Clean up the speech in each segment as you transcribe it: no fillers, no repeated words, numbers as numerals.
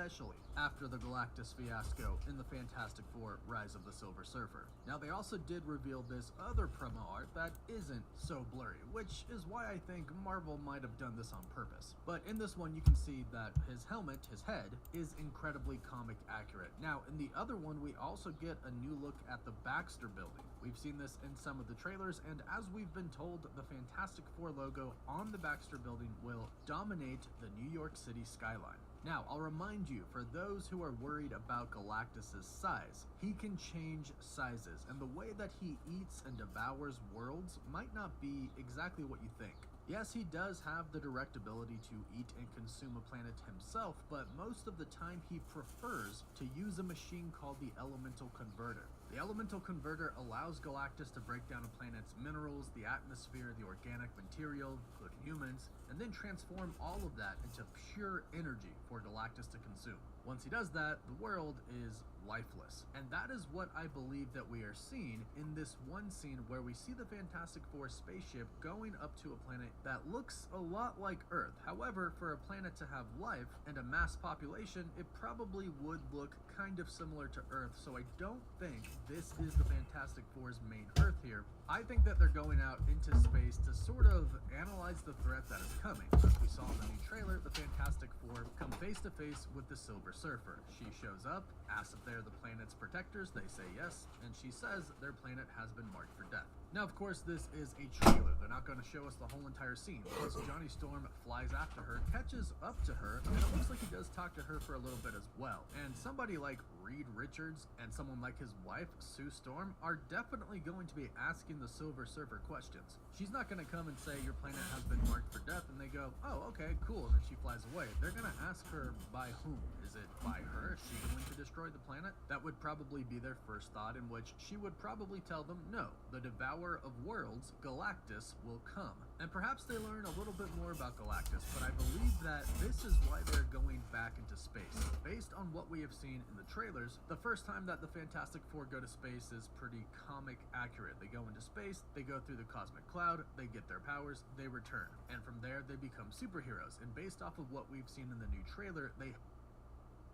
especially after the Galactus fiasco in the Fantastic Four Rise of the Silver Surfer. Now, they also did reveal this other promo art that isn't so blurry, which is why I think Marvel might have done this on purpose. But in this one, you can see that his helmet, his head, is incredibly comic accurate. Now, in the other one, we also get a new look at the Baxter building. We've seen this in some of the trailers, and as we've been told, the Fantastic Four logo on the Baxter building will dominate the New York City skyline. Now, I'll remind you, for those who are worried about Galactus's size, he can change sizes, and the way that he eats and devours worlds might not be exactly what you think. Yes, he does have the direct ability to eat and consume a planet himself, but most of the time he prefers to use a machine called the Elemental Converter. The Elemental Converter allows Galactus to break down a planet's minerals, the atmosphere, the organic material, including humans, and then transform all of that into pure energy for Galactus to consume. Once he does that, the world is lifeless. And that is what I believe that we are seeing in this one scene where we see the Fantastic Four spaceship going up to a planet that looks a lot like Earth. However, for a planet to have life and a mass population, it probably would look kind of similar to Earth, so I don't think this is the Fantastic Four's main Earth here. I think that they're going out into space to sort of analyze the threat that is coming. As we saw in the new trailer, the Fantastic Four come face to face with the Silver Surfer. She shows up, asks if they're the planet's protectors, they say yes, and she says their planet has been marked for death. Now, of course, this is a trailer. They're not going to show us the whole entire scene. Plus, Johnny Storm flies after her, catches up to her, and it looks like he does talk to her for a little bit as well. And somebody like Reed Richards and someone like his wife, Sue Storm, are definitely going to be asking the Silver Surfer questions. She's not going to come and say your planet has been marked for death, and they go, oh, okay, cool, and then she flies away. They're going to ask her by whom. Is it by her? Is she going to destroy the planet? That would probably be their first thought, in which she would probably tell them, no, the Devourer of Worlds, Galactus, will come. And perhaps they learn a little bit more about Galactus, but I believe that this is why they're going back into space. Based on what we have seen in the trailers, the first time that the Fantastic Four go to space is pretty comic accurate. They go into space, they go through the cosmic cloud, they get their powers, they return. And from there, they become superheroes. And based off of what we've seen in the new trailer, they...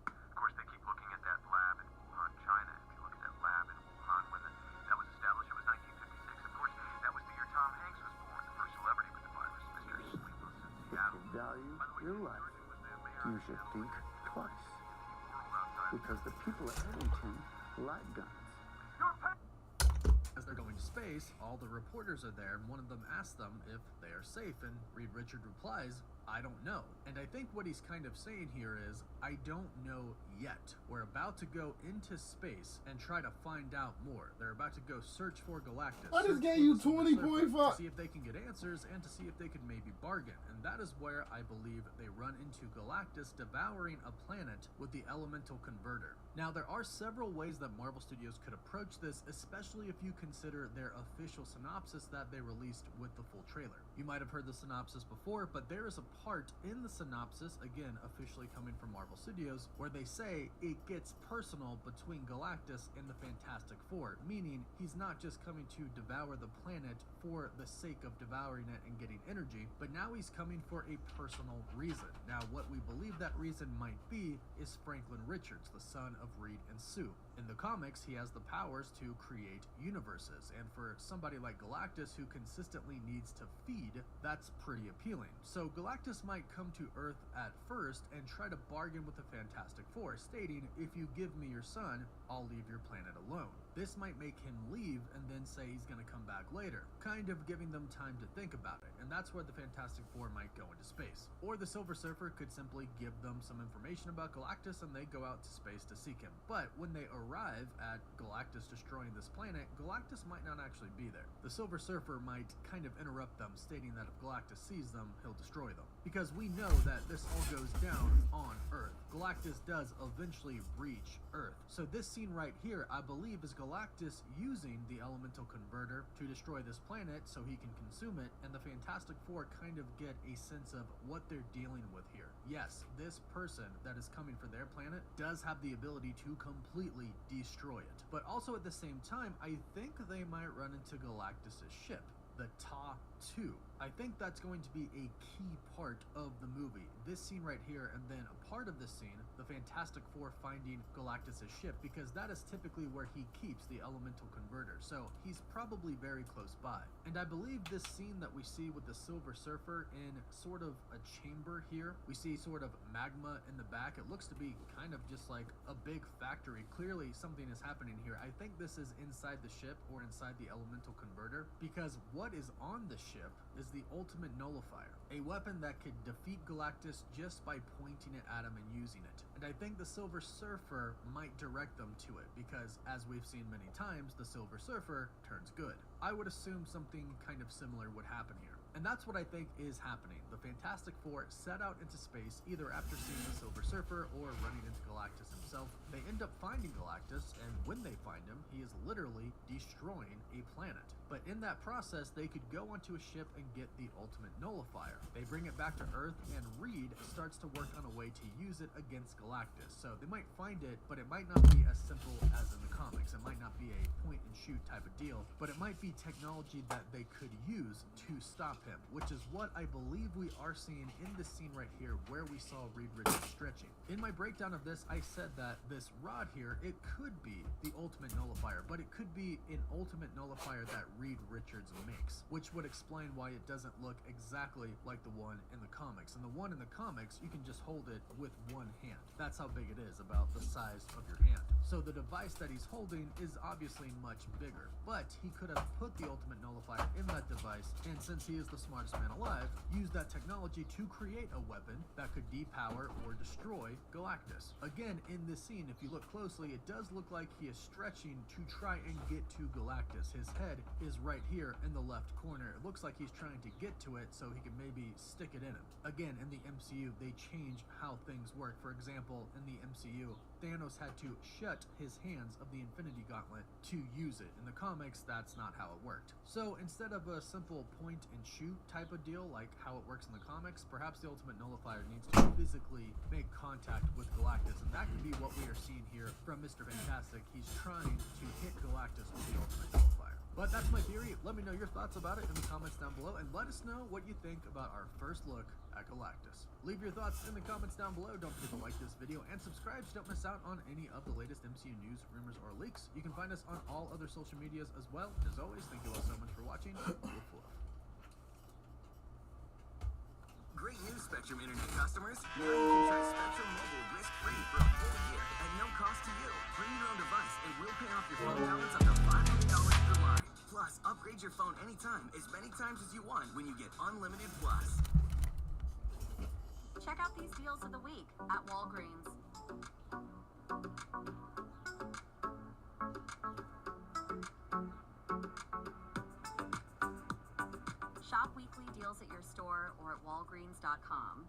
Of course, they keep looking at that lab in Wuhan, China. If you look at that lab in Wuhan, when that was established, it was 1956. Of course, that was the year Tom Hanks was born, the first celebrity with the virus, Mr. Sleepless in Seattle. If you value your life, you should think twice. Because the people at Eddington like guns. As they're going to space, all the reporters are there, and one of them asks them if they are safe, and Reed Richards replies, I don't know. And I think what he's kind of saying here is, I don't know yet. We're about to go into space and try to find out more. They're about to go search for Galactus. I just gave you 20.5. To see if they can get answers and to see if they can maybe bargain. And that is where I believe they run into Galactus devouring a planet with the Elemental Converter. Now, there are several ways that Marvel Studios could approach this, especially if you consider their official synopsis that they released with the full trailer. You might have heard the synopsis before, but there is a part in the synopsis, again officially coming from Marvel Studios, where they say it gets personal between Galactus and the Fantastic Four, meaning he's not just coming to devour the planet for the sake of devouring it and getting energy, but now he's coming for a personal reason. Now, what we believe that reason might be is Franklin Richards, the son of Reed and Sue. In the comics, he has the powers to create universes, and for somebody like Galactus who consistently needs to feed, that's pretty appealing. So Galactus might come to Earth at first and try to bargain with the Fantastic Four, stating, if you give me your son, I'll leave your planet alone. This might make him leave and then say he's going to come back later, kind of giving them time to think about it, and that's where the Fantastic Four might go into space. Or the Silver Surfer could simply give them some information about Galactus and they go out to space to seek him. But when they arrive at Galactus destroying this planet, Galactus might not actually be there. The Silver Surfer might kind of interrupt them, stating that if Galactus sees them, he'll destroy them. Because we know that this all goes down on Earth. Galactus does eventually reach Earth. So this scene right here, I believe, is Galactus using the Elemental Converter to destroy this planet so he can consume it, and the Fantastic Four kind of get a sense of what they're dealing with here. Yes, this person that is coming for their planet does have the ability to completely destroy it. But also at the same time, I think they might run into Galactus's ship, the Ta-2. I think that's going to be a key part of the movie. This scene right here, and then a part of this scene, the Fantastic Four finding Galactus' ship, because that is typically where he keeps the elemental converter, so he's probably very close by. And I believe this scene that we see with the Silver Surfer in sort of a chamber here, we see sort of magma in the back. It looks to be kind of just like a big factory. Clearly something is happening here. I think this is inside the ship or inside the elemental converter, because what is on the ship is the ultimate nullifier, a weapon that could defeat Galactus just by pointing it at him and using it. And I think the Silver Surfer might direct them to it, because as we've seen many times, the Silver Surfer turns good. I would assume something kind of similar would happen here. And that's what I think is happening. The Fantastic Four set out into space either after seeing the Silver Surfer or running into Galactus himself. They end up finding Galactus, and when they find him, he is literally destroying a planet. But in that process, they could go onto a ship and get the ultimate nullifier. They bring it back to Earth, and Reed starts to work on a way to use it against Galactus. So they might find it, but it might not be as simple as in the comics. It might not be a point and shoot type of deal, but it might be technology that they could use to stop him, which is what I believe we are seeing in this scene right here, where we saw Reed Richards stretching. In my breakdown of this, I said that this rod here, it could be the ultimate nullifier, but it could be an ultimate nullifier that Reed Richards makes, which would explain why it doesn't look exactly like the one in the comics. And the one in the comics, you can just hold it with one hand. That's how big it is, about the size of your hand. So the device that he's holding is obviously much bigger, but he could have put the ultimate nullifier in that device, and since he is the smartest man alive, used that technology to create a weapon that could depower or destroy Galactus. Again, in this scene, if you look closely, it does look like he is stretching to try and get to Galactus. His head is right here in the left corner. It looks like he's trying to get to it so he can maybe stick it in him. Again, in the MCU, they change how things work. For example, in the MCU, Thanos had to shut his hands of the Infinity Gauntlet to use it. In the comics, that's not how it worked. So instead of a simple point and shoot type of deal like how it works in the comics, perhaps the ultimate nullifier needs to physically make contact with Galactus, and that could be what we are seeing here from Mr. Fantastic. He's trying to hit Galactus with the ultimate nullifier. But that's my theory. Let me know your thoughts about it in the comments down below, and let us know what you think about our first look at Galactus. Leave your thoughts in the comments down below. Don't forget to like this video and subscribe so you don't miss out on any of the latest MCU news, rumors, or leaks. You can find us on all other social medias as well. As always, thank you all so much for watching. Wolf Fluff. Great news, Spectrum Internet customers. Now you can try Spectrum Mobile risk-free for a full year at no cost to you. Bring your own device and we'll pay off your phone balance up to $500 per line. Plus, upgrade your phone anytime, as many times as you want when you get Unlimited Plus. Check out these deals of the week at Walgreens. Shop weekly deals at your store or at walgreens.com.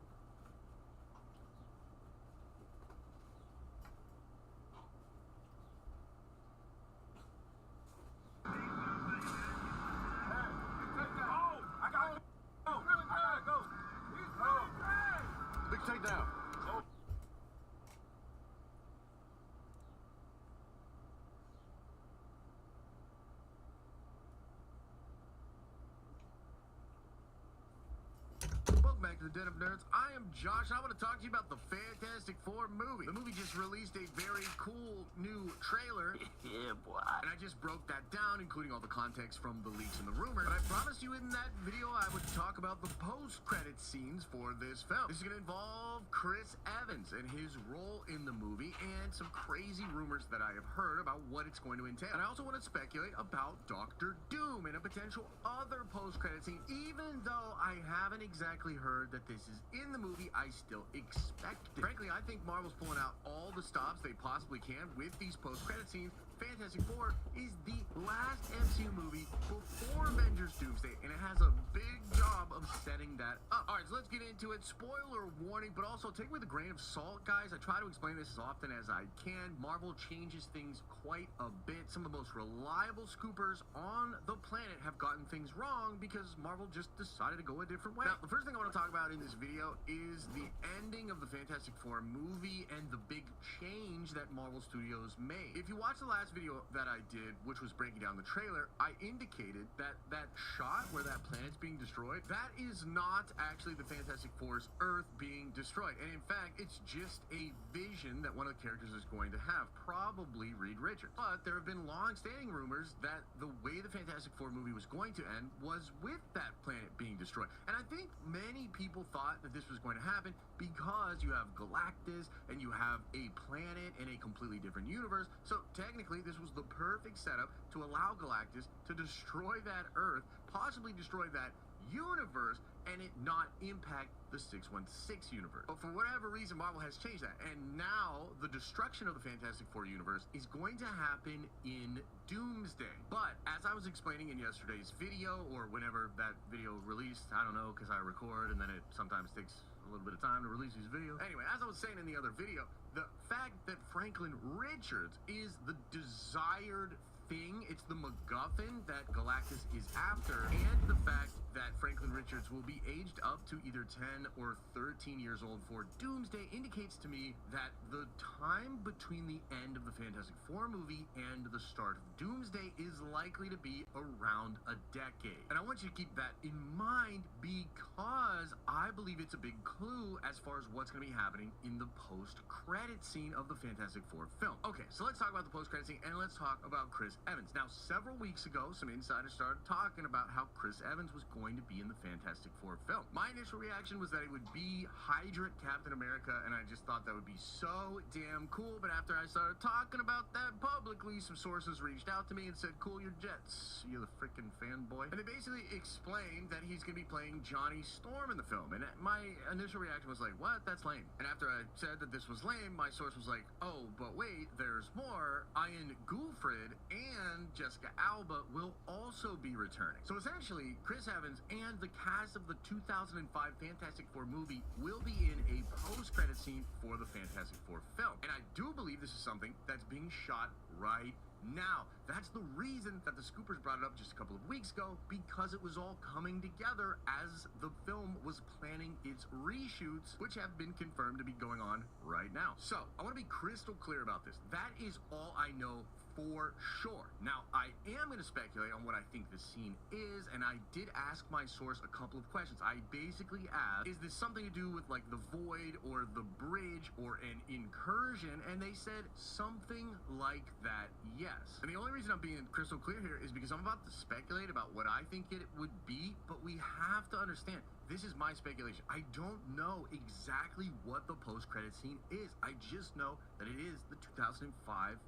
Back to the Den of Nerds. I am Josh. I want to talk to you about the Fantastic Four movie. The movie just released a very cool new trailer. Yeah, boy. And I just broke that down, including all the context from the leaks and the rumors. But I promised you in that video I would talk about the post-credit scenes for this film. This is going to involve Chris Evans and his role in the movie, and some crazy rumors that I have heard about what it's going to entail. And I also want to speculate about Doctor Doom and a potential other post-credit scene. Even though I haven't exactly heard that this is in the movie, I still expect it. Frankly, I think Marvel's pulling out all the stops they possibly can with these post-credit scenes. Fantastic Four is the last MCU movie before Avengers Doomsday, and it has a big job of setting that up. Alright, so let's get into it. Spoiler warning, but also take it with a grain of salt, guys. I try to explain this as often as I can. Marvel changes things quite a bit. Some of the most reliable scoopers on the planet have gotten things wrong because Marvel just decided to go a different way. Now, the first thing I want to talk about in this video is the ending of the Fantastic Four movie and the big change change that Marvel Studios made. If you watch the last video that I did, which was breaking down the trailer, I indicated that that shot where that planet's being destroyed, that is not actually the Fantastic Four's Earth being destroyed. And in fact, it's just a vision that one of the characters is going to have, probably Reed Richards. But there have been long-standing rumors that the way the Fantastic Four movie was going to end was with that planet being destroyed. And I think many people thought that this was going to happen because you have Galactus and you have a planet in a completely different universe. So technically, this was the perfect setup to allow Galactus to destroy that Earth, possibly destroy that universe, and it not impact the 616 universe. But for whatever reason, Marvel has changed that, and now the destruction of the Fantastic Four universe is going to happen in Doomsday. But as I was explaining in yesterday's video, or whenever that video released, I don't know, because I record and then it sometimes takes a little bit of time to release these videos. Anyway, as I was saying in the other video, the fact that Franklin Richards is the desired thing, it's the MacGuffin that Galactus is after, and the fact that Franklin Richards will be aged up to either 10 or 13 years old for Doomsday indicates to me that the time between the end of the Fantastic Four movie and the start of Doomsday is likely to be around a decade. And I want you to keep that in mind because I believe it's a big clue as far as what's going to be happening in the post-credit scene of the Fantastic Four film. Okay, so let's talk about the post-credit scene and let's talk about Chris Evans. Now, several weeks ago, some insiders started talking about how Chris Evans was going to be in the Fantastic Four film. My initial reaction was that it would be Hydrant Captain America, and I just thought that would be so damn cool. But after I started talking about that publicly, some sources reached out to me and said, "Cool your jets, you the freaking fanboy." And they basically explained that he's going to be playing Johnny Storm in the film. And my initial reaction was like, what? That's lame. And after I said that this was lame, my source was like, oh, but wait, there's more. Ian Gulfrid and Jessica Alba will also be returning. So essentially, Chris Evans and the cast of the 2005 Fantastic Four movie will be in a post-credit scene for the Fantastic Four film. And I do believe this is something that's being shot right now. That's the reason that the Scoopers brought it up just a couple of weeks ago, because it was all coming together as the film was planning its reshoots, which have been confirmed to be going on right now. So I want to be crystal clear about this. That is all I know for sure. Now, I am going to speculate on what I think the scene is, and I did ask my source a couple of questions. I basically asked, is this something to do with like the void or the bridge or an incursion? And they said something like that, yes. And the only reason I'm being crystal clear here is because I'm about to speculate about what I think it would be, but we have to understand, this is my speculation. I don't know exactly what the post-credit scene is. I just know that it is the 2005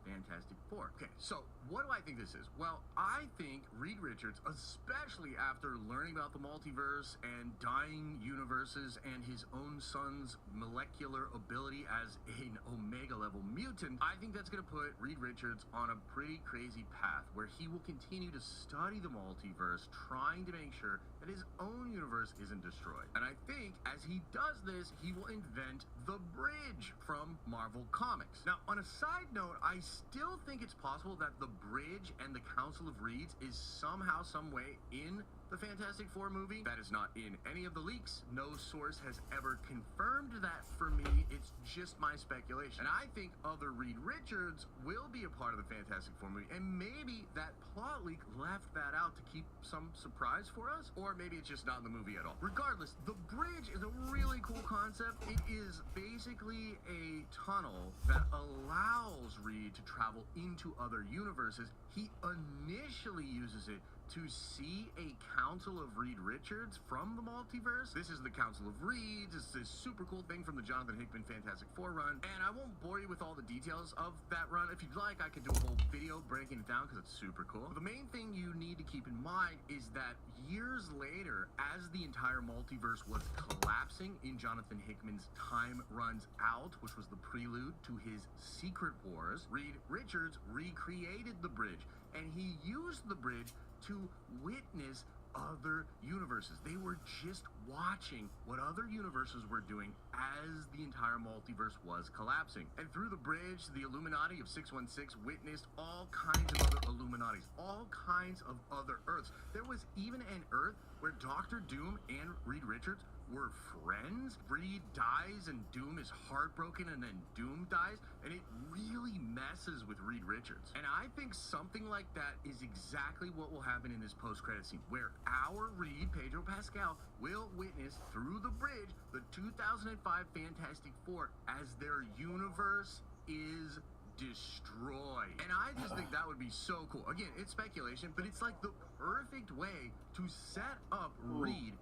Fantastic Four. Okay, so what do I think this is? Well, I think Reed Richards, especially after learning about the multiverse and dying universes and his own son's molecular ability as an Omega-level mutant, I think that's going to put Reed Richards on a pretty crazy path where he will continue to study the multiverse, trying to make sure that his own universe isn't destroyed. And I think as he does this, he will invent the bridge from Marvel Comics. Now, on a side note, I still think it's possible that the bridge and the Council of Reeds is somehow, some way in the Fantastic Four movie. That is not in any of the leaks. No source has ever confirmed that for me. It's just my speculation. And I think other Reed Richards will be a part of the Fantastic Four movie. And maybe that plot leak left that out to keep some surprise for us. Or maybe it's just not in the movie at all. Regardless, the bridge is a really cool concept. It is basically a tunnel that allows Reed to travel into other universes. He initially uses it to see a Council of Reed Richards from the multiverse. This is the Council of Reeds. It's this super cool thing from the Jonathan Hickman Fantastic Four run. And I won't bore you with all the details of that run. If you'd like, I could do a whole video breaking it down because it's super cool. But the main thing you need to keep in mind is that years later, as the entire multiverse was collapsing in Jonathan Hickman's Time Runs Out, which was the prelude to his Secret Wars, Reed Richards recreated the bridge. And he used the bridge to witness other universes. They were just watching what other universes were doing as the entire multiverse was collapsing. And through the bridge, the Illuminati of 616 witnessed all kinds of other Illuminatis, all kinds of other Earths. There was even an Earth where Dr. Doom and Reed Richards were friends. Reed dies and Doom is heartbroken, and then Doom dies, and it really messes with Reed Richards. And I think something like that is exactly what will happen in this post-credit scene, where our Reed, Pedro Pascal, will witness through the bridge the 2005 Fantastic Four as their universe is destroyed. And I just think that would be so cool. Again, it's speculation, but it's like the perfect way to set up Reed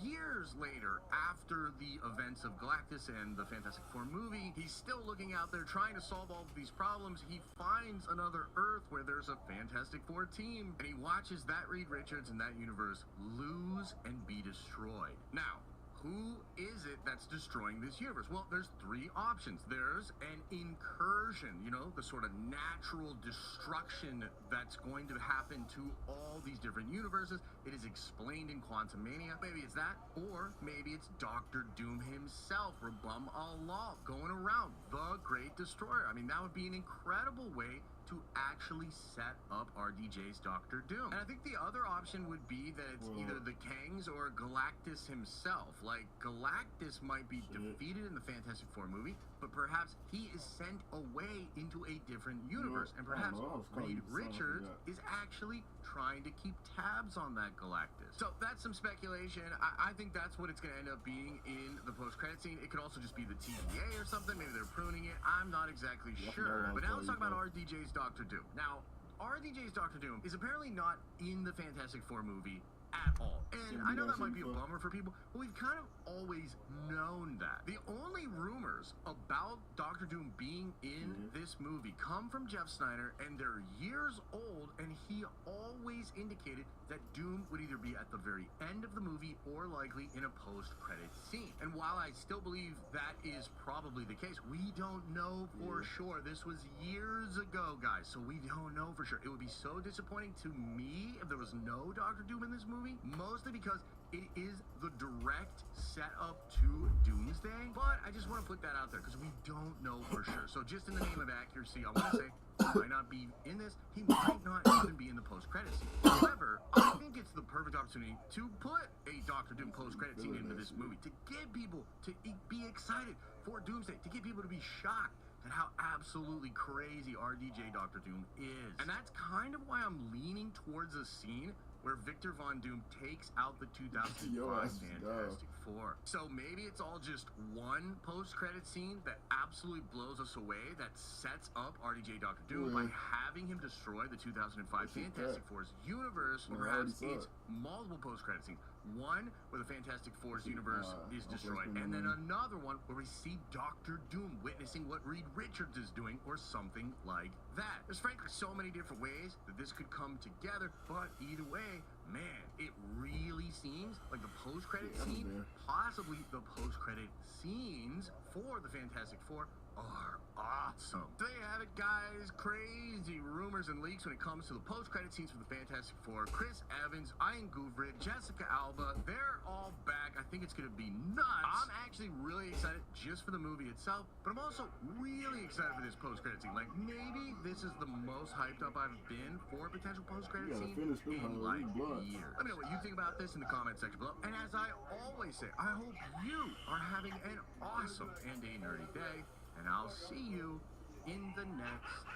years later after the events of Galactus and the Fantastic Four movie. He's still looking out there trying to solve all of these problems. He finds another Earth where there's a Fantastic Four team, and he watches that Reed Richards and that universe lose and be destroyed. Now, who is it that's destroying this universe? Well, there's three options. There's an incursion, you know, the sort of natural destruction that's going to happen to all these different universes. It is explained in Quantumania. Maybe it's that, or maybe it's Dr. Doom himself, Rabum Allah, going around, the Great Destroyer. I mean, that would be an incredible way to actually set up RDJ's Dr. Doom. And I think the other option would be that it's either the Kangs or Galactus himself. Like, Galactus might be defeated in the Fantastic Four movie, but perhaps he is sent away into a different universe. And perhaps Reed Richards is actually trying to keep tabs on that Galactus. So that's some speculation. I think that's what it's going to end up being in the post-credit scene. It could also just be the TVA or something. Maybe they're pruning it. I'm not exactly sure. But now let's talk about RDJ's Dr. Doom. Now, RDJ's Dr. Doom is apparently not in the Fantastic Four movie at all. And I know that might be a bummer for people, but we've kind of always known that. The only rumors about Dr. Doom being in this movie come from Jeff Snyder, and they're years old, and he always indicated that Doom would either be at the very end of the movie or likely in a post-credit scene. And while I still believe that is probably the case, we don't know for sure. This was years ago, guys, so we don't know for sure. It would be so disappointing to me if there was no Dr. Doom in this movie, mostly because it is the direct setup to Doomsday. But I just want to put that out there because we don't know for sure. So just in the name of accuracy, I want to say he might not be in this. He might not even be in the post-credit scene. However, I think it's the perfect opportunity to put a Dr. Doom post-credit scene into this movie, to get people to be excited for Doomsday, to get people to be shocked at how absolutely crazy RDJ Dr. Doom is. And that's kind of why I'm leaning towards a scene where Victor Von Doom takes out the 2005 Fantastic Four. So maybe it's all just one post-credit scene that absolutely blows us away, that sets up RDJ Dr. Doom by having him destroy the 2005 Fantastic Four's universe, or perhaps it's multiple post-credit scenes. One where the Fantastic Four's universe is destroyed, and then another one where we see Dr. Doom witnessing what Reed Richards is doing, or something like that. There's frankly so many different ways that this could come together, but either way, man, it really seems like the post-credit scene, possibly the post-credit scenes for the Fantastic Four, are awesome. There you have it, guys. Crazy rumors and leaks when it comes to the post-credit scenes for the Fantastic Four. Chris Evans, Ian Guvrid, Jessica Alba, they're all back. I think it's going to be nuts. I'm actually really excited just for the movie itself, but I'm also really excited for this post-credit scene. Like, maybe this is the most hyped up I've been for a potential post-credit scene in like years. Let me know what you think about this in the comment section below. And as I always say, I hope you are having an awesome and a nerdy day. And I'll see you in the next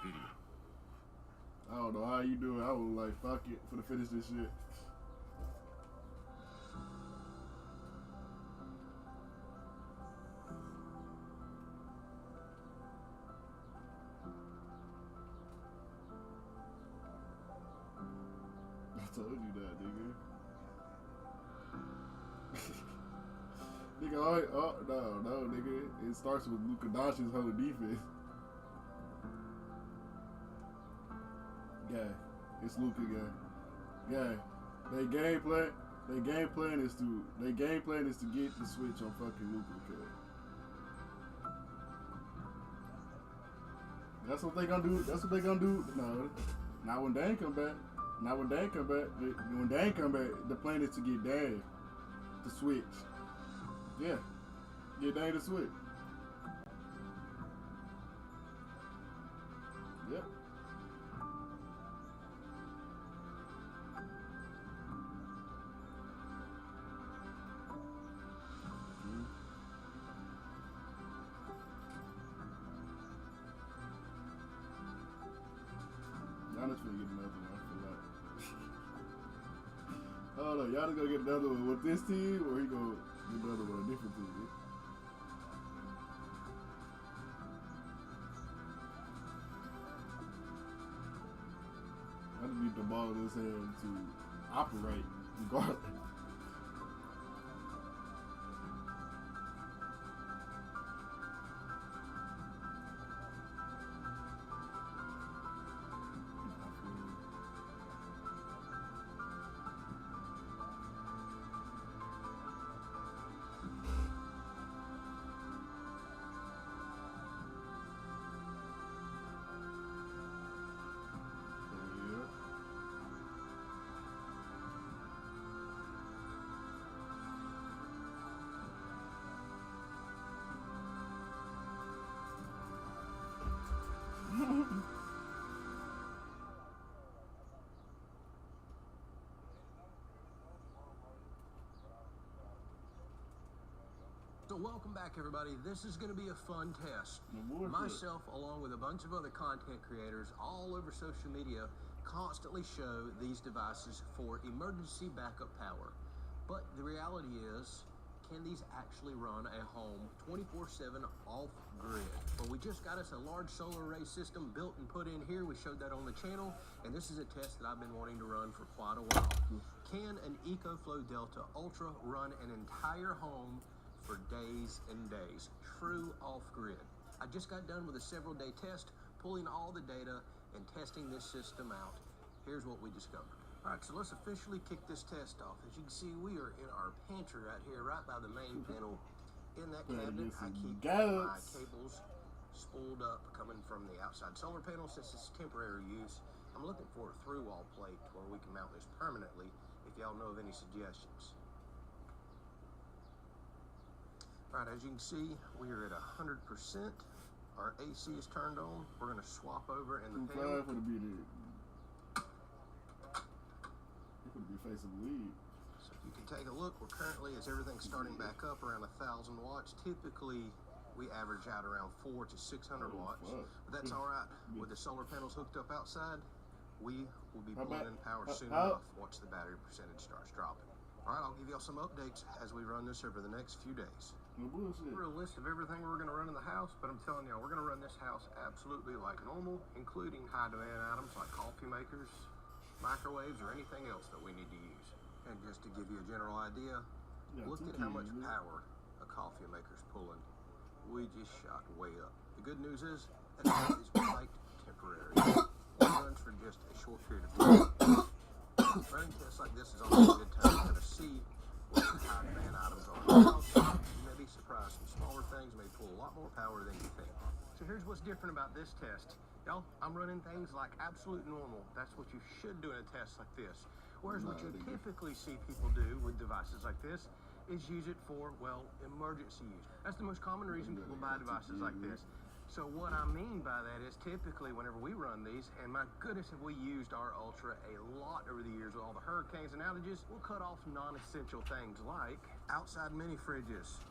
video. I don't know how you doing. I was like, fuck it, for to finish this shit. I told you that, nigga. Nigga, no, nigga. It starts with Luka Doncic's whole defense. Guy, it's Luka, guy. Their game plan is to get the switch on fucking Luka, okay? That's what they gonna do. No, not when Dane come back. When Dane come back, the plan is to get Dane to switch. Yeah, get Dane to switch. Yep. I'm just gonna get another one. I feel like. Hold on, y'all just gonna get another one with this team, or he gonna get another one with a different team? I just need the ball in his hand to operate regardless. So welcome back, everybody. This is going to be a fun test. Myself, along with a bunch of other content creators all over social media, constantly show these devices for emergency backup power. But the reality is, can these actually run a home 24/7 off-grid? Well, we just got us a large solar array system built and put in here. We showed that on the channel, and this is a test that I've been wanting to run for quite a while. Can an EcoFlow Delta Ultra run an entire home for days and days, true off-grid? I just got done with a several-day test, pulling all the data and testing this system out. Here's what we discovered. All right, so let's officially kick this test off. As you can see, we are in our pantry right here, right by the main panel. In that cabinet, I keep my cables spooled up coming from the outside solar panel. Since it's temporary use, I'm looking for a through-wall plate where we can mount this permanently, if y'all know of any suggestions. All right, as you can see, we are at 100%. Our AC is turned on. We're going to swap over in the panel. For the beauty. It could be facing lead. So if you can take a look, we're currently, as everything's starting back up, around 1,000 watts. Typically, we average out around 400 to 600 watts. But that's all right. With the solar panels hooked up outside, we will be pulling in power soon enough once the battery percentage starts dropping. All right, I'll give y'all some updates as we run this over the next few days. We're a list of everything we're going to run in the house, but I'm telling y'all, we're going to run this house absolutely like normal, including high-demand items like coffee makers, microwaves, or anything else that we need to use. And just to give you a general idea, look at how much power a coffee maker's pulling. We just shot way up. The good news is that is quite temporary. It runs for just a short period of time. Running tests like this is always a good time to kind of see what the high-demand items are in the house. You may be surprised. Some smaller things may pull a lot more power than you think. So here's what's different about this test. Y'all, I'm running things like absolute normal. That's what you should do in a test like this. Whereas what you typically see people do with devices like this is use it for, well, emergency use. That's the most common reason people buy devices like this. So what I mean by that is typically whenever we run these, and my goodness have we used our Ultra a lot over the years with all the hurricanes and outages, we'll cut off non-essential things like outside mini fridges,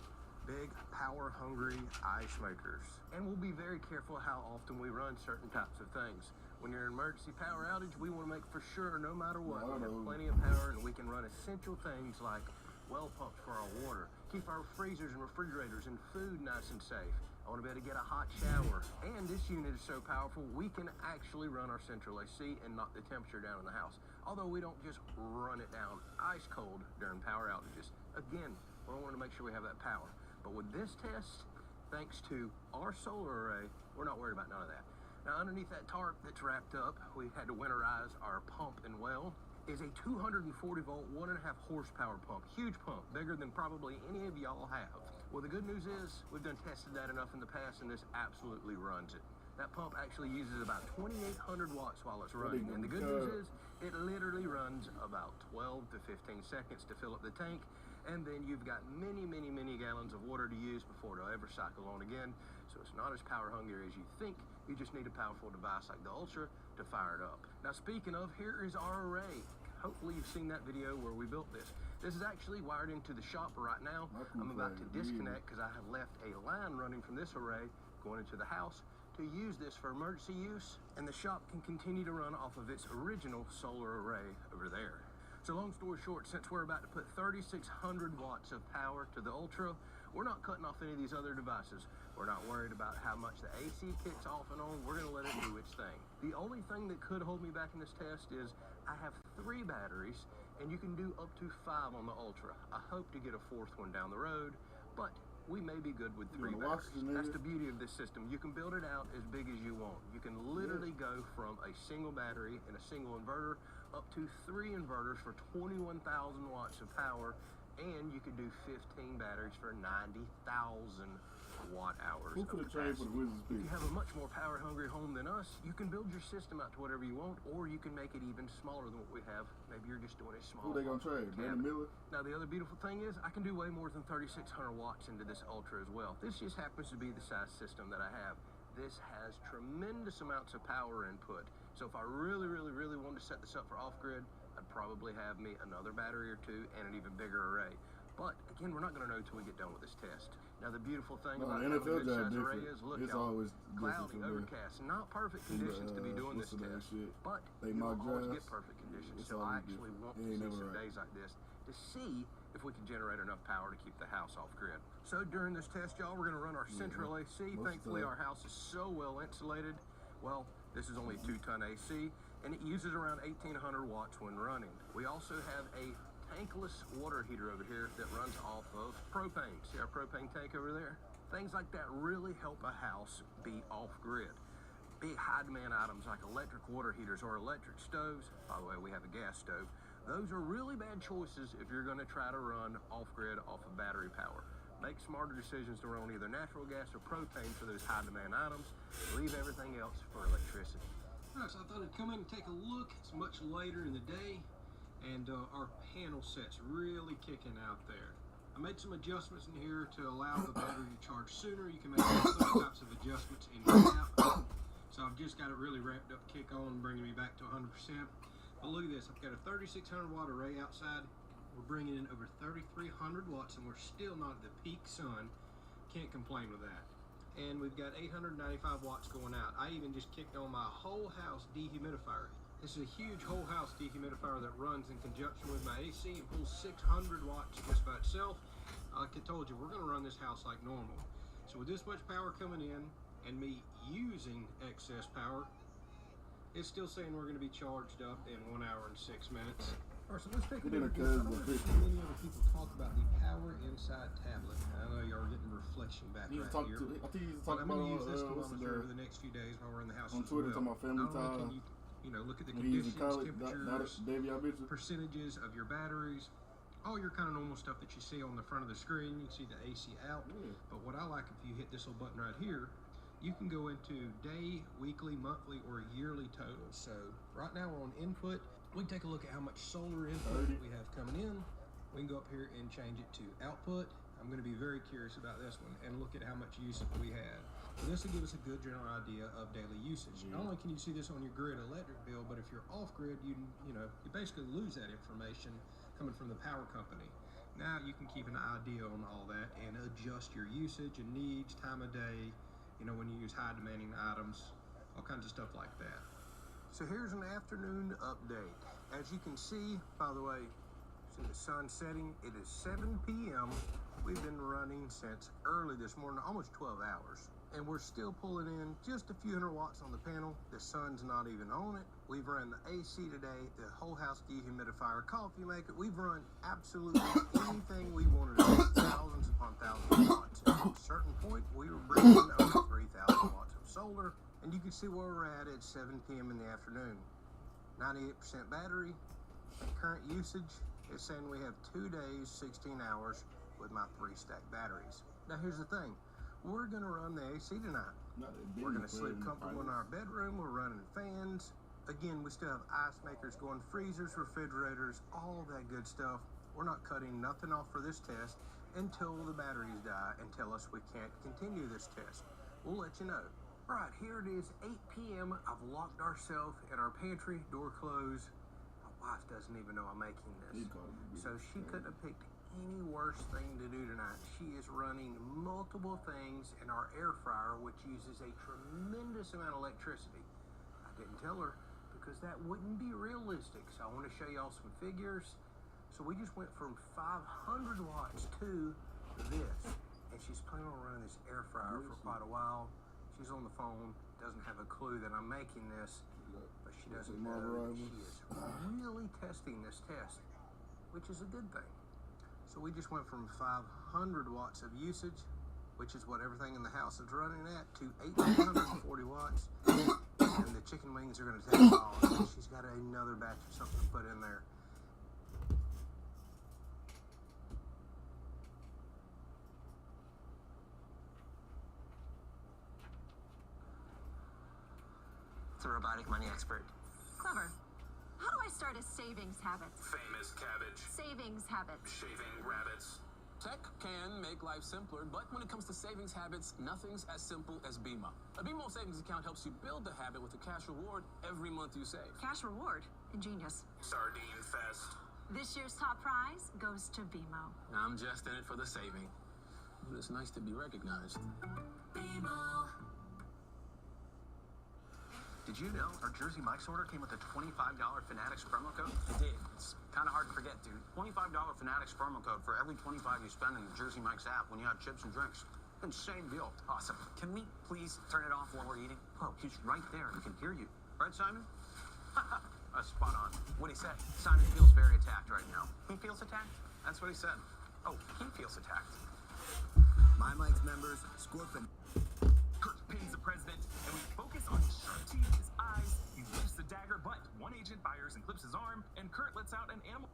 big power-hungry ice makers. And we'll be very careful how often we run certain types of things. When you're in an emergency power outage, we want to make for sure, no matter what, we have plenty of power and we can run essential things like well pumps for our water, keep our freezers and refrigerators and food nice and safe. I want to be able to get a hot shower. And this unit is so powerful, we can actually run our central AC and knock the temperature down in the house. Although we don't just run it down ice cold during power outages. Again, we want to make sure we have that power. But with this test, thanks to our solar array, we're not worried about none of that. Now, underneath that tarp that's wrapped up, we had to winterize our pump and well, is a 240 volt, 1.5 horsepower pump. Huge pump, bigger than probably any of y'all have. Well, the good news is we've done tested that enough in the past, and this absolutely runs it. That pump actually uses about 2,800 watts while it's running. And the good news is it literally runs about 12 to 15 seconds to fill up the tank. And then you've got many, many, many gallons of water to use before it'll ever cycle on again. So it's not as power hungry as you think. You just need a powerful device like the Ultra to fire it up. Now, speaking of, here is our array. Hopefully you've seen that video where we built this. This is actually wired into the shop right now. I'm about to disconnect because I have left a line running from this array going into the house to use this for emergency use, and the shop can continue to run off of its original solar array over there. So long story short, since we're about to put 3,600 watts of power to the Ultra, we're not cutting off any of these other devices. We're not worried about how much the AC kicks off and on. We're gonna let it do its thing. The only thing that could hold me back in this test is I have 3 batteries, and you can do up to 5 on the Ultra. I hope to get a 4th one down the road, but we may be good with 3 batteries. That's the beauty of this system. You can build it out as big as you want. You can literally go from a single battery and a single inverter up to 3 inverters for 21,000 watts of power, and you could do 15 batteries for 90,000 watt hours. Who could have trained for the Wizards If you have a much more power hungry home than us, you can build your system out to whatever you want, or you can make it even smaller than what we have. Maybe you're just doing a small. Who they gonna trade? Brandon Miller? Now the other beautiful thing is I can do way more than 3,600 watts into this Ultra as well. This just happens to be the size system that I have. This has tremendous amounts of power input. So if I really wanted to set this up for off-grid, I'd probably have me another battery or 2 and an even bigger array. But again, we're not going to know until we get done with this test. Now the beautiful thing about having a good size array is, look, it's y'all, always cloudy, overcast, not perfect conditions to be doing this test, but you don't always get perfect conditions. So I actually want to see some days like this to see if we can generate enough power to keep the house off grid. So during this test, y'all, we're going to run our central AC. Thankfully, our house is so well insulated. Well, this is only a 2-ton AC, and it uses around 1,800 watts when running. We also have a tankless water heater over here that runs off of propane. See our propane tank over there? Things like that really help a house be off grid. Big high demand items like electric water heaters or electric stoves, by the way, we have a gas stove, those are really bad choices if you're going to try to run off grid off of battery power. Make smarter decisions to run either natural gas or propane for those high demand items. Leave everything else for electricity. All right, so I thought I'd come in and take a look. It's much later in the day, and our panel set's really kicking out there. I made some adjustments in here to allow the battery to charge sooner. You can make those types of adjustments in your app. So I've just got it really ramped up, kick on, bringing me back to 100%. But look at this, I've got a 3,600 watt array outside. We're bringing in over 3,300 watts, and we're still not at the peak sun. Can't complain with that. And we've got 895 watts going out. I even just kicked on my whole house dehumidifier. This is a huge whole house dehumidifier that runs in conjunction with my AC and pulls 600 watts just by itself. Like I told you, we're going to run this house like normal. So with this much power coming in and me using excess power, it's still saying we're going to be charged up in 1 hour and 6 minutes. All right, so let's take a look at this. I don't hear many other people talk about the power inside tablet. I know y'all are getting reflection back right here. I think he's But talking I'm about going to use this thermometer over the next few days while we're in the house on as Twitter, well. talking about family Not only time. can you know, look at the conditions, temperatures, Davey, percentages of your batteries, all your kind of normal stuff that you see on the front of the screen. You can see the AC out. But what I like, if you hit this little button right here, you can go into day, weekly, monthly, or yearly totals. So right now we're on input. We can take a look at how much solar input we have coming in. We can go up here and change it to output. I'm going to be very curious about this one and look at how much usage we had. So this will give us a good general idea of daily usage. Not only can you see this on your grid electric bill, but if you're off grid, you basically lose that information coming from the power company. Now you can keep an idea on all that and adjust your usage and needs, time of day, when you use high demanding items, all kinds of stuff like that. So here's an afternoon update. As you can see, by the way, see the sun setting, it is 7 p.m. We've been running since early this morning, almost 12 hours. And we're still pulling in just a few hundred watts on the panel. The sun's not even on it. We've run the AC today, the whole house dehumidifier, coffee maker. We've run absolutely anything we wanted to do, thousands upon thousands of watts. And at a certain point, we were bringing in over 3,000 watts of solar. And you can see where we're at 7 p.m. in the afternoon. 98% battery. Current usage is saying we have 2 days, 16 hours with my 3 stacked batteries. Now here's the thing. We're going to run the AC tonight. We're going to sleep comfortable in our bedroom. We're running fans. Again, we still have ice makers going, freezers, refrigerators, all of that good stuff. We're not cutting nothing off for this test until the batteries die and tell us we can't continue this test. We'll let you know. All right, here it is, 8 p.m. I've locked ourselves in our pantry, door closed. My wife doesn't even know I'm making this. So she couldn't have picked any worse thing to do tonight. She is running multiple things in our air fryer, which uses a tremendous amount of electricity. I didn't tell her because that wouldn't be realistic. So I want to show y'all some figures. So we just went from 500 watts to this. And she's planning on running this air fryer for quite a while. She's on the phone, doesn't have a clue that I'm making this, but she doesn't know that she is really testing this test, which is a good thing. So we just went from 500 watts of usage, which is what everything in the house is running at, to 1,840 watts. And the chicken wings are going to take a while. So she's got another batch of something to put in there. The robotic money expert. Clever. How do I start a savings habit? Famous cabbage. Savings habit. Shaving rabbits. Tech can make life simpler, but when it comes to savings habits, nothing's as simple as BMO. A BMO savings account helps you build the habit with a cash reward every month you save. Cash reward. Ingenious. Sardine fest. This year's top prize goes to BMO. I'm just in it for the saving, but it's nice to be recognized. BMO. Did you know our Jersey Mike's order came with a $25 Fanatics promo code? It did. It's kind of hard to forget, dude. $25 Fanatics promo code for every 25 you spend in the Jersey Mike's app when you have chips and drinks. Insane deal. Awesome. Can we please turn it off while we're eating? Oh, he's right there. He can hear you. Right, Simon? Spot on. What'd he say? Simon feels very attacked right now. He feels attacked? That's what he said. Oh, he feels attacked. My Mike's members score for Kurt pins the president, and we focus on his sharp teeth, his eyes. He lifts the dagger, but one agent fires and clips his arm, and Kurt lets out an animal.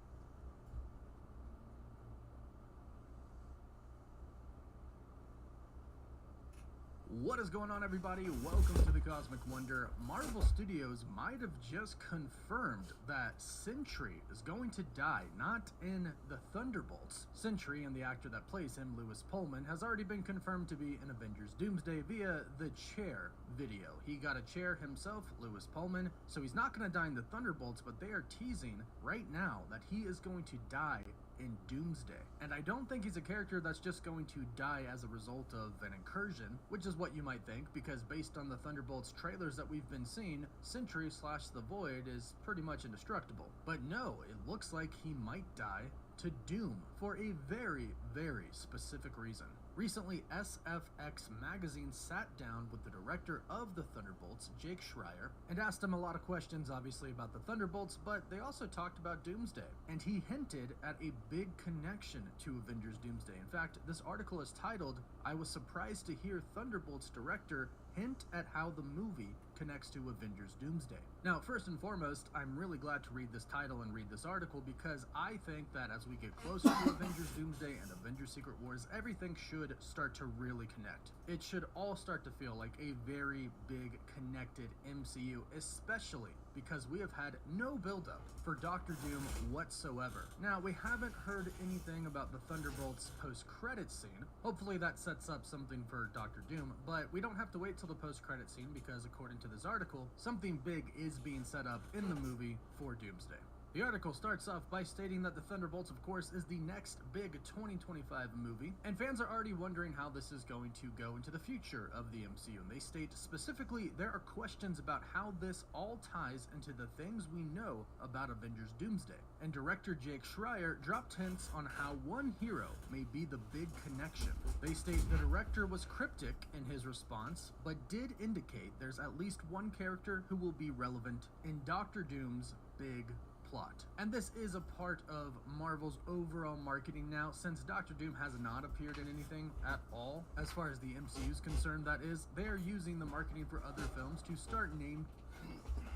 What is going on, everybody? Welcome to the Cosmic Wonder. Marvel Studios might have just confirmed that Sentry is going to die, not in the Thunderbolts. Sentry, and the actor that plays him, Lewis Pullman, has already been confirmed to be in Avengers Doomsday via the Chair video. He got a chair himself, Lewis Pullman, so he's not going to die in the Thunderbolts, but they are teasing right now that he is going to die in Doomsday. And I don't think he's a character that's just going to die as a result of an incursion, which is what you might think, because based on the Thunderbolts trailers that we've been seeing, Sentry / the Void is pretty much indestructible. But no, it looks like he might die to Doom for a very, very specific reason. Recently, SFX magazine sat down with the director of the Thunderbolts, Jake Schreier, and asked him a lot of questions, obviously, about the Thunderbolts, but they also talked about Doomsday. And he hinted at a big connection to Avengers Doomsday. In fact, this article is titled, "I was surprised to hear Thunderbolts director hint at how the movie connects to Avengers Doomsday." Now, first and foremost, I'm really glad to read this title and read this article because I think that as we get closer to Avengers Doomsday and Avengers Secret Wars, everything should start to really connect. It should all start to feel like a very big connected MCU, especially because we have had no build-up for Doctor Doom whatsoever. Now, we haven't heard anything about the Thunderbolts post-credit scene. Hopefully that sets up something for Doctor Doom, but we don't have to wait till the post-credit scene because according to this article, something big is being set up in the movie for Doomsday. The article starts off by stating that the Thunderbolts, of course, is the next big 2025 movie, and fans are already wondering how this is going to go into the future of the MCU. And they state specifically there are questions about how this all ties into the things we know about Avengers Doomsday. And director Jake Schreier dropped hints on how one hero may be the big connection. They state the director was cryptic in his response, but did indicate there's at least one character who will be relevant in Doctor Doom's big plot. And this is a part of Marvel's overall marketing now, since Doctor Doom has not appeared in anything at all. As far as the MCU is concerned, that is, they are using the marketing for other films to start name.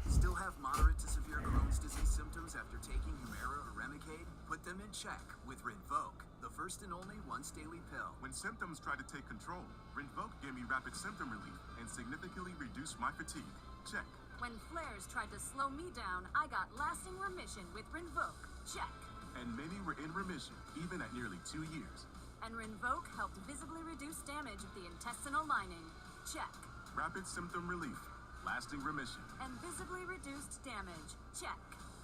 Still have moderate to severe Crohn's disease symptoms after taking Humira or Remicade? Put them in check with Rinvoq, the first and only once-daily pill. When symptoms tried to take control, Rinvoq gave me rapid symptom relief and significantly reduced my fatigue. Check. When flares tried to slow me down, I got lasting remission with Rinvoq. Check. And many were in remission, even at nearly 2 years. And Rinvoq helped visibly reduce damage of the intestinal lining. Check. Rapid symptom relief, lasting remission. And visibly reduced damage. Check.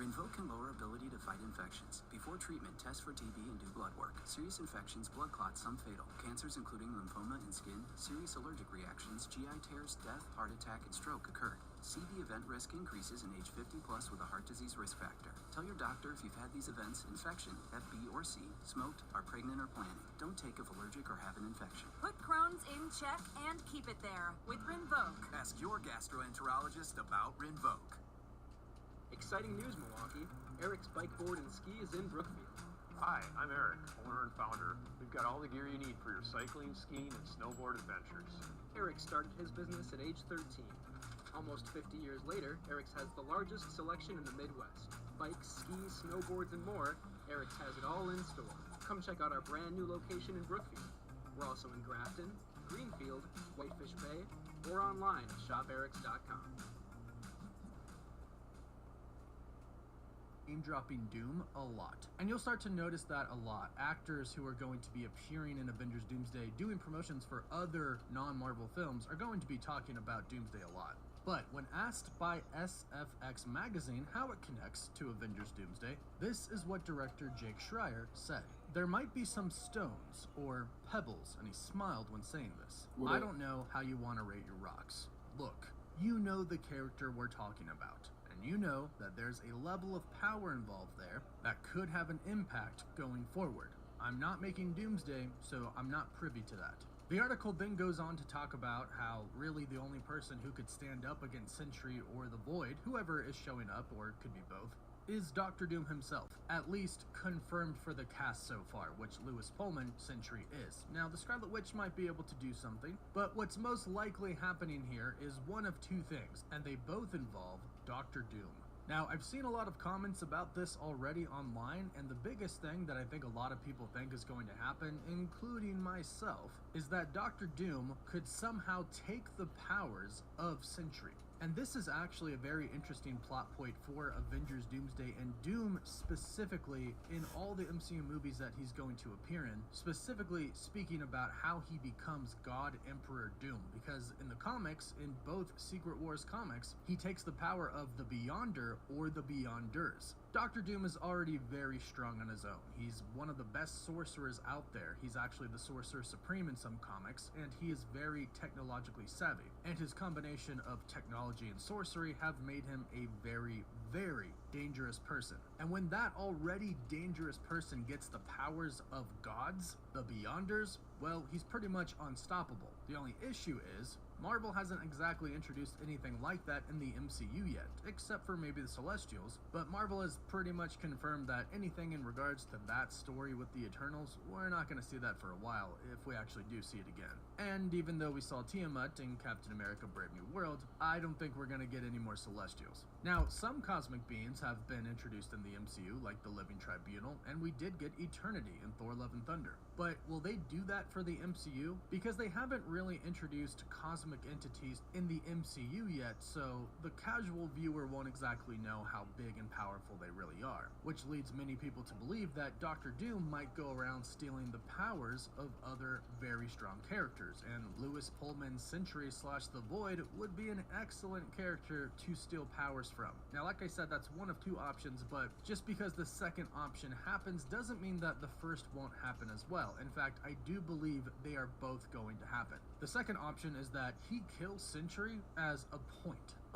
Rinvoq can lower ability to fight infections. Before treatment, test for TB and do blood work. Serious infections, blood clots, some fatal. Cancers including lymphoma and skin, serious allergic reactions, GI tears, death, heart attack, and stroke occurred. CV event risk increases in age 50 plus with a heart disease risk factor. Tell your doctor if you've had these events, infection, Hep B or C, smoked, are pregnant or planning. Don't take if allergic or have an infection. Put Crohn's in check and keep it there with Rinvoq. Ask your gastroenterologist about Rinvoq. Exciting news, Milwaukee. Eric's Bike, Board, and Ski is in Brookfield. Hi, I'm Eric, owner and founder. We've got all the gear you need for your cycling, skiing, and snowboard adventures. Eric started his business at age 13. Almost 50 years later, Eric's has the largest selection in the Midwest. Bikes, skis, snowboards, and more, Eric's has it all in store. Come check out our brand new location in Brookfield. We're also in Grafton, Greenfield, Whitefish Bay, or online at shoperic's.com. Name dropping Doom a lot, and you'll start to notice that a lot. Actors who are going to be appearing in Avengers Doomsday doing promotions for other non-Marvel films are going to be talking about Doomsday a lot. But when asked by SFX magazine how it connects to Avengers Doomsday, this is what director Jake Schreier said. There might be some stones or pebbles, and he smiled when saying this. I don't know how you want to rate your rocks. Look, you know the character we're talking about. You know that there's a level of power involved there that could have an impact going forward. I'm not making Doomsday, so I'm not privy to that. The article then goes on to talk about how really the only person who could stand up against Sentry or the Void, whoever is showing up, or it could be both, is Dr. Doom himself, at least confirmed for the cast so far, which Lewis Pullman, Sentry, is. Now, the Scarlet Witch might be able to do something, but what's most likely happening here is one of two things, and they both involve Dr. Doom. Now, I've seen a lot of comments about this already online, and the biggest thing that I think a lot of people think is going to happen, including myself, is that Dr. Doom could somehow take the powers of Sentry. And this is actually a very interesting plot point for Avengers Doomsday, and Doom specifically in all the MCU movies that he's going to appear in, specifically speaking about how he becomes God Emperor Doom, because in the comics, in both Secret Wars comics, he takes the power of the Beyonder or the Beyonders. Dr. Doom is already very strong on his own. He's one of the best sorcerers out there. He's actually the Sorcerer Supreme in some comics, and he is very technologically savvy. And his combination of technology and sorcery have made him a very, very dangerous person. And when that already dangerous person gets the powers of gods, the Beyonders, well, he's pretty much unstoppable. The only issue is, Marvel hasn't exactly introduced anything like that in the MCU yet, except for maybe the Celestials, but Marvel has pretty much confirmed that anything in regards to that story with the Eternals, we're not going to see that for a while, if we actually do see it again. And even though we saw Tiamat in Captain America Brave New World, I don't think we're going to get any more Celestials. Now, some cosmic beings have been introduced in the MCU, like the Living Tribunal, and we did get Eternity in Thor Love and Thunder. But will they do that for the MCU? Because they haven't really introduced cosmic entities in the MCU yet, so the casual viewer won't exactly know how big and powerful they really are, which leads many people to believe that Dr. Doom might go around stealing the powers of other very strong characters, and Lewis Pullman's Sentry / the Void would be an excellent character to steal powers from. Now, like I said, that's one of two options, but just because the second option happens doesn't mean that the first won't happen as well. In fact, I do believe they are both going to happen. The second option is that he kills Sentry as a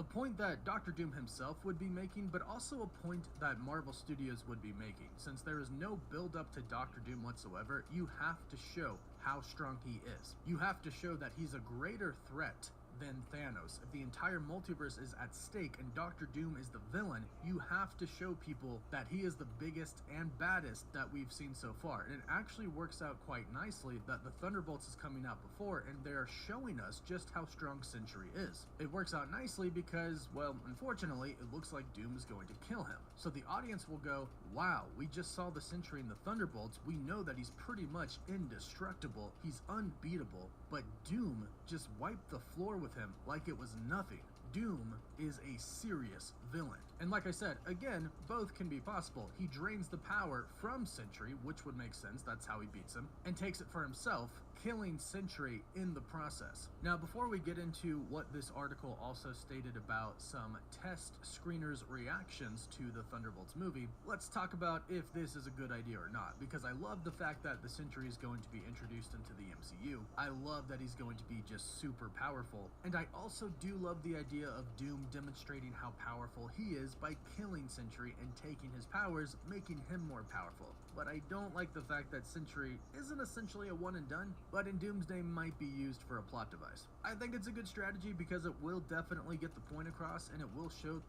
point that Dr. Doom himself would be making, but also a point that Marvel Studios would be making. Since there is no build up to Dr. Doom whatsoever, you have to show how strong he is. You have to show that he's a greater threat than Thanos. If the entire multiverse is at stake and Dr. Doom is the villain, you have to show people that he is the biggest and baddest that we've seen so far. And it actually works out quite nicely that the Thunderbolts is coming out before, and they're showing us just how strong Sentry is. It works out nicely because, well, unfortunately, it looks like Doom is going to kill him. So the audience will go, wow, we just saw the Sentry in the Thunderbolts. We know that he's pretty much indestructible. He's unbeatable. But Doom just wiped the floor with him like it was nothing. Doom is a serious villain. And like I said, again, both can be possible. He drains the power from Sentry, which would make sense, that's how he beats him, and takes it for himself, killing Sentry in the process. Now, before we get into what this article also stated about some test screeners' reactions to the Thunderbolts movie, let's talk about if this is a good idea or not, because I love the fact that the Sentry is going to be introduced into the MCU. I love that he's going to be just super powerful, and I also do love the idea of Doom demonstrating how powerful he is by killing Sentry and taking his powers, making him more powerful. But I don't like the fact that Sentry isn't essentially a one and done, but in Doomsday might be used for a plot device. I think it's a good strategy because it will definitely get the point across, and it will show.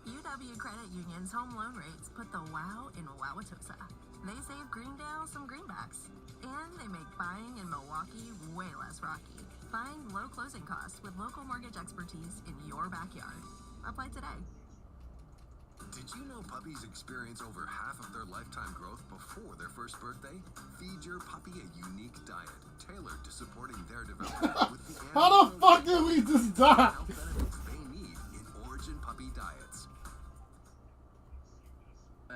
UW Credit Union's home loan rates put the wow in Wauwatosa. They save Greendale some greenbacks, and they make buying in Milwaukee way less rocky. Find low closing costs with local mortgage expertise in your backyard. Apply today. Did you know puppies experience over half of their lifetime growth before their first birthday? Feed your puppy a unique diet tailored to supporting their development with the How the fuck did we just die? health benefits they need in Origin Puppy Diets.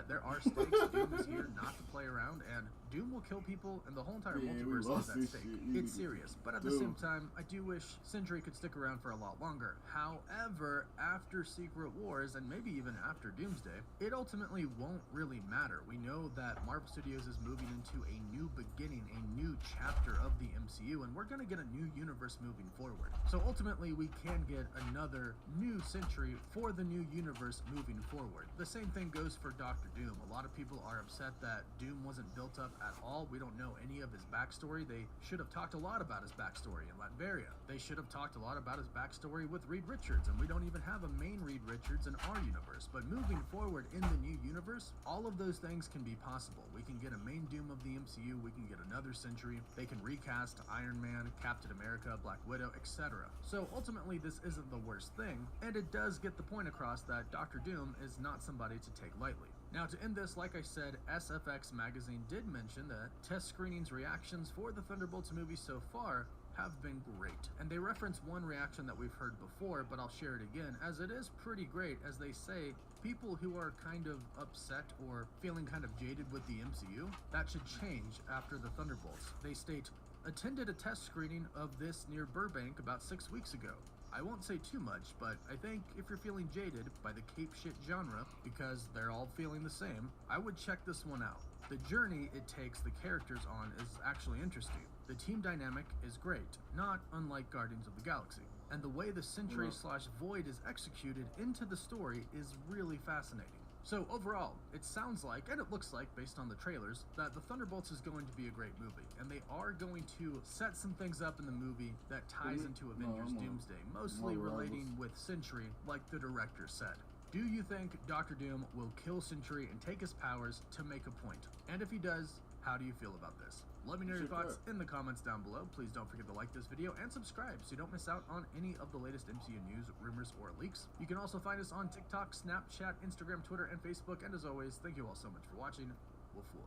There are stakes. Doom is here not to play around, and Doom will kill people, and the whole entire multiverse is at stake. It's serious, but at the same time, I do wish Sentry could stick around for a lot longer. However, after Secret Wars, and maybe even after Doomsday, it ultimately won't really matter. We know that Marvel Studios is moving into a new beginning, a new chapter of the MCU, and we're going to get a new universe moving forward. So ultimately, we can get another new Sentry for the new universe moving forward. The same thing goes for Doctor Doom. A lot of people are upset that Doom wasn't built up at all. We don't know any of his backstory. They should have talked a lot about his backstory in Latveria. They should have talked a lot about his backstory with Reed Richards, and we don't even have a main Reed Richards in our universe. But moving forward in the new universe, all of those things can be possible. We can get a main Doom of the MCU, we can get another Sentry, they can recast Iron Man, Captain America, Black Widow, etc. So ultimately, this isn't the worst thing, and it does get the point across that Doctor Doom is not somebody to take lightly. Now, to end this, like I said, SFX Magazine did mention that test screenings reactions for the Thunderbolts movie so far have been great. And they reference one reaction that we've heard before, but I'll share it again, as it is pretty great, as they say, people who are kind of upset or feeling kind of jaded with the MCU, that should change after the Thunderbolts. They state, attended a test screening of this near Burbank about 6 weeks ago. I won't say too much, but I think if you're feeling jaded by the cape shit genre, because they're all feeling the same, I would check this one out. The journey it takes the characters on is actually interesting. The team dynamic is great, not unlike Guardians of the Galaxy. And the way the Sentry/Void is executed into the story is really fascinating. So overall, it sounds like, and it looks like, based on the trailers, that the Thunderbolts is going to be a great movie, and they are going to set some things up in the movie that ties into Avengers Doomsday, mostly relating with Sentry, like the director said. Do you think Doctor Doom will kill Sentry and take his powers to make a point? And if he does, how do you feel about this? Let me know your thoughts in the comments down below. Please don't forget to like this video and subscribe so you don't miss out on any of the latest MCU news, rumors, or leaks. You can also find us on TikTok, Snapchat, Instagram, Twitter, and Facebook. And as always, thank you all so much for watching. Woof woof.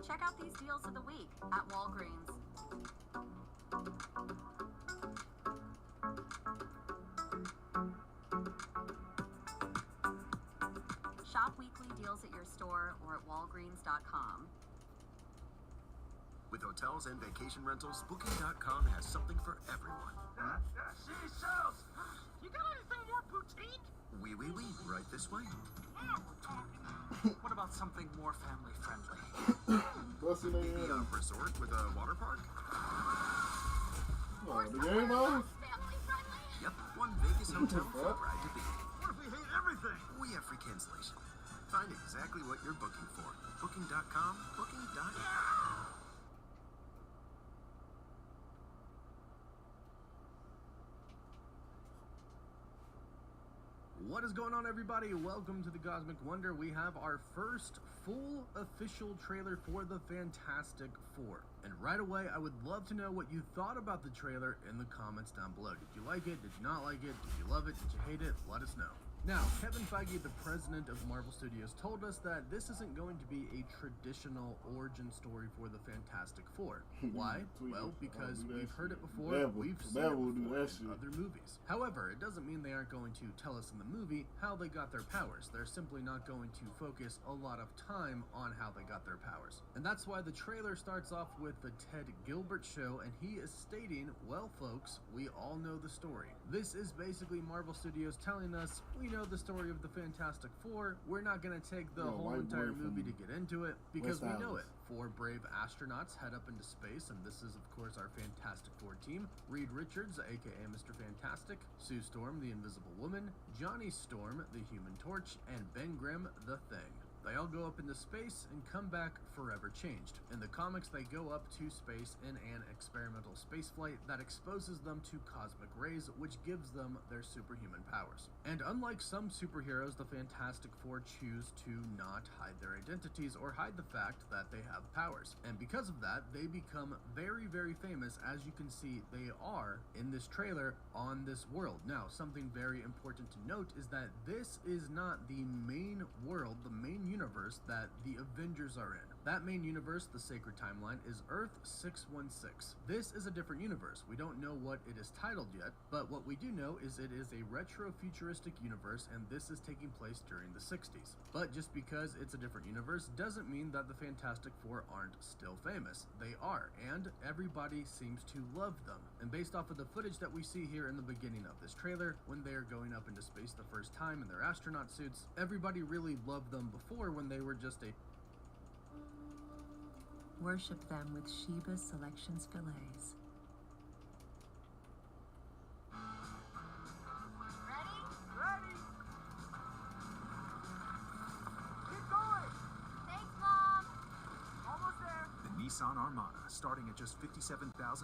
Check out these deals of the week at Walgreens. Shop weekly deals at your store or at Walgreens.com. With hotels and vacation rentals, Booking.com has something for everyone. Seashells! You got anything more boutique? Oui, oui, oui, right this way. What about something more family friendly? Maybe a resort with a water park? Oh, the game on? Yep, one Vegas hotel for bride to be. What if we hate everything? We have free cancellation. Find exactly what you're booking for. Booking.com, booking.com. What is going on, everybody? Welcome to the Cosmic Wonder. We have our first full official trailer for the Fantastic Four. And right away, I would love to know what you thought about the trailer in the comments down below. Did you like it? Did you not like it? Did you love it? Did you hate it? Let us know. Now, Kevin Feige, the president of Marvel Studios, told us that this isn't going to be a traditional origin story for the Fantastic Four. Why? Well, because we've heard it before, we've seen it before in other movies. However, it doesn't mean they aren't going to tell us in the movie how they got their powers. They're simply not going to focus a lot of time on how they got their powers. And that's why the trailer starts off with the Ted Gilbert show, and he is stating, well folks, we all know the story. This is basically Marvel Studios telling us, we know the story of the Fantastic Four, we're not going to take the whole entire movie to get into it, because we know it. 4 brave astronauts head up into space, and this is of course our Fantastic Four team. Reed Richards, aka Mr. Fantastic, Sue Storm, the Invisible Woman, Johnny Storm, the Human Torch, and Ben Grimm, the Thing. They all go up into space and come back forever changed. In the comics, they go up to space in an experimental spaceflight that exposes them to cosmic rays, which gives them their superhuman powers. And unlike some superheroes, the Fantastic Four choose to not hide their identities or hide the fact that they have powers. And because of that, they become very, very famous, as you can see they are in this trailer on this world. Now, something very important to note is that this is not the main world, the main universe that the Avengers are in. That main universe, the Sacred Timeline, is Earth 616. This is a different universe. We don't know what it is titled yet, but what we do know is it is a retro-futuristic universe, and this is taking place during the 60s. But just because it's a different universe doesn't mean that the Fantastic Four aren't still famous. They are, and everybody seems to love them. And based off of the footage that we see here in the beginning of this trailer, when they're going up into space the first time in their astronaut suits, everybody really loved them before when they were just a Worship them with Sheba's Selections fillets. Ready? Keep going! Thanks, Mom! Almost there. The Nissan Armada, starting at just $57,520.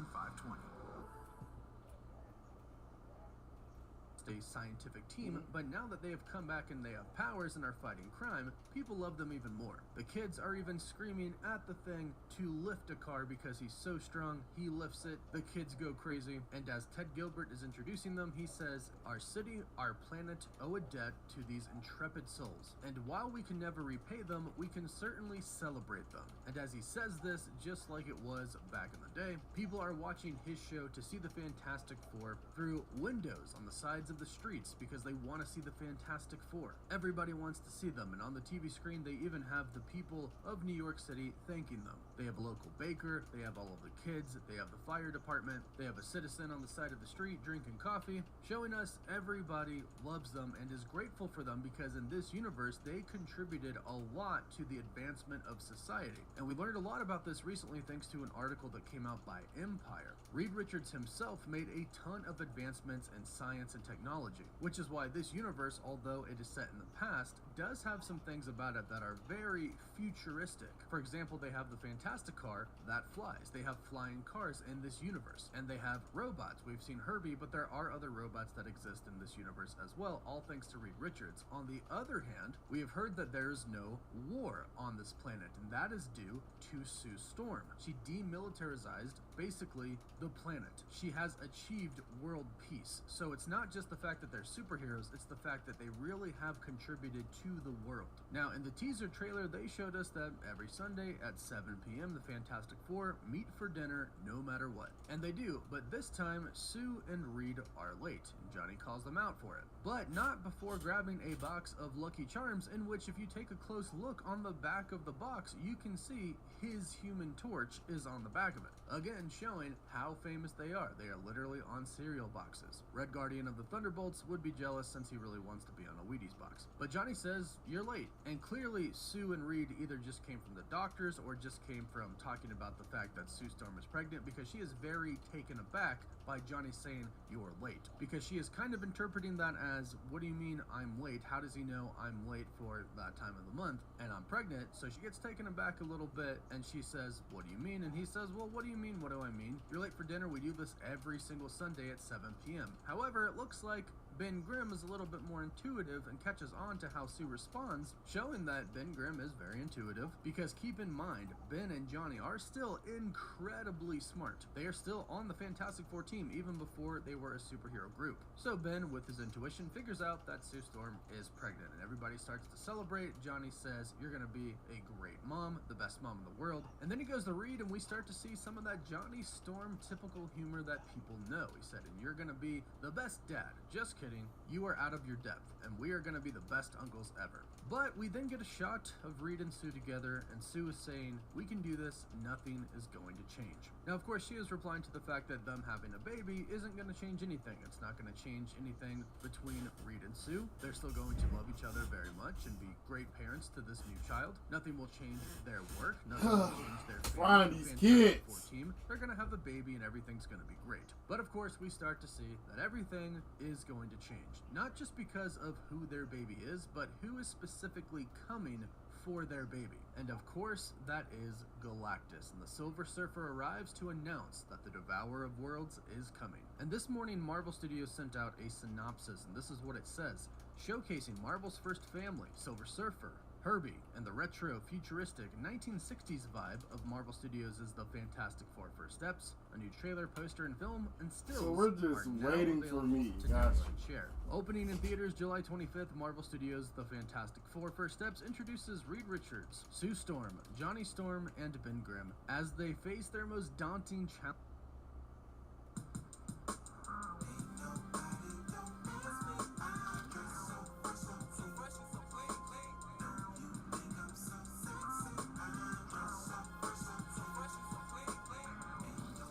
A scientific team, but now that they have come back and they have powers and are fighting crime, people love them even more. The kids are even screaming at the Thing to lift a car because he's so strong, he lifts it, the kids go crazy, and as Ted Gilbert is introducing them, he says, our city, our planet owe a debt to these intrepid souls, and while we can never repay them, we can certainly celebrate them. And as he says this, just like it was back in the day, people are watching his show to see the Fantastic Four through windows on the sides of the streets because they want to see the Fantastic Four. Everybody wants to see them, and on the TV screen they even have the people of New York City thanking them. They have a local baker, they have all of the kids, they have the fire department, they have a citizen on the side of the street drinking coffee, showing us everybody loves them and is grateful for them because in this universe they contributed a lot to the advancement of society. And we learned a lot about this recently thanks to an article that came out by Empire. Reed Richards himself made a ton of advancements in science and technology, which is why this universe, although it is set in the past, does have some things about it that are very futuristic. For example, they have the Fantastic Car that flies. They have flying cars in this universe, and they have robots. We've seen Herbie, but there are other robots that exist in this universe as well, all thanks to Reed Richards. On the other hand, we have heard that there's no war on this planet, and that is due to Sue Storm. She demilitarized basically the planet. She has achieved world peace. So it's not just the fact that they're superheroes, it's the fact that they really have contributed to the world. Now, in the teaser trailer, they showed us that every Sunday at 7 p.m., the Fantastic Four meet for dinner no matter what. And they do, but this time, Sue and Reed are late, and Johnny calls them out for it. But not before grabbing a box of Lucky Charms, in which if you take a close look on the back of the box, you can see his Human Torch is on the back of it. Again, showing how famous they are. They are literally on cereal boxes. Red Guardian of the Thunderbolts would be jealous since he really wants to be on a Wheaties box. But Johnny says, you're late. And clearly, Sue and Reed either just came from the doctors or just came from talking about the fact that Sue Storm is pregnant, because she is very taken aback by Johnny saying, you're late. Because she is kind of interpreting that as, what do you mean I'm late? How does he know I'm late for that time of the month? And I'm pregnant, so she gets taken aback a little bit And she says, what do you mean? And he says, well, what do you mean? What do I mean? You're late for dinner. We do this every single Sunday at 7 p.m. However, it looks like Ben Grimm is a little bit more intuitive and catches on to how Sue responds, showing that Ben Grimm is very intuitive, because keep in mind, Ben and Johnny are still incredibly smart. They are still on the Fantastic Four team even before they were a superhero group. So Ben, with his intuition, figures out that Sue Storm is pregnant, and everybody starts to celebrate. Johnny says, you're gonna be a great mom, the best mom in the world. And then he goes to Reed, and we start to see some of that Johnny Storm typical humor that people know. He said, and you're gonna be the best dad. Just kidding. You are out of your depth, and we are going to be the best uncles ever. But we then get a shot of Reed and Sue together, and Sue is saying, we can do this, nothing is going to change. Now, of course, she is replying to the fact that them having a baby isn't going to change anything. It's not going to change anything between Reed and Sue. They're still going to love each other very much and be great parents to this new child. Nothing will change their work. Nothing will change their Find these kids. team. They're going to have a baby, and everything's going to be great. But of course, we start to see that everything is going to change. Not just because of who their baby is, but who is specifically coming for their baby. And of course, that is Galactus, and the Silver Surfer arrives to announce that the Devourer of Worlds is coming. And this morning, Marvel Studios sent out a synopsis, and this is what it says, showcasing Marvel's first family, Silver Surfer, Herbie, and the retro, futuristic 1960s vibe of Marvel Studios is the Fantastic Four First Steps, a new trailer, poster, and film, and stills. So we're just are waiting now for me, to guys. download and share. Opening in theaters July 25th, Marvel Studios' The Fantastic Four First Steps introduces Reed Richards, Sue Storm, Johnny Storm, and Ben Grimm as they face their most daunting challenge.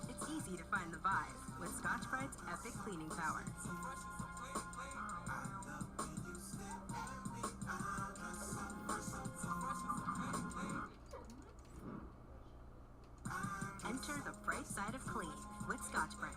It's easy to find the vibe with Scotch-Brite's Epic Cleaning Power. Enter the bright side of clean with Scotch-Brite.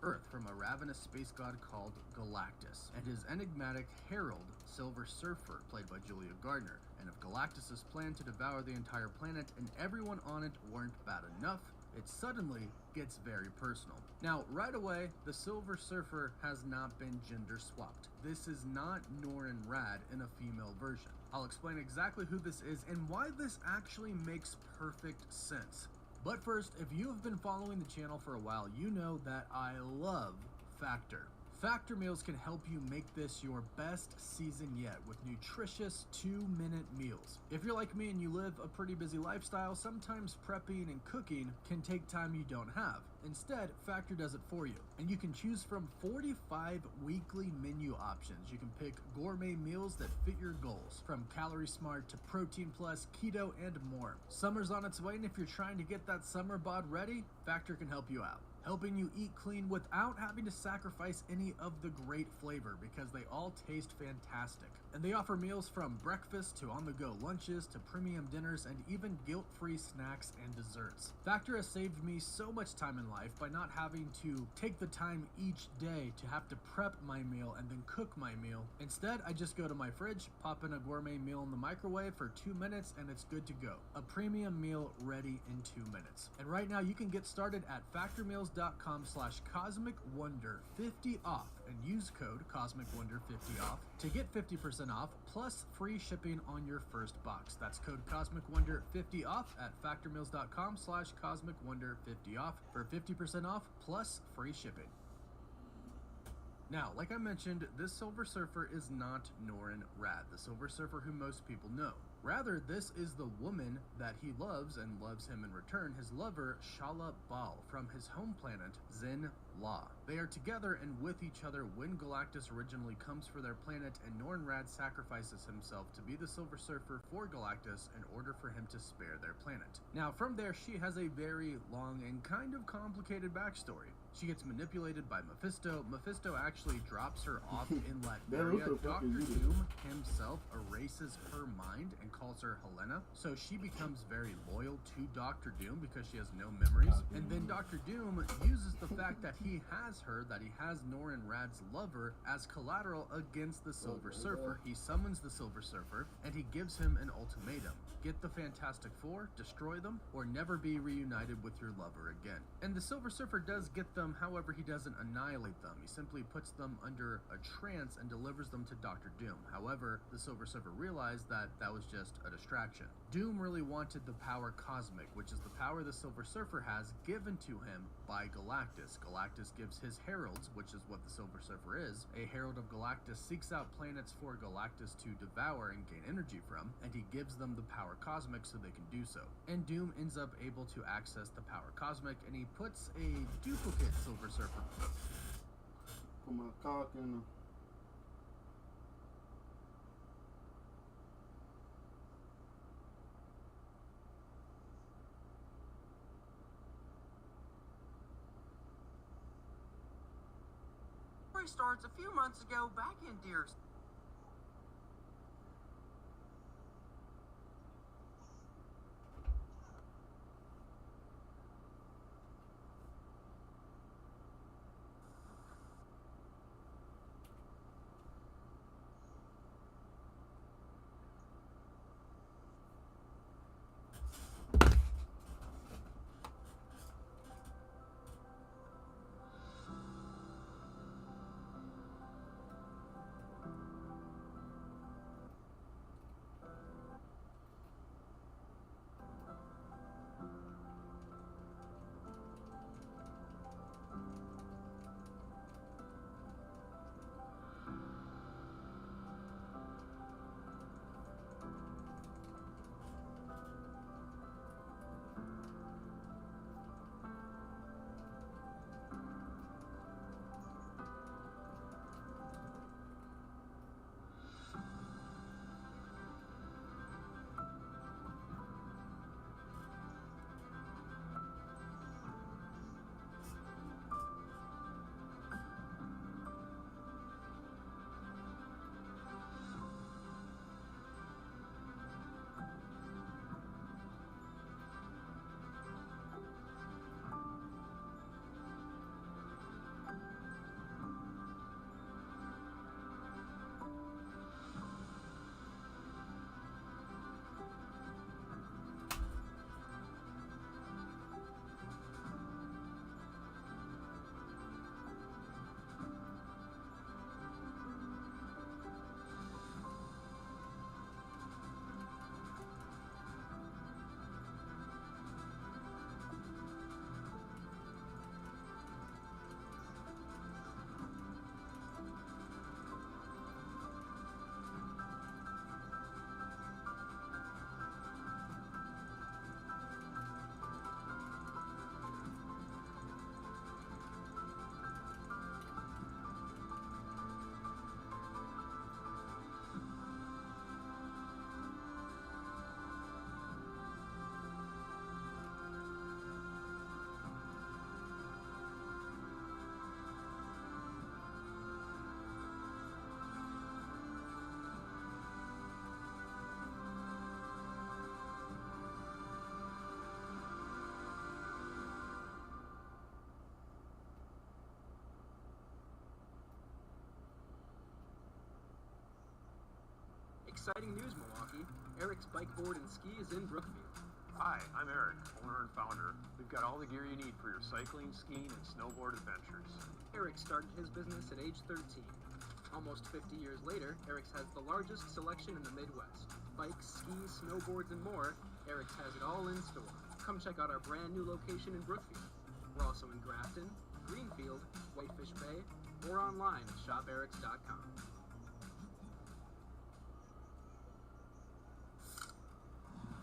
Earth from a ravenous space god called Galactus, and his enigmatic herald, Silver Surfer, played by Julia Gardner. And if Galactus's plan to devour the entire planet and everyone on it weren't bad enough, it suddenly gets very personal. Now, right away, the Silver Surfer has not been gender swapped. This is not Norrin Rad in a female version. I'll explain exactly who this is and why this actually makes perfect sense. But first, if you have been following the channel for a while, you know that I love Factor. Factor meals can help you make this your best season yet with nutritious 2-minute meals. If you're like me and you live a pretty busy lifestyle, sometimes prepping and cooking can take time you don't have. Instead, Factor does it for you. And you can choose from 45 weekly menu options. You can pick gourmet meals that fit your goals, from Calorie Smart to Protein Plus, Keto, and more. Summer's on its way, and if you're trying to get that summer bod ready, Factor can help you out, helping you eat clean without having to sacrifice any of the great flavor, because they all taste fantastic. And they offer meals from breakfast to on-the-go lunches to premium dinners and even guilt-free snacks and desserts. Factor has saved me so much time in life by not having to take the time each day to have to prep my meal and then cook my meal. Instead, I just go to my fridge, pop in a gourmet meal in the microwave for 2 minutes, and it's good to go. A premium meal ready in 2 minutes. And right now you can get started at factormeals.com/cosmicwonder50 off and use code cosmicwonder50 off to get 50% off plus free shipping on your first box. That's code cosmicwonder50 off at factormeals.com/cosmicwonder50 off for 50% off plus free shipping. Now, like I mentioned, this Silver Surfer is not Norrin Rad, the Silver Surfer who most people know. Rather, this is the woman that he loves and loves him in return, his lover, Shala Bal, from his home planet, Zin La. They are together and with each other when Galactus originally comes for their planet, and Norrin Rad sacrifices himself to be the Silver Surfer for Galactus in order for him to spare their planet. Now, from there, she has a very long and kind of complicated backstory. She gets manipulated by Mephisto. Mephisto actually drops her off in Damn, what Latveria. the fuck Dr. is you Doom himself erases her mind and calls her Helena. So she becomes very loyal to Dr. Doom because she has no memories. And then Dr. Doom uses the fact that he has her, that he has Norrin Rad's lover, as collateral against the Silver Surfer. He summons the Silver Surfer and he gives him an ultimatum. Get the Fantastic Four, destroy them, or never be reunited with your lover again. And the Silver Surfer does get them, however he doesn't annihilate them. He simply puts them under a trance and delivers them to Dr. Doom. However, the Silver Surfer realized that that was just a distraction. Doom really wanted the power cosmic, which is the power the Silver Surfer has given to him by Galactus. Galactus gives his heralds, which is what the Silver Surfer is. A herald of Galactus seeks out planets for Galactus to devour and gain energy from, and he gives them the power cosmic so they can do so. And Doom ends up able to access the power cosmic, and he puts a duplicate Silver Surfer. Put my cock in the... Starts a few months ago back in Deer. Exciting news, Milwaukee. Eric's bike, board, and ski is in Brookfield. Hi, I'm Eric, owner and founder. We've got all the gear you need for your cycling, skiing, and snowboard adventures. Eric started his business at age 13. Almost 50 years later, Eric's has the largest selection in the Midwest. Bikes, skis, snowboards, and more, Eric's has it all in store. Come check out our brand new location in Brookfield. We're also in Grafton, Greenfield, Whitefish Bay, or online at shoperic's.com.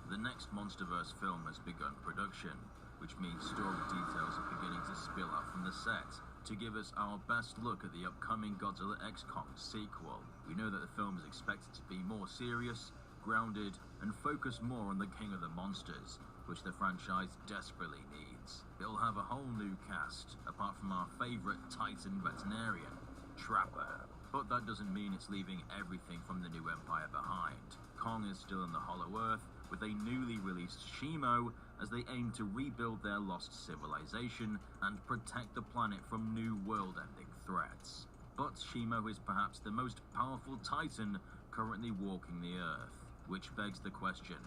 The next Monsterverse film has begun production, which means story details are beginning to spill out from the set to give us our best look at the upcoming Godzilla x Kong sequel. We know that the film is expected to be more serious, grounded and focus more on the King of the Monsters, which the franchise desperately needs. It'll have a whole new cast, apart from our favourite Titan veterinarian, Trapper. But that doesn't mean it's leaving everything from the new Empire behind. Kong is still in the Hollow Earth, with a newly released Shimo, as they aim to rebuild their lost civilization and protect the planet from new world-ending threats. But Shimo is perhaps the most powerful Titan currently walking the Earth, which begs the question,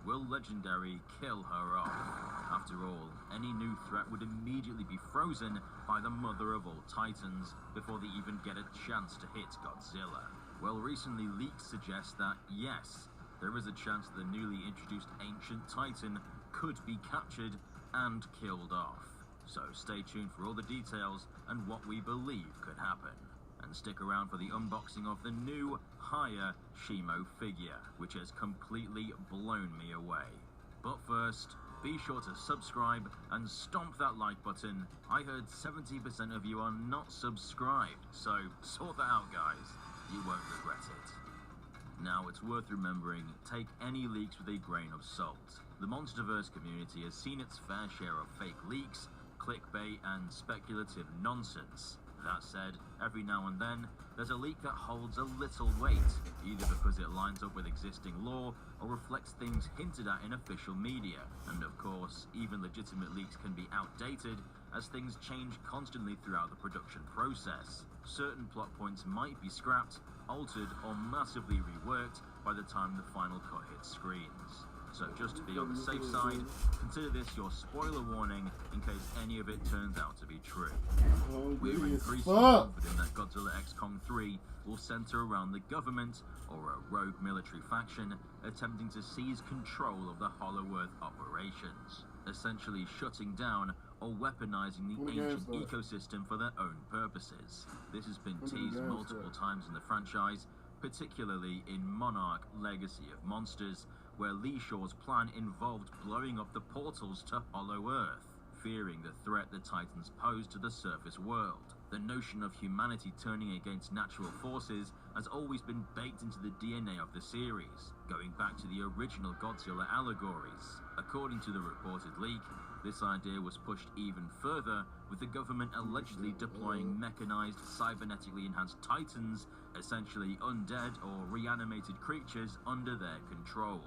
will Legendary kill her off? After all, any new threat would immediately be frozen by the mother of all Titans before they even get a chance to hit Godzilla. Well, recently leaks suggest that, yes, there is a chance the newly introduced Ancient Titan could be captured and killed off. So stay tuned for all the details and what we believe could happen. And stick around for the unboxing of the new, higher Shimo figure, which has completely blown me away. But first, be sure to subscribe and stomp that like button. I heard 70% of you are not subscribed, so sort that out, guys. You won't regret it. Now, it's worth remembering, take any leaks with a grain of salt. The Monsterverse community has seen its fair share of fake leaks, clickbait, and speculative nonsense. That said, every now and then, there's a leak that holds a little weight, either because it lines up with existing lore or reflects things hinted at in official media. And of course, even legitimate leaks can be outdated, as things change constantly throughout the production process. Certain plot points might be scrapped, altered, or massively reworked by the time the final cut hits screens. So just to be on the safe side, consider this your spoiler warning in case any of it turns out to be true. We're increasingly confident that Godzilla x Kong 3 will center around the government or a rogue military faction attempting to seize control of the Hollow Earth operations, essentially shutting down or weaponizing the ancient ecosystem for their own purposes. This has been teased multiple times in the franchise, particularly in Monarch Legacy of Monsters, where Lee Shaw's plan involved blowing up the portals to Hollow Earth, fearing the threat the Titans pose to the surface world. The notion of humanity turning against natural forces has always been baked into the DNA of the series, going back to the original Godzilla allegories. According to the reported leak, this idea was pushed even further, with the government allegedly deploying mechanized, cybernetically enhanced Titans, essentially undead or reanimated creatures under their control.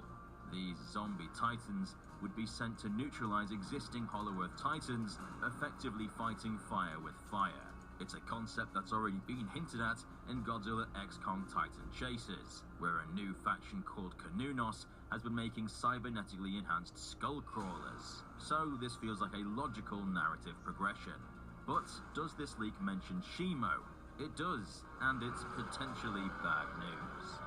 These zombie Titans would be sent to neutralize existing Hollow Earth Titans, effectively fighting fire with fire. It's a concept that's already been hinted at in Godzilla x Kong Titan Chasers, where a new faction called Kanunos has been making cybernetically enhanced skull crawlers. So this feels like a logical narrative progression. But does this leak mention Shimo? It does, and it's potentially bad news.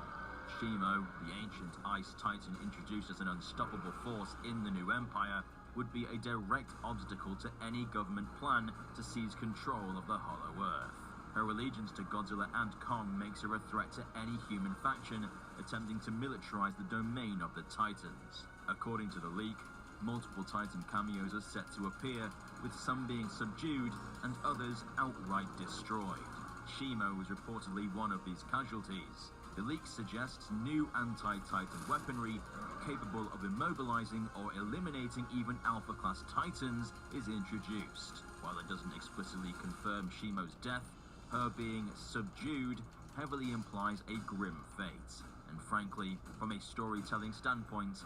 Shimo, the ancient ice titan introduced as an unstoppable force in the new empire, would be a direct obstacle to any government plan to seize control of the Hollow Earth. Her allegiance to Godzilla and Kong makes her a threat to any human faction attempting to militarize the domain of the Titans. According to the leak, multiple Titan cameos are set to appear, with some being subdued and others outright destroyed. Shimo is reportedly one of these casualties. The leak suggests new anti-Titan weaponry capable of immobilizing or eliminating even Alpha-class Titans is introduced. While it doesn't explicitly confirm Shimo's death, her being subdued heavily implies a grim fate. And frankly, from a storytelling standpoint,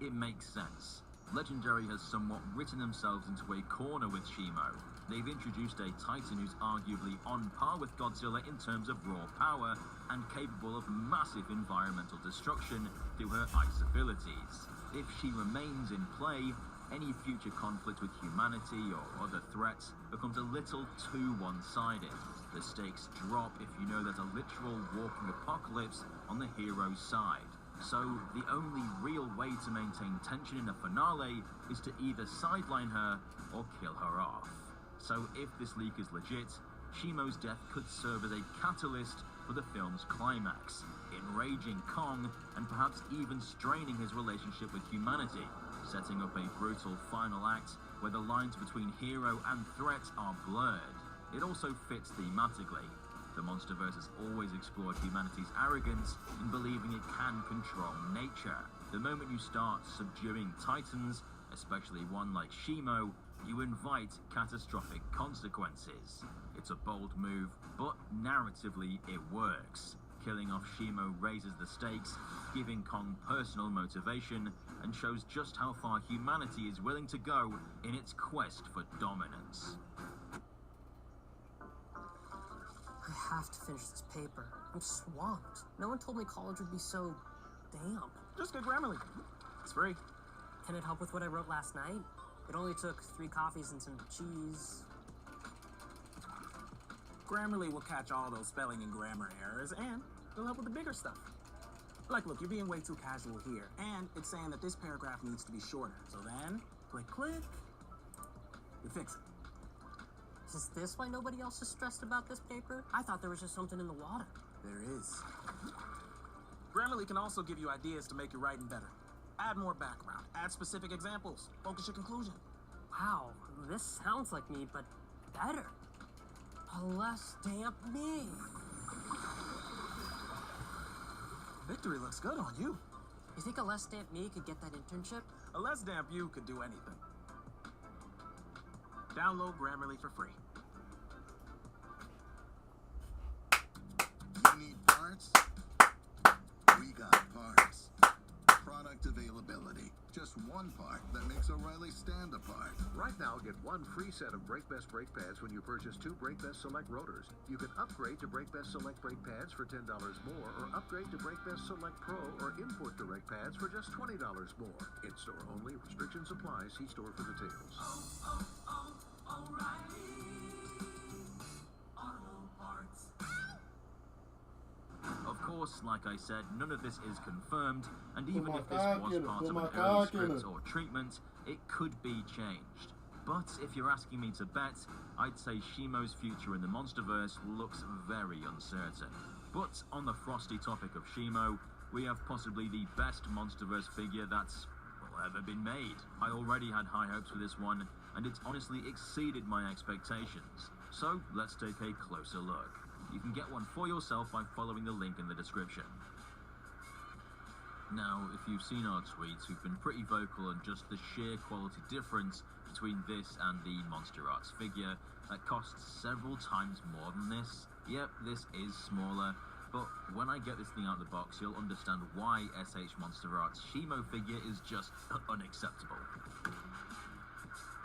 it makes sense. Legendary has somewhat written themselves into a corner with Shimo. They've introduced a Titan who's arguably on par with Godzilla in terms of raw power and capable of massive environmental destruction through her ice abilities. If she remains in play, any future conflict with humanity or other threats becomes a little too one-sided. The stakes drop if you know there's a literal walking apocalypse on the hero's side. So the only real way to maintain tension in a finale is to either sideline her or kill her off. So if this leak is legit, Shimo's death could serve as a catalyst for the film's climax, enraging Kong and perhaps even straining his relationship with humanity, setting up a brutal final act where the lines between hero and threat are blurred. It also fits thematically. The Monsterverse has always explored humanity's arrogance in believing it can control nature. The moment you start subduing titans, especially one like Shimo, you invite catastrophic consequences. It's a bold move, but narratively it works. Killing off Shimo raises the stakes, giving Kong personal motivation, and shows just how far humanity is willing to go in its quest for dominance. I have to finish this paper. I'm swamped. No one told me college would be so damp. Just get Grammarly. It's free. Can it help with what I wrote last night? It only took 3 coffees and some cheese. Grammarly will catch all those spelling and grammar errors, and it'll help with the bigger stuff. Like, look, you're being way too casual here, and it's saying that this paragraph needs to be shorter. So then, click, you fix it. Is this why nobody else is stressed about this paper? I thought there was just something in the water. There is. Grammarly can also give you ideas to make your writing better. Add more background, add specific examples, focus your conclusion. Wow, this sounds like me, but better. A less damp me. Victory looks good on you. You think a less damp me could get that internship? A less damp you could do anything. Download Grammarly for free. You need parts? We got parts. Product availability. Just one part that makes O'Reilly stand apart. Right now, get one free set of Brake Best brake pads when you purchase 2 Brake Best Select rotors. You can upgrade to Brake Best Select brake pads for $10 more, or upgrade to Brake Best Select Pro or import direct pads for just $20 more. In-store only. Restrictions apply. See store for details. Of course, like I said, none of this is confirmed, and even if this cock was in it, part put of my an early cock in script it. or treatment, it could be changed. But if you're asking me to bet, I'd say Shimo's future in the Monsterverse looks very uncertain. But on the frosty topic of Shimo, we have possibly the best Monsterverse figure that's ever been made. I already had high hopes for this one, and it's honestly exceeded my expectations. So let's take a closer look. You can get one for yourself by following the link in the description. Now, if you've seen our tweets, we've been pretty vocal on just the sheer quality difference between this and the Monster Arts figure that costs several times more than this. Yep, this is smaller, but when I get this thing out of the box, you'll understand why SH Monster Arts Shimo figure is just unacceptable.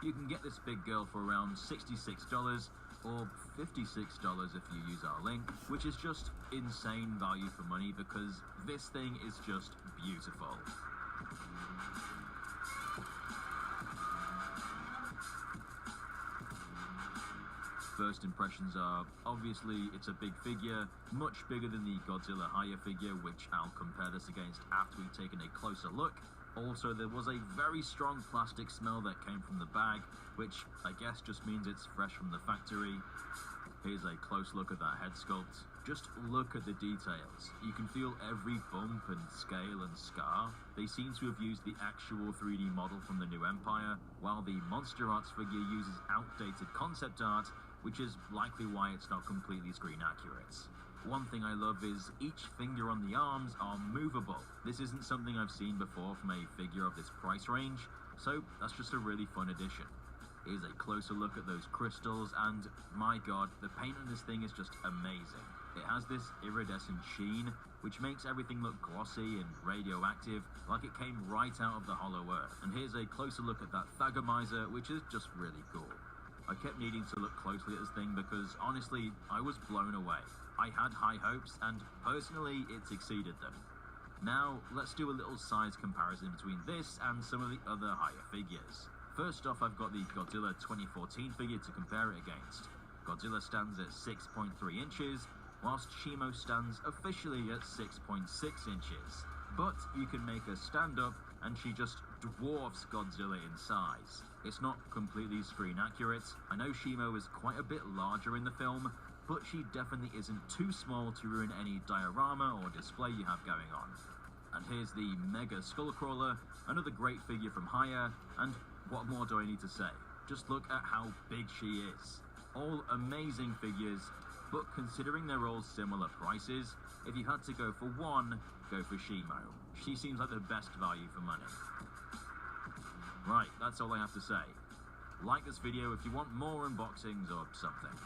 You can get this big girl for around $66 or $56 if you use our link, which is just insane value for money because this thing is just beautiful. First impressions are, obviously, it's a big figure, much bigger than the Godzilla Higher figure, which I'll compare this against after we've taken a closer look. Also, there was a very strong plastic smell that came from the bag, which I guess just means it's fresh from the factory. Here's a close look at that head sculpt. Just look at the details. You can feel every bump and scale and scar. They seem to have used the actual 3D model from the New Empire, while the Monster Arts figure uses outdated concept art, which is likely why it's not completely screen accurate. One thing I love is each finger on the arms are movable. This isn't something I've seen before from a figure of this price range, so that's just a really fun addition. Here's a closer look at those crystals, and my god, the paint on this thing is just amazing. It has this iridescent sheen, which makes everything look glossy and radioactive, like it came right out of the Hollow Earth. And here's a closer look at that Thagomizer, which is just really cool. I kept needing to look closely at this thing because, honestly, I was blown away. I had high hopes, and personally, it's exceeded them. Now, let's do a little size comparison between this and some of the other higher figures. First off, I've got the Godzilla 2014 figure to compare it against. Godzilla stands at 6.3 inches, whilst Shimo stands officially at 6.6 inches. But you can make her stand up, and she just dwarfs Godzilla in size. It's not completely screen accurate. I know Shimo is quite a bit larger in the film, but she definitely isn't too small to ruin any diorama or display you have going on. And here's the Mega Skullcrawler, another great figure from Higher, and what more do I need to say? Just look at how big she is. All amazing figures, But considering they're all similar prices, if you had to go for one, go for Shimo. She seems like the best value for money. Right, that's all I have to say. Like this video if you want more unboxings or something.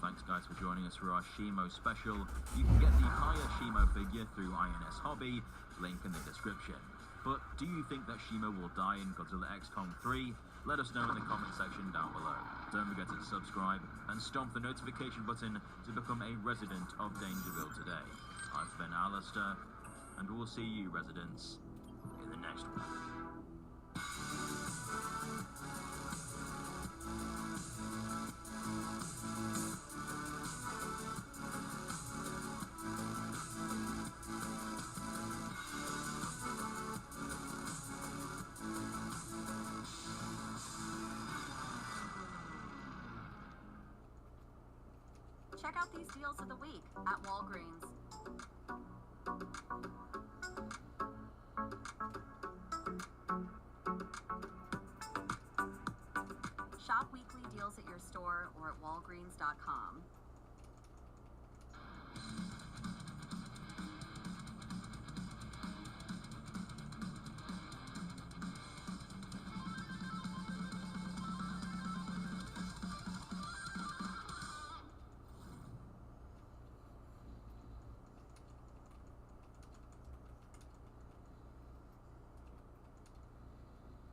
Thanks guys for joining us for our Shimo special. You can get the higher Shimo figure through INS Hobby, link in the description. But do you think that Shimo will die in Godzilla x Kong 3? Let us know in the comment section down below. Don't forget to subscribe and stomp the notification button to become a resident of Dangerville today. I've been Alistair, and we'll see you residents in the next one. Check out these deals of the week at Walgreens. Shop weekly deals at your store or at walgreens.com.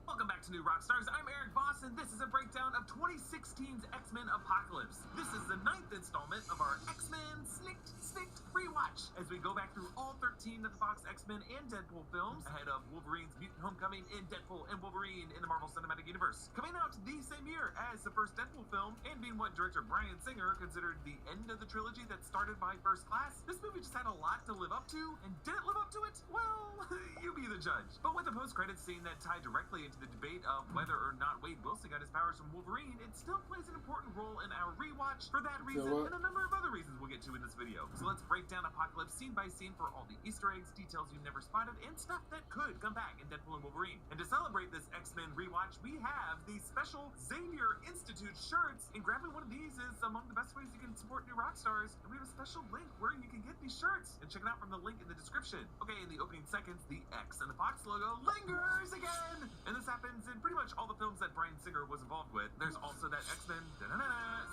Welcome back to New Rockstars. I'm Eric Voss, and this is a breakdown of 2016's X-Men Apocalypse. This is the 9th installment of our X-Men Snicked rewatch, as we go back through all 13 of the Fox X-Men and Deadpool films, ahead of Wolverine's Mutant Homecoming in Deadpool and Wolverine in the Marvel Cinematic Universe. Coming out the same year as the first Deadpool film, and being what director Bryan Singer considered the end of the trilogy that started by First Class, this movie just had a lot to live up to, and did it live up to it? Well, you be the judge. But with the post-credits scene that tied directly into the debate of whether or not Wade Wilson got his powers from Wolverine, it still plays an important role in our rewatch for that reason and a number of other reasons we'll get to in this video. So let's break down Apocalypse scene by scene for all the Easter eggs, details you never spotted, and stuff that could come back in Deadpool and Wolverine. And to celebrate this X-Men rewatch, we have the special Xavier Institute shirts, and grabbing one of these is among the best ways you can support New Rockstars, and we have a special link where you can get these shirts, and check it out from the link in the description. Okay, in the opening seconds, the X and the Fox logo lingers again! And this happens in pretty much all the films that Bryan Singer was involved with. There's also that X-Men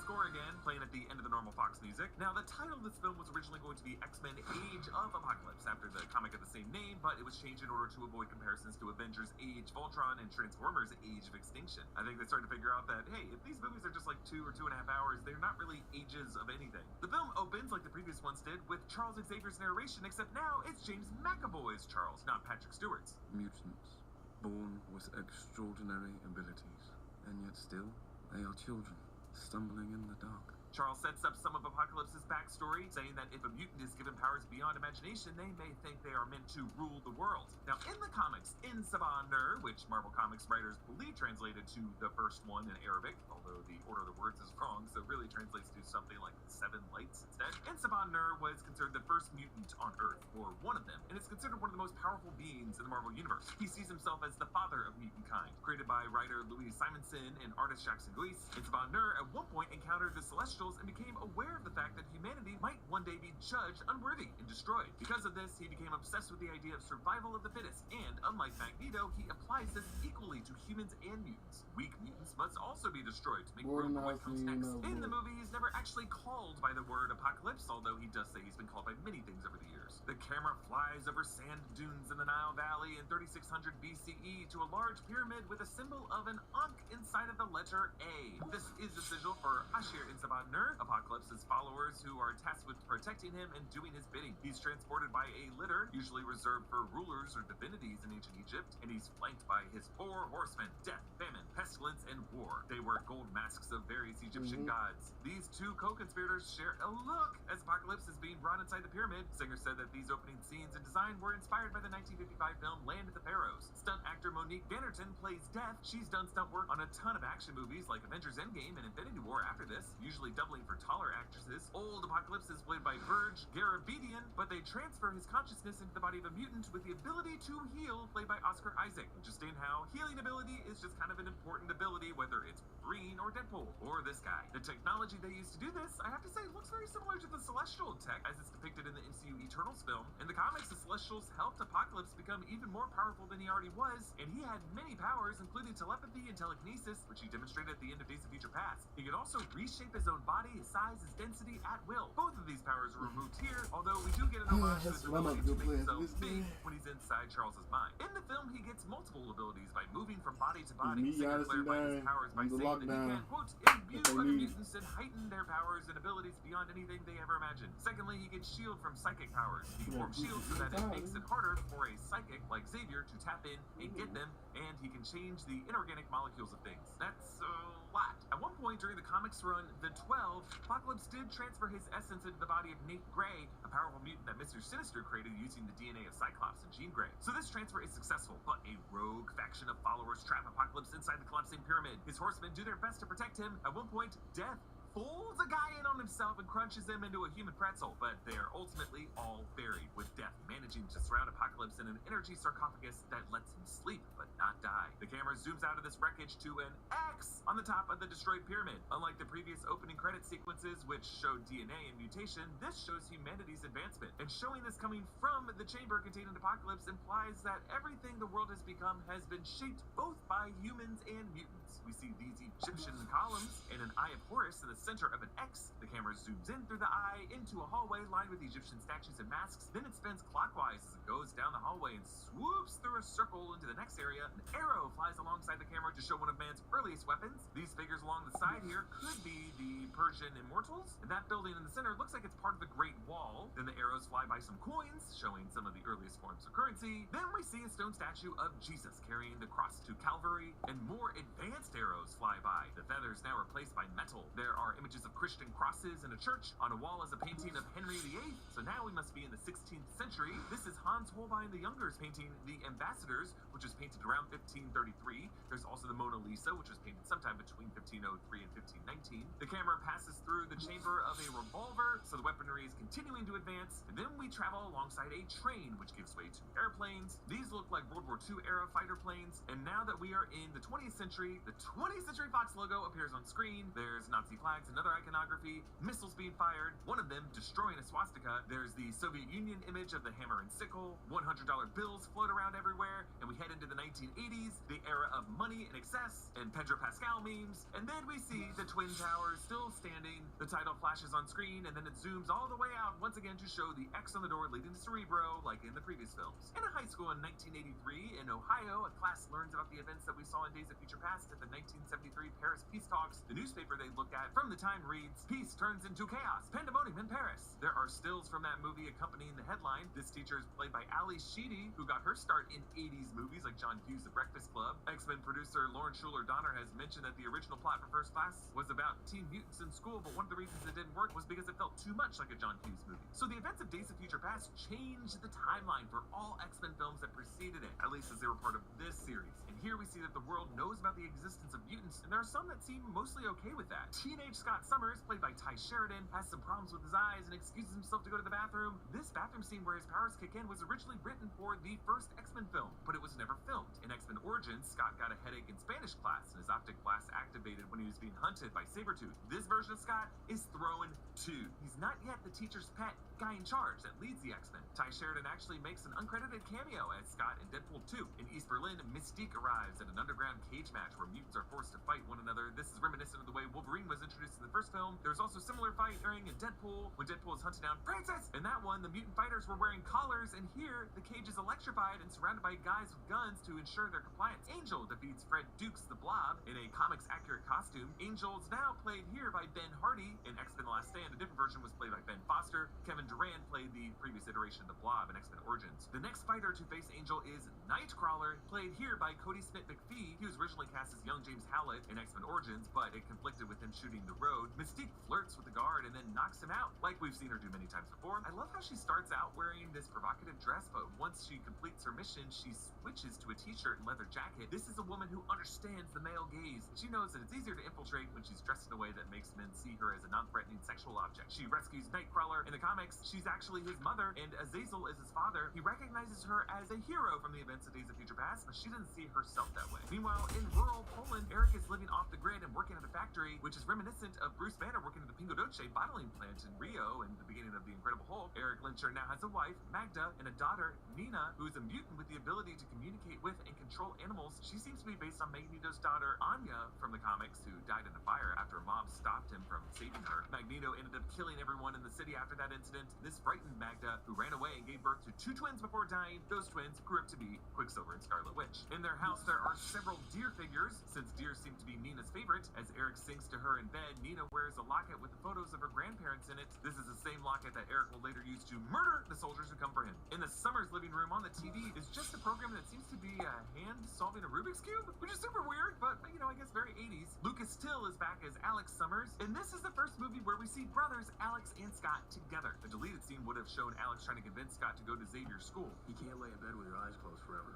score again, playing at the end of the normal Fox music. Now, the title of this film was originally going to be X-Men Age of Apocalypse, after the comic of the same name, but it was changed in order to avoid comparisons to Avengers Age of Ultron and Transformers Age of Extinction. I think they started to figure out that, hey, if these movies are just like 2 or 2.5 hours, they're not really ages of anything. The film opens like the previous ones did, with Charles Xavier's narration, except now it's James McAvoy's Charles, not Patrick Stewart's. Mutants, born with extraordinary abilities, and yet still, they are children, stumbling in the dark. Charles sets up some of Apocalypse's backstory, saying that if a mutant is given powers beyond imagination, they may think they are meant to rule the world. Now, in the comics, In Sabanur, which Marvel Comics writers believe translated to the first one in Arabic, although the order of the words is wrong, so it really translates to something like 7 lights instead. In Sabanur was considered the first mutant on Earth, or one of them, and is considered one of the most powerful beings in the Marvel Universe. He sees himself as the father of mutant kind, created by writer Louise Simonson and artist Jackson Guise. In Sabanur, at one point, encountered the Celestials and became aware of the fact that humanity might one day be judged unworthy and destroyed. Because of this, he became obsessed with the idea of survival of the fittest, and unlike Magneto, he applies this equally to humans and mutants. Weak mutants must also be destroyed to make room for what comes next. In the movie, he's never actually called by the word apocalypse, although he does say he's been called by many things over the years. The camera flies over sand dunes in the Nile Valley in 3600 BCE to a large pyramid with a symbol of an Ankh inside of the letter A. This is the sigil for Ashir in Sabanur, Apocalypse's followers who are tasked with protecting him and doing his bidding. He's transported by a litter, usually reserved for rulers or divinities in ancient Egypt, and he's flanked by his 4 horsemen: death, famine, pestilence, and war. They wear gold masks of various Egyptian gods. These 2 co-conspirators share a look as Apocalypse is being brought inside the pyramid. Singer said that these opening scenes and design were inspired by the 1955 film Land of the Pharaohs. Stunt actor Monique Bannerton plays Death. She's done stunt work on a ton of action movies like Avengers Endgame and Infinity War after this, usually doubling for taller actresses. Old Apocalypse is played by Verge Garabedian, but they transfer his consciousness into the body of a mutant with the ability to heal played by Oscar Isaac. Interesting how healing ability is just kind of an important ability, whether it's Green or Deadpool or this guy. The technology they used to do this, I have to say, looks very similar to the Celestial tech as it's depicted in the MCU Eternals film. In the comics, the Celestials helped Apocalypse become even more powerful than he already was, and he had many powers, including telepathy and telekinesis, which he demonstrated at the end of Days of Future Past. He could also reshape his own body, his size, his density at will. Both of these powers are removed here, although we do get an homage to his ability to make himself big when he's inside Charles's mind. In the film, he gets multiple abilities by moving from body to body. Singer clarified his powers by saying that he can, quote, imbue other mutants and heighten their powers and abilities beyond anything they ever imagined. Secondly, he gets shield from psychic powers. He can form shields so that it makes it harder for a psychic like Xavier to tap in and get them, and he can change the inorganic molecules of things. That's a lot. At one point during the comics run, The 12, Apocalypse did transfer his essence into the body of Nate Gray, a powerful mutant that Mr. Sinister created using the DNA of Cyclops and Jean Grey. So this transfer is successful, but a rogue faction of followers trap Apocalypse inside the collapsing pyramid. His horsemen do their best to protect him. At one point, Death folds a guy in on himself and crunches him into a human pretzel, but they are ultimately all buried, with Death managing to surround Apocalypse in an energy sarcophagus that lets him sleep but not die. The camera zooms out of this wreckage to an X on the top of the destroyed pyramid. Unlike the previous opening credit sequences, which showed DNA and mutation, this shows humanity's advancement. And showing this coming from the chamber contained in Apocalypse implies that everything the world has become has been shaped both by humans and mutants. We see these Egyptian columns and an Eye of Horus in the center of an X. The camera zooms in through the eye into a hallway lined with Egyptian statues and masks. Then it spins clockwise as it goes down the hallway and swoops through a circle into the next area. An arrow flies alongside the camera to show one of man's earliest weapons. These figures along the side here could be the Persian immortals, and that building in the center looks like it's part of the Great Wall. Then the arrows fly by some coins, showing some of the earliest forms of currency. Then we see a stone statue of Jesus carrying the cross to Calvary, and more advanced arrows fly by. The feathers now replaced by metal. There are images of Christian crosses in a church. On a wall is a painting of Henry VIII, so now we must be in the 16th century. This is Hans Holbein the Younger's painting The Ambassadors, which was painted around 1533. There's also the Mona Lisa, which was painted sometime between 1503 and 1519. The camera passes through the chamber of a revolver, so the weaponry is continuing to advance, and then we travel alongside a train, which gives way to airplanes. These look like World War II era fighter planes, and now that we are in the 20th century, the 20th Century Fox logo appears on screen. There's Nazi flags and other iconography, missiles being fired, one of them destroying a swastika. There's the Soviet Union image of the hammer and sickle. $100 bills float around everywhere, and we head into the 1980s, the era of money and excess, and Pedro Pascal memes. And then we see the Twin Towers still standing. The title flashes on screen, and then it zooms all the way out once again to show the X on the door leading to Cerebro, like in the previous films. In a high school in 1983 in Ohio, a class learns about the events that we saw in Days of Future Past at the 1973 Paris peace talks. The newspaper they look at from the time reads, "Peace turns into chaos, pandemonium in Paris." There are stills from that movie accompanying the headline. This teacher is played by Ali Sheedy, who got her start in 80s movies like John Hughes' The Breakfast Club. X-Men producer Lauren Schuler Donner has mentioned that the original plot for First Class was about teen mutants in school, but one of the reasons it didn't work was because it felt too much like a John Hughes movie. So the events of Days of Future Past changed the timeline for all X-Men films that preceded it, at least as they were part of this series. And here we see that the world knows about the existence of mutants, and there are some that seem mostly okay with that. Teenage Scott Summers, played by Ty Sheridan, has some problems with his eyes and excuses himself to go to the bathroom. This bathroom scene where his powers kick in was originally written for the first X-Men film, but it was never filmed. In X-Men Origins, Scott got a headache in Spanish class, and his optic blast activated when he was being hunted by Sabretooth. This version of Scott is thrown too. He's not yet the teacher's pet guy in charge that leads the X-Men. Ty Sheridan actually makes an uncredited cameo as Scott in Deadpool 2. In East Berlin, Mystique arrives at an underground cage match where mutants are forced to fight one another. This is reminiscent of the way Wolverine was introduced in the first film. There's also a similar fight during in Deadpool when Deadpool is hunting down Francis. In that one, the mutant fighters were wearing collars, and here the cage is electrified and surrounded by guys with guns to ensure their compliance. Angel defeats Fred Dukes the Blob in a comics accurate costume. Angel is now played here by Ben Hardy. In X-Men The Last Stand, a different version was played by Ben Foster. Kevin Durant played the previous iteration of the Blob in X-Men Origins. The next fighter to face Angel is Nightcrawler. Nightcrawler, played here by Cody Smith McPhee. He was originally cast as young James Howlett in X-Men Origins, but it conflicted with him shooting The Road. Mystique flirts with the guard and then knocks him out, like we've seen her do many times before. I love how she starts out wearing this provocative dress, but once she completes her mission, she switches to a t-shirt and leather jacket. This is a woman who understands the male gaze. She knows that it's easier to infiltrate when she's dressed in a way that makes men see her as a non-threatening sexual object. She rescues Nightcrawler. In the comics, she's actually his mother, and Azazel is his father. He recognizes her as a hero from the events of Days of Future Past, but she doesn't see herself that way. Meanwhile, in rural Poland, Eric is living off the grid and working at a factory, which is reminiscent of Bruce Banner working at the Pingo Doce bottling plant in Rio in the beginning of The Incredible Hulk. Eric Lyncher now has a wife, Magda, and a daughter, Nina, who is a mutant with the ability to communicate with and control animals. She seems to be based on Magneto's daughter, Anya, from the comics, who died in a fire after a mob stopped him from saving her. Magneto ended up killing everyone in the city after that incident. This frightened Magda, who ran away and gave birth to 2 twins before dying. Those twins grew up to be Quicksilver and Scarlet Witch. In their house, there are several deer figures, since deer seem to be Nina's favorite. As Eric sinks to her in bed, Nina wears a locket with the photos of her grandparents in it. This is the same locket that Eric will later use to murder the soldiers who come for him. In the Summers living room on the TV is just a program that seems to be a hand solving a Rubik's Cube, which is super weird, but, you know, I guess very 80s. Lucas Till is back as Alex Summers, and this is the first movie where we see brothers Alex and Scott together. The deleted scene would have shown Alex trying to convince Scott to go to Xavier's school. You can't lay in bed with your eyes closed forever.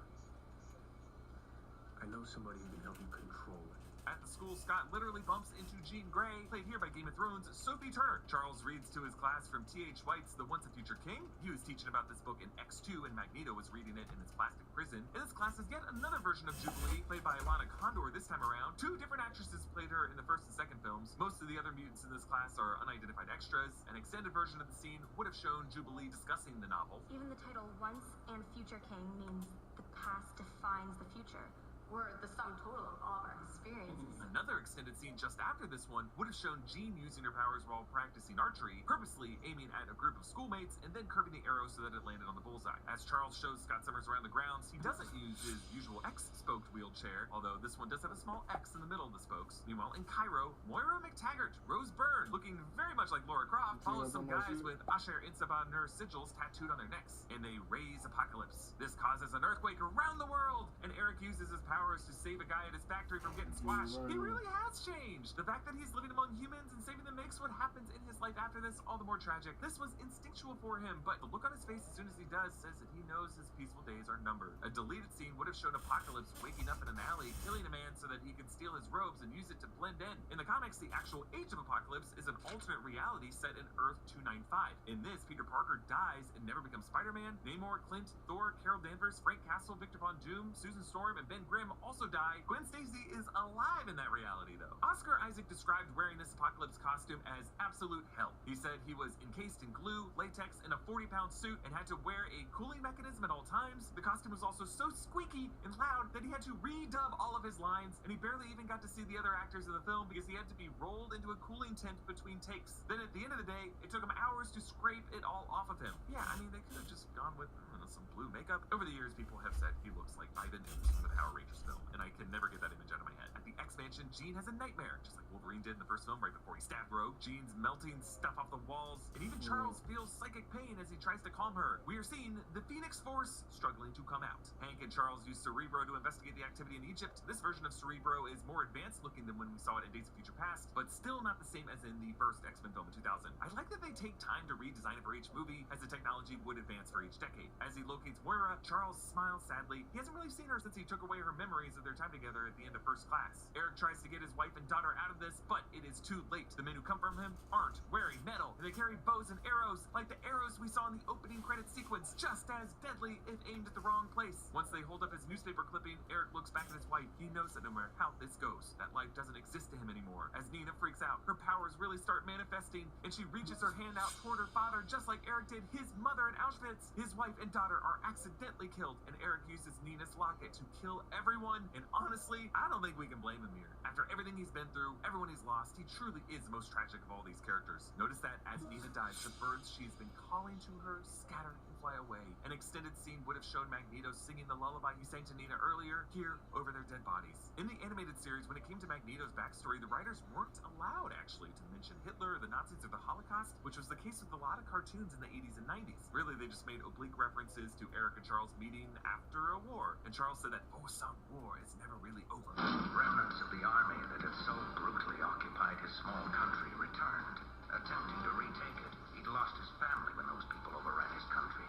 I know somebody who can help you control it. At the school, Scott literally bumps into Jean Grey, played here by Game of Thrones' Sophie Turner. Charles reads to his class from T.H. White's The Once a Future King. He was teaching about this book in X2, and Magneto was reading it in his plastic prison. In this class is yet another version of Jubilee, played by Ilana Condor this time around. 2 different actresses played her in the first and second films. Most of the other mutants in this class are unidentified extras. An extended version of the scene would have shown Jubilee discussing the novel. Even the title Once and Future King means the past defines the future. We're the sum total of all of our experiences. Another extended scene just after this one would have shown Jean using her powers while practicing archery, purposely aiming at a group of schoolmates and then curving the arrow so that it landed on the bullseye. As Charles shows Scott Summers around the grounds, he doesn't use his usual X-spoked wheelchair, although this one does have a small X in the middle of the spokes. Meanwhile, in Cairo, Moira McTaggart, Rose Byrne, looking very much like Laura Croft, follows some guys with Asher Insaban Nur sigils tattooed on their necks, and they raise Apocalypse. This causes an earthquake around the world, and Eric uses his powers to save a guy at his factory from getting squashed. He really has changed. The fact that he's living among humans and saving them makes what happens in his life after this all the more tragic. This was instinctual for him, but the look on his face as soon as he does says that he knows his peaceful days are numbered. A deleted scene would have shown Apocalypse waking up in an alley, killing a man so that he could steal his robes and use it to blend in. In the comics, the actual age of Apocalypse is an alternate reality set in Earth 295. In this, Peter Parker dies and never becomes Spider-Man. Namor, Clint, Thor, Carol Danvers, Frank Castle, Victor Von Doom, Susan Storm, and Ben Grimm also die. Gwen Stacy is alive in that reality, though. Oscar Isaac described wearing this Apocalypse costume as absolute hell. He said he was encased in glue, latex, and a 40-pound suit and had to wear a cooling mechanism at all times. The costume was also so squeaky and loud that he had to redub all of his lines, and he barely even got to see the other actors in the film because he had to be rolled into a cooling tent between takes. Then at the end of the day, it took him hours to scrape it all off of him. Yeah, I mean, they could have just gone with some blue makeup. Over the years, people have said he looks like Ivan in the Power Rangers film, and I can never get that image out of my head. At the X-Mansion, Jean has a nightmare, just like Wolverine did in the first film right before he stabbed Rogue. Jean's melting stuff off the walls, and even Charles feels psychic pain as he tries to calm her. We are seeing the Phoenix Force struggling to come out. Hank and Charles use Cerebro to investigate the activity in Egypt. This version of Cerebro is more advanced looking than when we saw it in Days of Future Past, but still not the same as in the first X-Men film in 2000. I like that they take time to redesign it for each movie, as the technology would advance for each decade. As he locates Moira, Charles smiles sadly. He hasn't really seen her since he took away her memories of their time together at the end of First Class. Eric tries to get his wife and daughter out of this, but it is too late. The men who come from him aren't wearing metal, and they carry bows and arrows, like the arrows we saw in the opening credit sequence, just as deadly if aimed at the wrong place. Once they hold up his newspaper clipping, Eric looks back at his wife. He knows that no matter how this goes, that life doesn't exist to him anymore. As Nina freaks out, her powers really start manifesting, and she reaches her hand out toward her father, just like Eric did his mother in Auschwitz. His wife and daughter are accidentally killed, and Eric uses Nina's locket to kill everyone, and honestly, I don't think we can blame him here. After everything he's been through, everyone he's lost, he truly is the most tragic of all these characters. Notice that as Nina dies, the birds she's been calling to her scatter and fly away. An extended scene would have shown Magneto singing the lullaby he sang to Nina earlier, here over their dead bodies. In the animated series, when it came to Magneto's backstory, the writers weren't allowed, actually, to mention Hitler, the Nazis, or the Holocaust, which was the case with a lot of cartoons in the 80s and 90s. Really, they just made oblique references to Eric and Charles meeting after a war, and Charles said that, oh, some war is never really over. Remnants of the army that had so brutally occupied his small country returned, attempting to retake it. He'd lost his family when those people overran his country.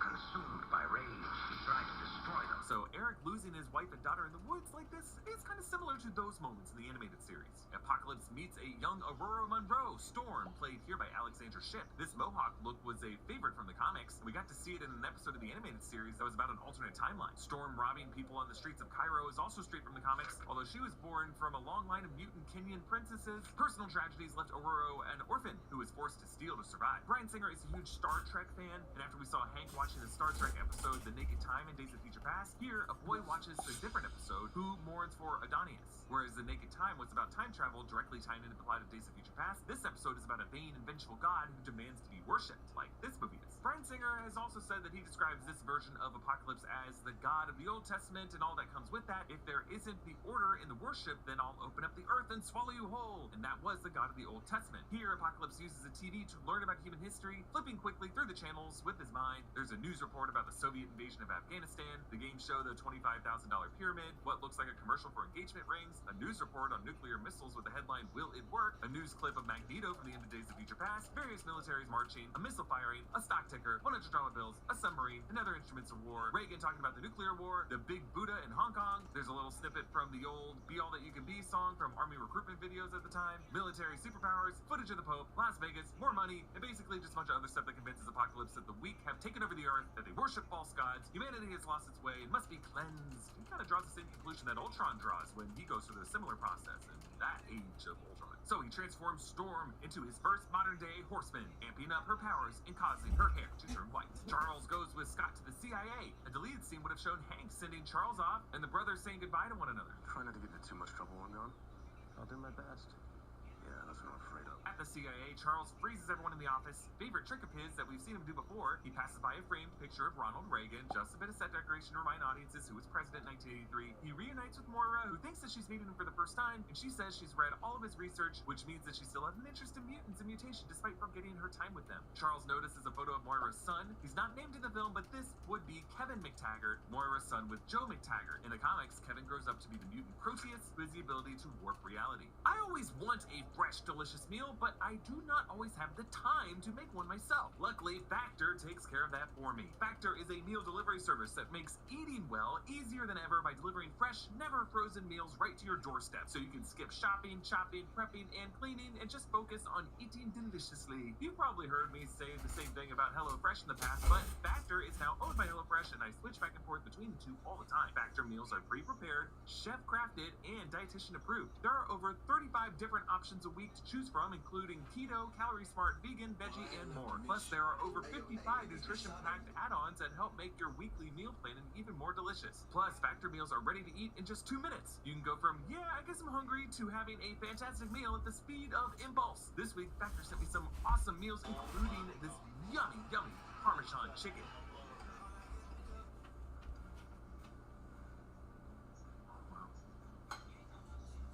Consumed by rage, he tried to destroy them. So Eric losing his wife and daughter in the woods like this is kind of similar to those moments in the animated series. Apocalypse meets a young Aurora Monroe, Storm, played here by Alexandra Shipp. This mohawk look was a favorite from the comics. We got to see it in an episode of the animated series that was about an alternate timeline. Storm robbing people on the streets of Cairo is also straight from the comics, although she was born from a long line of mutant Kenyan princesses. Personal tragedies left Aurora an orphan who was forced to steal to survive. Bryan Singer is a huge Star Trek fan, and after we saw Hank watching the Star Trek episode The Naked Time in Days of Future Past, here a boy watches a different episode, Who Mourns for Adonius. Whereas The Naked Time was about time travel, directly tying into the plot of Days of Future Past, this episode is about a vain and vengeful god who demands to be worshipped, like this movie is. Bryan Singer has also said that he describes this version of Apocalypse as the god of the Old Testament and all that comes with that. If there isn't the order in the worship, then I'll open up the earth and swallow you whole. And that was the god of the Old Testament. Here, Apocalypse uses a TV to learn about human history, flipping quickly through the channels with his mind. There's a news report about the Soviet invasion of Afghanistan, the game show the $25,000 pyramid, what looks like a commercial for engagement rings, a news report on nuclear missiles with the headline, Will It Work?, a news clip of Magneto from the end of Days of Future Past, various militaries marching, a missile firing, a stock ticker, $100 bills, a submarine, another instruments of war, Reagan talking about the nuclear war, the big Buddha in Hong Kong. There's a little snippet from the old Be All That You Can Be song from Army recruitment videos at the time, military superpowers, footage of the Pope, Las Vegas, more money, and basically just a bunch of other stuff that convinces Apocalypse that the weak have taken over the earth, that they worship false gods, humanity has lost its way and must be cleansed. He kind of draws the same conclusion that Ultron draws when he goes through a similar process in that age of Ultron. So he transforms Storm into his first modern-day horseman, amping up her powers and causing her hair to turn white. Charles goes with Scott to the CIA. A deleted scene would have shown Hank sending Charles off and the brothers saying goodbye to one another. Try not to get into too much trouble when I'm gone. I'll do my best. Yeah, that's what I'm afraid of. At the CIA, Charles freezes everyone in the office. Favorite trick of his that we've seen him do before, he passes by a framed picture of Ronald Reagan, just a bit of set decoration to remind audiences who was president in 1983. He reunites with Moira, who thinks that she's meeting him for the first time, and she says she's read all of his research, which means that she still has an interest in mutants and mutation despite forgetting her time with them. Charles notices a photo of Moira's son. He's not named in the film, but this would be Kevin McTaggart, Moira's son with Joe McTaggart. In the comics, Kevin grows up to be the mutant Proteus, who has the ability to warp reality. I always want a fresh, delicious meal, but I do not always have the time to make one myself. Luckily, Factor takes care of that for me. Factor is a meal delivery service that makes eating well easier than ever by delivering fresh, never frozen meals right to your doorstep, so you can skip shopping, chopping, prepping, and cleaning and just focus on eating deliciously. You've probably heard me say the same thing about HelloFresh in the past, but Factor is now owned by HelloFresh, and I switch back and forth between the two all the time. Factor meals are pre-prepared, chef-crafted, and dietitian approved. There are over 35 different options a week to choose from, including keto, calorie smart, vegan, veggie, and more. Plus, there are over 55 nutrition-packed add-ons that help make your weekly meal planning even more delicious. Plus, Factor meals are ready to eat in just 2 minutes. You can go from, yeah, I guess I'm hungry, to having a fantastic meal at the speed of impulse. This week, Factor sent me some awesome meals, including this yummy, yummy Parmesan chicken.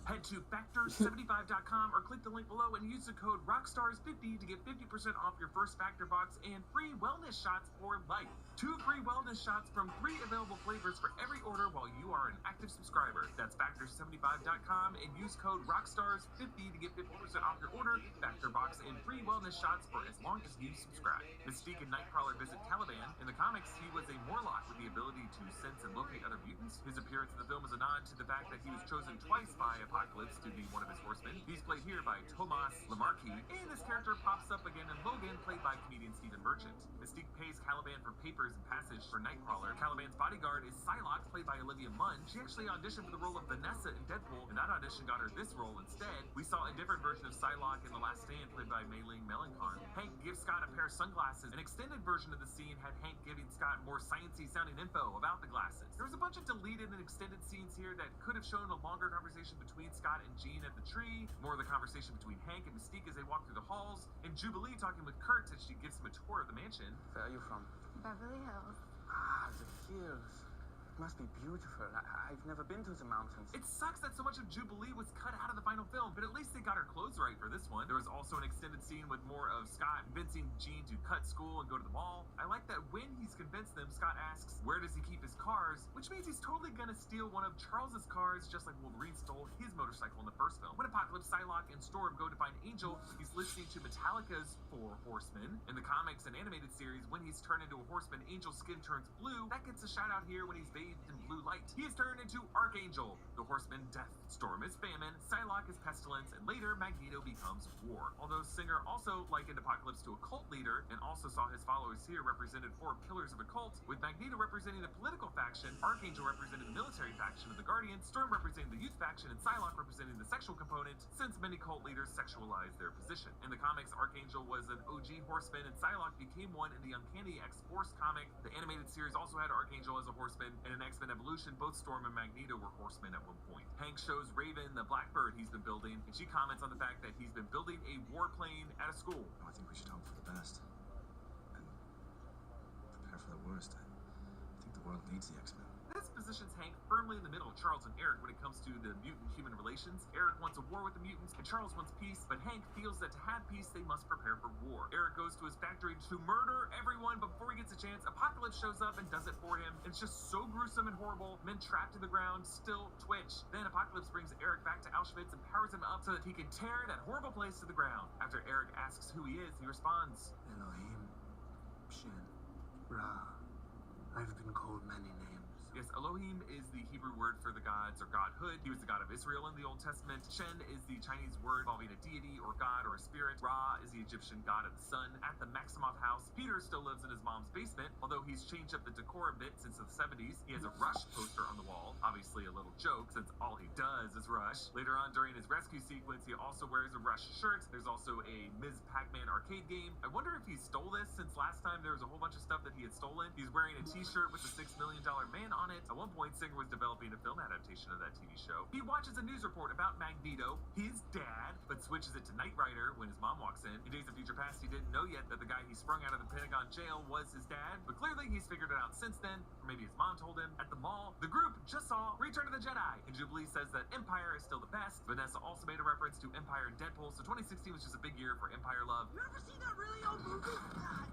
Head to Factor75.com or click the link below and use the code ROCKSTARS50 to get 50% off your first Factor box and free wellness shots for life. 2 free wellness shots from 3 available flavors for every order while you are an active subscriber. That's Factor75.com and use code ROCKSTARS50 to get 50% off your order, Factor box, and free wellness shots for as long as you subscribe. Mystique and Nightcrawler visit Caliban. In the comics, he was a Morlock with the ability to sense and locate other mutants. His appearance in the film is a nod to the fact that he was chosen twice by Apocalypse to be one of his horsemen. He's played here by Tomas Lamarcky, and this character pops up again in Logan, played by comedian Stephen Merchant. Mystique pays Caliban for papers and passage for Nightcrawler. Caliban's bodyguard is Psylocke, played by Olivia Munn. She actually auditioned for the role of Vanessa in Deadpool, and that audition got her this role instead. We saw a different version of Psylocke in The Last Stand, played by Mei-Ling Melanchon. Hank gives Scott a pair of sunglasses. An extended version of the scene had Hank giving Scott more sciencey sounding info about the glasses. There was a bunch of deleted and extended scenes here that could have shown a longer conversation between Scott and Jean at the tree, more of the conversation between Hank and Mystique as they walk through the halls, and Jubilee talking with Kurt as she gives him a tour of the mansion. Where are you from? Beverly Hills. Ah, the hills. Must be beautiful. I've never been to the mountains. It sucks that so much of Jubilee was cut out of the final film, but at least they got her clothes right for this one. There was also an extended scene with more of Scott convincing Jean to cut school and go to the mall. I like that when he's convinced them, Scott asks, where does he keep his cars? Which means he's totally gonna steal one of Charles's cars, just like Wolverine stole his motorcycle in the first film. When Apocalypse, Psylocke, and Storm go to find Angel, he's listening to Metallica's Four Horsemen. In the comics and animated series, when he's turned into a horseman, Angel's skin turns blue. That gets a shout out here when he's bathed in blue light. He is turned into Archangel, the horseman Death. Storm is famine, Psylocke is pestilence, and later Magneto becomes war. Although Singer also likened Apocalypse to a cult leader and also saw his followers here represented 4 pillars of a cult, with Magneto representing the political faction, Archangel representing the military faction of the Guardians, Storm representing the youth faction, and Psylocke representing the sexual component, since many cult leaders sexualize their position. In the comics, Archangel was an OG horseman and Psylocke became one in the Uncanny X-Force comic. The animated series also had Archangel as a horseman, and in X-Men Evolution, both Storm and Magneto were horsemen at one point. Hank shows Raven the Blackbird he's been building, and she comments on the fact that he's been building a warplane at a school. I think we should hope for the best and prepare for the worst. I think the world needs the X-Men. This positions Hank firmly in the middle of Charles and Eric when it comes to the mutant-human relations. Eric wants a war with the mutants, and Charles wants peace, but Hank feels that to have peace, they must prepare for war. Eric goes to his factory to murder everyone, but before he gets a chance, Apocalypse shows up and does it for him. It's just so gruesome and horrible. Men trapped to the ground still twitch. Then Apocalypse brings Eric back to Auschwitz and powers him up so that he can tear that horrible place to the ground. After Eric asks who he is, he responds, Elohim, Shen, Ra. I've been called many names. Yes, Elohim is the Hebrew word for the gods or godhood. He was the god of Israel in the Old Testament. Shen is the Chinese word involving a deity or god or a spirit. Ra is the Egyptian god of the sun. At the Maximoff house, Peter still lives in his mom's basement, although he's changed up the decor a bit since the 70s. He has a Rush poster on the wall, obviously a little joke since all he does is Rush. Later on during his rescue sequence, he also wears a Rush shirt. There's also a Ms. Pac-Man arcade game. I wonder if he stole this since last time there was a whole bunch of stuff that he had stolen. He's wearing a t-shirt with the $6 million man on it. At one point, Singer was developing a film adaptation of that TV show. He watches a news report about Magneto, his dad, but switches it to Knight Rider when his mom walks in. In Days of Future Past, he didn't know yet that the guy he sprung out of the Pentagon jail was his dad, but clearly he's figured it out since then, or maybe his mom told him. At the mall, the group just saw Return of the Jedi, and Jubilee says that Empire is still the best. Vanessa also made a reference to Empire and Deadpool, so 2016 was just a big year for Empire love. You ever seen that really old movie?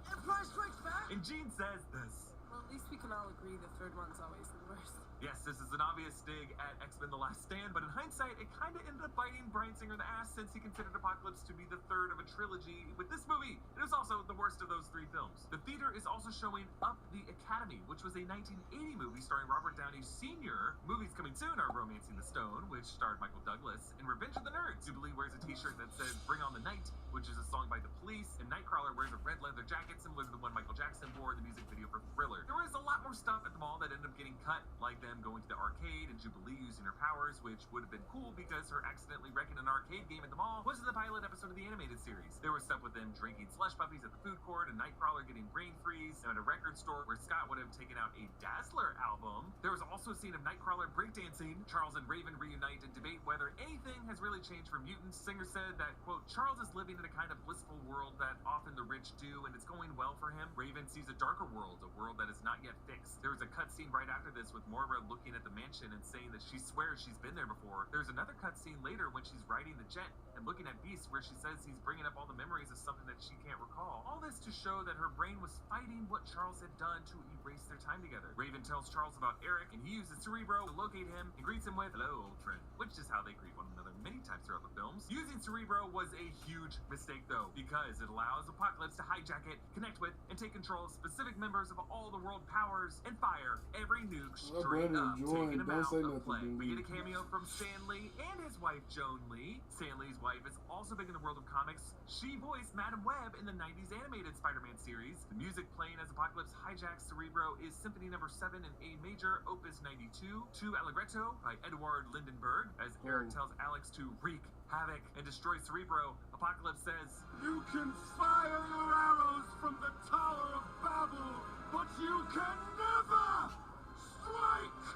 Empire Strikes Back? And Gene says this. Well, at least we can all agree the third one's always the worst. Yes, this is an obvious dig at X-Men The Last Stand, but in hindsight, it kind of ended up biting Bryan Singer in the ass since he considered Apocalypse to be the third of a trilogy with this movie. It was also the worst of those 3 films. The theater is also showing Up the Academy, which was a 1980 movie starring Robert Downey Sr. Movies coming soon are Romancing the Stone, which starred Michael Douglas, and Revenge of the Nerds. Jubilee wears a t-shirt that says Bring on the Night, which is a song by The Police, and Nightcrawler wears a red leather jacket similar to the one Michael Jackson wore in the music video for Thriller. There was a lot more stuff at the mall that ended up getting cut, like them going to the arcade and Jubilee using her powers, which would have been cool because her accidentally wrecking an arcade game at the mall was in the pilot episode of the animated series. There was stuff with them drinking slush puppies at the food court, and Nightcrawler getting brain freeze, and at a record store where Scott would have taken out a Dazzler album. There was also a scene of Nightcrawler breakdancing. Charles and Raven reunite and debate whether anything has really changed for mutants. Singer said that, quote, Charles is living in a kind of blissful world that often the rich do, and it's going well for him. Raven sees a darker world, a world that is not yet fixed. There was a cutscene right after this with Moira looking at the mansion and saying that she swears she's been there before. There's another cutscene later when she's riding the jet and looking at Beast where she says he's bringing up all the memories of something that she can't recall. All this to show that her brain was fighting what Charles had done to erase their time together. Raven tells Charles about Eric, and he uses Cerebro to locate him and greets him with, hello, old friend, which is how they greet one another many times throughout the films. Using Cerebro was a huge mistake, though, because it allows Apocalypse to hijack it, connect with, and take control of specific members of all the world powers and fire every nuke straight up, taking him out of play. We get a cameo from Stan Lee and his wife, Joan Lee. Stan Lee's wife is also big in the world of comics. She voiced Madam Web in the 90s animated Spider-Man series. The music playing as Apocalypse hijacks Cerebro is Symphony No. 7 in A major, Opus 92, to Allegretto by Edward Lindenberg. As Eric tells Alex to wreak havoc and destroy Cerebro, Apocalypse says, You can fire your arrows from the Tower of Babel, but you can never strike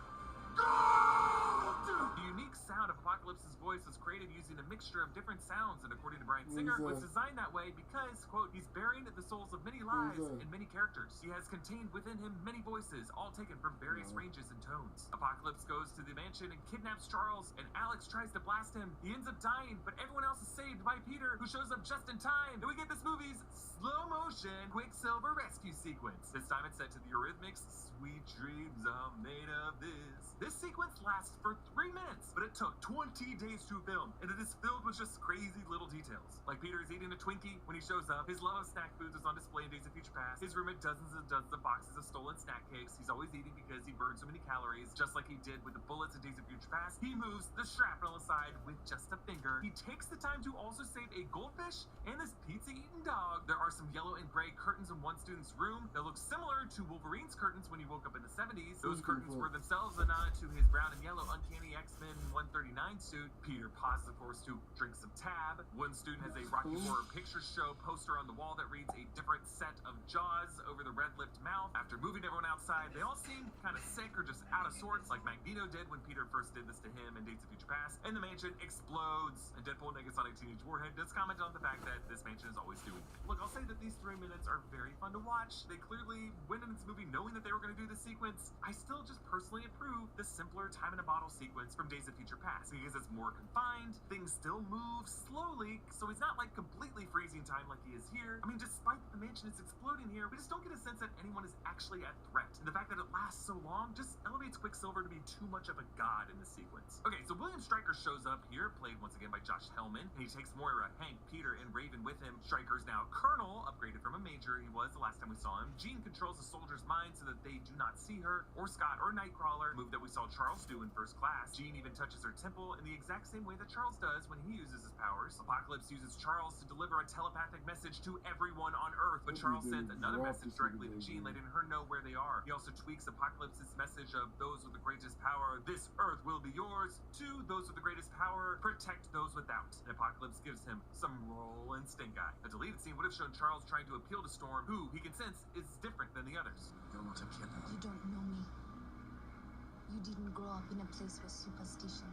gold! The unique sound of Apocalypse's voice voice was created using a mixture of different sounds, and according to Bryan Singer, was designed that way because, quote, he's burying the souls of many lives in many characters. He has contained within him many voices, all taken from various ranges and tones. Apocalypse goes to the mansion and kidnaps Charles, and Alex tries to blast him. He ends up dying, but everyone else is saved by Peter, who shows up just in time. And we get this movie's slow motion Quicksilver rescue sequence. This time it's set to the Eurythmics' Sweet Dreams Are Made of This. This sequence lasts for 3 minutes, but it took 20 days to film, and it is filled with just crazy little details. Like Peter is eating a Twinkie when he shows up, his love of snack foods is on display in Days of Future Past, his room had dozens and dozens of boxes of stolen snack cakes, he's always eating because he burned so many calories, just like he did with the bullets in Days of Future Past. He moves the shrapnel aside with just a finger. He takes the time to also save a goldfish and this pizza-eating dog. There are some yellow and gray curtains in one student's room that look similar to Wolverine's curtains when he woke up in the 70s. Those curtains were themselves a nod to his brown and yellow Uncanny X-Men 139 suit. Peter pauses, of course, to drink some tab. One student has a Rocky Horror Picture Show poster on the wall that reads a different set of Jaws over the red-lipped mouth. After moving everyone outside, they all seem kind of sick or just out of sorts, like Magneto did when Peter first did this to him in Days of Future Past. And the mansion explodes. And Deadpool Negasonic Teenage Warhead does comment on the fact that this mansion is always doing it. Look, I'll say that these 3 minutes are very fun to watch. They clearly went in this movie knowing that they were going to do this sequence. I still just personally approve the simpler time in a bottle sequence from Days of Future Past because it's more confined, things still move slowly, so he's not like completely freezing time like he is here. I mean, despite the mansion is exploding here, we just don't get a sense that anyone is actually at threat. And the fact that it lasts so long just elevates Quicksilver to be too much of a god in this sequence. Okay, so William Stryker shows up here, played once again by Josh Hellman, and he takes Moira, Hank, Peter, and Raven with him. Stryker's now Colonel, upgraded from a Major he was the last time we saw him. Jean controls the soldiers' minds so that they do not see her, or Scott, or Nightcrawler, a move that we saw Charles do in First Class. Jean even touches her temple in the exact same way that Charles does when he uses his powers. Apocalypse uses Charles to deliver a telepathic message to everyone on Earth, but Charles sends another message directly to Jean, letting her know where they are. He also tweaks Apocalypse's message of those with the greatest power, this Earth will be yours, to those with the greatest power, protect those without. And Apocalypse gives him some roll and stink eye. A deleted scene would have shown Charles trying to appeal to Storm, who he can sense is different than the others. You're not a kid. You don't know me. You didn't grow up in a place where superstition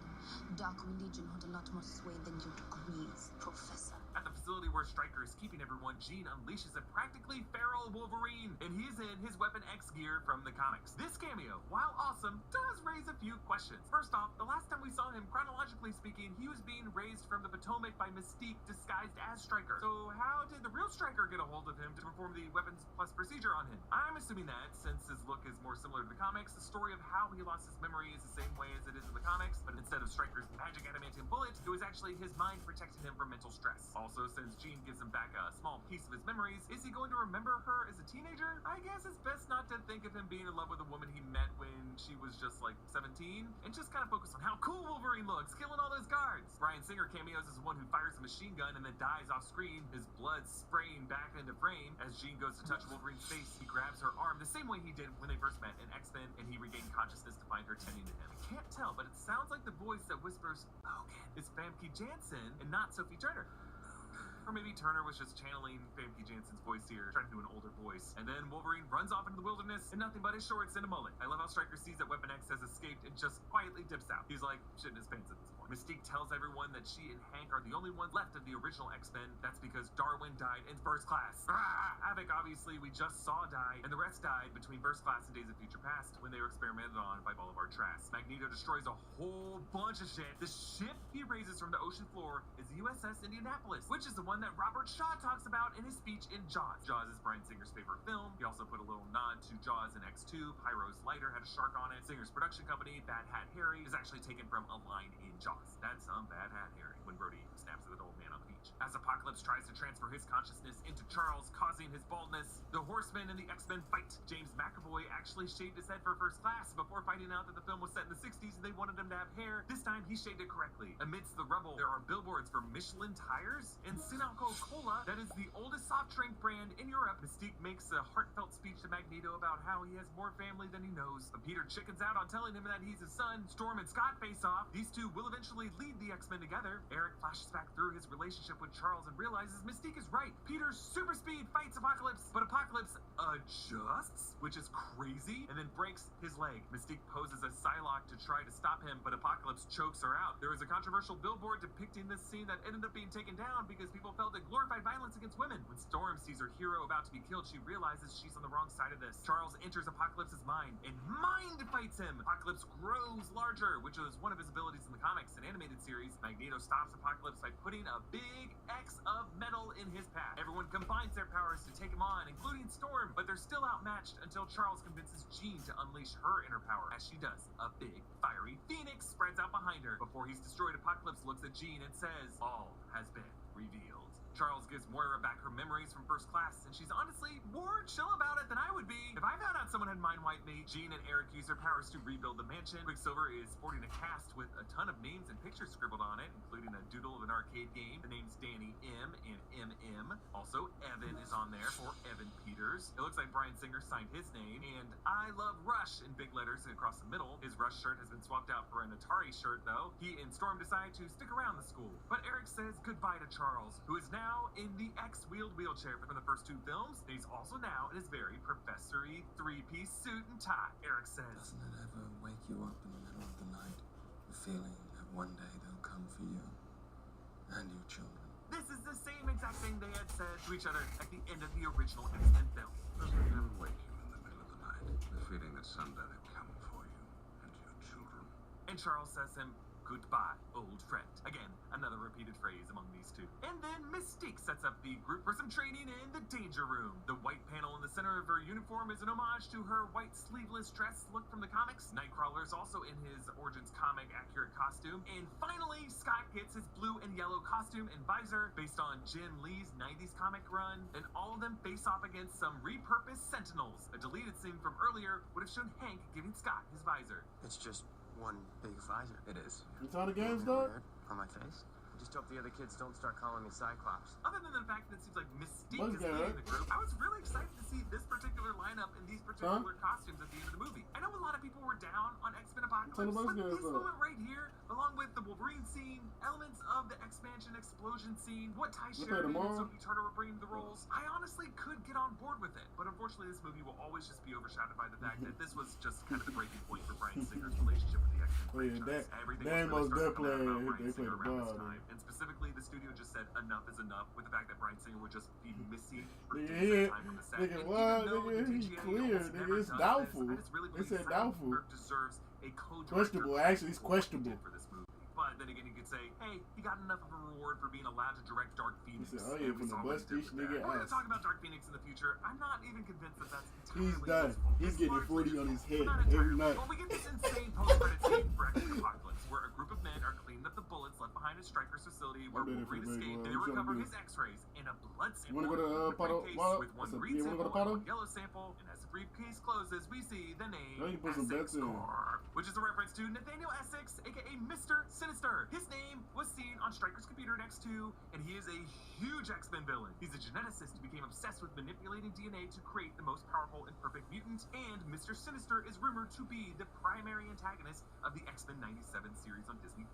and dark religion hold a lot more sway than your degrees, Professor. At the facility where Stryker is keeping everyone, Jean unleashes a practically feral Wolverine, and he's in his Weapon X gear from the comics. This cameo, while awesome, does raise a few questions. First off, the last time we saw him, chronologically speaking, he was being raised from the Potomac by Mystique disguised as Stryker. So how did the real Stryker get a hold of him to perform the Weapons Plus procedure on him? I'm assuming that, since his look is more similar to the comics, the story of how he lost his memory is the same way as it is in the comics, but instead of Stryker's magic adamantium bullet, it was actually his mind protecting him from mental stress. Also, since Jean gives him back a small piece of his memories, is he going to remember her as a teenager? I guess it's best not to think of him being in love with a woman he met when she was just like 17, and just kind of focus on how cool Wolverine looks, killing all those guards. Bryan Singer cameos as the one who fires a machine gun and then dies off screen, his blood spraying back into frame. As Jean goes to touch Wolverine's face, he grabs her arm the same way he did when they first met in X-Men, and he regained consciousness to find her tending to him. I can't tell, but it sounds like the voice that whispers Logan is Famke Janssen and not Sophie Turner. Or maybe Turner was just channeling Famke Janssen's voice here, trying to do an older voice. And then Wolverine runs off into the wilderness in nothing but his shorts and a mullet. I love how Stryker sees that Weapon X has escaped and just quietly dips out. He's like shitting his pants at this point. Mystique tells everyone that she and Hank are the only ones left of the original X-Men. That's because Darwin died in First Class. Havoc, obviously, we just saw die, and the rest died between First Class and Days of Future Past when they were experimented on by Bolivar Trask. Magneto destroys a whole bunch of shit. The ship he raises from the ocean floor is the USS Indianapolis, which is the one that Robert Shaw talks about in his speech in Jaws. Jaws is Bryan Singer's favorite film. He also put a little nod to Jaws in X2. Pyro's lighter had a shark on it. Singer's production company, Bad Hat Harry, is actually taken from a line in Jaws. That's some Bad Hat Harry when Brody snaps at the old man on the beach. As Apocalypse tries to transfer his consciousness into Charles, causing his baldness, the Horsemen and the X-Men fight. James McAvoy actually shaved his head for First Class before finding out that the film was set in the 60s and they wanted him to have hair. This time, he shaved it correctly. Amidst the rubble, there are billboards for Michelin tires, and soon Coca-Cola, that is the oldest soft drink brand in Europe. Mystique makes a heartfelt speech to Magneto about how he has more family than he knows. But Peter chickens out on telling him that he's his son. Storm and Scott face off. These two will eventually lead the X-Men together. Eric flashes back through his relationship with Charles and realizes Mystique is right. Peter's super speed fights Apocalypse, but Apocalypse adjusts, which is crazy, and then breaks his leg. Mystique poses a Psylocke to try to stop him, but Apocalypse chokes her out. There was a controversial billboard depicting this scene that ended up being taken down because people felt it glorified violence against women. When Storm sees her hero about to be killed, she realizes she's on the wrong side of this. Charles enters Apocalypse's mind and mind fights him. Apocalypse grows larger, which was one of his abilities in the comics and animated series. Magneto stops Apocalypse by putting a big X of metal in his path. Everyone combines their powers to take him on, including Storm, but they're still outmatched until Charles convinces Jean to unleash her inner power. As she does, a big, fiery phoenix spreads out behind her. Before he's destroyed, Apocalypse looks at Jean and says, "All has been revealed." Charles gives Moira back her memories from first class, and she's honestly more chill about it than I would be. If I found out someone had mind-wiped me, Jean and Eric use their powers to rebuild the mansion. Quicksilver is sporting a cast with a ton of names and pictures scribbled on it, including a doodle of an arcade game. The name's Danny M and MM. Also, Evan is on there for Evan Peters. It looks like Bryan Singer signed his name, and I love Rush in big letters across the middle. His Rush shirt has been swapped out for an Atari shirt, though. He and Storm decide to stick around the school. But Eric says goodbye to Charles, who is now in the X-wheeled wheelchair from the first two films. He's also now in his very professory three-piece suit and tie. Eric says, "Doesn't it ever wake you up in the middle of the night, the feeling that one day they'll come for you and your children?" This is the same exact thing they had said to each other at the end of the original X-Men film. Doesn't it ever wake you in the middle of the night, the feeling that someday they'll come for you and your children? And Charles says him, "Goodbye, old friend." Again, another repeated phrase among these two. And then Mystique sets up the group for some training in the Danger Room. The white panel in the center of her uniform is an homage to her white sleeveless dress look from the comics. Nightcrawler is also in his Origins comic accurate costume. And finally, Scott gets his blue and yellow costume and visor based on Jim Lee's 90s comic run. And all of them face off against some repurposed Sentinels. A deleted scene from earlier would have shown Hank giving Scott his visor. It's just one big visor. It is. It's all the games, though? On my face? I just hope the other kids don't start calling me Cyclops. Other than the fact that it seems like Mystique is leading the group, I was really excited to see this particular lineup and these particular costumes at the end of the movie. I know a lot of people were down on X-Men Apocalypse, but this moment right here, along with the Wolverine scene, elements of the X-Mansion explosion scene, what Ty Sheridan and Sophie Turner were bringing to the roles, I honestly could get on board with it. But unfortunately, this movie will always just be overshadowed by the fact that this was just kind of the breaking point for Bryan Singer's relationship with the X-Men franchise. Everything was really starting to come out about Bryan Singer around this time. And specifically, the studio just said enough is enough with the fact that Bryan Singer would just be missing for days at a time on the set. Nigga, what? Nigga, he's clear. Nigga, it's doubtful. They said doubtful. Deserves a questionable. Actually, it's questionable. For this movie. But then again, you could say, hey, he got enough of a reward for being allowed to direct Dark Phoenix. He said, oh yeah, from the bust each nigga We're going ass. to talk about Dark Phoenix in the future. I'm not even convinced that that's He's entirely done. useful. He's getting 40 on his head every night. Well, we get this insane post-credit scene for X-Men Apocalypse, where a group of men are cleaning up the bullets left behind at Stryker's facility where Wolverine escaped, and they recover his X-rays and a blood sample. You wanna go to Pato? With one green sample and one yellow sample, and as the briefcase closes, we see the name Essex Corp, which is a reference to Nathaniel Essex, aka Mr. Sinister. His name was seen on Stryker's computer in X2, and he is a huge X-Men villain. He's a geneticist who became obsessed with manipulating DNA to create the most powerful and perfect mutant, and Mr. Sinister is rumored to be the primary antagonist of the X-Men 97 series on Disney+.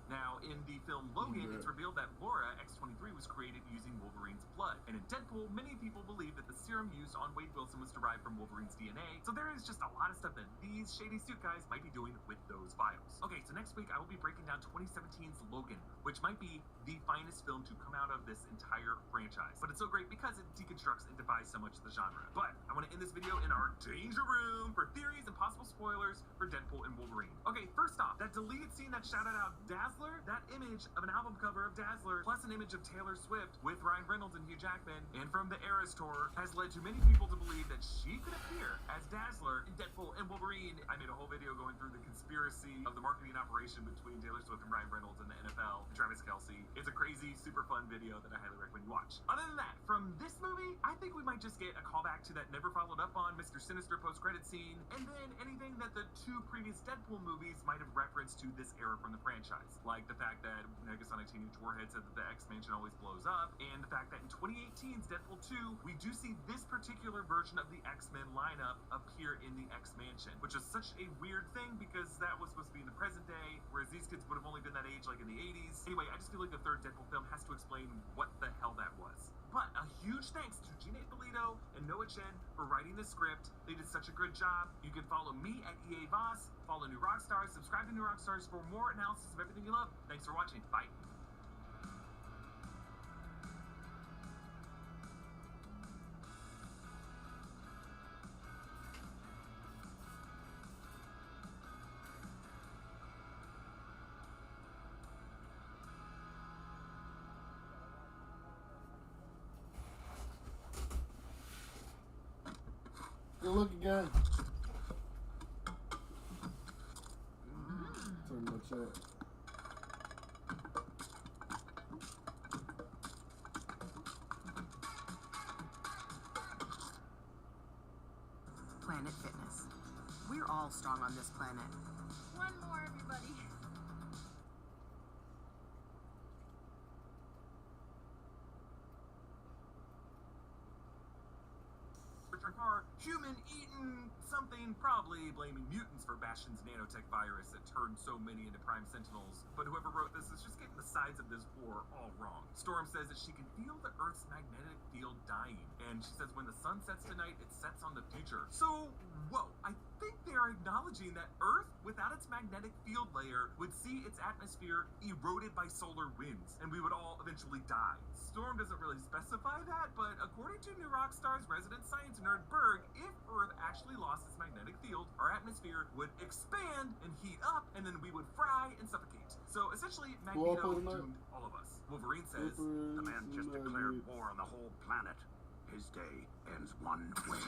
Now, in the film Logan, it's revealed that Laura, X-23, was created using Wolverine's blood. And in Deadpool, many people believe that the serum used on Wade Wilson was derived from Wolverine's DNA. So there is just a lot of stuff that these shady suit guys might be doing with those vials. Okay, so next week I will be breaking down 2017's Logan, which might be the finest film to come out of this entire franchise. But it's so great because it deconstructs and defies so much of the genre. But I want to end this video in our Danger Room for theories and possible spoilers for Deadpool and Wolverine. Okay, first off, that deleted scene that shouted out Dazzler, that image of an album cover of Dazzler, plus an image of Taylor Swift with Ryan Reynolds and Hugh Jackman, and from the Eras tour, has led to many people to believe that she could appear as Dazzler in Deadpool and Wolverine. I made a whole video going through the conspiracy of the marketing operation between Taylor Swift and Ryan Reynolds and the NFL and Travis Kelce. It's a crazy, super fun video that I highly recommend you watch. Other than that, from this movie, I think we might just get a callback to that never followed up on Mr. Sinister post-credit scene, and then anything that the two previous Deadpool movies might have referenced to this era from the franchise. Like the fact that Negasonic Teenage Warhead said that the X-Mansion always blows up, and the fact that in 2018's Deadpool 2, we do see this particular version of the X-Men lineup appear in the X-Mansion, which is such a weird thing because that was supposed to be in the present day, whereas these kids would have only been that age like in the 80s. Anyway, I just feel like the third Deadpool film has to explain what the hell that was. But a huge thanks to Gina Polito and Noah Chen for writing the script. They did such a good job. You can follow me at EA Voss, follow New Rockstars, subscribe to New Rockstars for more analysis of everything you love. Thanks for watching. Bye. Good look again. Pretty much it. Planet Fitness. We're all strong on this planet. One more, everybody. Car, human-eaten something, probably blaming mutants for Bastion's nanotech virus that turned so many into Prime Sentinels. But whoever wrote this is just getting the sides of this war all wrong. Storm says that she can feel the Earth's magnetic field dying, and she says when the sun sets tonight, it sets on the future. So, whoa, I think they are acknowledging that Earth, without its magnetic field layer, would see its atmosphere eroded by solar winds, and we would all eventually die. Storm doesn't really specify that, but according to New Rockstar's resident science nerd Berg, if Earth actually lost its magnetic field, our atmosphere would expand and heat up, and then we would fry and suffocate. So essentially, Magneto doomed all of us. Wolverine says, "The man just declared war on the whole planet. His day ends one way."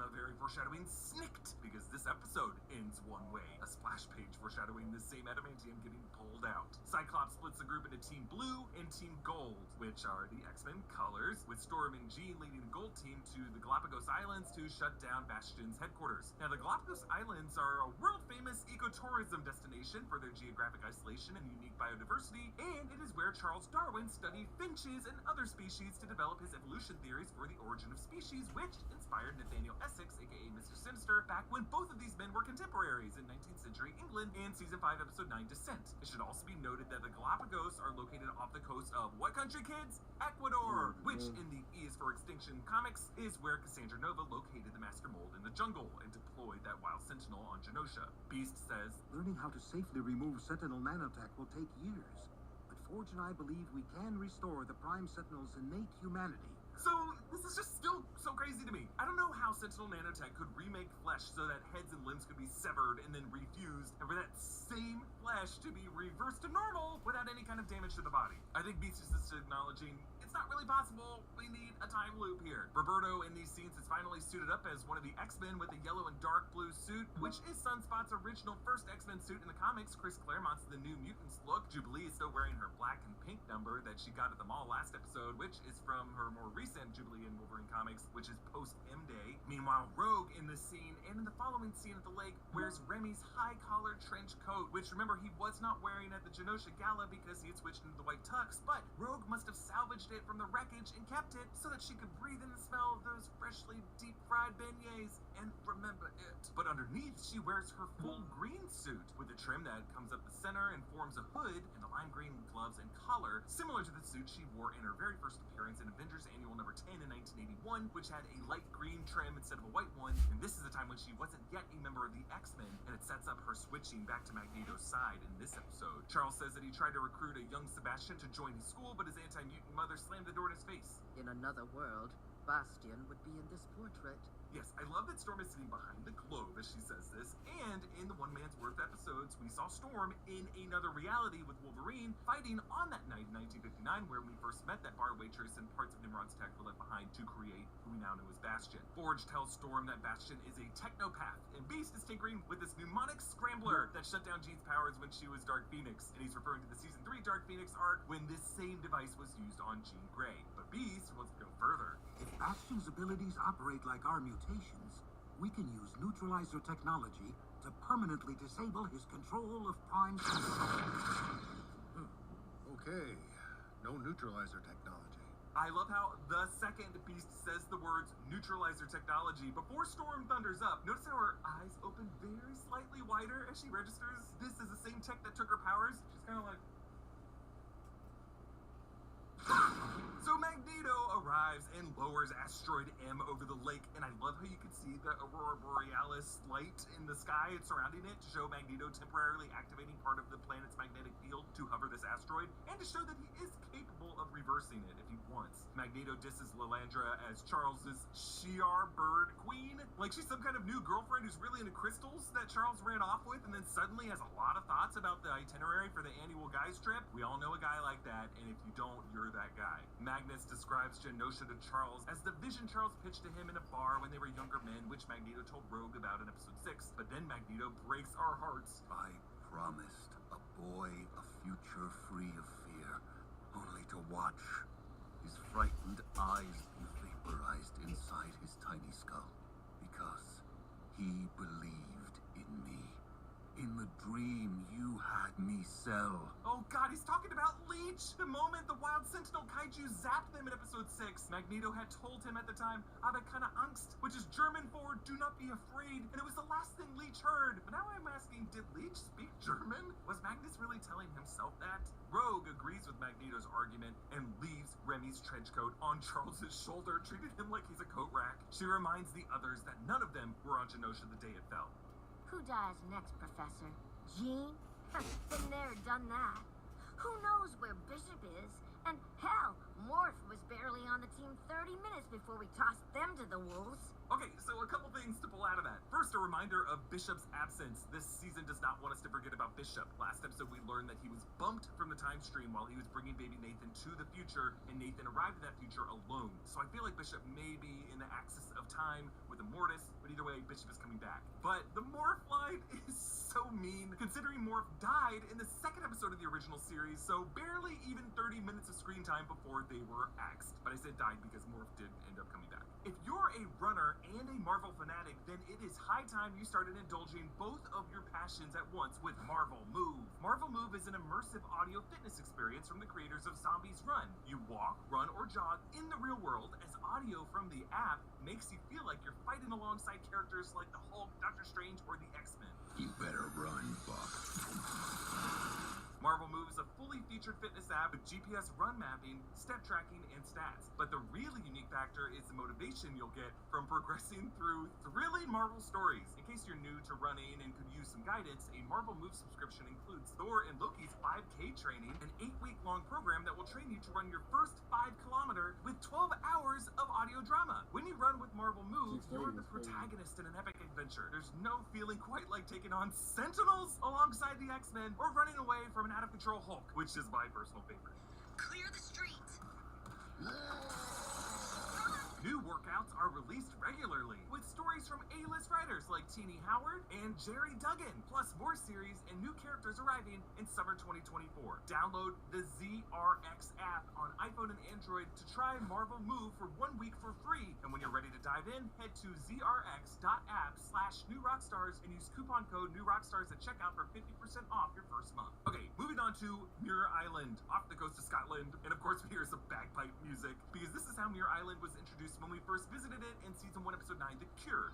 A very foreshadowing snicked, because this episode ends one way. A splash page foreshadowing this same adamantium getting pulled out. Cyclops splits the group into Team Blue and Team Gold, which are the X-Men colors, with Storm and Jean leading the Gold team to the Galapagos Islands to shut down Bastion's headquarters. Now, the Galapagos Islands are a world-famous ecotourism destination for their geographic isolation and unique biodiversity, and it is where Charles Darwin studied finches and other species to develop his evolution theories for the origin of species, which inspired Nathaniel Essex, aka Mr. Sinister, back when both of these men were contemporaries in 19th century England in Season 5, Episode 9, Descent. It should also be noted that the Galapagos are located off the coast of what country, kids? Ecuador, which in the E is for Extinction comics is where Cassandra Nova located the Master Mold in the jungle and deployed that wild Sentinel on Genosha. Beast says, Learning how to safely remove Sentinel nanotech will take years, but Forge and I believe we can restore the Prime Sentinel's innate humanity. So, this is just still so crazy to me. I don't know how Sentinel nanotech could remake flesh so that heads and limbs could be severed and then refused, and for that same flesh to be reversed to normal without any kind of damage to the body. I think Beast is just acknowledging it's not really possible. We need a time loop here. Roberto in these scenes is finally suited up as one of the X-Men with a yellow and dark blue suit, which is Sunspot's original first X-Men suit in the comics. Chris Claremont's the New Mutants look. Jubilee is still wearing her black and pink number that she got at the mall last episode, which is from her more recent Jubilee and Wolverine comics, which is post-M-Day. Meanwhile, Rogue in this scene and in the following scene at the lake wears Remy's high-collared trench coat, which remember he was not wearing at the Genosha Gala because he had switched into the white tux, but Rogue must have salvaged it from the wreckage and kept it so that she could breathe in the smell of those freshly deep-fried beignets and remember it. But underneath, she wears her full green suit with a trim that comes up the center and forms a hood and the lime green gloves and collar, similar to the suit she wore in her very first appearance in Avengers Annual number 10 in 1981, which had a light green trim instead of a white one, and this is the time when she wasn't yet a member of the X-Men, and it sets up her switching back to Magneto's side in this episode. Charles says that he tried to recruit a young Sebastian to join his school, but his anti-mutant mother slammed the door in his face. In another world, Bastion would be in this portrait. Yes, I love that Storm is sitting behind the globe as she says this, and in the One Man's Worth episodes, we saw Storm in another reality with Wolverine fighting on that night in 1959 where we first met that bar waitress and parts of Nimrod's tech were left behind to create who we now know as Bastion. Forge tells Storm that Bastion is a technopath, and Beast is tinkering with this mnemonic scrambler that shut down Jean's powers when she was Dark Phoenix, and he's referring to the Season 3 Dark Phoenix arc when this same device was used on Jean Grey. But Beast wants to go further. If Bastion's abilities operate like our mutations, we can use neutralizer technology to permanently disable his control of Prime Sentinel. Okay, No neutralizer technology. I love how the second Beast says the words neutralizer technology before Storm thunders up. Notice how her eyes open very slightly wider as she registers this is the same tech that took her powers. She's kind of like... So Magneto arrives and lowers asteroid M over the lake, and I love how you can see the Aurora Borealis light in the sky and surrounding it to show Magneto temporarily activating part of the planet's magnetic field to hover this asteroid, and to show that he is capable of reversing it if he wants. Magneto disses Lilandra as Charles's Shi'ar bird queen, like she's some kind of new girlfriend who's really into crystals that Charles ran off with and then suddenly has a lot of thoughts about the itinerary for the annual guys trip. We all know a guy like that, and if you don't, you're that guy. Magnus describes Genosha to Charles as the vision Charles pitched to him in a bar when they were younger men, which Magneto told Rogue about in episode 6. But then Magneto breaks our hearts. I promised a boy a future free of fear, only to watch his frightened eyes be vaporized inside his tiny skull, because he believed in me. In the dream you had me sell. Oh god, he's talking about Leech! The moment the Wild Sentinel Kaiju zapped them in episode 6, Magneto had told him at the time, "Habe keine Angst," which is German for "do not be afraid," and it was the last thing Leech heard. But now I'm asking, did Leech speak German? Was Magnus really telling himself that? Rogue agrees with Magneto's argument and leaves Remy's trench coat on Charles's shoulder, treating him like he's a coat rack. She reminds the others that none of them were on Genosha the day it fell. Who dies next, Professor? Jean? Been there, done that. Who knows where Bishop is? And hell, Morph was barely on the team 30 minutes before we tossed them to the wolves. Okay, so a couple things to pull out of that. First, a reminder of Bishop's absence. This season does not want us to forget about Bishop. Last episode, we learned that he was bumped from the time stream while he was bringing baby Nathan to the future, and Nathan arrived in that future alone. So I feel like Bishop may be in the axis of time with Immortus, but either way, Bishop is coming back. But the Morph line is so mean, considering Morph died in the second episode of the original series, so barely even 30 minutes of screen time before they were axed. But I said died because Morph did end up coming back. If you're a runner and a Marvel fanatic, then it is high time you started indulging both of your passions at once with Marvel Move. Marvel Move is an immersive audio fitness experience from the creators of Zombies Run. You walk, run, or jog in the real world as audio from the app makes you feel like you're fighting alongside characters like the Hulk, Doctor Strange, or the X-Men. You better run, Buck. Marvel Move is a fully featured fitness app with GPS run mapping, step tracking, and stats. But the really unique factor is the motivation you'll get from progressing through thrilling Marvel stories. In case you're new to running and could use some guidance, a Marvel Move subscription includes Thor and Loki's 5K training, an 8-week-long program that will train you to run your first 5 kilometer with 12 hours of audio drama. When you run with Marvel Move, you're the protagonist in an epic adventure. There's no feeling quite like taking on Sentinels alongside the X-Men or running away from an out-of-control Hulk, which is my personal favorite. Clear the street! New workouts are released regularly, with stories from A-list writers like Teenie Howard and Jerry Duggan, plus more series and new characters arriving in summer 2024. Download the ZRX app on iPhone and Android to try Marvel Move for 1 week for free. And when you're ready to dive in, head to zrx.app/newrockstars and use coupon code NEWROCKSTARS at checkout for 50% off your first month. Okay, moving on to Muir Island, off the coast of Scotland. And of course, we hear some bagpipe music, because this is how Muir Island was introduced when we first visited it in Season 1, Episode 9, The Cure.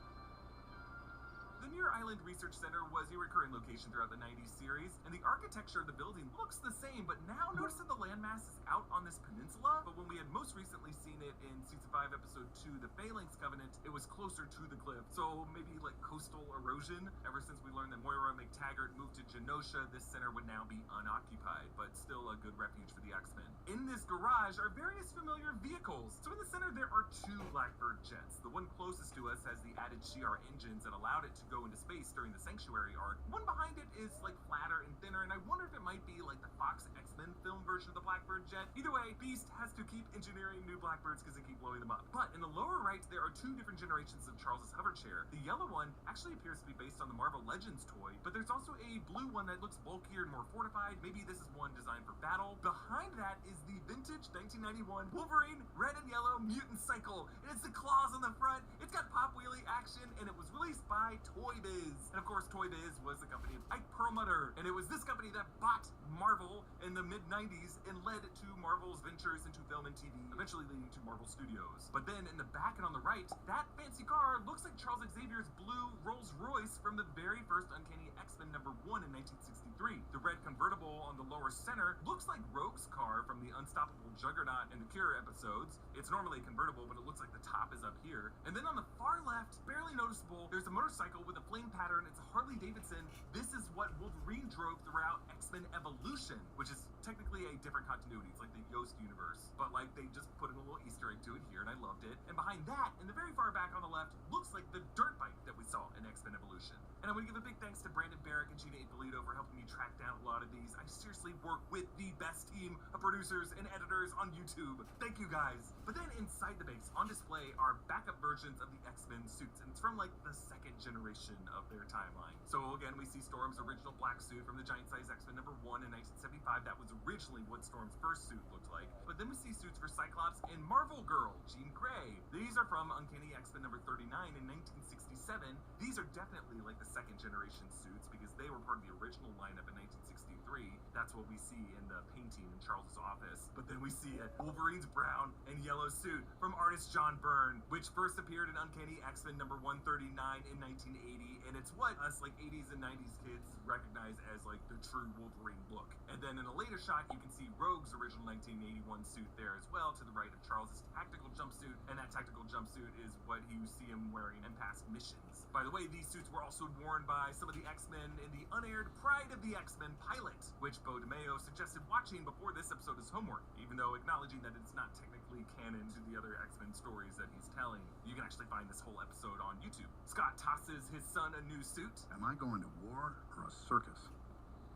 The Muir Island Research Center was a recurring location throughout the 90s series, and the architecture of the building looks the same, but now notice that the landmass is out on this peninsula, but when we had most recently seen it in Season 5, Episode 2, The Phalanx Covenant, it was closer to the cliff, so maybe like coastal erosion. Ever since we learned that Moira McTaggart moved to Genosha, this center would now be unoccupied, but still a good refuge for the X-Men. In this garage are various familiar vehicles. So in the center, there are 2 Blackbird jets. The one closest to us has the added Shi'ar engines that allowed it to go into space during the Sanctuary arc. One behind it is like flatter and thinner, and I wonder if it might be like the Fox X-Men film version of the Blackbird jet. Either way, Beast has to keep engineering new Blackbirds because they keep blowing them up. But in the lower right, there are 2 different generations of Charles's hover chair. The yellow one actually appears to be based on the Marvel Legends toy, but there's also a blue one that looks bulkier and more fortified. Maybe this is one designed for battle. Behind that is the vintage 1991 Wolverine red and yellow mutant cycle, and it's the claws on the front. It's got pop wheelie action, and it was released by Toy Toy Biz. And of course, Toy Biz was the company of Ike Perlmutter, and it was this company that bought Marvel in the mid-90s and led to Marvel's ventures into film and TV, eventually leading to Marvel Studios. But then in the back and on the right, that fancy car looks like Charles Xavier's blue Rolls Royce from the very first Uncanny X-Men #1 in 1963. The red convertible on the lower center looks like Rogue's car from the Unstoppable Juggernaut and the Cure episodes. It's normally a convertible, but it looks like the top is up here. And then on the far left, barely noticeable, there's a motorcycle with a flame pattern. It's a Harley Davidson. This is what Wolverine drove throughout X-Men Evolution, which is technically a different continuity. It's like the Yoast universe, but like they just put in a little Easter egg to it here, and I loved it. And behind that, in the very far back on the left, looks like the dirt bike that we saw in X-Men Evolution. And I want to give a big thanks to Brandon Barrick and Gina Ippolito for helping me track down a lot of these. I seriously work with the best team of producers and editors on YouTube. Thank you guys. But then inside the base, on display, are backup versions of the X-Men suits, and it's from like the second generation of their timeline. So again, we see Storm's original black suit from the Giant Size X-Men #1 in 1975. That was originally what Storm's first suit looked like. But then we see suits for Cyclops and Marvel Girl, Jean Grey. These are from Uncanny X-Men #39 in 1967. These are definitely like the second generation suits because they were part of the original lineup in 1963. That's what we see in the painting in Charles's office. But then we see Wolverine's brown and yellow suit from artist John Byrne, which first appeared in Uncanny X-Men #139 in 1980. And it's what us like 80s and 90s kids recognize as like the true Wolverine look. And then in a later shot, you can see Rogue's original 1981 suit there as well, to the right of Charles's tactical jumpsuit. And that tactical jumpsuit is what you see him wearing in past missions. By the way, these suits were also worn by some of the X-Men in the unaired Pride of the X-Men pilot, which Bo DeMeo suggested watching before this episode is homework, even though acknowledging that it's not technically canon to the other X-Men stories that he's telling. You can actually find this whole episode on YouTube. Scott tosses his son a new suit. Am I going to war or a circus?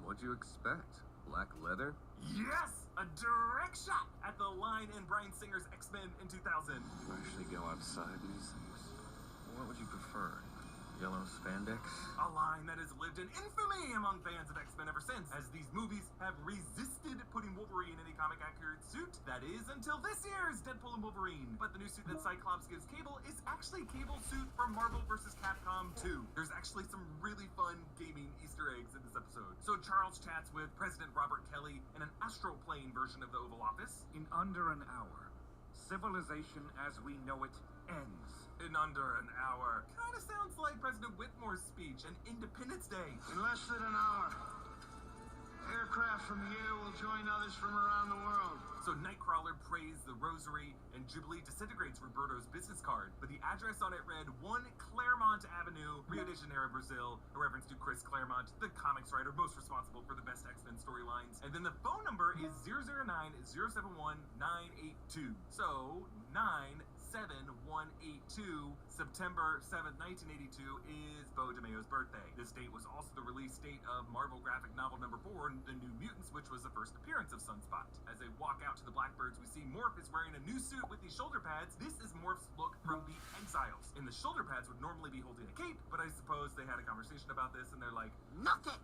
What'd you expect? Black leather? Yes! A direct shot at the line in Bryan Singer's X-Men in 2000. You actually go outside in these things? What would you prefer? Yellow spandex? A line that has lived in infamy among fans of X-Men ever since, as these movies have resisted putting Wolverine in a comic-accurate suit. That is until this year's Deadpool and Wolverine. But the new suit that Cyclops gives Cable is actually Cable's suit from Marvel vs. Capcom 2. There's actually some really fun gaming Easter eggs in this episode. So Charles chats with President Robert Kelly in an astral plane version of the Oval Office. In under an hour, civilization as we know it ends. In under an hour. Kinda sounds like President Whitmore's speech on Independence Day. In less than an hour, aircraft from here will join others from around the world. So Nightcrawler prays the rosary, and Jubilee disintegrates Roberto's business card. But the address on it read 1 Claremont Avenue, Rio de Janeiro, Brazil, a reference to Chris Claremont, the comics writer most responsible for the best X-Men storylines. And then the phone number is 009-071-982. So 97182, September 7th, 1982 is Bo DeMeo's birthday. This date was also the release date of Marvel graphic novel #4, The New Mutants, which was the first appearance of Sunspot. As they walk out to the Blackbirds, we see Morph is wearing a new suit with these shoulder pads. This is Morph's look from the Exiles. And the shoulder pads would normally be holding a cape, but I suppose they had a conversation about this and they're like, knock it!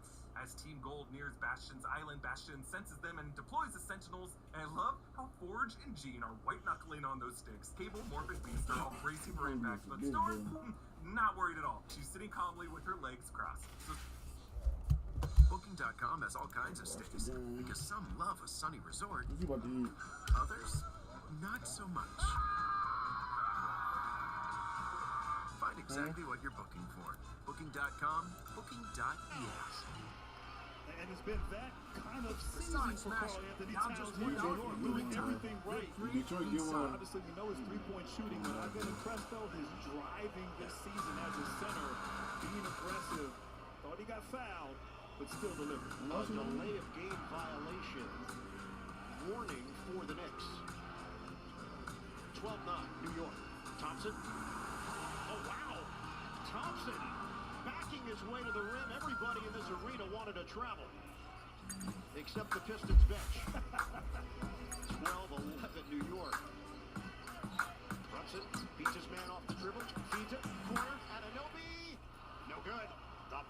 As Team Gold nears Bastion's island, Bastion senses them and deploys the Sentinels. And I love how Forge and Jean are white-knuckling on those sticks. Cable, Morph, and Beast are all bracing for impact, but Storm, not worried at all. She's sitting calmly with her legs crossed. So Booking.com has all kinds of stays, because some love a sunny resort, What's he about to eat? others not so much. Find exactly what you're booking for. Booking.com, Booking.es. And it's been that kind of season for Carl Anthony Towns here in New York, doing everything right. Detroit, you want? Obviously, we know his three-point shooting, but I've been impressed, though, his driving this season as a center, being aggressive. Thought he got fouled, but still delivered. A delay of game violation. Warning for the Knicks. 12-9, New York. Thompson. Oh, wow. Thompson backing his way to the rim. Everybody in this arena wanted to travel, except the Pistons bench. 12-11, New York. Thompson beats his man off the dribble. Feeds it. Corner. Anunoby. No good. The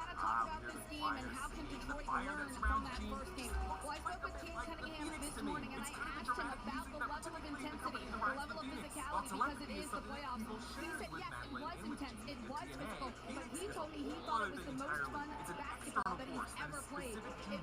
lot of talk about this game and how can Detroit learn from that first game. Well, I spoke with Cade Cunningham this morning, and I asked him about the level of intensity, the level of physicality, because it is the playoffs. He said, yes, it was intense, it was physical, but he told me he thought it was the most fun basketball that he's ever played. It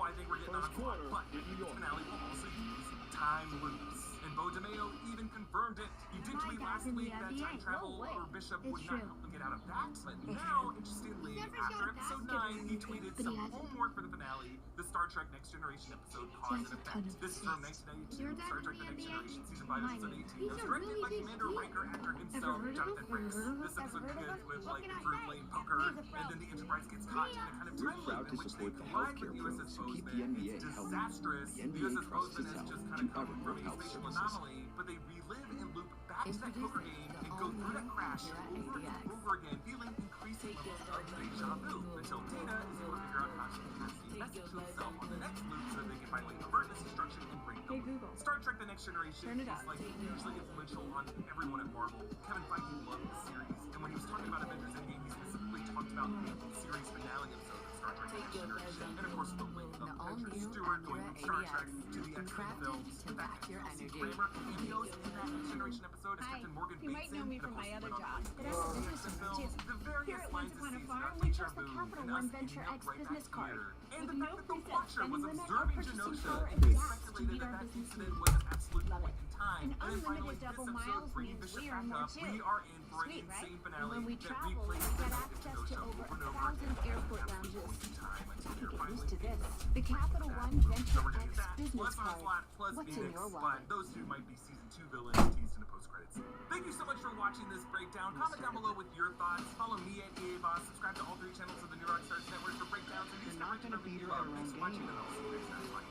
I think we're getting on a quarter but in New York. the finale will also use time loops. And Bo DeMeo even confirmed it. He did tweet last week that time travel or Bishop would not help him get out of that. But now, interestingly, after episode 9, he tweeted some homework for the finale, the Star Trek Next Generation episode Cause and Effect. This is from 1992, Star Trek The Next Generation, Season 5, Episode 18. It was directed by Commander Riker actor himself, Jonathan Frakes. This episode begins with, like, the crew playing poker, and then the Enterprise gets caught in a kind of time loop in which they collide with the USS Bozeman. It's disastrous. The USS Bozeman is just kind of coming from a spatial anomaly, but they relive and loop back to that poker game and go through that crash over and over again, feeling increasing levels of deja vu until Data is able to figure out how to pass the message to himself on the next loop so that they can finally avert this destruction and bring the loop. Star Trek The Next Generation is like hugely influential on everyone at Marvel. Kevin Feige loved the series, and when he was talking about Avengers Endgame, he specifically talked about the series finale episode of Star Trek The Next Generation, and of course the link of Patrick Stewart going from Star Trek to the X-Men films. The fact that Kelsey Grammer cameos in that Next Generation episode as Captain Morgan You might know me Bateson, from my and other of job. course, It has to do the with some films, tips. the various Here at lines Once of Upon a season Farm, of we Deja trust the Vu Capital and One us Venture ending up X right business back card. here. And With the no fact that the preset Watcher spending was limit or observing purchasing Genosha power and and stats to speculated beat that our that business incident needs. was an absolute Love it. time. And And then finally, unlimited double this episode, miles bringing means Bishop we back earn more up, too. we are in for Sweet, an right? insane And finale when we that travel, we replays get the access to show over over and over 1,000 again. airport Absolute lounges. waste of time until I they're can get finally used to this. able The to Capital that. One So Venture we're gonna X get that, business plus card. Onslaught, plus What's in Phoenix, your but wallet? those two might be season 2 villains teased in the post-credits. Thank you so much for watching this breakdown. Comment down below with your thoughts. Follow me at EA Boss. Subscribe to all 3 channels of the New Rockstars Network for breakdowns and news coverage and everything you love. Thanks for watching, and I'll see you next time. Bye.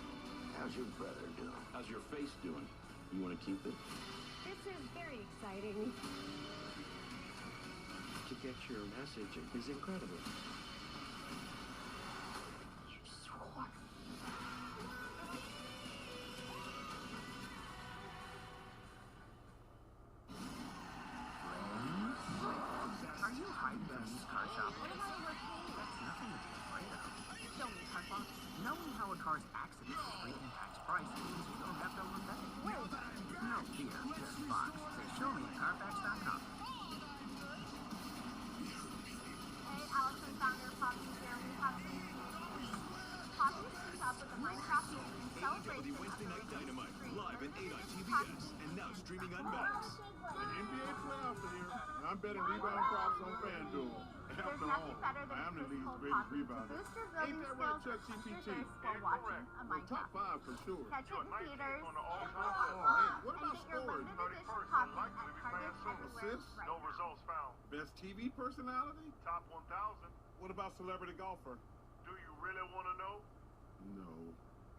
How's your brother doing? How's your face doing? You want to keep it? This is very exciting. To get your message is incredible. Are you hiding from used car shopping? What about overpaying? That's nothing to be afraid of. Show me, Carbox. Knowing how a car's accident-free impacts price means you don't have to overpay. Where is that? No fear, just box. Say show me at Carfax.com. Hey, Allison, founder of Poppy here. We have some news. Poppy teamed up with the Minecraft game in celebration of Wednesday Night Dynamite, live at 8 on Poppy TBS, and now streaming on Max. Max. The NBA playoffs are here, and I'm betting rebound props on FanDuel. There's nothing better than I'm the a league's cold greatest coffee to rebounder. boost your Ain't building that skills right, and ChatGPT? quench your thirst while watching a Well, top Minecraft. 5 for sure. Catch it in theaters. Oh, man. What And about get your scores? limited edition copy at Target everywhere Assists? right No now. results found. Best TV personality? Top 1,000. What about celebrity golfer? Do you really want to know? No.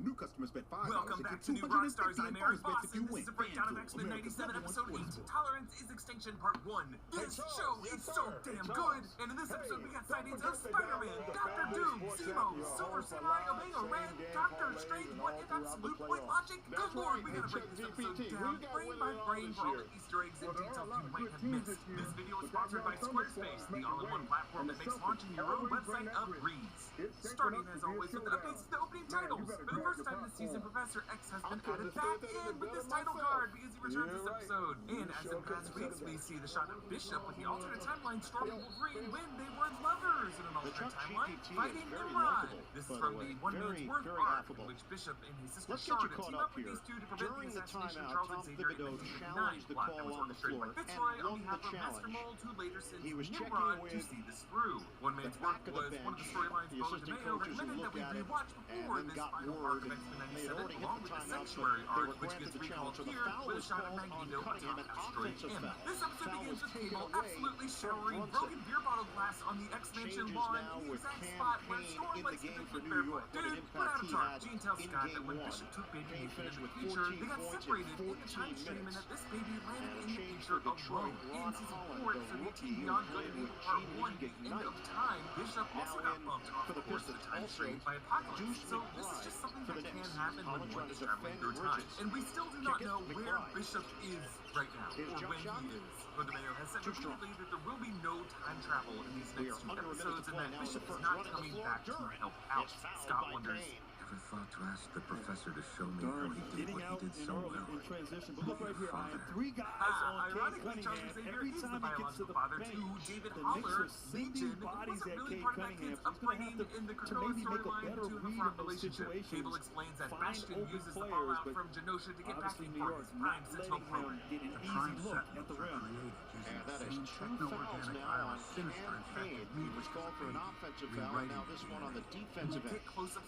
New customers bet $5 Welcome and back get to New Rockstars. $250 I'm in Eric bonus bets Boss, if you and this win. is a breakdown of FanDuel, X-Men America's 97, #1 Episode 8, sportsbook. Tolerance is Extinction Part 1. This show is so damn good, and in this episode we got sightings of Spider-Man, Doctor Doom, Zemo, Silver Samurai, Omega Red, Doctor Strange, What If Absolute Point Logic. Good lord, we gotta break this episode down brain by brain for all the Easter eggs and details you might have missed. This video is sponsored by Squarespace, the all-in-one platform that makes launching your own website a breeze. Starting as always with the updates to the opening titles. For the first time this season, Professor X has been added back in with this title card because he returns this episode. And as in past weeks, we see the shot of Bishop with the alternate timeline storming Wolverine when they were lovers in an alternate timeline, fighting Nimrod. This is from the One Man's Worth arc, in which Bishop and his sister Charlotte team up with these two to prevent the assassination of Charles Xavier in 1959, plot that was orchestrated by Fitzroy on behalf of Master Mold, who later sends Nimrod to see this through. One Man's Worth was one of the storylines Bo DeMeo recommended that we rewatch before this final arc of X-Men 97, along with the Sanctuary arc, which gets recalled here with a shot of Magneto atop Asteroid M. This episode begins with Cable absolutely showering broken beer bottle glass on the X-Mansion lawn in the exact spot where Storm likes to drink barefoot. Dude, put out a chart. Jean tells Scott that when Bishop took baby Nathan into the future, they got separated in the time stream and that this baby landed in the future alone. In season 4, episode 18, Beyond Good and Evil Part 1, the end of time, Bishop also got bumped off the course of the time stream by Apocalypse. So this is just something that can happen when one is traveling through time. And we still do not know where Bishop is right now, or when he is. Bo DeMeo has said repeatedly that there will be no time travel in these next 2 episodes, and that Bishop is not coming back to help out. Scott wonders, Never thought to ask the professor to show me how he did what he did so well. in transition, but look right here, I have 3 guys on Cade ironically, Charles Cunningham. Xavier Every is the time he gets to biological the father paint, to David the Knicks Holler, are sending Legion, who bodies wasn't at really Cade part of that Cunningham. kid's So he's gonna upbringing have in the to Krakoa maybe make a storyline better to the read front of those relationship. situations. Cable explains that Find Bastion open uses the players, fallout but from Genosha to get back obviously in New for York his not prime Sentinel letting him program. get an The easy prime look at the rim. And that is 2 fouls now on Cam Payne. He was called for an offensive foul, and now this one on the defensive end.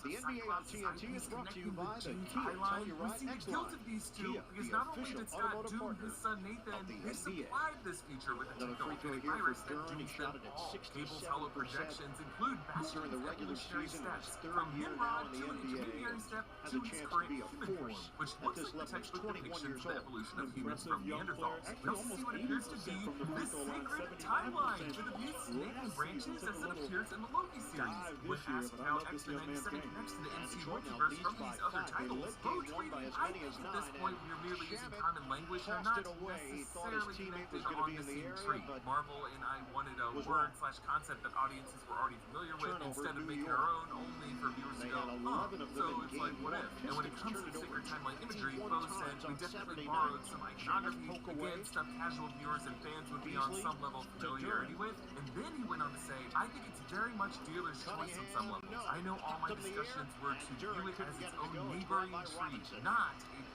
The NBA on TNT is brought to you by the Kia Tell You Right We see the X guilt line. of these two Kia, because the not only official did Scott automotive doom partner his son Nathan, of the they NBA. supplied this feature with a Another free throw techno-organic here for virus that Durham. He dooms shot them it at all. Cable's hollow 67% projections include Bastion's during the regular evolutionary season. steps, His 3rd from year now Nimrod in to the an NBA. intermediary step Has to a his chance to current be a human form, force which at looks this like the level. He's textbook 21 depictions years of the old. evolution of humans Impressive from young player. Neanderthals. Actually, We'll see almost what appears to 80% be from the free this throw line, sacred 79% timeline for the mutants snaking last branches season. as Took a it little appears in the Loki series. dive When this year, asked but I how love this X-Men young man's 97 game. connects to the And MCU Detroit now multiverse leads from by these other 5. They titles, led Bo game 1 by tweeted, as I many think as at this 9, point and we are merely using Shabbat common language and tossed not it away. He thought his necessarily teammate connected was gonna on be the in the same area, tree. but Marvel and I wanted a was word/concept that audiences were already familiar with Turnover, instead of New making York. our own only for viewers to They go, had 11 of them so in it's like game what 1. if? And when it Pistons comes to turned it over sacred timeline imagery, 21 Bo times said we on definitely Saturday borrowed night. some Shannon iconography, poke again, away. stuff casual viewers and fans would be on Beasley some level of to familiarity Durham. with, and then he went on to say, I think it's very much dealer's choice on some levels. I know all my Up in the air, discussions were to and view Durham it as couldn't its get it to own go. It's neighboring brought by tree, Robinson. not a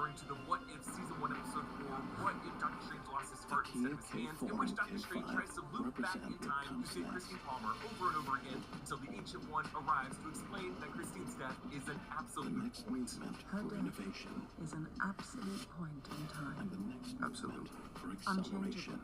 referring to the What If Season 1 Episode 4, What If Doctor Strange Lost His Heart Instead of His Hands, in which Doctor Strange tries to loop back in time to save Christine Palmer over and over again until the Ancient One arrives to explain that Christine's death is an absolute point. Her death is an absolute point in time. Absolute. Unchangeable.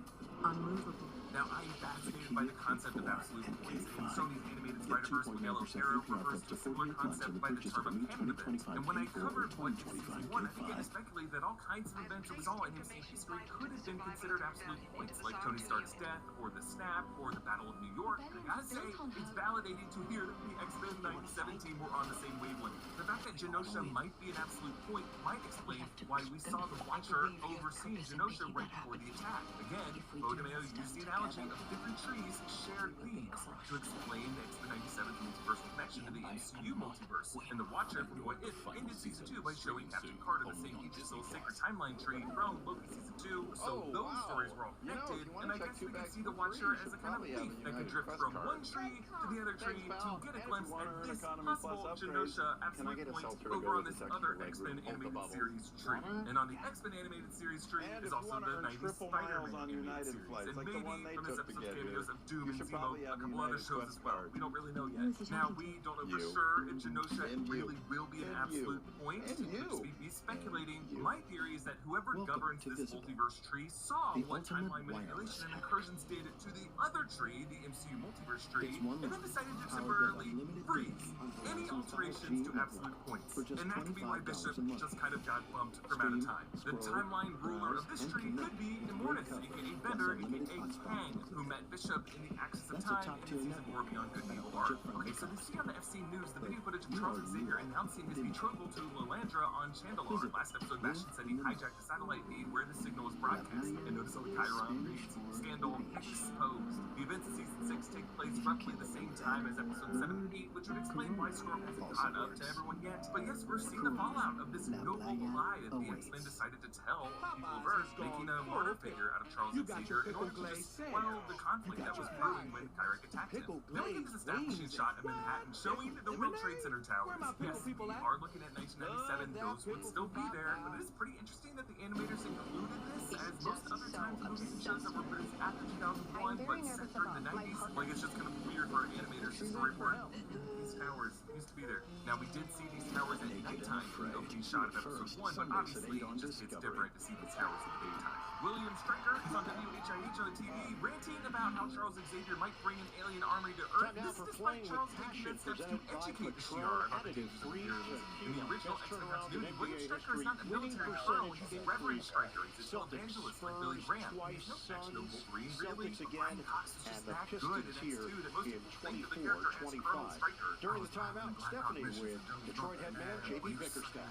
Unmovable. Now, I am fascinated by the concept of absolute points. In Sony's animated Spider-Verse, Miguel O'Hara refers to a similar concept by the term of canon event. And when I covered What If Season 1, I began to speculate that all kinds of events that we saw in MCU history could have been considered absolute points, like Tony Stark's death, or the Snap, or the Battle of New York. And I gotta say, it's validating to hear that the X-Men 97 team were on the same wavelength. The fact that Genosha might be an absolute point might explain why we saw the Watcher overseeing Genosha right before the attack. Again, Bo DeMeo used the analogy of different trees shared leaves to explain the X-Men 97's multiversal connection to the MCU multiverse. And The Watcher from What If ended season 2 by showing Captain Carter the same aegis little sacred timeline tree from Loki season 2. So those stories were all connected, and I guess we could see The Watcher as a kind of leaf that could drift from one tree to the other tree to get a glimpse at this possible Genosha absolute point over on this other X-Men animated series tree. And on the X-Men animated series tree is also the 90s Spider-Man animated series, and maybe from this episode's cameos of Doom and Zemo, a couple other shows as well. We don't really know yet. Now, we don't know for sure if Genosha really will be an absolute point. It could just be speculating. My theory is that whoever governs this multiverse tree saw what timeline manipulation and incursions did to the other tree, the MCU multiverse tree, and then decided to temporarily freeze any alterations to absolute points. And that could be why Bishop just kind of got bumped from out of time. The timeline ruler of this tree could be Immortus, aka Bender, aka Kang, who met Bishop in the Axis of Time in season 4 Beyond Good and Evil arc. Okay, so we see on the FC News the video footage of Charles Xavier announcing his betrothal to Lilandra on Chandelure. Last episode, Bastion said he hijacked the satellite feed where the signal was broadcast, and notice on the Chiron reads, scandal exposed. The events of season 6 take place roughly the same time as episode 7 and 8, which would explain why Storm hasn't caught up to everyone yet. But yes, we're seeing the fallout of this noble lie that the X-Men decided to tell the people of Earth, making a martyr figure out of Charles Xavier in order to just quell the conflict that was brewing when Kyrick attacked him. Then we get this establishing shot of Manhattan showing the World Trade Center towers. Yes, we are looking at 1997, those would still be there, but it is pretty interesting that the animators included this, as most other times movies and shows that were produced after 2001 but set during the 90s, like it's just kind of weird for animators to storyboard these towers used to be there. Now, we did see these towers at nighttime in the opening shot of episode 1, but obviously it just gets different to see these towers in the daytime. William Stryker is on WHIH on the TV ranting about how Charles Xavier might bring an alien army to Earth. This is despite Charles taking the steps to educate the Shi'ar about the dangers of imperialism. In the original X-Men continuity, William Stryker is not a military colonel, he's a Reverend Stryker. He's a televangelist like Billy Graham. He's no connection to Wolverine, really. Brian Cox is just that good at X2 that most people think of the character as Colonel Stryker. During the timeout, Stephanie with Detroit head man J.B. Bickerstaff.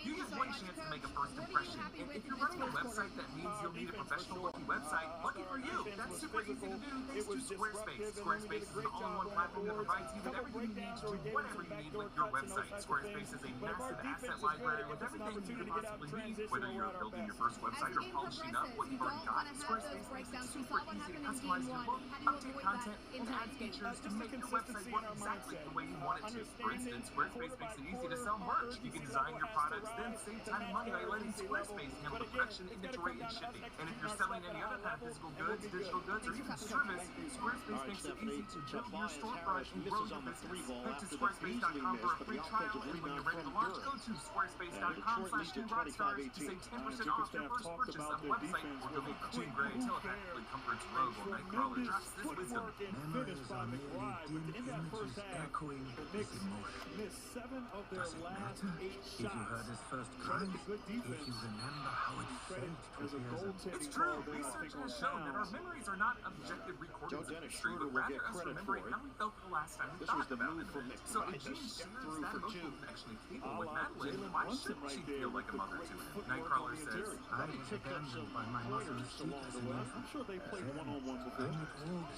You get one chance to make a first impression, and if you're running a website, that means you'll need a professional-looking website. Lucky for you, that's super easy to do thanks to Squarespace. Squarespace is an all-in-one platform that provides you with everything you need to do whatever you need with your website. Squarespace is a massive asset library with everything you could possibly need, whether you're building your first website or polishing up what you've already got. Squarespace makes it super easy to customize your look, update content, and add features to make your website work exactly the way you want it to. For instance, Squarespace makes it easy to sell merch. You can design your products, then save time and money by letting Squarespace handle the production, inventory, and shipping. And if you're selling any other kind of physical goods, digital goods, or even service, Squarespace makes it easy to build your storefront and grow your business. Head to squarespace.com for a free trial, and when you're ready to launch, go to squarespace.com/2rockstars to save 10% off your first purchase of a website or domain. Jean Grey, telepathically comforts Rogue while Nightcrawler drops this wisdom. Memories are merely dim images echoing his emotion. Does it matter if you heard his first cry? If you remember how it felt to hear them? It's true. Research has shown that our memories are not objective recordings of history, but rather us remembering how we felt the last time we thought about it. So if Jean shares that emotional connection and cable with Madeline, why shouldn't she feel like a mother to him? Nightcrawler says, I was abandoned by my mother Mystique as an infant. I'm sure they played one-on-one before.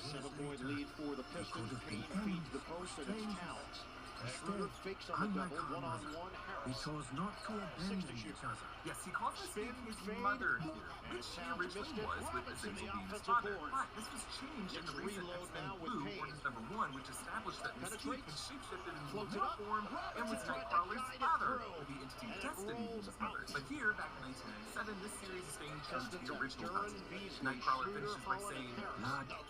7-point lead for the Pistons. Payne feeds the post and it's Towns. Schroeder fakes on the double, one-on-one. We chose not to abandon each other. Yes, he calls Mystique his mother here, which he originally was with Azazel being his father. But this was changed in the recent X-Men Blue, Origins #1, which established that Mystique had shapeshifted into a male form and was Nightcrawler's father, the entity Destiny was his mother. But here, back in 1997, this series is staying true to the original concept. Nightcrawler finishes by saying,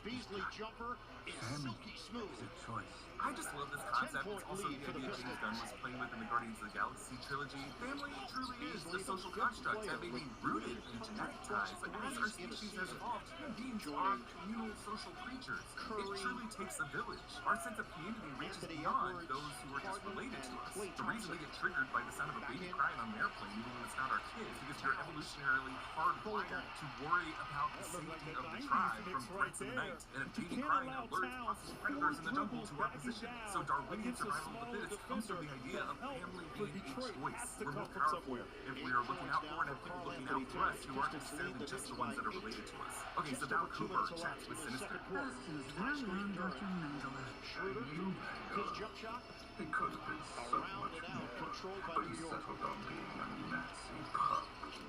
Beasley jumper is silky smooth. It's a choice. I just love this concept. It's also the idea James Gunn was playing with in the Guardians of the Galaxy trilogy. Family truly is the social construct that may be rooted in genetic ties. But as our species has evolved, human beings are communal social creatures. It truly takes a village. Our sense of community reaches beyond those who are just related to us. The reason we get triggered by the sound of a baby crying on an airplane, even when it's not our kid, is because you're evolutionarily hardwired to worry about the safety of the tribe from threats in the night. And a baby crying out alerts possible predators in the jungle to our position. So Darwinian survival of the fittest comes from the idea of family being a choice. We're more powerful if we are looking out for and have people looking out for us who aren't necessarily just the ones that are related to us. Okay, so now Cooper chats with Sinister. His jump shot around and out, controlled by New York.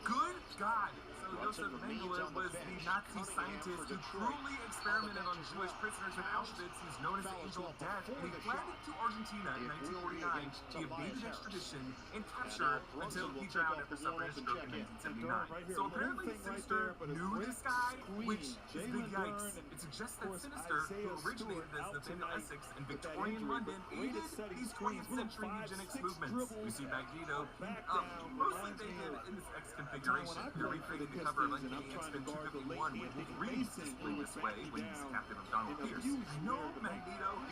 Good God! So Josef Mengele was the Nazi scientist who cruelly experimented on Jewish prisoners at Auschwitz. He's known as the Angel of Death, and he fled to Argentina in 1949 to evade extradition and capture until he drowned after suffering a stroke in 1979. So apparently Sinister knew this guy, which is big yikes. It suggests that Sinister, who originated as Nathaniel Essex in Victorian London, aided these 20th century eugenics movements. We see Magneto pinned up, mostly naked in this X configuration. They're recreating the cover of Uncanny X-Men 251 with Wolverine displayed this way when he's captain of Donald Pierce. No, Magneto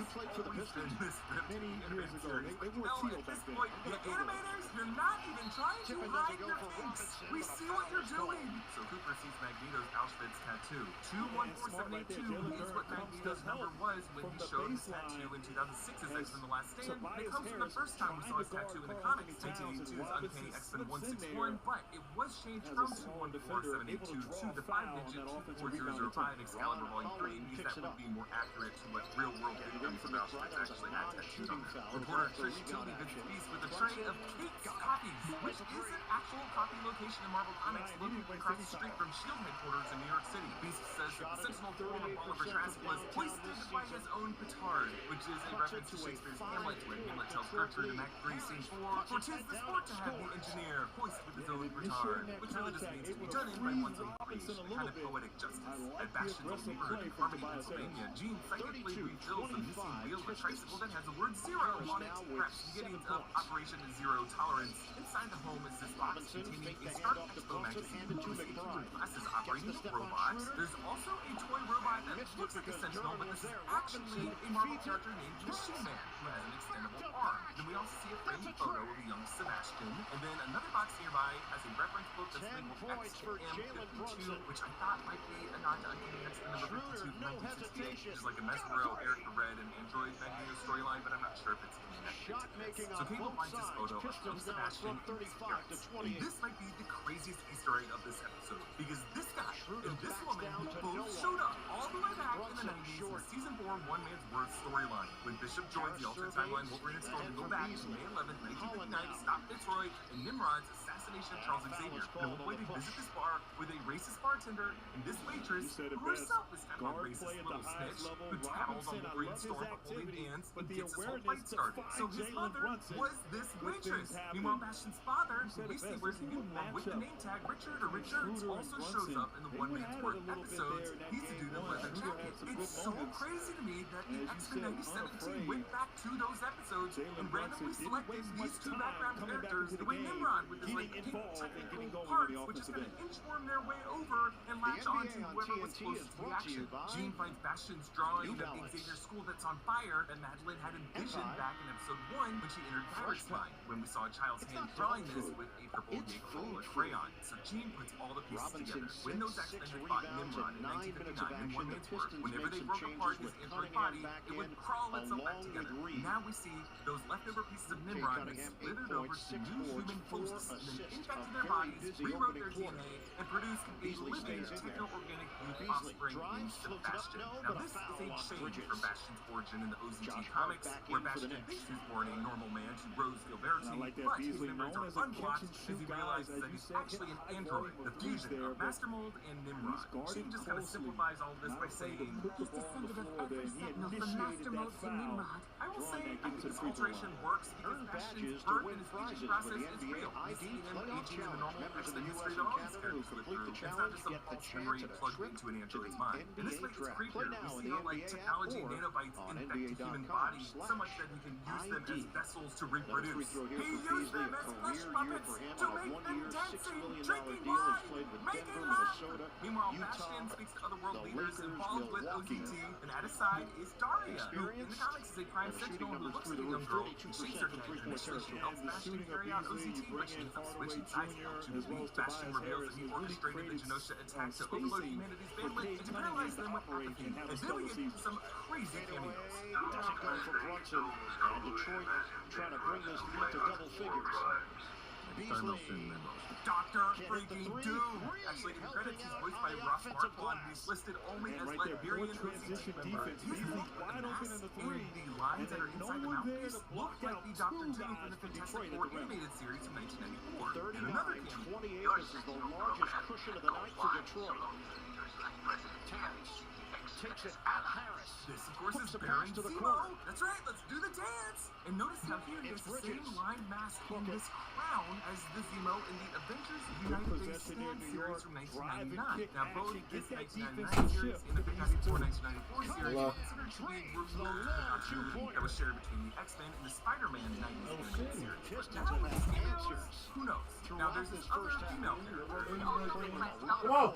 always been this ripped in the animated series, but you know, at this point, the animators, you're not even trying to hide your kinks. We see what you're doing. So Cooper sees Magneto's Auschwitz tattoo. 214782 is what Magneto's number was when he showed his tattoo in 2006's X-Men The Last Stand. It comes from the first time we saw his tattoo in the comics, 1982's Uncanny X-Men 161, but it was changed from 214782 to the 5-digit 24005 Excalibur Volume 3 because that would be more accurate to what real-world victims of Auschwitz actually had tattooed on them. Reporter Trish Tilby visits Beast with a tray of Kate's copies, which is an actual copy location in Marvel Comics located across the street from S.H.I.E.L.D. headquarters in New York City. Beast says that the Sentinel form of Oliver Trask was hoisted by his own petard, which is a reference to Shakespeare's Hamlet, when Hamlet tells Gertrude in Act 3, Scene 4, "For 'tis the sport to have the engineer hoist with his own petard," which really just means to be done in by one's own creation, a kind of poetic justice. At Bastion's old neighborhood in Harmony, Pennsylvania, Jean psychically refills the missing wheel of a tricycle that has the word zero on it, perhaps beginnings of Operation Zero Tolerance. Inside the home is this box containing a Stark Expo magazine with glasses operating a robot. There's also a toy robot that looks like a Sentinel, but this is actually a Marvel character named Machine Man, who has an extendable arm. Then we also see a framed photo of a young Sebastian, and then another box nearby has a reference book that's labeled X-M52, which I thought might be a nod to Uncanny X-Men number 52 from 1968, which is like a Mesmero, Eric the Red, and Android Magneto storyline, but I'm not sure if it's connected to this. So Cable finds this photo of young Sebastian in his appearance. And this might be the craziest Easter egg of this episode, because this guy and this woman both showed up all the way back in the 90s in Season 4 One Man's Worth storyline, when Bishop joins the alternate timeline Wolverine and Storm to go back to May 11, 1959 to stop Fitzroy and Nimrod's assassination of Charles Xavier. And at one point they visit this bar with a racist bartender and this waitress, who herself is kind of a racist little snitch, who tattles on Wolverine and Storm for holding hands and gets this whole fight started. So his mother was this waitress. Meanwhile, Bastion's father, who we see wears a uniform with the name tag Richard or Richards, also shows up in the One Man's Worth episodes. He's a dude in a leather jacket. It's so crazy to me that the X-Men 97 team went back to those episodes and randomly selected these two background characters, the way Nimrod with his like pink technical parts, which is going to inchworm their way over and latch on to whoever was closest to the action. Jean finds Bastion's drawing of Xavier's school that's on fire that Madeline had envisioned back in episode 1 when she entered Garrett's mind, when we saw a child's hand drawing this with a purple Nicole crayon. So Jean puts all the pieces together. When those X-Men had fought Nimrod in 1959 in One Man's Worth, whenever they broke apart his android body, it would crawl itself back together. Now we see those leftover pieces of Nimrod being slithered over to new human hosts and then infected their bodies, rewrote their DNA, and produced a living techno-organic youth offspring named Sebastian. Now this is a change from Bastion's origin in the OZT comics, where Bastion thinks he's born a normal man to Rose Gilberti, but his memories are unblocked as he realizes that he's actually an android, the fusion of Master Mold and Nimrod. Jean just kind of simplifies all of this by saying, he's descended of every Sentinel from Master Mold to Nimrod. I will say, I think this alteration works because Bastion's birth and his aging process is real. We see him aging in the normal X-Men history that all these characters live through. It's not just a false memory plugged into an android's mind. And this way it's creepier. We see how like technology nanobites infect human bodies so much that he can use them as vessels to reproduce. He used them as flesh puppets to make them dancing, drinking wine, making love. Meanwhile, Bastion speaks to other world leaders involved with OZT, and at his side is Daria, who in the comics is a crime sentinel who looks the looking young roof, girl. 32% She shakes her from head, and three-point initially territory. she helps And the Bastion shooting carry up out Beasley, OCT, you but bring she in ends up Hardaway switching sides Jr. now. as Jubilee, well as Bastion Tobias reveals Harris that he has really orchestrated the created Genosha attack to spacing overload humanity's for bandwidth Cade and to Cunningham paralyze to them with operate apathy. and have a And then we stellar get season. some crazy cameos. Doesn't go for Brunson. And Detroit trying to bring this lead to double figures. Beasley. Dr. Freaking Doom. Actually, in credits, he's voiced by Ross Marquand. He's listed only as right there, Liberian poor transition defense. Beasley wide open in the three. And the lines that are inside the mouthpiece look like the Dr. Doom from the Fantastic Four animated series from 1994. And another cameo. 39-28. This is the largest cushion of the night for Detroit. Towns takes it at Harris. This, of course, is Hooks the Baron pass to the Zemo. corner. That's right, let's do the dance. And notice how here he has the same line mask in this crown as the Zemo in the Avengers United States Stand series from 1999. Now, both this 1999 series and the Fantastic Four 1994 series are considered to be removed from the continuity that was shared between the X-Men and the Spider-Man 90s animated series. But now with these cameos, who knows? Now, there's this other female character. Whoa!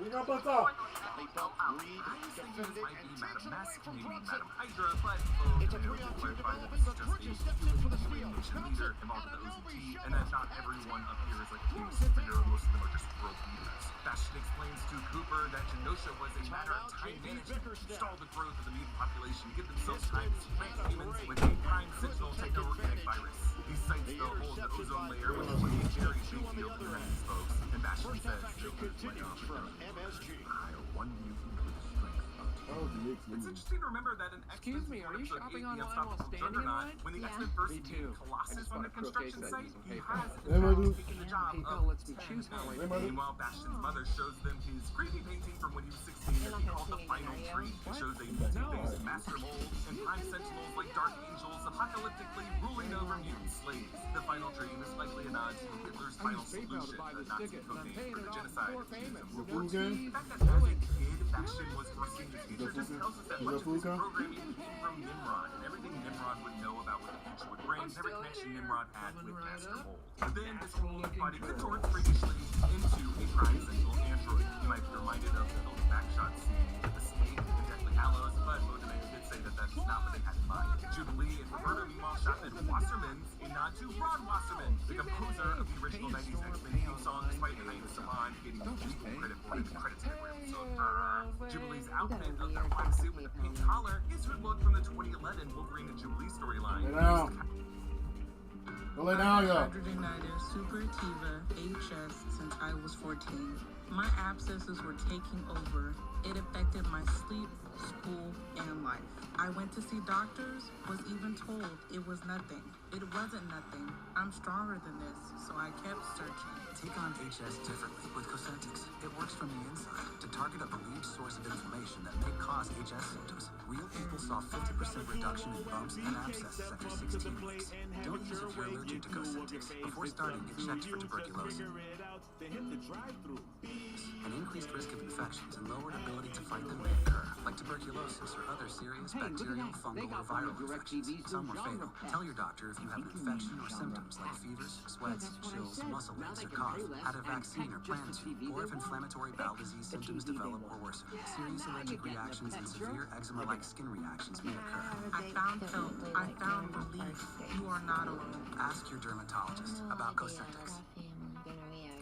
We got bust off. I was thinking this might be Madam Mask, maybe Madam Hydra, but It's a 3-on-2 development, but Bridges steps in for the steal. leader involved in the OCT, and that not everyone up here is like a superhero. Most of them are just world leaders. Bastion explains to Cooper that Genosha was a matter of time management to stall the growth of the mutant population, give themselves time to supplant humans with a prime sentinel techno-organic virus. He cites the hole in the ozone layer, which is a very big deal to the Nexus folks, and Bastion says it was Continues from MSG. One mutant with the strength of It's interesting to remember that in X-Men Excuse me, are you shopping online while standing in line? when the Yeah. X-Men first Me too. meet Colossus on the construction site, he has They might do. taken the job PayPal of lets me choose how I pay. Meanwhile, Bastion's mother shows them his creepy painting from when he was 16 that he called the Final Tree. It shows a mutant-based master mold and prime sentinels like dark angels apocalyptically ruling over mutant slaves. The Final Dream is likely a nod to Hitler's final solution to the Nazi code name for the genocide of Jews in World War II. The fact that as a kid, Bastion was foreseeing the future just tells us that much of his programming came from Nimrod, and everything Nimrod would know about what the future would bring, every connection Nimrod had with Master Mold. But then this whole body contorts freakishly into a prime sentinel android. You might be reminded of the backshot scene with the snake and Deathly Hallows, but Modemek did say that that's not what they had in mind. Jubilee and Roberto meanwhile shot at Wasserman's, a nod to Ron Wasserman, the composer of the original 90s X-Men theme song, despite Hayes Saban getting equal credit for it in the credits anywhere. So, Jubilee's outfit of that black suit with a pink collar is her look from the 2011 Wolverine and Jubilee storyline. Lay down. Go lay down, yo. Hydrogenator Supertiva HS since I was 14. My abscesses were taking over. It affected my sleep, school, and life. I went to see doctors, was even told it was nothing. It wasn't nothing. I'm stronger than this, so I kept searching. Take on HS differently with Cosentix. It works from the inside to target a believed source of inflammation that may cause HS symptoms. Real people saw 50% reduction in bumps and abscesses after 16 weeks. Don't use it if you're allergic to Cosentix. Before starting, get checked for tuberculosis. An increased risk of infections and lowered ability to fight them may occur, like tuberculosis or other serious bacterial, fungal, or viral infections. Some are fatal. Tell your doctor if you have an infection or symptoms like fevers, sweats, chills, muscle aches, or cough, had a vaccine or plan to, or if inflammatory bowel disease symptoms develop or worsen. Serious allergic reactions and severe eczema-like skin reactions may occur. I found help. I found relief. You are not alone. Ask your dermatologist about Cosentix.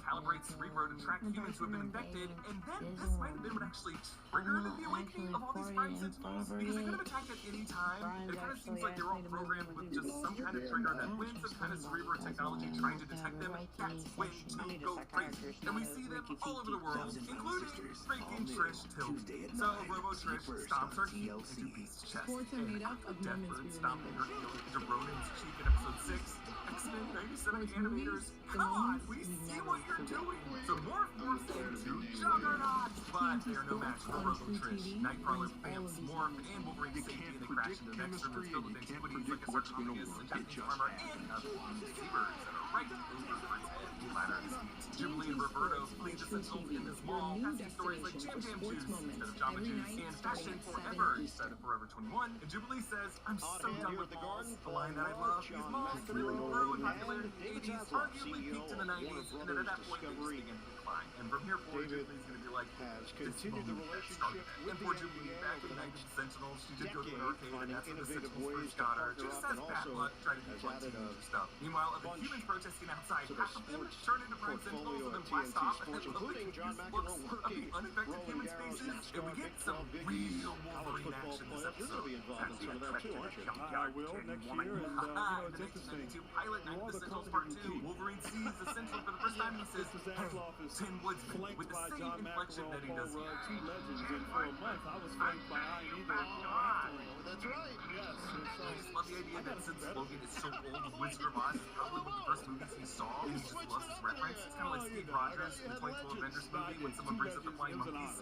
Calibrates Cerebro to track humans who have been infected, and then this might have been what actually triggered the awakening of all these prime sentinels, because they could have attacked at any time, and it kind of seems like they're all programmed with just some kind of trigger that when some kind of Cerebro technology trying to detect them, that's when to go crazy. And we see them all over the world, including freaking Trish Tilby. So Robo Trish stomps her heel into Beast's chest, and Deathbird stomping her heel into Ronan's cheek in episode 6. X-Men 97 animators, come on, we see what you're doing. So Morph morphs into Juggernaut, but they are no match for Robo Trish. Nightcrawler fails Morph and Wolverine's safety, and they crash into the next room that's filled with antiquities like a sarcophagus and Japanese armor and other seabirds that are right over Wolverine's head. Ladder his feet. Jubilee and Roberto lead the Sentinels in this mall, passing stories like Jam Jam Juice instead of Jamba Juice, and Fashion Forever instead of Forever 21. And Jubilee says, I'm so done with malls. The line that I love, these malls really ruin in popularity in the 80s, arguably peaked in the 90s, and then at that point, they just began to decline. And from here forward, Jubilee's going to be like, has continued the relationship with and the poor Jubilee, NBA back over in the the 90s, next the Sentinels, she did go to an decade, arcade, and finding that's when the innovative Sentinels ways first to got her. partner Just up as and bad also luck trying to do has fun added teenager a stuff. Meanwhile, other bunch humans protesting outside, to the half of them sports turn into Prime Sentinels portfolio and then of blast TNT off, Sports, and then including John looks McEnroe of working the unaffected Roland human Garros, faces, and we get some Big real college Wolverine football action this players. You're going to be episode. involved in some of that too, aren't you? I will next year, and The it's interesting. 1992 pilot You Night are of the the Sentinels company Part you 2. keep. Wolverine sees the Sentinel for the first time and he says, Mr. "Hey, Zasloff is Tin Woodsman," flanked with the by same John inflection McEnroe that and he Paul does Rudd, here. two legends, and for a month I was flanked by Iron Eagle. That's right. Yes, and so I just love the idea that since Logan is so old, Wizard of Oz is probably one of the first movies he saw, and he just loves his reference. It's kind of like Steve Rogers in the 2012 Avengers movie when someone brings up the flying monkeys.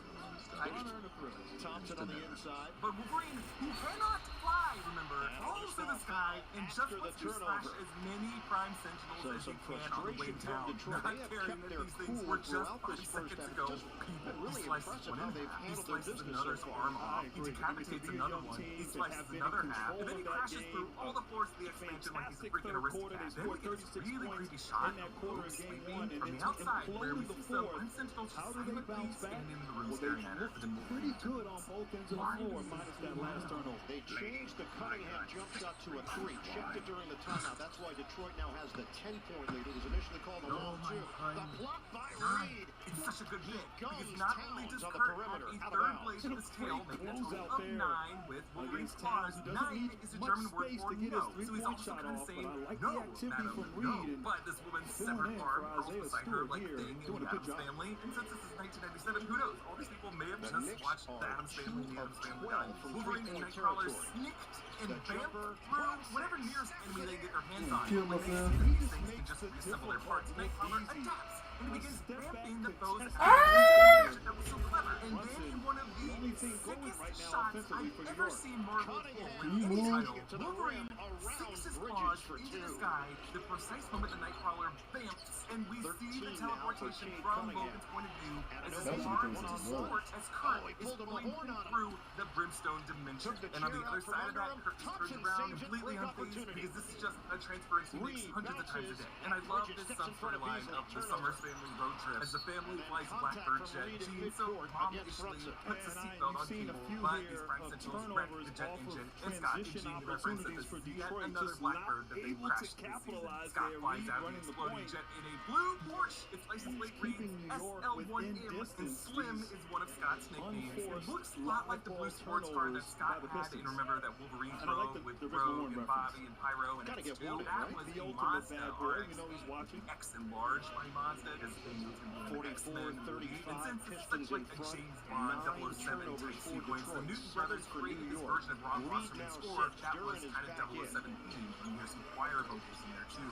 Thompson on the inside. But Wolverine, who cannot fly, remember, falls to the sky and just wants to slash as many Prime Sentinels as he can on the way down, not caring that these things were just 5 seconds ago. He slices one in half, he slices another's arm off, he decapitates another one, he slices another half, and then he crashes through all the floors of the expansion like he's a freaking aristocrat. Then we get this really creepy shot of Luke sleeping from the outside, where we see some Prime Sentinels just silently standing in the room staring at her. pretty good on both ends of the floor, minus that last turnover. They changed the Cunningham jump shot to a 3. Checked it during the timeout. That's why Detroit now has the 10-point lead. It was initially called a long 2. The block by Reed. It's such a good hit, because not only does on the Kurt have perimeter, a out of third bounds. blade in his tail, making a Blows total out of there 9 with Wolverine's against Towns, claws. who doesn't 9 need is a much German word space for to get his no, so he's three-point also shot kind of off, saying, but I like no, the activity madam, from no. Reed and But this woman's filling severed in arm for crawls Isaiah beside her Stewart like here, thing in doing the a good Addams job. Family, and since this is 1997, who knows? All these people may have The just Knicks watched are the Addams Family and the 2 Addams of Family 12 done. from Wolverine and three-point Nightcrawler territory. snicked and The bamfed jumper through whatever nearest enemy they get their hands on. Kill When they myself. see these things can just reassemble their parts, Nightcrawler adapts and begins bamping the foes out that was so clever. And then in one of the sickest shots I've ever seen Marvel pull in any title, Wolverine sinks his claws into the sky, the precise moment the Nightcrawler bamps, and we see the teleportation from Logan's point of view as That's large because and of short as Kurt is pulling him through the Brimstone dimension. And on the other side of that, Kurt is turned around completely unfazed because this is just a transference he makes hundreds of times a day. And I love this sub-storyline of the Summers family road trip as the family flies Blackbird jet. Jean so mom-ishly puts a seatbelt on cable, but these Prime Sentinels wreck the jet engine, and Scott and Jean reference that this is yet another Blackbird that they crashed this season. Scott flies out of the exploding jet in a blue Porsche. Its license plate reads SL1M, and Slim is one of Scott's nicknames. It looks a lot like the blue sports car that Scott had, and remember that Wolverine drove with Rogue and Bobby and Pyro and X2. That was a Mazda RX-8. X enlarged by Mazda because they moved into an X-Men movie. And since it's such like a James Bond 007 type sequence, the Newton brothers created this version of Ron Wasserman's score that was kind of 007 themed. And there's some choir vocals in there too.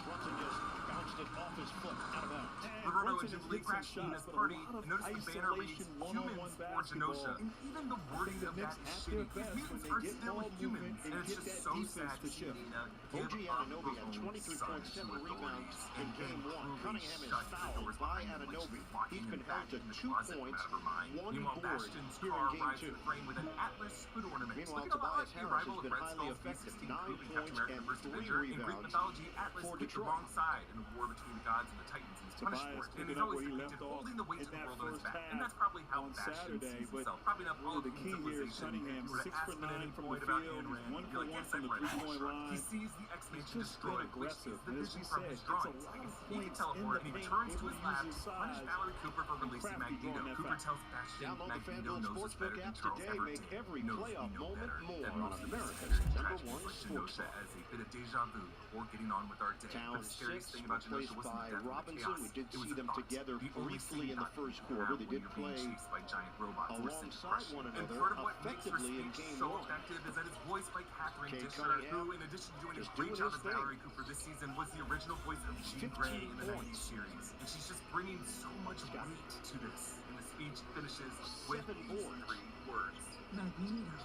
Brunson just bounced it off his foot, out of bounds. Roberto and Jubilee crash Nina's party, and notice the banner reads humans for Genosha. And even the wording of that is shitty. These mutants are still humans, and it's just so sad to see Nina give OG up Anunoby had her own 23 son points, to 7 rebounds authorities, in and game then 1. Cunningham is shut the fouled doors by behind him, which Anunoby. is locking He's him been back held to in the 2 closet points, forever mind. 1 Meanwhile, board Bastion's here car in game rides 2. to the frame with an Atlas hood ornament. Meanwhile, Looking a lot like Tobias the Harris arrival has of been Red highly Skull's effective. B-16 9 crew in Captain points America and the First 3 Avenger. In Greek rebounds mythology, Atlas for picked the Detroit. wrong side in the war between the gods and the Titans. He's punished for it. And he's always depicted holding the weight of the world on his back. And that's probably how Bastion sees himself. Probably not all of the key here is Cunningham, 6 for 9 from the field, 1 for 1 from the 3-point line. He sees the X-Mansion Just been destroyed, which aggressive. is the And as vision you from said, his it's a drawings. lot of He can points teleport, in and the he paint, returns to able his to lab use to his punish size. Valerie Cooper for releasing Crafty Magneto. drawing that Cooper foul. tells Bastion Download the Magneto FanDuel knows us Sportsbook better than app Charles today. ever Make did. every Knows playoff we know moment better. more That on most America's considered #1 tragedies like sports Genosha as a bit of deja vu before getting on with our day. But Town the scariest 6, thing about Genosha replaced wasn't by the death of the Robinson. chaos. We did It was see the them thought. together The only briefly in the scene first not quarter. They when did you're being play chased by giant robots or alongside depression. one And another part of what makes her effectively in speech game so 1. effective is that it's voiced by Catherine Kate Disher, Cunningham who, in addition to doing a is great doing job his as thing. Valerie Cooper this season, was the original voice of Jean Grey in the 90s points. series. And she's just bringing so much weight to this. And the speech finishes with 7 these boards. 3 words. Magneto.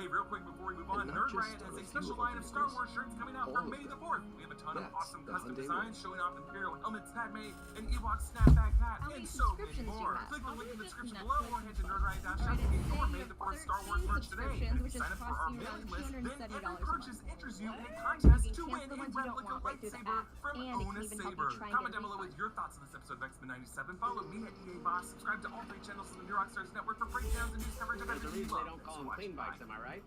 Hey, real quick before we move on, And not Nerd just Riot has a a few special of our line of Star vehicles. Wars shirts coming out All for of May the them. 4th. We have a ton of That's awesome the custom Hyundai designs way. showing off Imperial helmets, Padme, an Ewok snapback hat, How and many so many subscriptions do you more. have? Click the link in the Just description Netflix below or head to and nerdriot.shop Alright, to get your and May you the have 4th Star Wars 13 merch today. subscriptions, And if which you is sign up for our costing you mailing around list, then $270 every a purchase month. enters you in a And contest you to can win cancel the a ones you don't replica want right through the lightsaber app, from and it can Own a even help you Saber. try and Comment get a down below with refund. your thoughts on this episode of X-Men 97. Follow me at EA Boss. Subscribe to all 3 channels of the New Rockstars Network for breakdowns and news coverage of There's a everything you reason they love. don't call Thanks them for clean watching. bikes, Bye. am I right?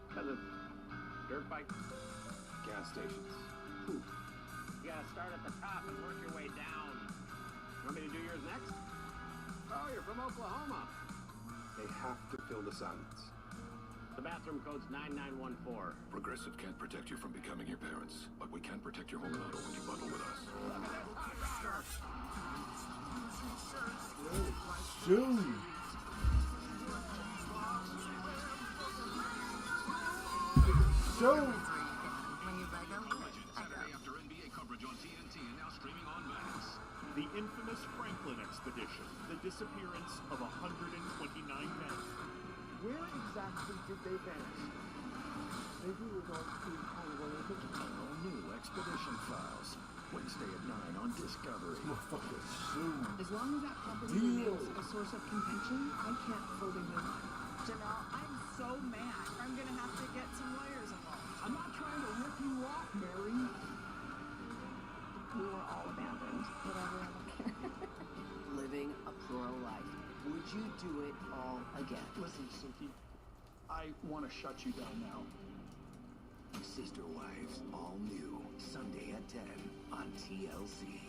Because of dirt bike Gas stations. poop. You gotta start at the top and work your way down. Want me to do yours next? Oh, you're from Oklahoma. They have to fill the silence. The bathroom code's 9914. Progressive can't protect you from becoming your parents, but we can protect your home and auto when you bundle with us. Shoot. Shoot. Saturday after NBA coverage on TNT and now streaming on Max. The infamous Frank Franklin expedition, the disappearance of 129 men. Where exactly did they vanish? Maybe we're going to all new Expedition Files. Wednesday at 9 on Discovery. Motherfucker, soon. As long as that property remains a source of contention, I can't fully move on. Janelle, I'm so mad. I'm gonna have to get some lawyers involved. I'm not trying to rip you off, Mary. We were all abandoned. Whatever, I don't care. Living a plural life. Would you do it all again? Listen, Suki, I want to shut you down now. Sister Wives, all new, Sunday at 10 on TLC.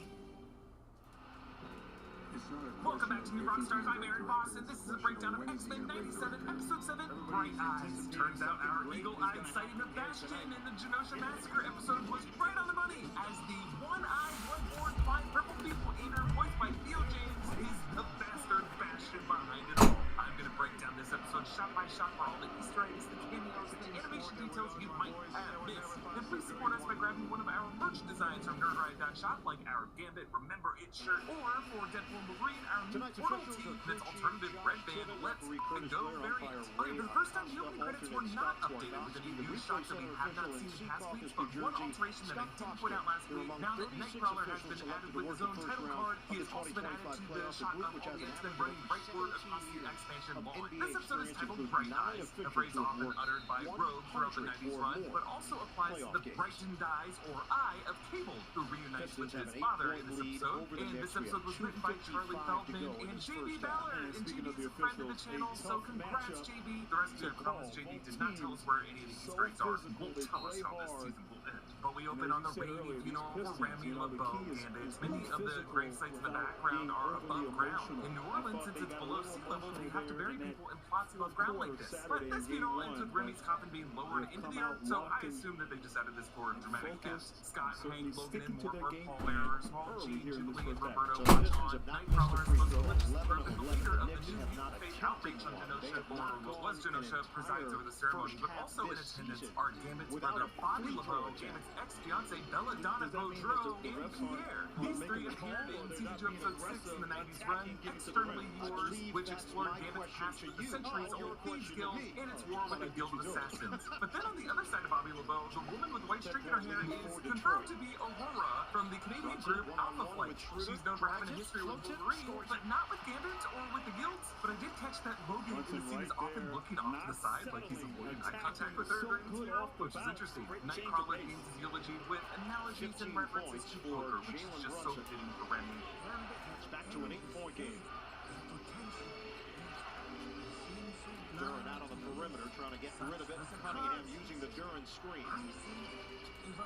Welcome back to New Rockstars. I'm Aaron Voss, and this is a breakdown of X-Men 97, Episode 7, Bright Eyes. Turns out our eagle-eyed sighting of Bastion in the Genosha Massacre episode was right on the money, as the one-eyed, one-horned, flying purple people eater, voiced by Theo James, is the bastard Bastion behind it all. I'm going to break down this episode shot by shot for all the Easter eggs, the cameos, and the animation details you might have missed. And please support us by grabbing one of our merch designs from nerdride.shop, like our Gambit Remember It shirt, or for Deadpool and Wolverine, our new Portal tee that's alternative red band Let's F***ing Go variant. Okay, for the first time, the opening credits were not updated with any new shots that we have not seen in past weeks, but one alteration that I didn't point out last week, now that Nightcrawler has been added with his own title card, he has also been added to the shot of all the X-Men running rightward across the expansion lawn. This episode is titled Bright Eyes, a phrase often uttered by Rogue throughout the 90s run, but also applies to the brightened eyes or eye of Cable, who reunites with his father in this episode. And this episode was written by Charlie Feldman and JB Ballard, and JB's a friend of the channel, so congrats JB. The rest of your promise, JB did not tell us where any of the Easter eggs are, and won't tell us how this season will end. But we open on the rainy funeral for Rami LeBeau Gambit. Many of the grave sites in the background are above ground. In New Orleans, since it's below sea level, they have to bury people in plots above ground like this. But this funeral ends with Remy's coffin being lowered into the earth, so I assume that they just added this for dramatic effect. Scott, Hank, Logan, and more are pallbearers, while Gene, Jubilee, and Roberto watch on. Nightcrawler is supposed to lift the leader of the new faith outreach on Genosha, or what was Genosha, presides over the ceremony, but also in attendance are Gambit's brother Bobby LeBeau, Gambit's ex-fiancée Bella Donna Boudreaux, and Pierre. These three appeared in Season 2, Episode 6 in the 90s run, Externally Yours, which explored Gambit's past with the centuries-old Thieves Guild and its war with the Guild of Assassins. But then on the other side of Bobby LeBeau, the woman with the white streak in her hair is confirmed to be Aurora from the Canadian group Alpha Flight. She's known for having a history with Wolverine, but not with Gambit or with the Guilds. But I did catch that Logan in the scene is often looking off to the side like he's avoiding eye contact with her during his funeral, which is interesting. Nightcrawler begins his eulogy with analogies and references to poker, which is just so fitting for Remy. It's back to an 8-point game. Duran out on the perimeter, trying to get rid of it. Cunningham using the Duran screen.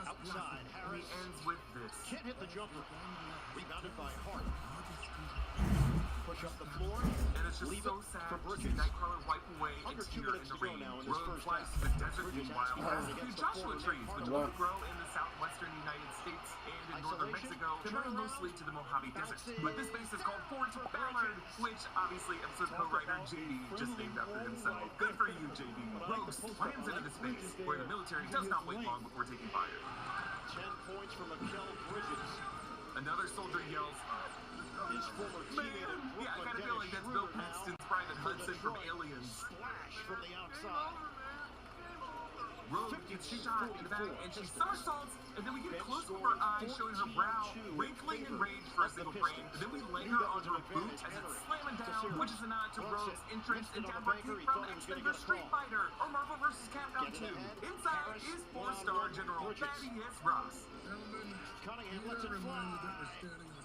Outside, Harris ends with this. Can't hit the jumper. Rebounded by Hart. Push up the floor. And it's just so sad to see Nightcrawler wipe away and tear in the rain. Rogue flies to the desert meanwhile. The Joshua trees, which only grow in the southwestern United States and in northern Mexico, converting mostly to the Mojave Desert. But this base is called Fort Ballard, which obviously episode co-writer JD just named after himself. Good for you, JD. Rogue slams into this base, where the military does not wait long before taking fire. 10 points from Mikel Bridges. Another soldier yells, his former teammate. Yeah, I kind of feel like that's Bill Paxton's Private Hudson from Aliens. Splash from the outside. Rogue gets shot in the back, and she somersaults, and then we get a close-up of her eyes showing her brow, wrinkling in rage for a single frame. And then we linger onto her boot as it's slamming down, which is a nod to Rogue's entrance and downward kick from X-Men vs. Street Fighter, or Marvel vs. Capcom 2. Inside is 4-star General Thaddeus Ross. Cunningham lets it fly.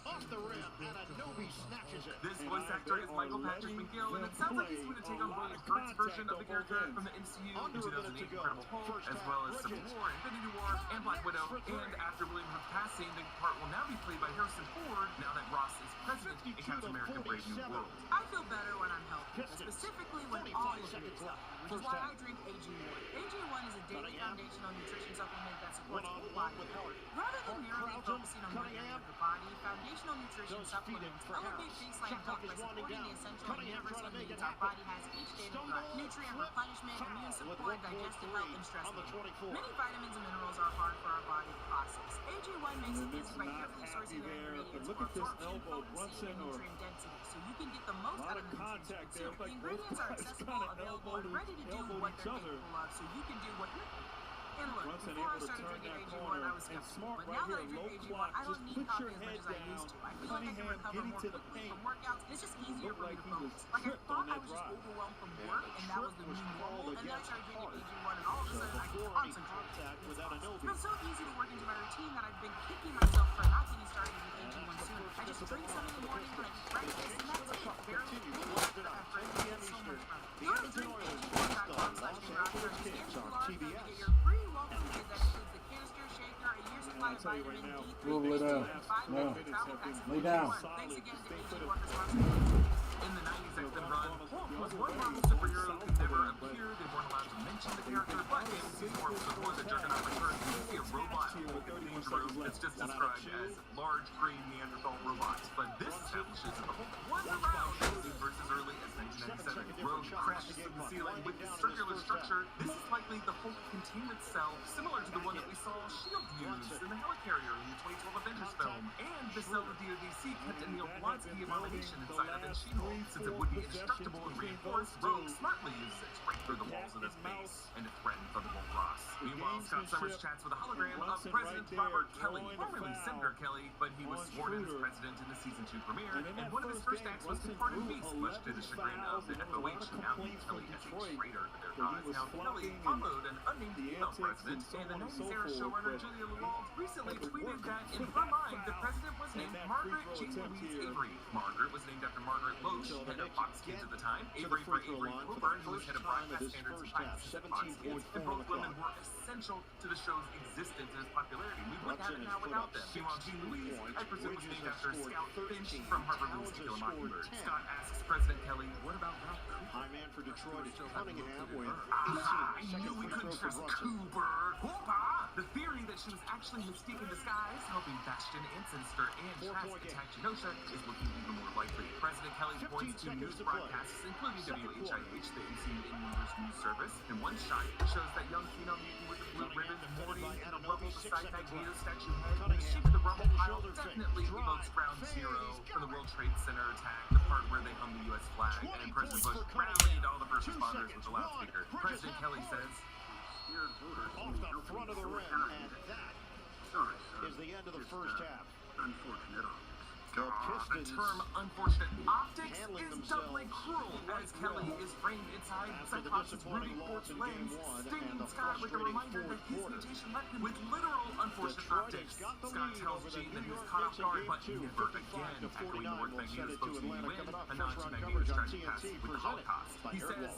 Off the rim, and Anobi snatches it. This voice actor is Michael Patrick McGill, and it sounds like he's going to take on Roland Kurtz's version of the character from the MCU in 2008 Incredible Hulk, as well as Civil War, Infinity War, and Black Widow. And after William Hood's passing, the part will now be played by Harrison Ford, now that Ross is president in Captain America Brave New World. I feel better when I'm healthy, specifically when all of it is up, which is why I drink AG1. AG1 is a daily foundational nutrition supplement that supports whole body health. Rather than merely focusing on one area of the body, foundational nutrition supplements elevate baseline health by supporting the essential and universal needs our body has each day to thrive. Nutrient replenishment, immune support, digestive health, and stress management. Many vitamins and minerals are hard for our body to process. AG1 makes it easy by carefully sourcing their ingredients for absorption, potency, and nutrient density, so you can get the most out of the nutrients you consume. The ingredients are accessible, available, and ready to do what they're capable of, so you can do what you're And look, before I started drinking AG1, I was skeptical, but now that I drink AG1, I don't need coffee as much as I used to. I feel like I can recover more quickly from workouts, and it's just easier for me to focus. Like, I thought I was just overwhelmed from work, and that was the new normal, and then I started drinking AG1, and all of a sudden I can concentrate. It's been so easy to work into my routine that I've been kicking myself for not getting started with AG1 sooner. I just drink some in the morning when I eat breakfast, and that's it. Barely any extra effort, and get so much from it. Go to drinkag1.com/BABYYYY and scan the QR code to get your free welcome kit that includes the canister, shaker, a year's supply of vitamin D3, and 5 minutes travel packs. Lay down. Thanks again to AG1 for sponsoring. In the 90s X-Men run, Hulk was one Marvel superhero who never appeared. They weren't allowed to mention the character, but in season 4 before the Juggernaut returns, we see a robot Hulk in the danger room that's just described as large green Neanderthal robots. But this establishes that the Hulk was around versus early as 1997. Rogue crashes through the ceiling with this circular structure. This is likely the Hulk containment cell, similar to the one that we saw S.H.I.E.L.D. use in the helicarrier in the 2012 Avengers film, and the cell the DoDC kept in the Blonsky abomination inside of She-Hulk. Since it would be indestructible and reinforced, Rogue smartly uses it to break through the walls of his base and to threaten Thunderbolt Ross. Meanwhile, Scott Summers chats with a hologram of President Robert Kelly, formerly Senator Kelly, but he was sworn in as president in the season 2 premiere, and one of his first acts was to pardon Beast, much to the chagrin of the FOH, now named Kelly as a traitor to their cause. Now, Kelly followed an unnamed female president, and the 90s era showrunner Julia Lewald recently tweeted that, in her mind, the president was named Margaret Jane Louise Avery. Margaret was named after Margaret Loesch, head of Fox Kids at the time. Avery for Avery Coburn, who was head of broadcast standards and practices at Fox Kids, and both women were essential to the show's existence and its popularity. We wouldn't have it now without them. Meanwhile, Jean Louise, I presume, was named after Scout Finch from Harper Lee's To Kill a Mockingbird. Scott asks President Kelly, what about Val Cooper? High man for Detroit is Cunningham with 18. I knew we couldn't trust Cooper. The theory that she was actually Mystique in disguise, helping Bastion and Sinister and Trask attack Genosha, is looking even more likely. President Kelly points to news broadcasts, including WHIH, the MCU in-universe news service. In one shot, it shows that young female mutant with the blue ribbon, Morty, in a rubble beside Magneto statue head. The shape of the rubble pile definitely evokes Ground Zero from the World Trade Center attack, the part where they hung the U.S. flag, and President Bush rallied all the first responders with a loudspeaker. President Kelly says, off the front of the rim, and that is the end of the first half. Unfortunate optics. The term unfortunate optics is doubly cruel, as Kelly is framed inside Cyclops' Ruby Quartz lens, stinging Scott with a reminder that his mutation left him with literal unfortunate optics. Scott tells Jean that he was caught off guard, but never again, echoing the word Magneto's supposed to win, a nod to Magneto's tragic past with the Holocaust. He says,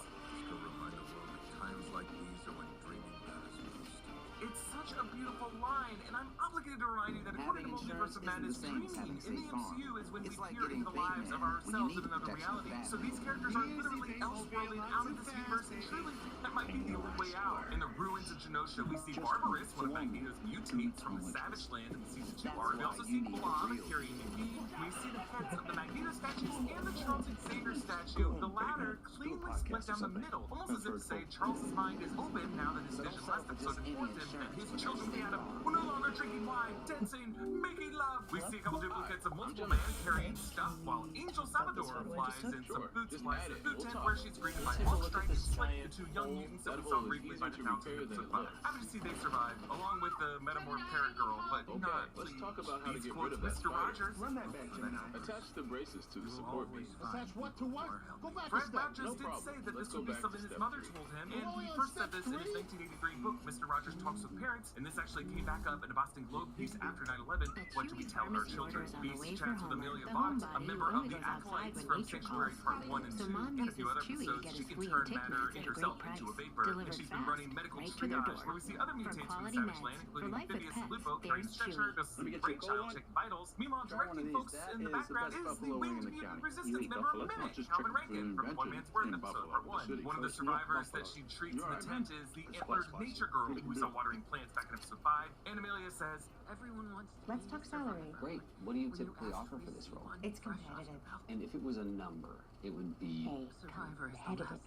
times like these are when dreaming matters most. it's such a beautiful line, and I'm obligated to remind you that according to Multiverse of Madness, dreaming in the MCU is when we peer into the lives of ourselves in another reality. So these characters are literally elseworlding out of this universe, and surely that might be the only way out. In the ruins of Genosha, we see Barbarous, one of Magneto's mutates from the Savage Land in the Season 2 arc. We also see Blob carrying Nikki. We see the heads of the Magneto statues and the Charles Xavier statue. The latter cleanly split down the middle, almost as if to say Charles's mind is open now that his vision last episode informed him that his children Adam were no longer drinking wine, dancing, making love. We see a couple duplicates of multiple men carrying stuff, while Angel Salvador flies in some food supplies to the food tent where she's greeted by Hulk, Strike, and Slick, the two young mutants that we saw briefly by the fountain in episode 5. Happy to see they survived, along with the metamorph parrot girl, but not let's talk about how to these get quotes, rid of that Mr. spider. Rogers. Run that back, Attach the braces to the support beam. Attach what to what? Go back a Fred step. Rogers did say that this would be something his mother told him, and he first said this in his 1983 book, Mr. Rogers Talks with Parents, and this actually came back up in a Boston Globe piece after 9/11. What do we tell our children? Beast chats with Amelia Bott, a member of the Acolytes from Sanctuary Part 1 and 2, and a few other episodes. she can sweet turn tick matter meds in at a herself great into a price. vapor. And Delivered she's been fast, running medical right to their triage, door. where we see other For mutants from quality Savage meds, Land, for including life with Amphibious and pets, Lupo, there's carrying Stretcher, Chewy. to see Brain Child check vitals. Meanwhile, Try one directing of folks these. That in the is the background best is the buffalo wing winged in the mutant county. resistance You eat member buffalo. It's not Mimic, just Calvin chicken Rankin, food from One invented Man's Worth in episode Buffalo, part the 1. city. One of the First milk survivors that buffalo. she treats You in the alright, man? tent is the It's quite antlered spicy. nature girl We can who do saw it. watering plants back in episode 5. And Amelia says, Everyone wants to Let's talk salary. Great. What do you typically offer for this role? It's competitive. And if it was a number, it would be Competitive.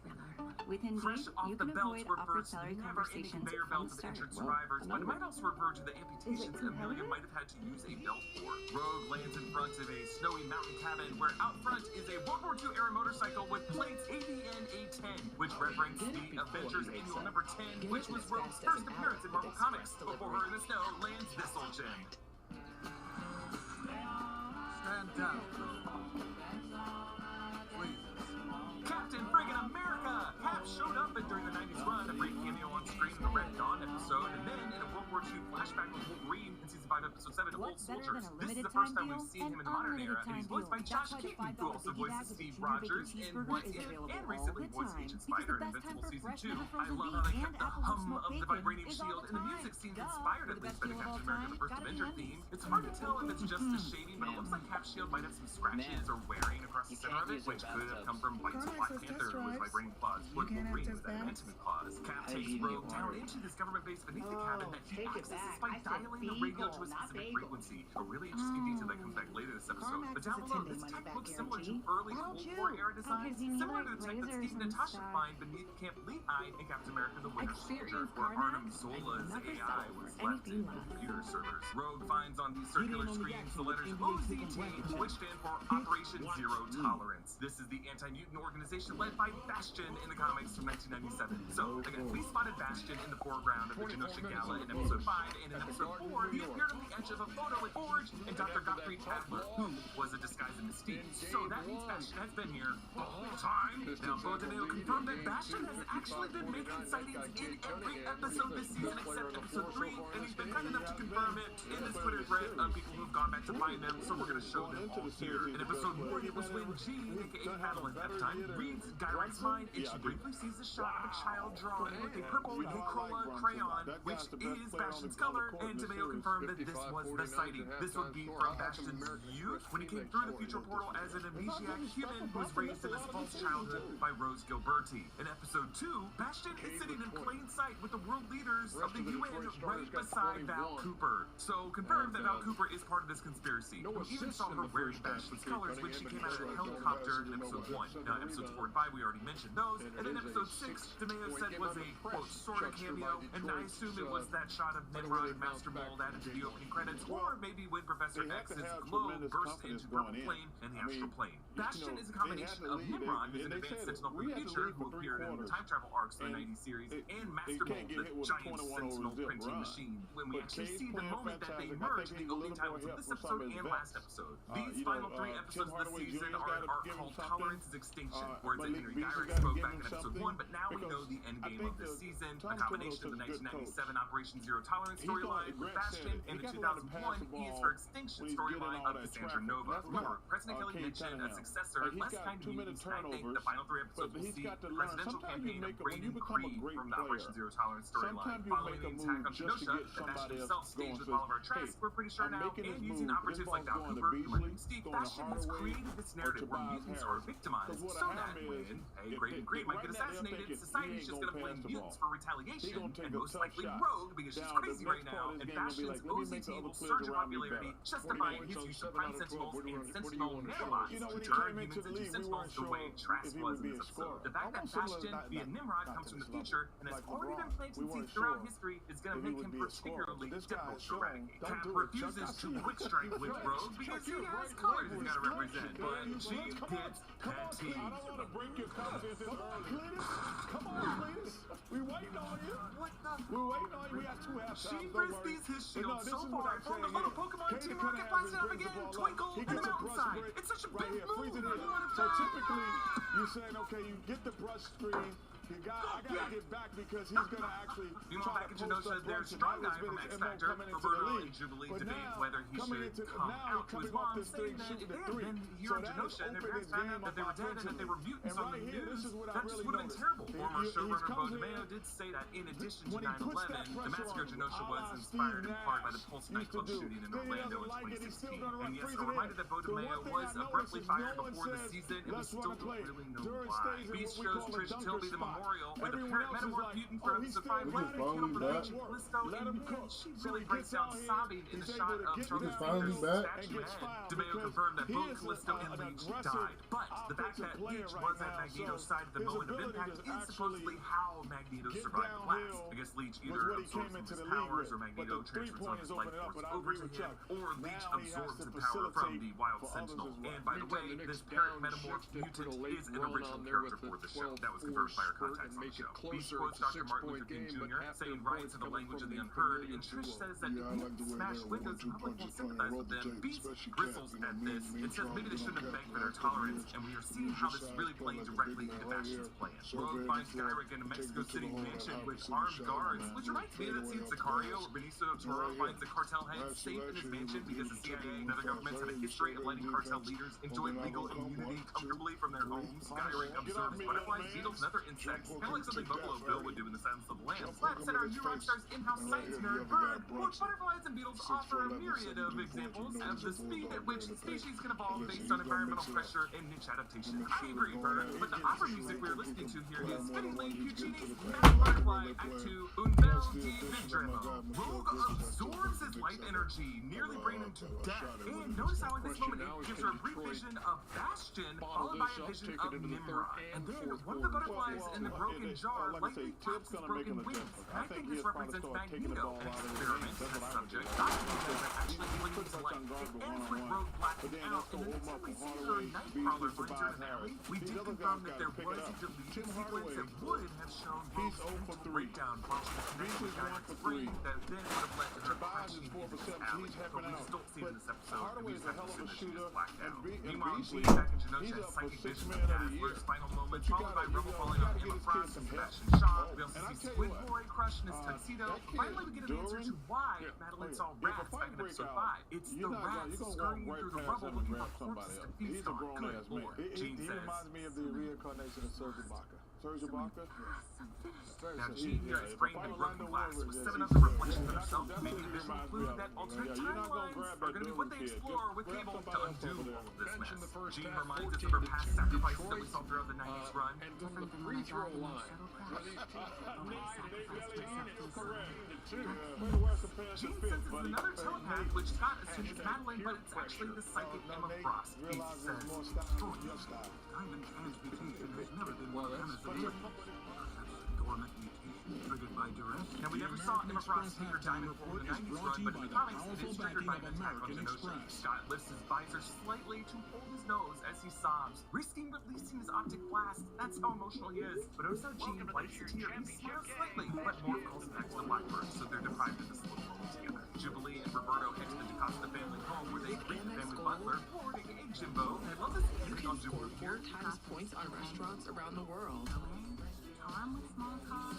With fresh Indeed, off you the can belts avoid refers awkward to salary the never-ending conversations conveyor from belt the of start. injured Well, survivors, but it another might also refer to the amputations Amelia competitive? might have had to use a belt for. Rogue lands in front of a snowy mountain cabin where out front is a World War II era motorcycle with plates AVN A10, which reference the Avengers Annual number 10, which was Rogue's first appearance in Marvel Comics before her in the snow lands this old gem. Stand down. Please. Captain Friggin' America! Cap showed up during the 90s run, a brief cameo on screen in the Red Dawn episode, and then in a World War II flashback with Wolverine in season 5, episode 7, Old What's better Soldiers. than a This is limited the first time time we've deal? seen him in the An modern era, unlimited and he's time voiced by deal. Josh That's why the Keaton, who also $5 voices bag with Steve the junior bacon Rogers in cheeseburger What is If, available and all recently the voiced time. Agent Because Spider the in best time Invincible for Season fresh 2. never I frozen love beef how they and kept the apples hum with smoked of the bacon vibrating is all shield, the and the time. music seems Duh. inspired For at the least best by the deal of Captain all America time, the First gotta be Avenger Wendy's. theme. It's hard to tell if it's just a shading, but it looks like Cap's shield might have some scratches or wearing across the center of it, which could have come from bites of Black Panther with vibrating claws, or Wolverine with adamantium claws. Cap takes Rogue down into this government base beneath the cabin that he accesses by dialing the radio to a specific frequency. A really interesting detail that comes back later this episode. But down below, this tech looks similar to early Cold War era designs, similar to the tech that Steve and Natasha find beneath Camp Lehigh in Captain America the Winter Soldier, where Arnim Zola's AI was left in computer servers. Rogue finds on these circular screens the letters OZT, which stand for Operation Zero Tolerance. This is the anti-mutant organization led by Bastion in the comics from 1997. So, again, we spotted Bastion in the foreground of the Genosha Gala in episode 5, and in episode 4, he appeared on the edge of a photo with Forge and Dr. Gottfried Adler, who was a disguise of Mystique. So that means Bastion has been here the whole time. Now, Bodineo confirmed that Bastion has actually been making sightings in every episode this season except episode 3, and he's been kind enough to confirm it in this Twitter thread of people who've gone back to find them, so we're going to show them all here. In episode 1, it was when Jean, aka Madeline at the time, reads Gyrax's mind, and she briefly sees a shot of a child drawn with a purple Crayola crayon, which is Bastion's color, and Tomeo confirmed that this was the sighting. This would be from Bastion's youth, when he came through the future portal as an amnesiac human who was raised in this false childhood by Rose Gilberti. In episode 2, Bastion is sitting in plain sight with the world leaders of the UN right beside Val Cooper. So confirmed that Val Cooper is part of this conspiracy. We even saw her wearing Bastion's colors when she came out of the helicopter in episode 1. Now, episodes 4 and 5, we already mentioned those. And then episode 6, Tomeo said was a, quote, sort of cameo, and I assume it was that shot of Nimrod Master Mold added to the opening credits, or maybe when Professor X's globe burst into purple plane and the astral plane. Bastion is a combination of Nimrod, who's an advanced sentinel from the future, who appeared in the time travel arcs of the 90s series, and Master Mold, the giant sentinel printing machine. When we actually see the moment that they merge in the opening titles of this episode and last episode. These final 3 episodes of the season are an arc called Tolerance's Extinction, where Henry Gyrax spoke back in episode 1, but now we know the end game of this season, a combination of the 1997 Operation Zero Tolerance storyline with Bastion and the 2001 E is for Extinction storyline of Cassandra Nova. Remember, President Kelly mentioned a successor, less kind to mutants, and I think the final 3 episodes will see the presidential campaign of Braden Creed from the Operation Zero Tolerance storyline. Following the attack on Genosha, that Bastion himself staged with Oliver Trask, we're pretty sure now, and using operatives like Val Cooper, like Mystique, Bastion has created this narrative where mutants are victimized, so that when Braden Creed might get assassinated, society's just gonna blame mutants for retaliation, and most likely Rogue, because she's crazy right now, and Bastion's OZT will surge in popularity, justifying his use of Prime Sentinels and Sentinel nanobots to turn humans into Sentinels the way Trask was in this episode. The fact that Bastion, via Nimrod, comes from the future and has already been planting seeds throughout history is gonna make him particularly difficult to eradicate. Cap refuses to quick strike with Rogue because he has colors he's gotta represent, but she gets petty. Come on, Cletus. We waiting on you. What the? We're waiting on you. We got 2 half She frisbees his shield so far from the little Pokemon Team Rocket blasted up again, Twinkle, and the mountainside. It's such a big move. So typically, you're saying, okay, you get the brush screen, I gotta get back because he's gonna actually Meanwhile, back in Genosha, there's strong guy from X Factor, Roberto and Jubilee debate whether he should come out to his mom, saying that if they had been here in Genosha and their parents found out that they were dead and that they were mutants on the news, that just would have been terrible. Former showrunner Bo DeMeo did say that in addition to 9/11, the massacre of Genosha was inspired in part by the Pulse nightclub shooting in Orlando in 2016. And yes, a reminder that Bo DeMeo was abruptly fired before the season, and we still don't really know why. Beast shows Trish Tilby the memorial with a parent metamorph mutant from episode 5 Planet Kill for Legion Callisto, and man, she really breaks down sobbing in the shot of Charles Speaker's statue head. DeMeo confirmed that both Callisto and Leech died, but the fact that Leech was at Magneto's side at the moment of impact is supposedly how Magneto survived the blast. I guess Leech either absorbs some of his powers, or Magneto transfers some of his life force over to him, or Leech absorbs the power from the Wild Sentinel. And by the way, this parent metamorph mutant is an original character for the show. That was confirmed by our contacts on the show. Beast quotes Dr. Martin Luther King Jr. saying riots are the language of the unheard, and Trish says that if mutants smash windows, the public won't sympathize with them. Beast bristles at this and says maybe they shouldn't have begged for their tolerance, and we are seeing how this is really playing directly into Bastion's plan. Rogue finds Skyrick in a Mexico City mansion with armed guards, which reminds me of that scene in Sicario where Benicio del Toro finds a cartel head safe in his mansion because the CIA and other governments have a history of letting cartel leaders enjoy legal immunity comfortably from their homes. Skyrick observes butterflies, beetles, and other insects, kind of like something Buffalo Bill would do in The Silence of the Lambs. Let's set our new rockstar's in-house science nerd, Bird, quote, butterflies and beetles offer a myriad of examples of the speed at which species can evolve based on environmental pressure and niche adaptation. I agree, Bird, but the opera music we're listening to here is fittingly Puccini's Magic Butterfly Act 2, Un bel di vedremo. Rogue absorbs his life energy, nearly bringing him to death. And notice how in this moment it gives her a brief vision of Bastion, followed by a vision of Nimrod. And then one of the butterflies in the broken jar likely flaps its broken wings. And I think this represents Magneto, an experiment as subject. Documented that actually brings to life. It ends with Rogue blacking out, and then until we see her Nightcrawler enter an alley, we did confirm that there was a deleted sequence that would have shown Rogue's breakdown function connected with Skyrick's brain that then would have led to her crashing into this alley. But we just don't see it in this episode, and we just have to assume that she is blacked out. Meanwhile, Jean back in Genosha has psychic visions of Dazzler's final moments, followed by Rebel falling on Emma Frost and Sebastian Shaw. We also see Squid Boy crush in his tuxedo. Finally, we get an answer to why Madeline saw rats back in episode 5. It's the rats scurrying through the rubble looking for corpses to feast on. Good lord. Jean says. He reminds me of the reincarnation of Serge Ibaka. Serge Ibaka? Now, Jean here is framed in broken glass with 7 other reflections of herself, making a visual clue that alternate timelines are going to be what they explore with Cable to undo all of this mess. Jean reminds us of her past sacrifices that we saw throughout the 90s run. And from the free throw line. Jean senses another telepath, which Scott assumes is Madeline, but it's actually the psychic Emma Frost. Beast says, Time and transmutation has never been more dormant mutation triggered by duress. Now, we never saw Emma Frost take her diamond form in the 90s run, but in the comics, it is triggered by an attack on Genosha. Scott lifts his visor slightly to hold his nose as he sobs, risking releasing his optic blast. That's how emotional he is. But notice how Jean wipes a tear. He smiles slightly, but Morph calls him back to the Blackbird, so they're deprived of this little moment together. Jubilee and Roberto head to the DaCosta family home, where they greet the family butler, pouring a Jimbo. And I love this music on Jubilee here. 4 times points on restaurants around the world. Charm with small talk.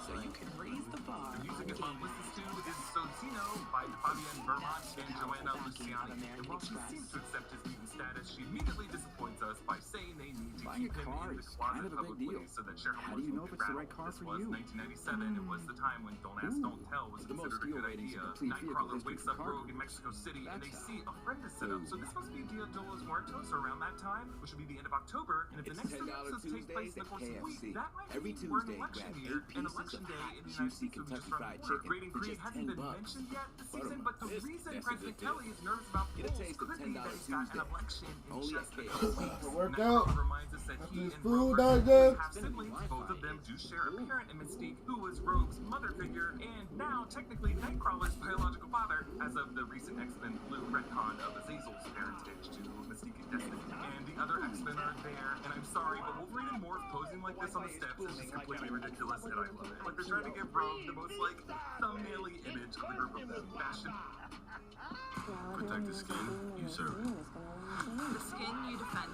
So you can raise the bar. The music that Mom listens to is Socino by Fabienne Vermont and Joanna Luciani. And while she seems to accept his mutant status, she immediately disappoints us by saying they need to keep him in the closet publicly so that shareholders can get rattled. This was 1997. It was the time when Don't Ask, Don't Tell was considered a good idea. Nightcrawler wakes up Rogue in Mexico City, and they see a friend is set up. So this must be Dia de los Muertos around that time, which would be the end of October. And if the next 3 episodes take place in the course of the week, that might mean we're in election year, and election day in the United States would just run over. Grading Creed hasn't been mentioned yet this season, but the reason President Kelly is nervous about polls could be that he's got an election in just a couple weeks. Nightcrawler reminds us that he and Rogue have siblings. Both of them do share a parent in Mystique, who was Rogue's mother figure, and now technically Nightcrawler's biological father, as of the recent X-Men Blue retcon of Azazel's parentage to Mystique and Destiny. And the other X-Men are there, and I'm sorry, but Wolverine and Morph posing like this on the steps is just completely ridiculous, and I love it. Like, they're trying to give Rogue the most, like, thumbnail-y image of the group of them. Fashion. Protect the skin, you serve it. The skin you defend.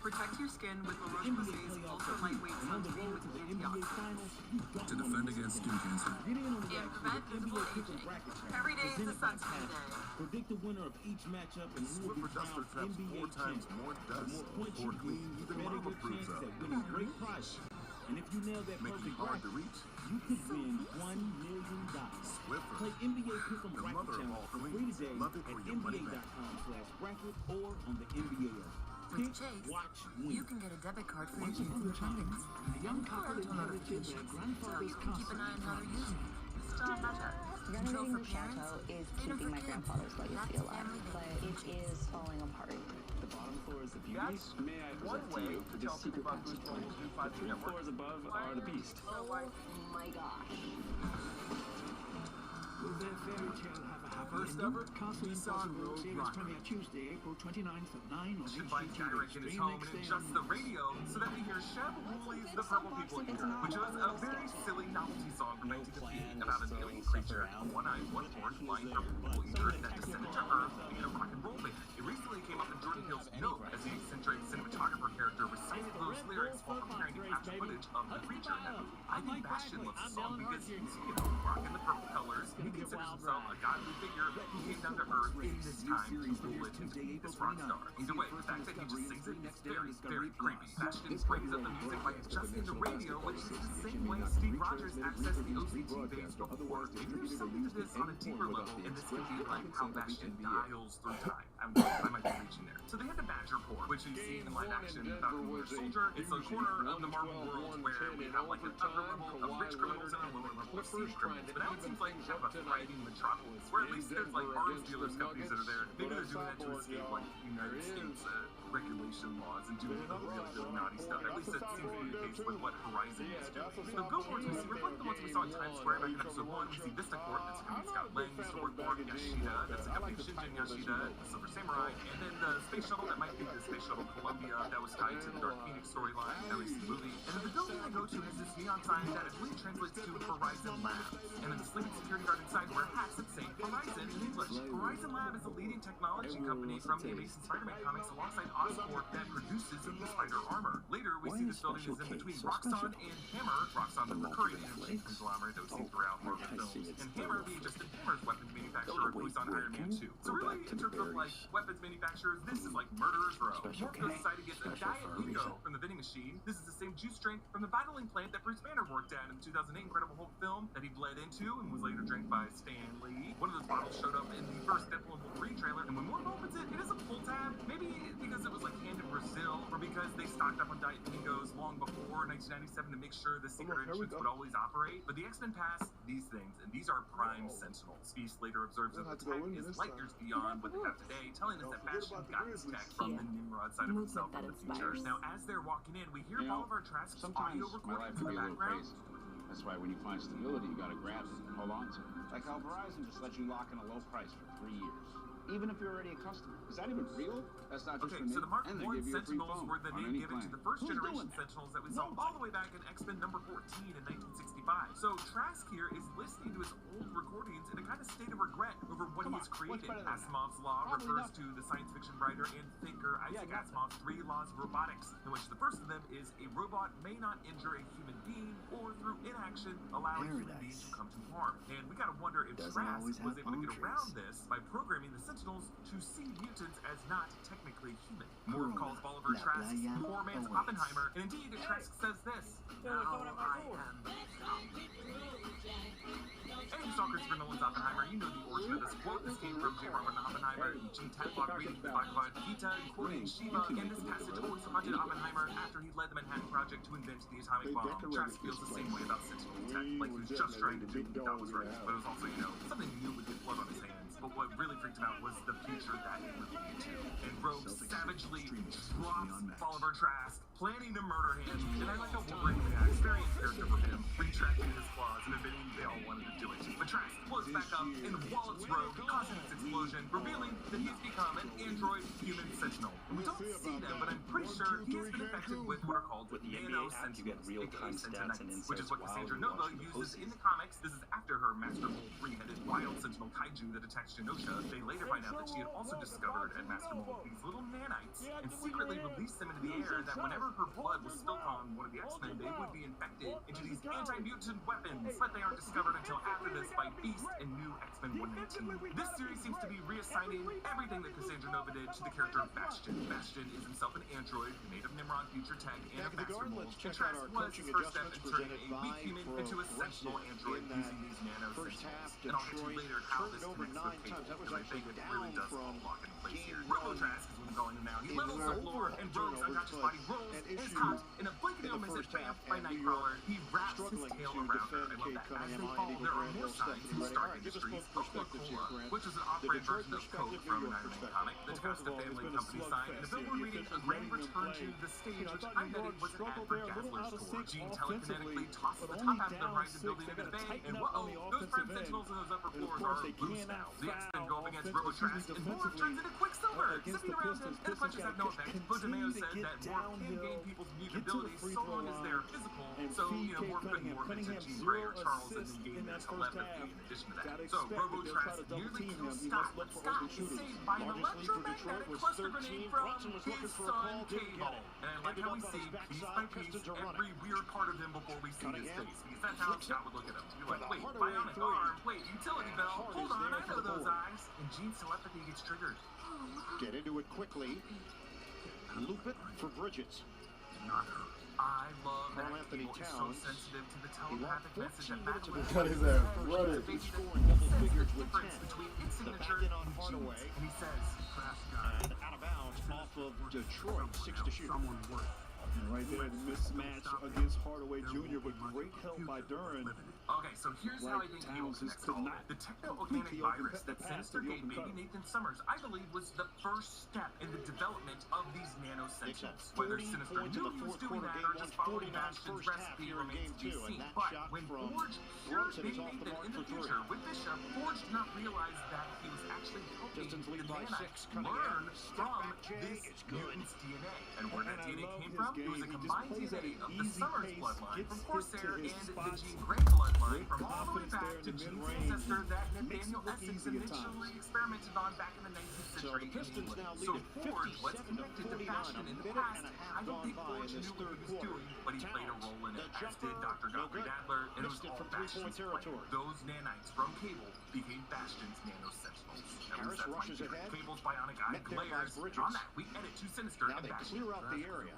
Protect your skin with La Roche-Posay's ultra lightweight sunscreen with NBA Finals, you don't To defend against skin cancer. Get in on the And action prevent with visible NBA Pick'em aging. Bracket Challenge. Every day is a Presented by sunscreen Passion. day. Predict the winner of each matchup and who will be Swiffer duster crowned traps NBA 4 times champion. more The dust, more points you more get, clean, the even better lava your proofs chances up. at winning great prizes. And if you nail that Making perfect it hard to bracket, reach. you could win $1 million. Swiffer. Play NBA Pick'em The Bracket mother of Challenge all for free cleans. today Love it at or your money back. NBA.com/bracket or on the NBA app. With Pick, Chase, watch, you win. can get a debit card for Once your upon a time, independence. a young couple Parental inherited their notifications, so grandfather's you can keep an eye on how they're using it. Stop budget. Control Renovating for the parents, chateau is freedom keeping for my kids. grandfather's legacy That's alive, family but values. it is falling apart. The bottom floor is the beauty. Guys, May I one present to way you to this tell secret people about passage Boost point? Mobile's new The 5G 3 network. floors above are the beast. Oh my gosh. Will their fairy tale have a happy First ending? ever Castle Nissan Impossible Road series Runner. premiere Tuesday, April 29th at 9 on Should buy Skyrick in his home and adjust the radio so that we hear Sheb Wooley's The Purple People Eater, which was a very silly novelty song from 1958 about an alien creature, a one-eyed, one-horned, flying purple people eater that descended to Earth to be in a rock and roll band. It recently came up in Jordan Peele's Nope as the eccentric cinematographer character recited those lyrics while preparing to capture footage of the creature in that movie. I think Bastion loves the song because he's, rocking the purple colors, and he considers himself a godly figure who came down to Earth in this time to rule it and to be this rock star. Either way, the fact that he just sings it is very, very creepy. Bastion brings up the music by adjusting the radio, which is the same way Steve Rogers accessed the OCT waves before. Maybe there's something to this on a deeper level, and this could be like how Bastion dials through time. I might be reaching there. So they had the Badger Corps, which we've seen in live action about the Winter Soldier. It's a corner of the Marvel world where we have like an upper level of rich criminals and a lower level of thief criminals. But now it seems like kind of a thriving metropolis, where at least there's like arms dealers companies that are there. Maybe they're doing that to escape like United States regulation laws and doing the real naughty stuff. At least that seems to be the case with what Horizon is doing. The billboards we see reflect the ones we saw in Times Square back in episode 1. We see Vista Corp, that's a company Scott Lang used to work for, Yashida, that's a company Shinjin Yashida, the Silver Samurai, and then the space shuttle that might be the space shuttle Columbia that was tied to the Dark Phoenix storyline, at least the movie. And then the building they go to has this neon sign that I believe translates to Horizon Labs. And then the sleeping security guard inside wear hats that say Horizon in English. Horizon Lab is a leading technology company from the Amazing Spider-Man comics alongside Oscorp that produces the spider armor. Later, we see this building is in between Roxxon and Hammer. Roxxon, the recurring cheap conglomerate that we see throughout Marvel films, and Hammer being just Hammer's weapons manufacturer who is on Iron Man 2. So really, in terms of like weapons manufacturers, this is like Murderer's Row. Morpho's society gets a Diet Bingo from the vending machine. This is the same juice drink from the bottling plant that Bruce Banner worked at in the 2008 Incredible Hulk film that he bled into and was later drank by Stan Lee. One of those bottles showed up in the first Deadpool and Wolverine trailer, and when Morpho opens it, it is a pull tab. Maybe because it was like canned in Brazil, or because they stocked up on Diet Bingos long before 1997 to make sure the secret entrance would always operate. But the X-Men pass these things, and these are Prime Sentinels. Beast later observes that the tech is light years beyond what they have today, telling us that Bastion got his tech from the Nimrod side of himself from the future. Now, as they're walking in, we hear Bolivar Trask's audio recordings in the background. That's why when you find stability, you gotta grab it and hold on to it. Like how Verizon just lets you lock in a low price for 3 years. Even if you're already a customer. Is that even real? That's not just for me. So the Mark And they I give you a free Sentinels phone were the on name any given to plan. the first Who's generation doing that? Sentinels that we saw all the way back in X-Men number 14 in 1965. So Trask here is listening to his old recordings in a kind of state of regret over what he has created. Asimov's Law refers to the science fiction writer and thinker Isaac Asimov's 3 laws of robotics, in which the first of them is a robot may not injure a human being or through inaction allow a human being to come to harm. And we gotta wonder if Trask was able to get around this by programming the Sentinels to see mutants as not technically human. Moore calls Bolivar Trask poor man's Oppenheimer, and indeed Trask says this: "Now I am." And you saw Christopher Nolan's Oppenheimer, you know the origin of this quote. This came from J. Robert Oppenheimer, Eugene Tatlock reading the Bhagavad Gita and quoting Shiva, and this passage always haunted Oppenheimer after he led the Manhattan Project to invent the atomic bomb. Trask feels the same way about Sentinel tech, like he was just trying to do what he thought was right, but it was also, something he knew would get blood on his hands. But what really freaked him out was the future that it would lead to. And Rogue savagely drops Bolivar Trask, planning to murder him. And I like how Wolverine experienced character for him, retracting his claws and admitting they all wanted to do it. But Trask blows back up and wallops Rogue, causing this explosion, revealing that he's become an android human sentinel. And we don't see them, but I'm pretty sure he has been infected with what are called nano sentinels, aka Sentinites, which is what Cassandra Nova uses in the comics. This is after her Master Mold 3-headed wild sentinel kaiju that attacks Genosha. They later find out that she had also discovered at Master Mold these little nanites and secretly released them into the air, that whenever her blood was spilt on one of the X-Men, they would be infected into anti-mutant weapons, but they aren't discovered until after this by Beast and new X-Men 119. This series seems to be reassigning everything that Cassandra Nova did to the character of Bastion. Bastion is himself an android made of Nimrod future tech and a master mold. And Trask was his first step in turning a weak human into a sentinel android using these nano sentinels. And I'll get to later how this connects with Cable, because I think it really does all lock into place here. Robo Trask is what I'm calling him now. He levels the floor and Rogue's unconscious body rolls and is caught in a blink of miss bam by Nightcrawler. He wraps his tail around her. I love that. As they fall, there are more signs in Stark Industries. Coca-Cola, which is an off-brand version of Coke from an Iron Man comic. The Costa family company sign and a billboard reading a grand return to the stage, which I betted was an ad for Dazzler's tour. Jean telekinetically tosses the top half of the Horizon building into the bay, and whoa, those Prime Sentinels in those upper floors are loose now. The X-Men go up against Robo Trask, and Moore turns into Quicksilver, zipping around him, and the punches have no effect. But DeMeo said that Moore can gain people's mutability so long as they're physical, so, Moore couldn't morph into Jean Grey or Charles and then gain their telepathy in addition to that. So Robo Trask nearly kills Scott, but Scott is saved by an electromagnetic cluster grenade from his son, Cable. And I like how we see, piece by piece, every weird part of him before we see his face, because that's how Scott would look at him. He'd be like, wait, bionic arm, wait, utility bell, hold on, I know those eyes. And Jean's telepathy gets triggered. Get into it quickly. Loop it for Bridges. Not her. I love that Anthony Cable is so Towns. sensitive to the telepathic message that Batman Cut his ass. Run it. He scoring double figures with 10. Between its signature and Hardaway. And he says, And out of bounds off of Detroit, 6 to shoot. Someone worth. And right there, the mismatch against Hardaway Jr., but great help by Duran. Okay, so here's how I think Cable connects all of it. The techno-organic virus that Sinister gave maybe Nathan Summers, I believe, was the first step in the development of these nano sentinels. Whether Sinister knew he was doing that or just following Bastion's recipe remains to be seen. But when Forge cured Big Nathan in the future with Bishop, Forge did not realize that he was actually helping the nanites learn from this mutant's DNA. And where that DNA came from, it was a combined DNA of the Summers bloodline from Corsair and the Jean Grey bloodline from all the way back to Jean's ancestor that Nathaniel Essex initially experimented on back in the 19th century in England. So Forge was connected to Bastion in the past. I don't think Forge knew what he was doing, but he played a role in it, as did Dr. Gottlieb Adler, and it was all Bastion's plan. Those nanites from Cable became Bastion's nano sentinels. Harris rushes ahead. Cable's bionic eye glares, and on that we edit to Sinister Now and they Bastion. clear out the area.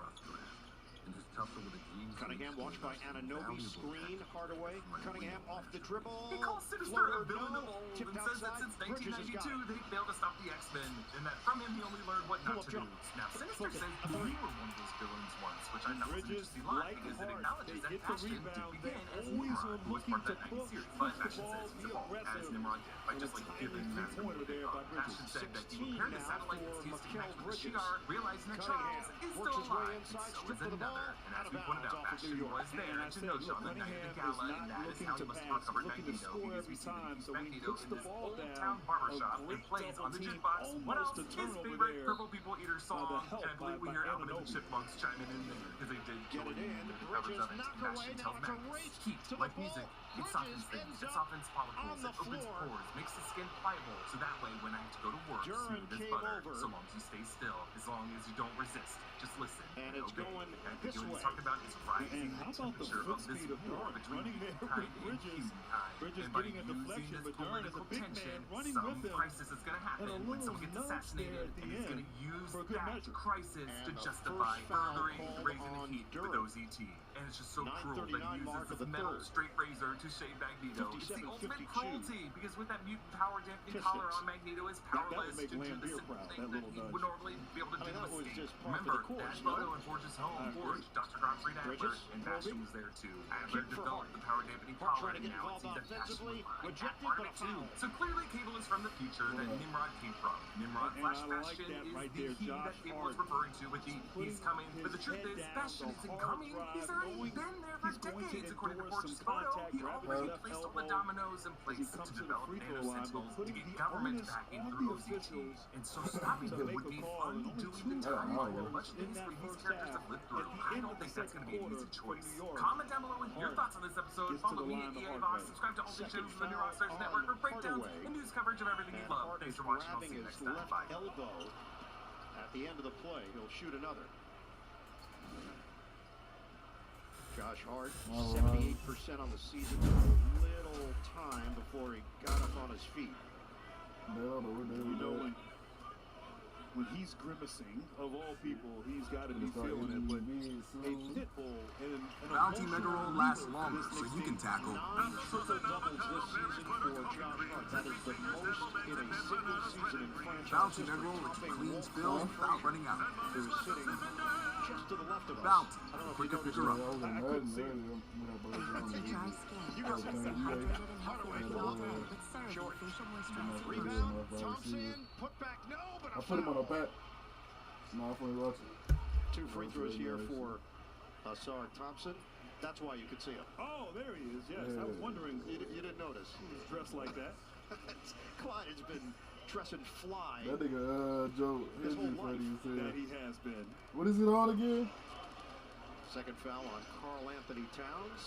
Cunningham watched by Ananobi, screen, Hardaway, Cunningham off the dribble. He calls Sinister a villain of old and says that since 1992 they failed to stop the X-Men, and that from him he only learned what not to do. Now Sinister says we were one of those villains once, which I thought was an interesting line because it acknowledges that Bastion did begin as Nimrod, who was part of that 90s series. But Bastion says he's evolved as Nimrod did, by just like giving Master Mold a big hug. Bastion said that he repaired the satellite that's used to connect with the Shi'ar, realizing that Charles is still alive, and so is another. And as we pointed out, Bastion was there at Genosha on the night of the gala, and that is how he must have recovered Magneto, because we see that he's Magneto in this old town barbershop and plays on the jukebox. What else? His favorite Purple People Eater song, and I believe we hear Alvin and the Chipmunks chiming in there, because they did join in the covers of it. And Bastion tells Magnus, heat, like music, it softens things, it softens follicles, it opens pores, makes the skin pliable, so that way when I have to go to work, smooth as butter, so long as you stay still, as long as you don't resist, just listen. And it's going this way. He's talking about is rising the temperature of this war between humankind and humankind. And by using this political tension, some crisis is going to happen when someone gets assassinated, and he's going to use that crisis to justify furthering raising the heat for those ET. And it's just so cruel that he uses this metal straight razor to shave Magneto. It's the ultimate cruelty, because with that mutant power dampening collar on, Magneto is powerless to do the simple thing that he would normally be able to do with escape. Remember, that photo in Forge's home, Forge, Dr. Gottfried Adler, and Bastion was there too. Adler developed the power dampening collar, and now it seems that Bastion was behind that part of it too. So clearly Cable is from the future that Nimrod came from. Nimrod / Bastion is the he that Cable is referring to with the he's coming. But the truth is, Bastion isn't coming. He's already been there for decades, according to Forge's photo. He already placed all the dominoes in place to develop nano sentinels to get government backing through OCT. And so stopping him would be undoing the timeline of much of the history these characters have lived through. I don't think that's going to be an easy choice. Comment down below with your thoughts on this episode. Follow me at EA Boss. Subscribe to all the channels on the New Rockstars Network for breakdowns and news coverage of everything you love. Thanks for watching. I'll see you next time. Bye. Elbow at the end of the play. He'll shoot another. Josh Hart, Oh, 78% on the season. A little time before he got up on his feet. You know, when he's grimacing, of all people, he's got to be feeling it. But a pit bull and an Bounty mega roll lasts longer, so you can tackle. 9 triple doubles this season for Josh Hart. That is the most in a single season in franchise Bounty history. mega roll, which Topping cleans Walt bills Frazier, without running out. who is sitting just to the left of us. Bounty, I don't know if quicker you picker up. I couldn't see it. Dry skin. You Also got stay it. hydrated and healthy Hardaway, all day with CeraVe Short. facial moisturizer. Rebound, Thompson, put back, no, but I a put him on a foul. pat. No, I'm finna watch it. 2 free throws here for Asar Thompson. That's why you could see him. Oh, there he is. Yes, I was wondering. You didn't notice. He was dressed like that. Clyde has been dressing fly. That nigga, Joe, His whole funny life. as hell. That he has been. What is it all again? Second foul on Karl Anthony Towns.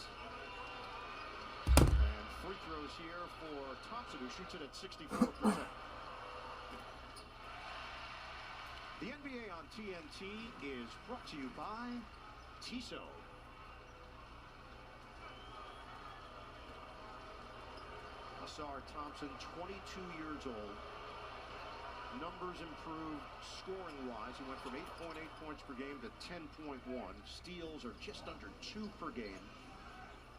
And free throws here for Thompson, who shoots it at 64%. The NBA on TNT is brought to you by Tissot. Asar Thompson, 22 years old. Numbers improved scoring-wise. He went from 8.8 points per game to 10.1. Steals are just under 2 per game.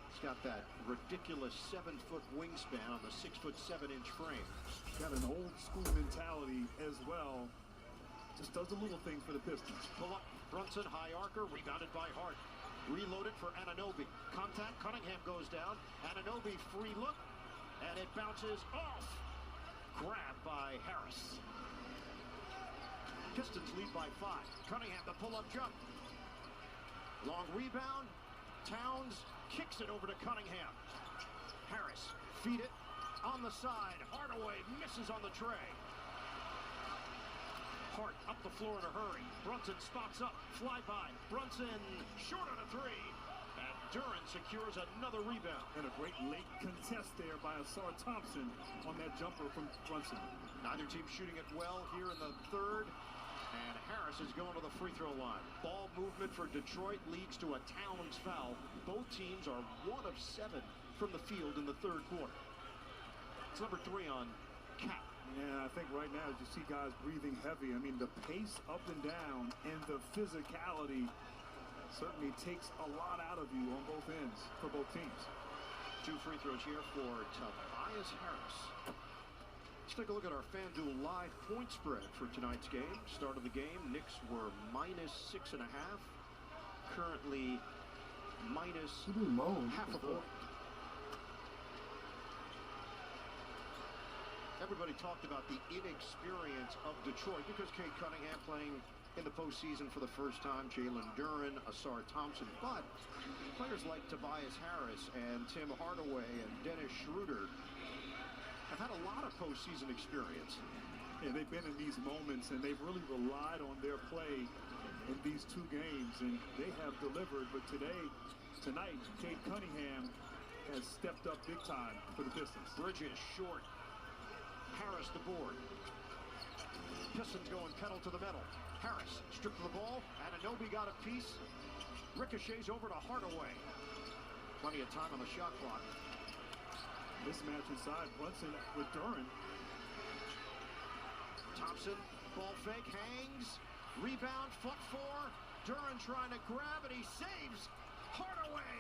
He's got that ridiculous 7-foot wingspan on the 6'7" frame. Got an old school mentality as well. Just does a little thing for the Pistons. Pull up, Brunson, high arcer, rebounded by Hart. Reloaded for Anunoby. Contact, Cunningham goes down. Anunoby free look, and it bounces off. Grabbed by Harris. Pistons lead by 5. Cunningham, the pull-up jump. Long rebound. Towns kicks it over to Cunningham. Harris, feed it on the side. Hardaway misses on the tray. Hart up the floor in a hurry. Brunson spots up, fly by. Brunson short on a 3. And Duran secures another rebound. And a great late contest there by Asar Thompson on that jumper from Brunson. Neither team shooting it well here in the third. And Harris is going to the free throw line. Ball movement for Detroit leads to a Towns foul. Both teams are 1 of 7 from the field in the third quarter. It's number 3 on Cap. Yeah, I think right now as you see guys breathing heavy, I mean the pace up and down and the physicality certainly takes a lot out of you on both ends for both teams. 2 free throws here for Tobias Harris. Let's take a look at our FanDuel live point spread for tonight's game. Start of the game, Knicks were -6.5. Currently minus half a point. Everybody talked about the inexperience of Detroit because Cade Cunningham playing in the postseason for the first time, Jalen Duran, Asar Thompson, but players like Tobias Harris and Tim Hardaway and Dennis Schroeder have had a lot of postseason experience. Yeah, they've been in these moments and they've really relied on their play in these 2 games, and they have delivered. But tonight, Cade Cunningham has stepped up big time for the Pistons. Bridges short. Harris the board. Pistons going pedal to the metal. Harris stripped the ball. Anunoby got a piece. Ricochets over to Hardaway. Plenty of time on the shot clock. Mismatch inside. Brunson with Duran. Thompson, ball fake, hangs. Rebound, foot 4. Duran trying to grab it. He saves. Hardaway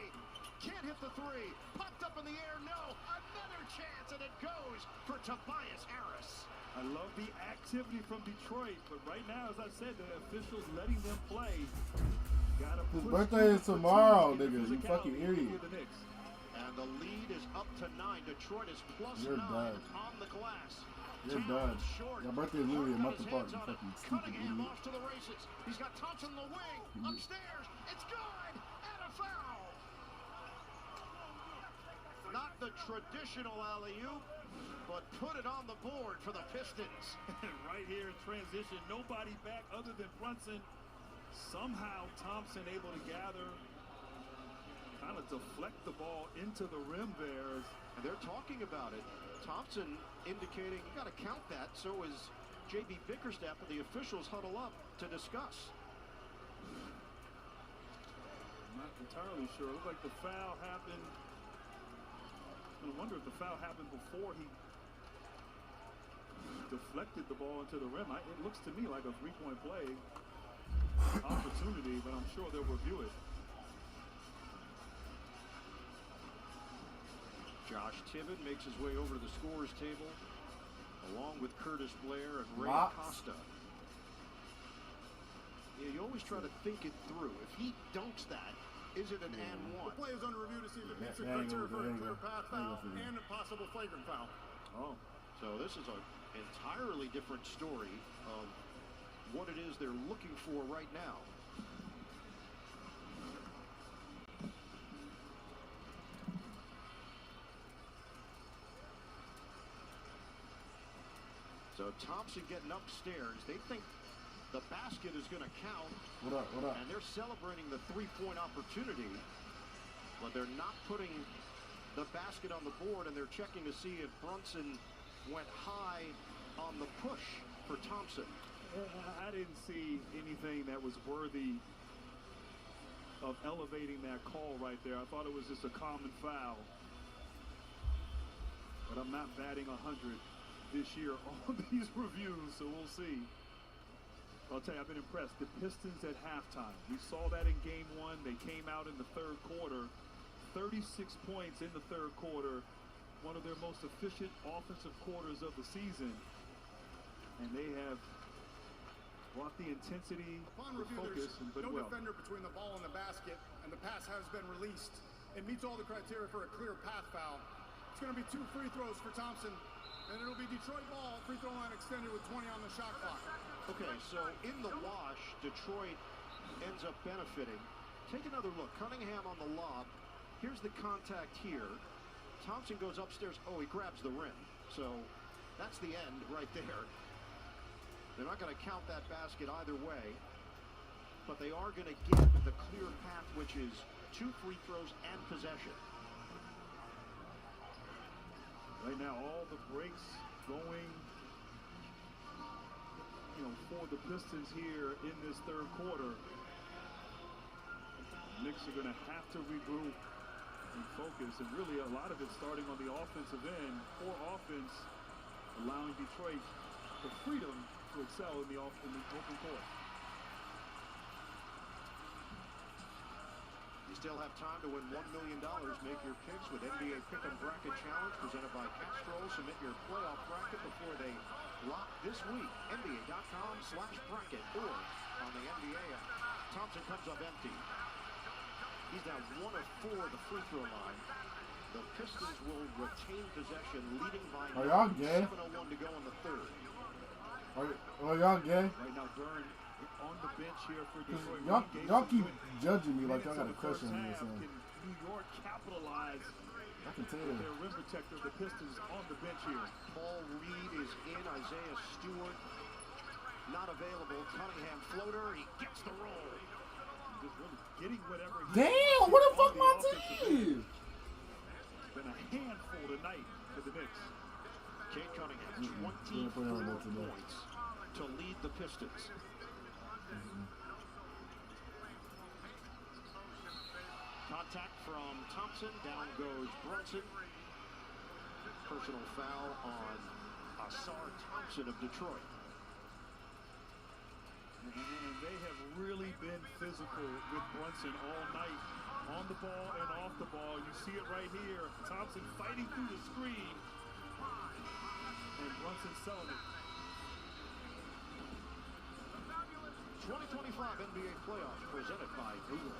can't hit the 3. Popped up in the air. No. Another chance, and it goes for Tobias Harris. I love the activity from Detroit, but right now, as I said, the officials letting them play. His birthday is tomorrow, nigga. You fucking idiot. And the lead is up to 9. Detroit is plus You're 9 done. on the glass. You're done. Your birthday is literally a month apart, you fucking stupid Cunningham idiot. off to the races. He's got Thompson in the wing. Upstairs. It's good. And a foul. Not the traditional alley-oop, but put it on the board for the Pistons. Right here in transition, nobody back other than Brunson. Somehow Thompson able to gather, kind of deflect the ball into the rim there. And they're talking about it. Thompson indicating you got to count that. So is J.B. Bickerstaff, and the officials huddle up to discuss. Not entirely sure. It looked like the foul happened. I wonder if the foul happened before he deflected the ball into the rim. It looks to me like a three-point play opportunity, but I'm sure they'll review it. Josh Tibbin makes his way over to the scorer's table, along with Curtis Blair and Ray Acosta. Yeah, you always try to think it through. If he dunks that, is it an and one? The play is under review to see if it meets the criteria for a clear path foul and a possible flagrant foul. Oh, so this is an entirely different story of what it is they're looking for right now. So Thompson getting upstairs. They think the basket is going to count. What up? What up? And they're celebrating the three-point opportunity, but they're not putting the basket on the board, and they're checking to see if Brunson went high on the push for Thompson. I didn't see anything that was worthy of elevating that call right there. I thought it was just a common foul. But I'm not batting 100 this year on these reviews, so we'll see. I'll tell you, I've been impressed. The Pistons at halftime, we saw that in game one. They came out in the third quarter, 36 points in the third quarter, one of their most efficient offensive quarters of the season. And they have brought the intensity, Upon the review, focus, there's and but no well. defender between the ball and the basket, and the pass has been released. It meets all the criteria for a clear path foul. It's going to be 2 free throws for Thompson, and it'll be Detroit ball, free throw line extended with 20 on the shot clock. Okay, so in the wash, Detroit ends up benefiting. Take another look. Cunningham on the lob. Here's the contact here. Thompson goes upstairs. Oh, he grabs the rim. So that's the end right there. They're not going to count that basket either way, but they are going to give the clear path, which is 2 free throws and possession. Right now, all the breaks going, for the Pistons here in this third quarter. Knicks are going to have to regroup and focus, and really a lot of it starting on the offensive end. Poor offense, allowing Detroit the freedom to excel in the open court. You still have time to win $1 million. Make your picks with NBA Pick'em Bracket Challenge presented by Castrol. Submit your playoff bracket before they lock this week. NBA.com/bracket or on the NBA app. Thompson comes up empty. He's now 1 of 4 at the free throw line. The Pistons will retain possession, leading by 7:01 to go in the third. Are y'all gay? Right now, Durn on the bench here for Detroit. Y'all keep judging me like y'all got a question on this. Can New York capitalize? I can tell you. Their rim protector, the Pistons, on the bench here. Paul Reed is in. Isaiah Stewart not available. Cunningham floater. He gets the roll. Just really getting whatever. Damn! What the fuck my team? It's been a handful tonight for the Knicks. Cade Cunningham, 24 points to lead the Pistons. Contact from Thompson. Down goes Brunson. Personal foul on Asar Thompson of Detroit. And they have really been physical with Brunson all night. On the ball and off the ball. You see it right here. Thompson fighting through the screen. And Brunson selling it. 2025 NBA playoffs presented by Google.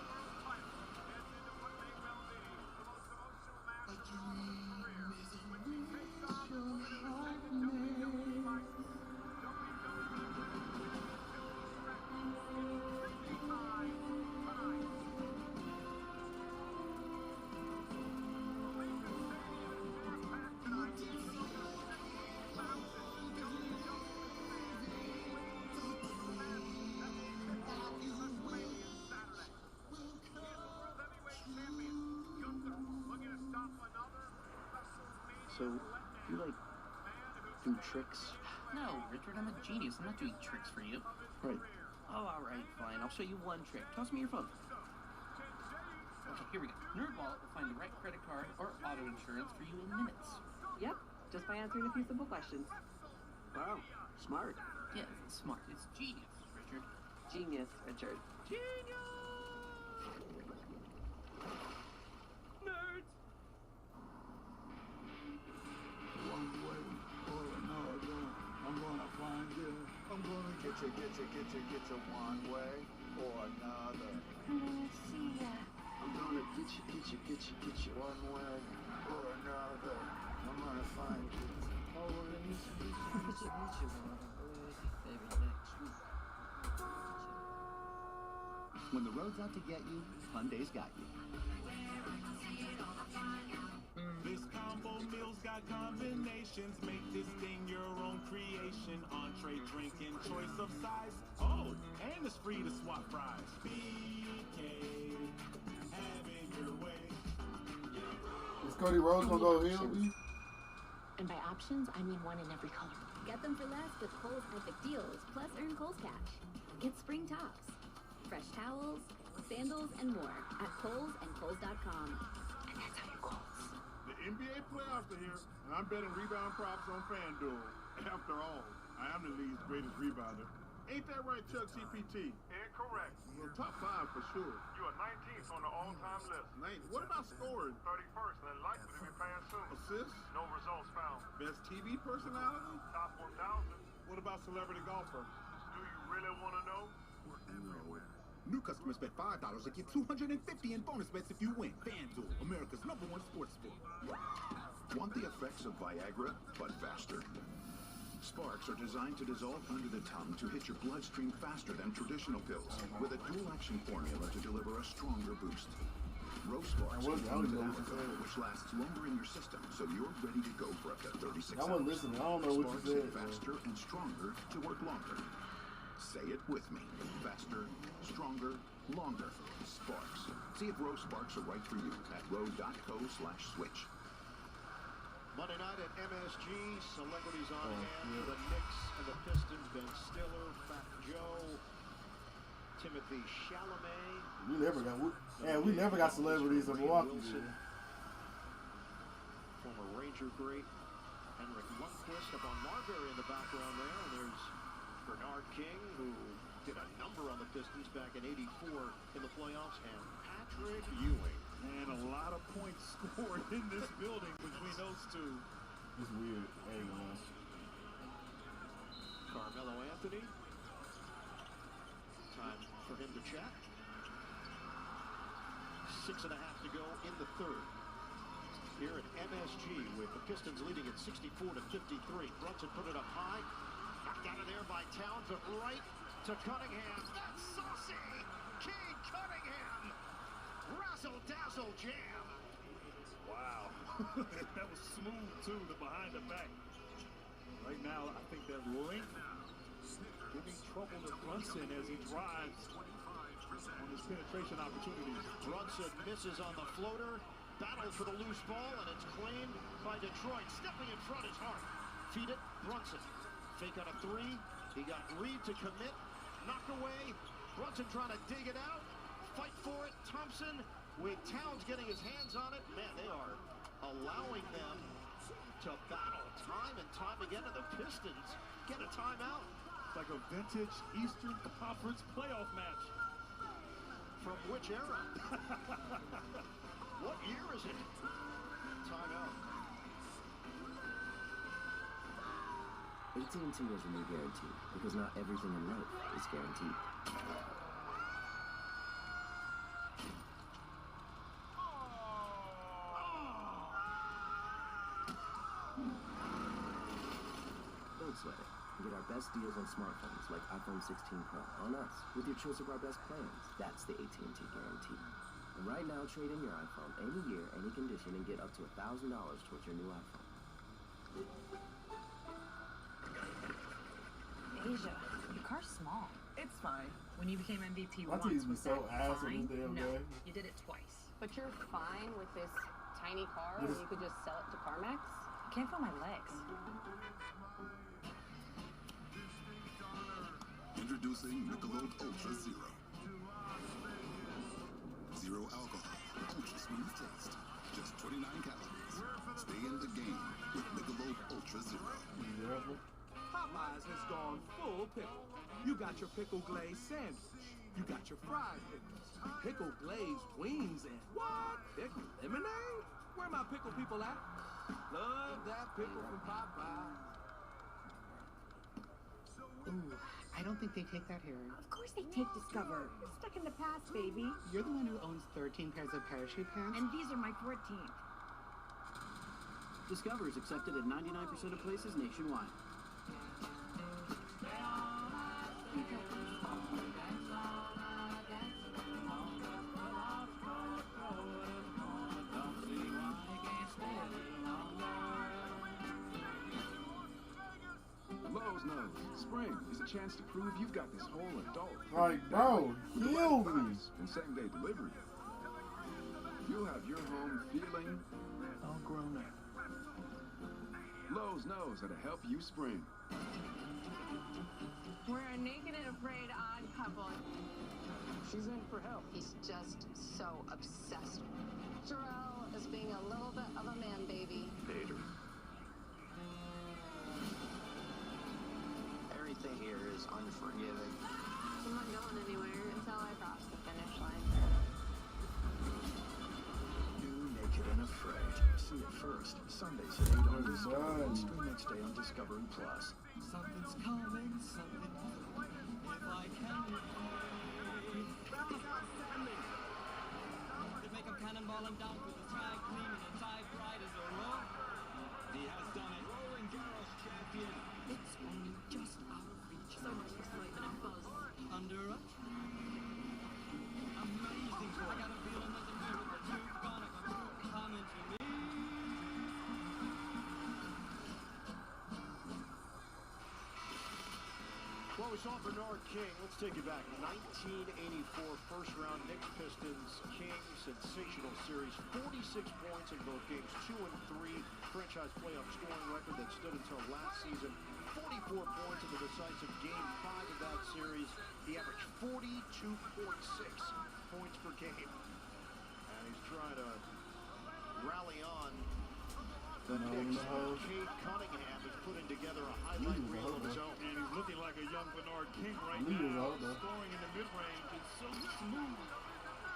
So, you do tricks? No, Richard, I'm a genius. I'm not doing tricks for you. Right. Oh, alright, fine. I'll show you one trick. Toss me your phone. Okay, here we go. NerdWallet will find the right credit card or auto insurance for you in minutes. Yep, just by answering a few simple questions. Wow, smart. Yeah, it's smart. It's genius, Richard. Genius, Richard. Nerds! One way or another, I'm gonna find you. I'm gonna get you one way or another. I'm gonna see ya. I'm gonna get you one way or another. I'm gonna find you. Oh, we're gonna meet you one way, maybe next week. When the road's out to get you, Hyundai's got you. This combo meal's got combinations. Make this thing your own creation. Entree, drink, and choice of size. Oh, and it's free to swap fries. BK, have it your way. Is Cody Rhodes gonna go heel? And by options, I mean one in every color. Get them for less with Kohl's Epic Deals, plus earn Kohl's Cash. Get spring tops, fresh towels, sandals, and more at Kohl's and Kohl's.com. And that's how you Kohl's. The NBA playoffs are here, and I'm betting rebound props on FanDuel. After all, I am the league's greatest rebounder. Ain't that right, Chuck CPT? Incorrect. Well, top 5 for sure. You are 19th on the all-time list. What about scoring? 31st and likely to be paying soon. Assists? No results found. Best TV personality? Top 1,000. What about celebrity golfer? Do you really want to know? We're everywhere. New customers bet $5 and get $250 in bonus bets if you win. FanDuel, America's #1 sports book. Want the effects of Viagra, but faster? Sparks are designed to dissolve under the tongue to hit your bloodstream faster than traditional pills, with a dual-action formula to deliver a stronger boost. Rose Sparks contains an alcohol which lasts longer in your system, so you're ready to go for up to 36 hours. I wasn't listening. I don't know what Sparks you are said. faster and stronger to work longer. Say it with me. Faster, stronger, longer. Sparks. See if Rose Sparks are right for you at rose.co/switch. Monday night at MSG, celebrities on hand. The Knicks and the Pistons, Ben Stiller, Fat Joe, Timothy Chalamet. We never got celebrities in Milwaukee. Former Ranger great Henrik Lundqvist up on Marbury in the background there. And there's Bernard King, who did a number on the Pistons back in '84 in the playoffs, and Patrick Ewing. And a lot of points scored in this building between those two. It's weird. Hey, man. Carmelo Anthony. Time for him to chat. 6.5 to go in the third. Here at MSG with the Pistons leading at 64-53. Brunson put it up high. Knocked out of there by Towns, but right to Cunningham. That's saucy! Cade Cunningham! Razzle-dazzle jam! Wow. That was smooth, too, the behind the back. Right now, I think that length giving trouble to Brunson as he drives on his penetration opportunities. Brunson misses on the floater, battles for the loose ball, and it's claimed by Detroit. Stepping in front is Hart. Feed it, Brunson. Fake on a three. He got Reed to commit. Knocked away. Brunson trying to dig it out. Fight for it. Thompson with Towns getting his hands on it. Man, they are allowing them to battle time and time again, and the Pistons get a timeout. It's like a vintage Eastern Conference playoff match. From which era? What year is it? Timeout. AT&T has a new guarantee, because not everything in life is guaranteed. Don't sweat it. Get our best deals on smartphones like iPhone 16 Pro on us with your choice of our best plans. That's the AT&T guarantee. And right now, trade in your iPhone any year, any condition, and get up to $1,000 towards your new iPhone. Asia, your car's small. It's fine. When you became MVP My once, teeth be was so that ass in fine? this damn No, game. you did it twice. But you're fine with this tiny car when you could just sell it to CarMax? I can't feel my legs. Introducing Michelob Ultra Zero. Zero alcohol, ultra smooth taste. Just 29 calories. Stay in the game with Michelob Ultra Zero. Popeyes has gone full pickle. You got your pickle glazed sandwich. You got your fried pickles. Pickle glazed wings and what? Pickle lemonade? Where my pickle people at? Love that pickle from Popeyes. Ooh, I don't think they take that here. Of course they take Discover. Stuck in the past, baby. You're the one who owns 13 pairs of parachute pants? And these are my 14th. Discover is accepted at 99% of places nationwide. Lowe's knows spring is a chance to prove you've got this whole adult. Like, bro, kill me. And same-day delivery. You'll have your home feeling all grown up. Lowe's knows how to help you spring. We're a naked and afraid odd couple. She's in for help. He's just so obsessed. Jarrell is being a little bit of a man baby. Peter. Everything here is unforgiving. I'm not going anywhere until I cross the finish line. New Naked and Afraid. See it first. Sundays at 8 on Discovery. And stream next day on Discovery Plus. Something's coming, something coming. If I can They make him cannonball him down with the sky clean and his eye bright as a roll. He has done it. Rolling Garros champion. It's only just out of reach. So much excitement and buzz. Under a amazing. I got a feeling there's a miracle too. Gonna come through. Coming to me. Well, we saw Bernard King. Let's take it back. 1984 first-round Knicks Pistons King sensational series. 46 points in both games, 2 and 3. Franchise playoff scoring record that stood until last season. 44 points in the decisive Game 5 of that series. He averaged 42.6 points per game. And he's trying to rally on the Knicks. Cade Cunningham is putting together a highlight reel of his own. And he's looking like a young Bernard King right now. Scoring in the mid-range. It's so smooth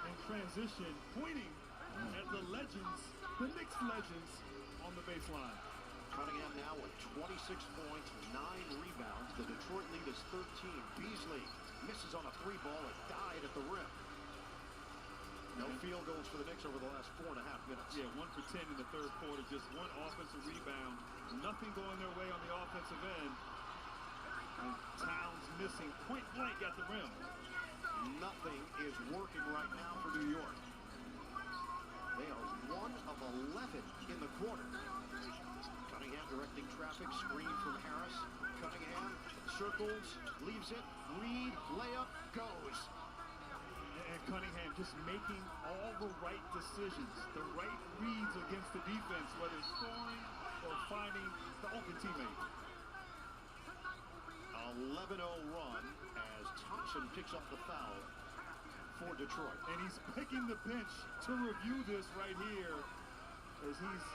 in transition, pointing at the legends, the Knicks legends on the baseline. Cunningham now with 26 points, 9 rebounds. The Detroit lead is 13. Beasley misses on a 3-ball and died at the rim. No field goals for the Knicks over the last 4.5 minutes. Yeah, 1 for 10 in the third quarter. Just 1 offensive rebound. Nothing going their way on the offensive end. And Towns missing point blank at the rim. Nothing is working right now for New York. They are 1 of 11 in the quarter. Cunningham directing traffic, screen from Harris. Cunningham circles, leaves it. Reed, layup, goes. And Cunningham just making all the right decisions, the right reads against the defense, whether scoring or finding the open teammate. 11-0 run as Thompson picks up the foul for Detroit. And he's picking the bench to review this right here, as he's,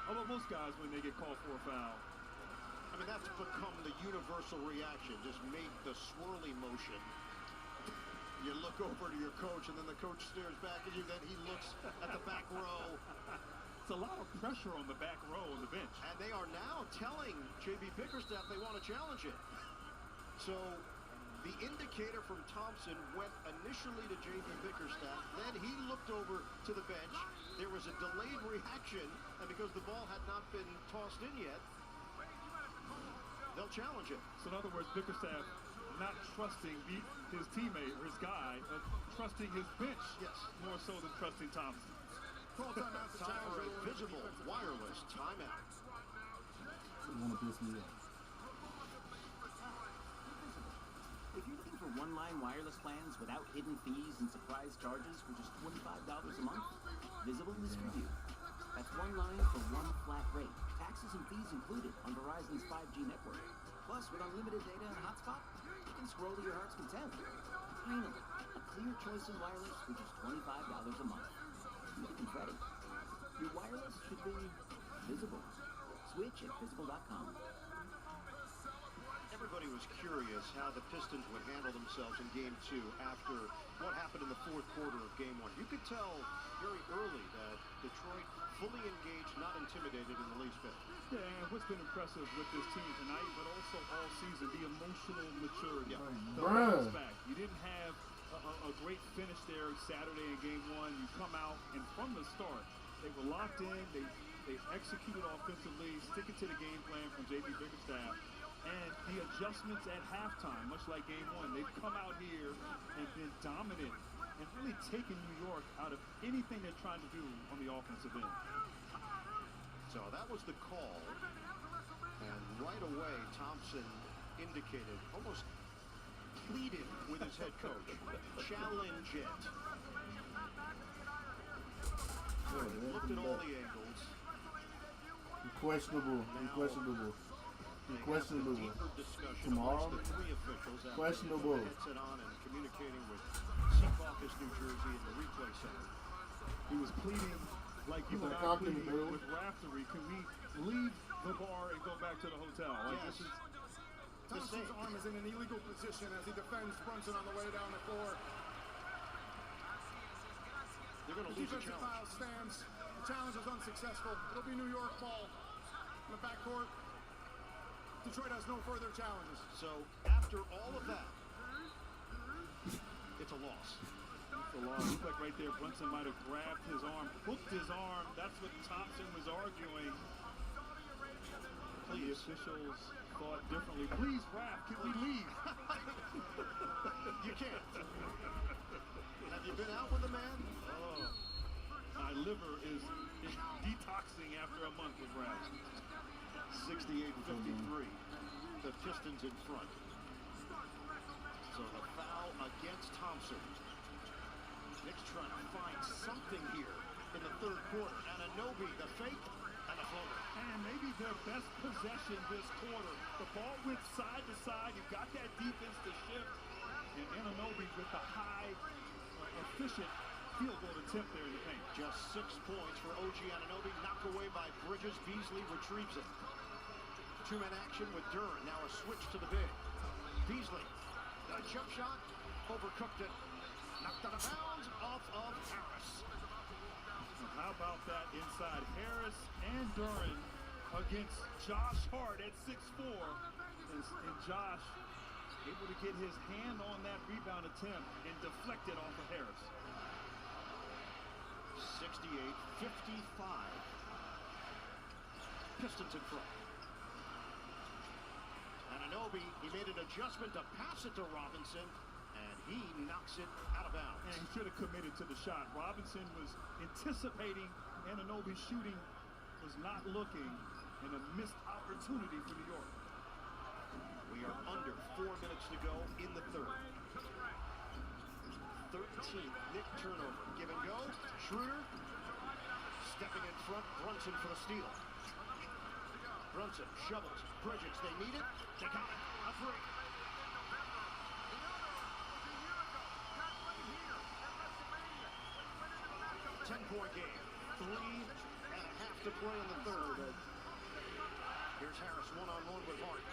well, most guys when they get called for a foul. I mean, that's become the universal reaction. Just make the swirly motion. You look over to your coach, and then the coach stares back at you. Then he looks at the back row. It's a lot of pressure on the back row on the bench. And they are now telling J.B. Bickerstaff they want to challenge it. So the indicator from Thompson went initially to J.B. Bickerstaff. Then he looked over to the bench. There was a delayed reaction, and because the ball had not been tossed in yet, they'll challenge it. So in other words, Bickerstaff not trusting his teammate or his guy, but trusting his bench more so than trusting Thompson. Time for a visible wireless timeout. You want to piss me off. If you're looking for one-line wireless plans without hidden fees and surprise charges for just $25 a month, Visible is for you. That's one line for one flat rate. Taxes and fees included on Verizon's 5G network. Plus, with unlimited data and hotspot, you can scroll to your heart's content. Finally, a clear choice in wireless for just $25 a month. Easy and Freddie. Your wireless should be visible. Switch at visible.com. Everybody was curious how the Pistons would handle themselves in Game 2 after what happened in the fourth quarter of Game 1. You could tell very early that Detroit fully engaged, not intimidated in the least bit. Yeah, and what's been impressive with this team tonight, but also all season, the emotional maturity. The bounce back. You didn't have a great finish there Saturday in Game 1. You come out, and from the start, they were locked in. They executed offensively, sticking to the game plan from J.B. Bickerstaff. And the adjustments at halftime, much like Game 1, they've come out here and been dominant and really taken New York out of anything they're trying to do on the offensive end. So that was the call. And right away, Thompson indicated, almost pleaded with his head coach. Challenge it. Looked at all the angles. Questionable. Tomorrow? Questionable. Headset on and communicating with Secaucus, New Jersey in the replay center. He was pleading like you and I plead with Raftery. Can we leave the bar and go back to the hotel? Like yes. Thompson's arm is in an illegal position as he defends Brunson on the way down the floor. They're going to lose a challenge. Foul stands. The challenge is unsuccessful. It'll be New York ball. In the backcourt, Detroit has no further challenges. So after all of that, it's a loss. It's a loss. Looked like right there, Brunson might have grabbed his arm, hooked his arm. That's what Thompson was arguing. The officials thought differently. Please, Raf, can we leave? You can't. Have you been out with a man? Oh, my liver is detoxing after a month with Raf. 68-53. The Pistons in front. So the foul against Thompson. Knicks trying to find something here in the third quarter. Anunoby, the fake, and the floater. And maybe their best possession this quarter. The ball went side to side. You got that defense to shift. And Anunoby with the high, efficient field goal attempt there in the paint. Just 6 points for OG Anunoby. Knocked away by Bridges. Beasley retrieves it. Two-man action with Duran. Now a switch to the big. Beasley. Got a jump shot. Overcooked it. Knocked out of bounds off of Harris. How about that inside? Harris and Duran against Josh Hart at 6'4". And Josh able to get his hand on that rebound attempt and deflect it off of Harris. 68-55. Pistons in front. Anunoby, he made an adjustment to pass it to Robinson, and he knocks it out of bounds. And he should have committed to the shot. Robinson was anticipating Anunoby's shooting, was not looking, and a missed opportunity for New York. We are under 4 minutes to go in the third. 13th Knick turnover. Give and go. Schroeder stepping in front. Brunson for the steal. Brunson shovels. Bridges, they need it. They got it. A three. Ten-point game. 3.5 to play in the third. Here's Harris one-on-one with Hart.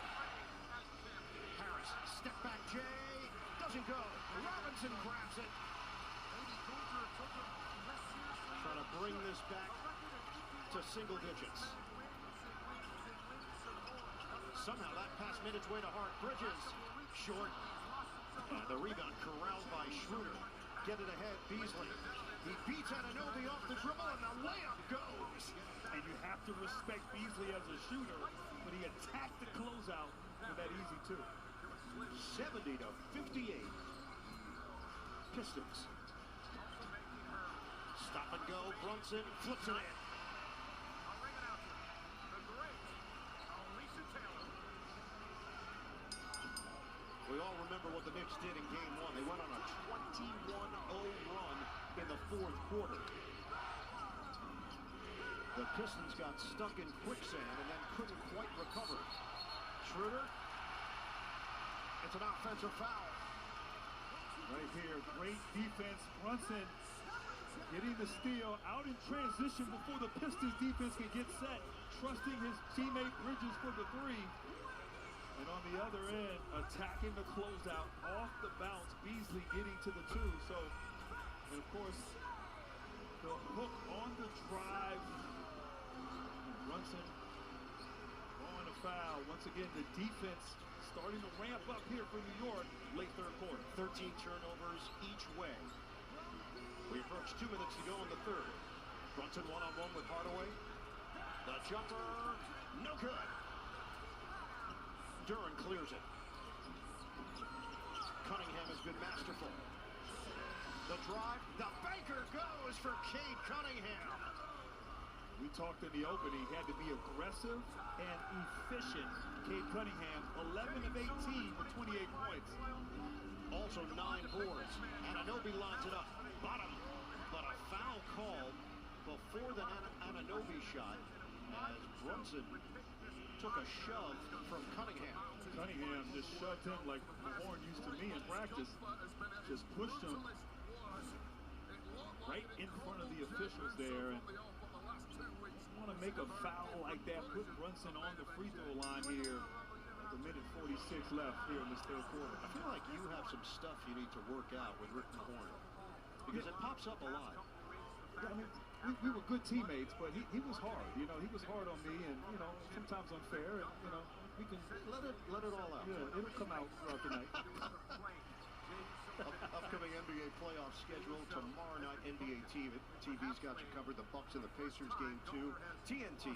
Harris, step back, Jay. Doesn't go. Robinson grabs it. Trying to bring this back to single digits. Somehow that pass made its way to Hart. Bridges, short. And the rebound corralled by Schroeder. Get it ahead, Beasley. He beats Anunoby off the dribble, and the layup goes. And you have to respect Beasley as a shooter, but he attacked the closeout for that easy two. 70-58. Pistons. Stop and go. Brunson flips it in. We all remember what the Knicks did in Game 1. They went on a 21-0 run in the fourth quarter. The Pistons got stuck in quicksand and then couldn't quite recover. Schroeder. It's an offensive foul. Right here, great defense. Brunson getting the steal out in transition before the Pistons defense can get set. Trusting his teammate Bridges for the three. And on the other end, attacking the closeout off the bounce. Beasley getting to the two. So, and of course, the hook on the drive. Brunson on a foul. Once again, the defense starting to ramp up here for New York late third quarter. 13 turnovers each way. We approach 2 minutes to go in the third. Brunson one-on-one with Hardaway. The jumper, no good. Duran clears it. Cunningham has been masterful. The drive, the banker goes for Cade Cunningham. We talked in the opening, he had to be aggressive and efficient. Cade Cunningham, 11 of 18 with 28 points. Also 9 boards. Anunoby lines it up. Bottom, but a foul called before the Anunoby shot as Brunson took a shove from Cunningham. Cunningham just shoved him like Mahorn used to me in practice. Just pushed him right in front of the officials there. And want to make a foul like that, put Brunson on the free throw line here with a minute 46 left here in this third quarter. I feel like you have some stuff you need to work out with Rick Mahorn because it pops up a lot. Yeah, I mean, we were good teammates, but he was hard. You know, he was hard on me, and you know, sometimes unfair. And you know, we can let it all out. Yeah, it'll come out throughout the night. Upcoming NBA playoff schedule tomorrow night. NBA TV's got you covered. The Bucks and the Pacers game 2. TNT,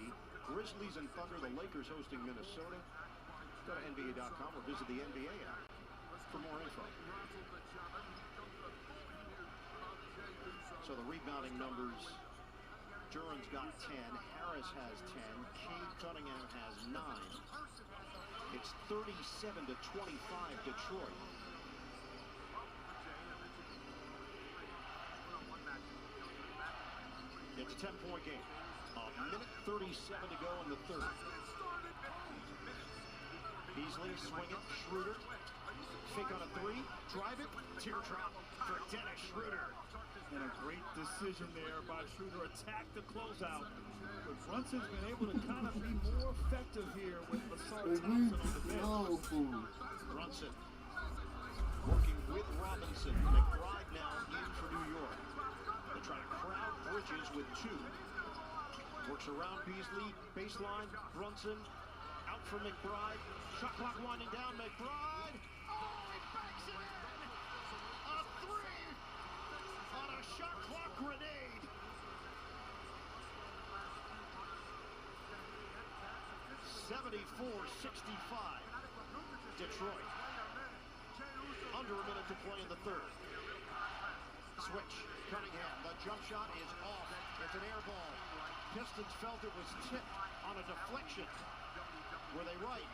Grizzlies and Thunder. The Lakers hosting Minnesota. Go to NBA.com or visit the NBA app for more info. So the rebounding numbers. Duran's got 10. Harris has 10. Cade Cunningham has 9. It's 37-25 Detroit. It's a 10-point game. A minute 37 to go in the third. Beasley swinging. Schroeder. Fake on a three. Drive it. Teardrop for Dennis Schroeder. And a great decision there by Schroeder. Attack the closeout. But Brunson's been able to kind of be more effective here with Lasar Thompson on the bench. Brunson working with Robinson. McBride now in for New York. They try to crowd Bridges with 2. Works around Beasley. Baseline. Brunson out for McBride. Shot clock winding down. McBride. Oh, he banks it in! A 3 on a shot clock grenade. (74-65) Detroit. Under a minute to play in the third. Switch. Cunningham. The jump shot is off. It's an air ball. Pistons felt it was tipped on a deflection. Were they right?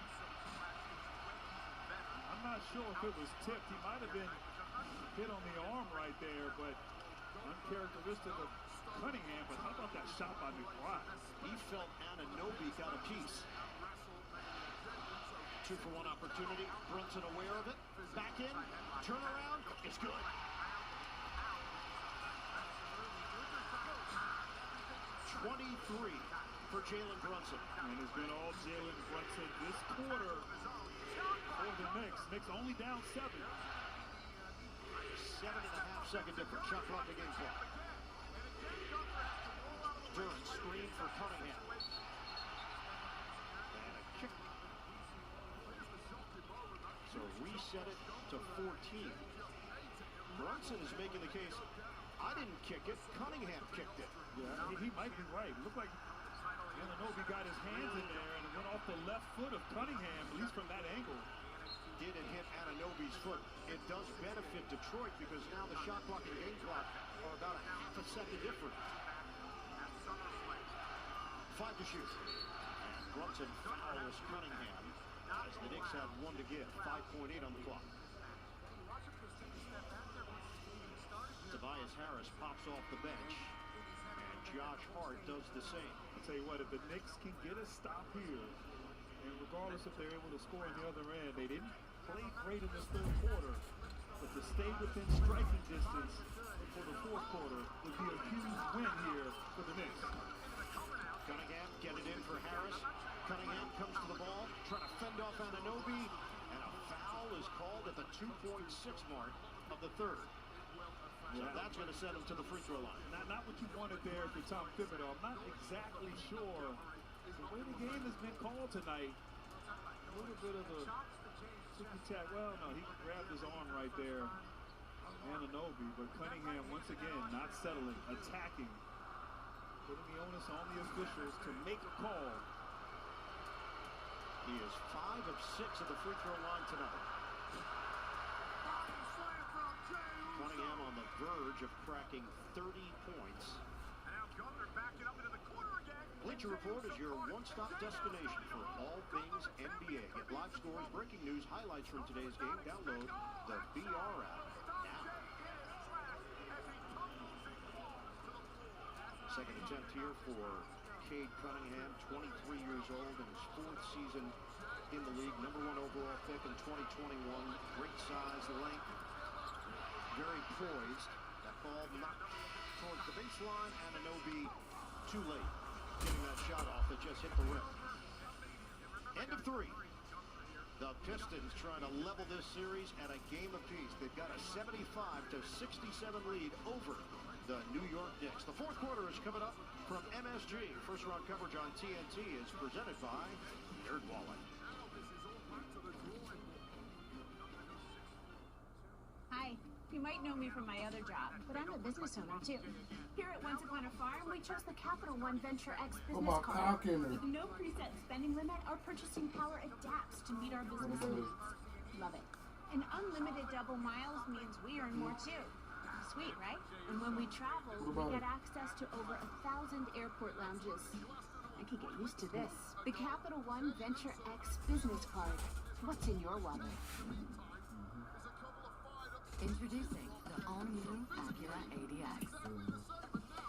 I'm not sure if it was tipped. He might have been hit on the arm right there, but uncharacteristic of Cunningham. But how about that shot by McBride? He felt Anunoby got a piece. 2-for-1 opportunity. Brunson aware of it. Back in. Turnaround. It's good. (23) for Jalen Brunson. And it's been all Jalen Brunson this quarter for the Knicks. Knicks only down 7. 7.5 second difference. Shot clock to game clock. Duran screen for Cunningham. And a kick. So reset it to 14. Brunson is making the case. I didn't kick it. Cunningham kicked it. Yeah, he might be right. It looked like Anunoby got his hands in there and it went off the left foot of Cunningham, at least from that angle. Did it hit Anunoby's foot? It does benefit Detroit because now the shot clock and game clock are about a half a second different. 5 to shoot. And Brunson fouls Cunningham as the Knicks have 1 to give. 5.8 on the clock. Tobias Harris pops off the bench, and Josh Hart does the same. I'll tell you what, if the Knicks can get a stop here, and regardless if they're able to score on the other end, they didn't play great in this third quarter. but to stay within striking distance for the fourth quarter would be a huge win here for the Knicks. Cunningham get it in for Harris. Cunningham comes to the ball, trying to fend off Anunoby, and a foul is called at the 2.6 mark of the third. So that's going to send him to the free throw line. Not what you wanted there for Tom Thibodeau. I'm not exactly sure the way the game has been called tonight. A little bit of a ticky-tack. Well, no, he grabbed his arm right there. Anunoby, but Cunningham once again not settling, attacking, putting the onus on the officials to make a call. He is 5 of 6 at the free throw line tonight. Cunningham on the verge of cracking 30 points. Bleacher Report is your one-stop destination for all things NBA. Get live scores, breaking news, highlights from today's game. Download the BR app now. Second attempt here for Cade Cunningham, 23 years old in his 4th season in the league. #1 overall pick in 2021. Great size, length, very poised. That ball knocked towards the baseline. Anunoby too late, getting that shot off that just hit the rim. End of 3. The Pistons trying to level this series at a game apiece. They've got a 75-67 lead over the New York Knicks. The fourth quarter is coming up from MSG. First round coverage on TNT is presented by NerdWallet. Hi. You might know me from my other job, but I'm a business owner too. Here at Once Upon a Farm, we chose the Capital One Venture X business card. With no preset spending limit, our purchasing power adapts to meet our business needs. Love it. And unlimited double miles means we earn more too. Sweet, right? And when we travel, we get access to over 1,000 airport lounges. I could get used to this. The Capital One Venture X business card. What's in your wallet? Introducing the all-new Acura ADX.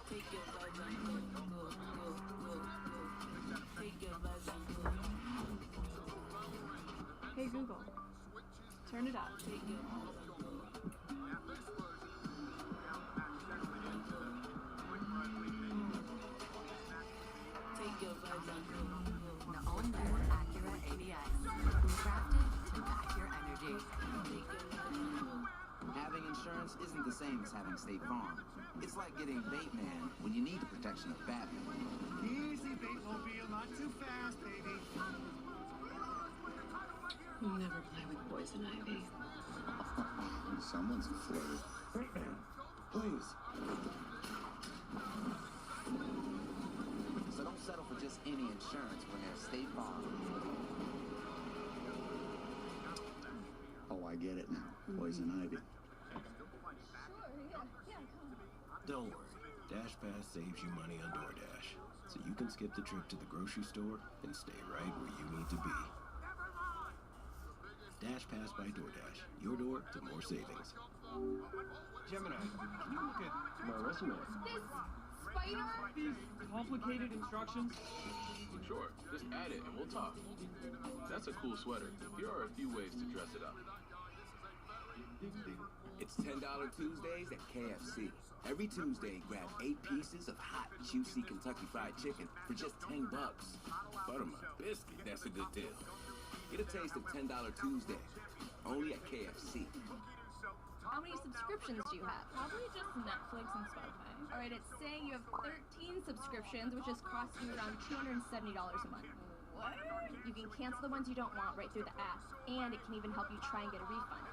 Take your buzz and go, go, go, go, go. Take your buzz and go. Hey Google, turn it up. Take your buzz and go. Take your buzz and go. The all-new Acura ADX. Crafted to match your energy. Take your buzz and go. Having insurance isn't the same as having State Farm. It's like getting Bateman when you need the protection of Batman. Easy, Batemobile, not too fast, baby. Never play with poison ivy. Someone's a flirt. Batman, please. So don't settle for just any insurance when there's State Farm. Oh, I get it now. Poison ivy. Don't worry. DashPass saves you money on DoorDash, so you can skip the trip to the grocery store and stay right where you need to be. DashPass by DoorDash. Your door to more savings. Gemini, can you look at my resume? This spider? These complicated instructions? Sure, just add it and we'll talk. That's a cool sweater. Here are a few ways to dress it up. It's $10 Tuesdays at KFC. Every Tuesday, grab 8 pieces of hot, juicy Kentucky Fried Chicken for just $10. Buttermilk biscuit, that's a good deal. Get a taste of $10 Tuesday, only at KFC. How many subscriptions do you have? Probably just Netflix and Spotify. All right, it's saying you have 13 subscriptions, which is costing you around $270 a month. What? You can cancel the ones you don't want right through the app, and it can even help you try and get a refund.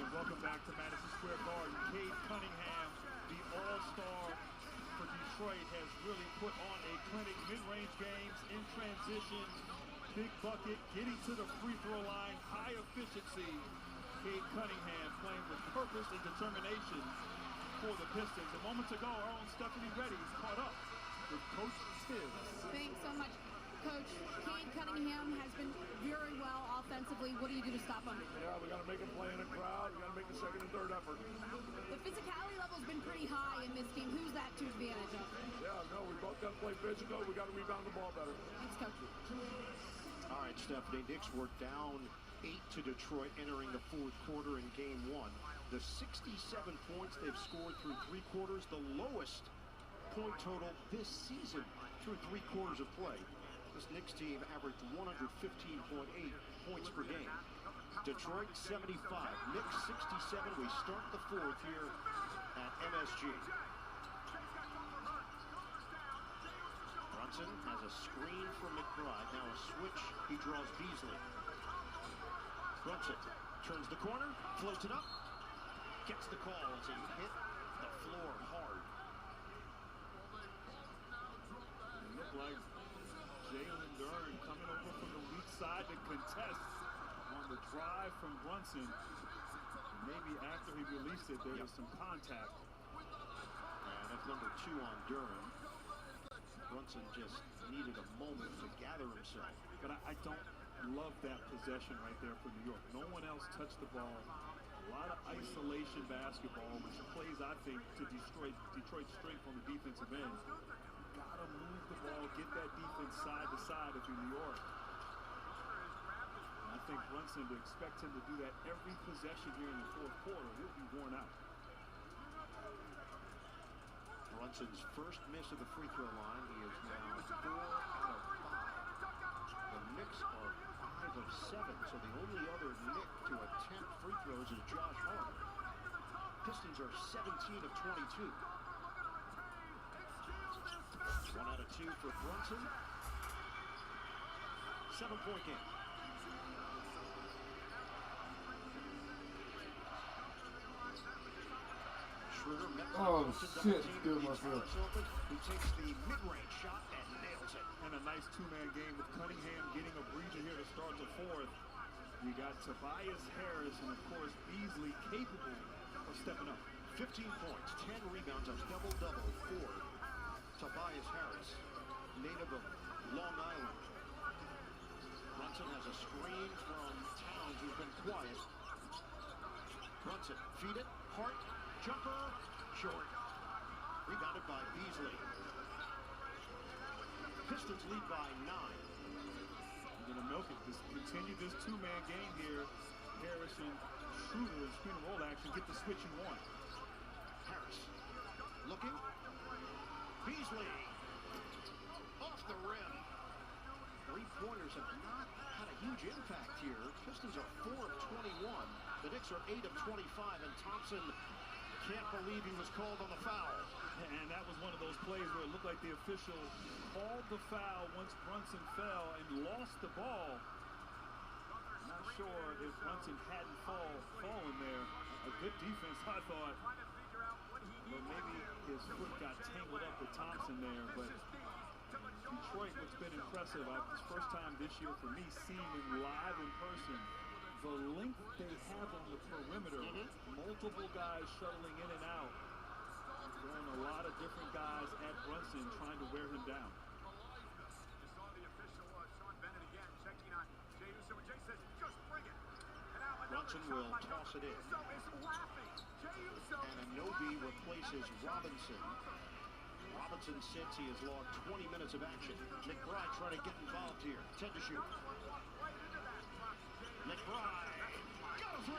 Welcome back to Madison Square Garden. Cade Cunningham, the all-star for Detroit, has really put on a clinic. Mid-range games, in transition, big bucket, getting to the free throw line, high efficiency. Cade Cunningham playing with purpose and determination for the Pistons. A moment ago, our own Stephanie Reddy caught up with Coach Tibbs. Thanks so much, Coach. Cade Cunningham has been very well offensively. What do you do to stop him? Yeah, we got to make him play in a crowd. We got to make the second and third effort. The physicality level's been pretty high in this game. Who's that to advantage of? Yeah, no, we both got to play physical. We got to rebound the ball better. Thanks, Coach. All right, Stephanie, Knicks were down 8 to Detroit entering the fourth quarter in game 1. The 67 points they've scored through 3 quarters, the lowest point total this season through 3 quarters of play. This Knicks team averaged 115.8 points per game. Detroit 75, Knicks 67. We start the fourth here at MSG. Brunson has a screen from McBride. Now a switch. He draws Beasley. Brunson turns the corner, floats it up, gets the call as he hit the floor hard. It looked like Jalen Duren coming over from the weak side to contest on the drive from Brunson. Maybe after he released it, there was some contact. And that's number 2 on Duren. Brunson just needed a moment to gather himself. But I don't love that possession right there for New York. No one else touched the ball. A lot of isolation basketball, which plays, I think, to Detroit's strength on the defensive end. You gotta move the ball, get that defense side to side if you're New York. And I think Brunson, to expect him to do that every possession here in the fourth quarter, he'll be worn out. Brunson's first miss of the free throw line. He is now 4 out of 5. The Knicks are 5 of 7, so the only other Knick to attempt free throws is Josh Hart. Pistons are 17 of 22. 1 out of 2 for Brunson. 7-point game. Oh shit, killed myself. Who takes the mid-range shot and nails it. And a nice 2-man game with Cunningham getting a breather here to start the fourth. You got Tobias Harris and of course Beasley capable of stepping up. 15 points, 10 rebounds, a double-double for Tobias Harris, native of Long Island. Brunson has a screen from Towns, who's been quiet. Brunson, feed it, Hart, jumper, short. Rebounded by Beasley. Pistons lead by 9. You're gonna milk it. Just continue this 2-man game here. Harris and Schroeder, screen and roll action, get the switch you want. Harris looking. Beasley off the rim. 3-pointers have not had a huge impact here. Pistons are 4 of 21. The Knicks are 8 of 25, and Thompson can't believe he was called on the foul. And that was one of those plays where it looked like the official called the foul once Brunson fell and lost the ball. Not sure if Brunson hadn't fallen there. A good defense, I thought. Well, maybe his foot got tangled up with Thompson there, but Detroit, what's been impressive, it's the first time this year for me seeing them live in person. The length they have on the perimeter, multiple guys shuttling in and out. Throwing a lot of different guys at Brunson, trying to wear him down. Brunson will toss it in. And Anobi replaces Robinson. Robinson since he has logged 20 minutes of action. McBride trying to get involved here. 10 to shoot. McBride, got a 3.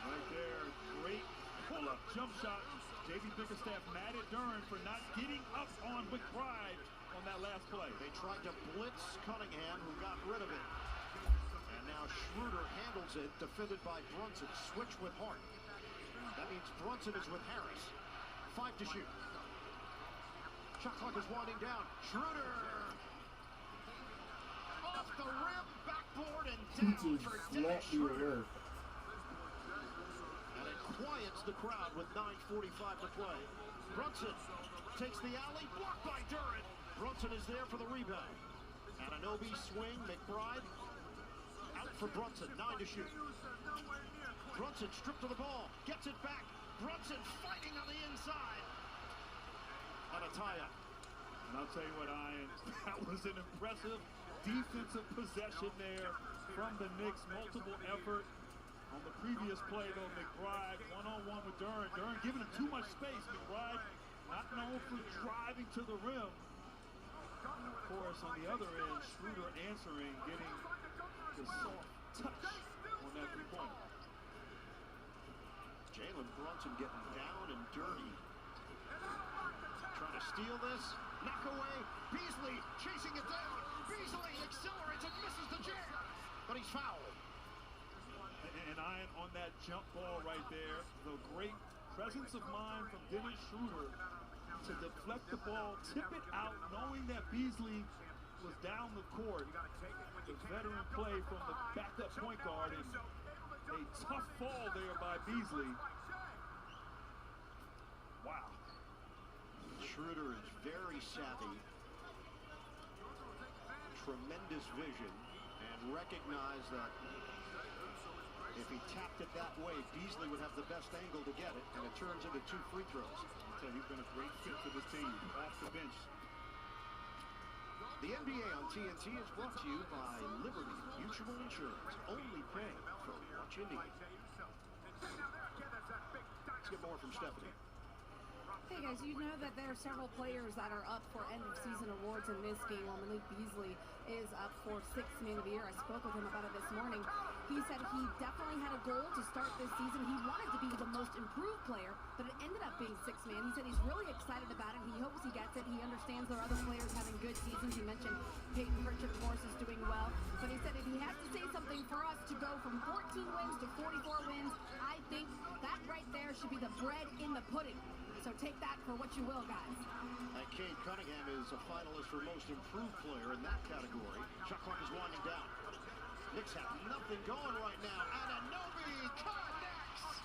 Right there, great pull-up jump shot. J.B. Bickerstaff mad at Duren for not getting up on McBride on that last play. They tried to blitz Cunningham, who got rid of it. And now Schroeder handles it, defended by Brunson. Switch with Hart. That means Brunson is with Harris. 5 to shoot. Shot clock is winding down. Schroeder! Off the rim, backboard, and down for Dennis Schroeder. And it quiets the crowd with 9:45 to play. Brunson takes the alley, blocked by Duren. Brunson is there for the rebound. And an OB swing, McBride out for Brunson, 9 to shoot. Brunson stripped to the ball, gets it back. Brunson fighting on the inside. And a tie-up. And I'll tell you what, Ian, that was an impressive defensive possession there from the Knicks. Multiple effort. On the previous play, though, McBride one-on-one with Duren. Duren giving him too much space. McBride not known for driving to the rim. Of course, on the other end, Schroeder answering, getting the soft touch on that three-pointer. Jalen Brunson getting down and dirty. Trying to steal this. Knock away. Beasley chasing it down. Beasley accelerates and misses the jam. But he's fouled. And Ian on that jump ball right there. The great presence of mind from Dennis Schroeder to deflect the ball, tip it out, knowing that Beasley was down the court. The veteran play from the backup point guard, and a tough fall there by Beasley. Wow. Schroeder is very savvy. Tremendous vision, and recognized that if he tapped it that way, Beasley would have the best angle to get it, and it turns into 2 free throws. So he's been a great fit for this team off the bench. The NBA on TNT is brought to you by Liberty Mutual Insurance. Only pay for what you need. Let's get more from Stephanie. Hey guys, you know that there are several players that are up for end of season awards in this game. While Malik Beasley is up for 6th Man of the Year. I spoke with him about it this morning. He said he definitely had a goal to start this season. He wanted to be the most improved player, but it ended up being 6th man. He said he's really excited about it. He hopes he gets it. He understands there are other players having good seasons. He mentioned Peyton Pritchard, of course, is doing well. But he said if he has to say something for us to go from 14 wins to 44 wins, I think that right there should be the bread in the pudding. So take that for what you will, guys. And Cade Cunningham is a finalist for most improved player in that category. Shot clock is winding down. Knicks have nothing going right now. Anunoby connects.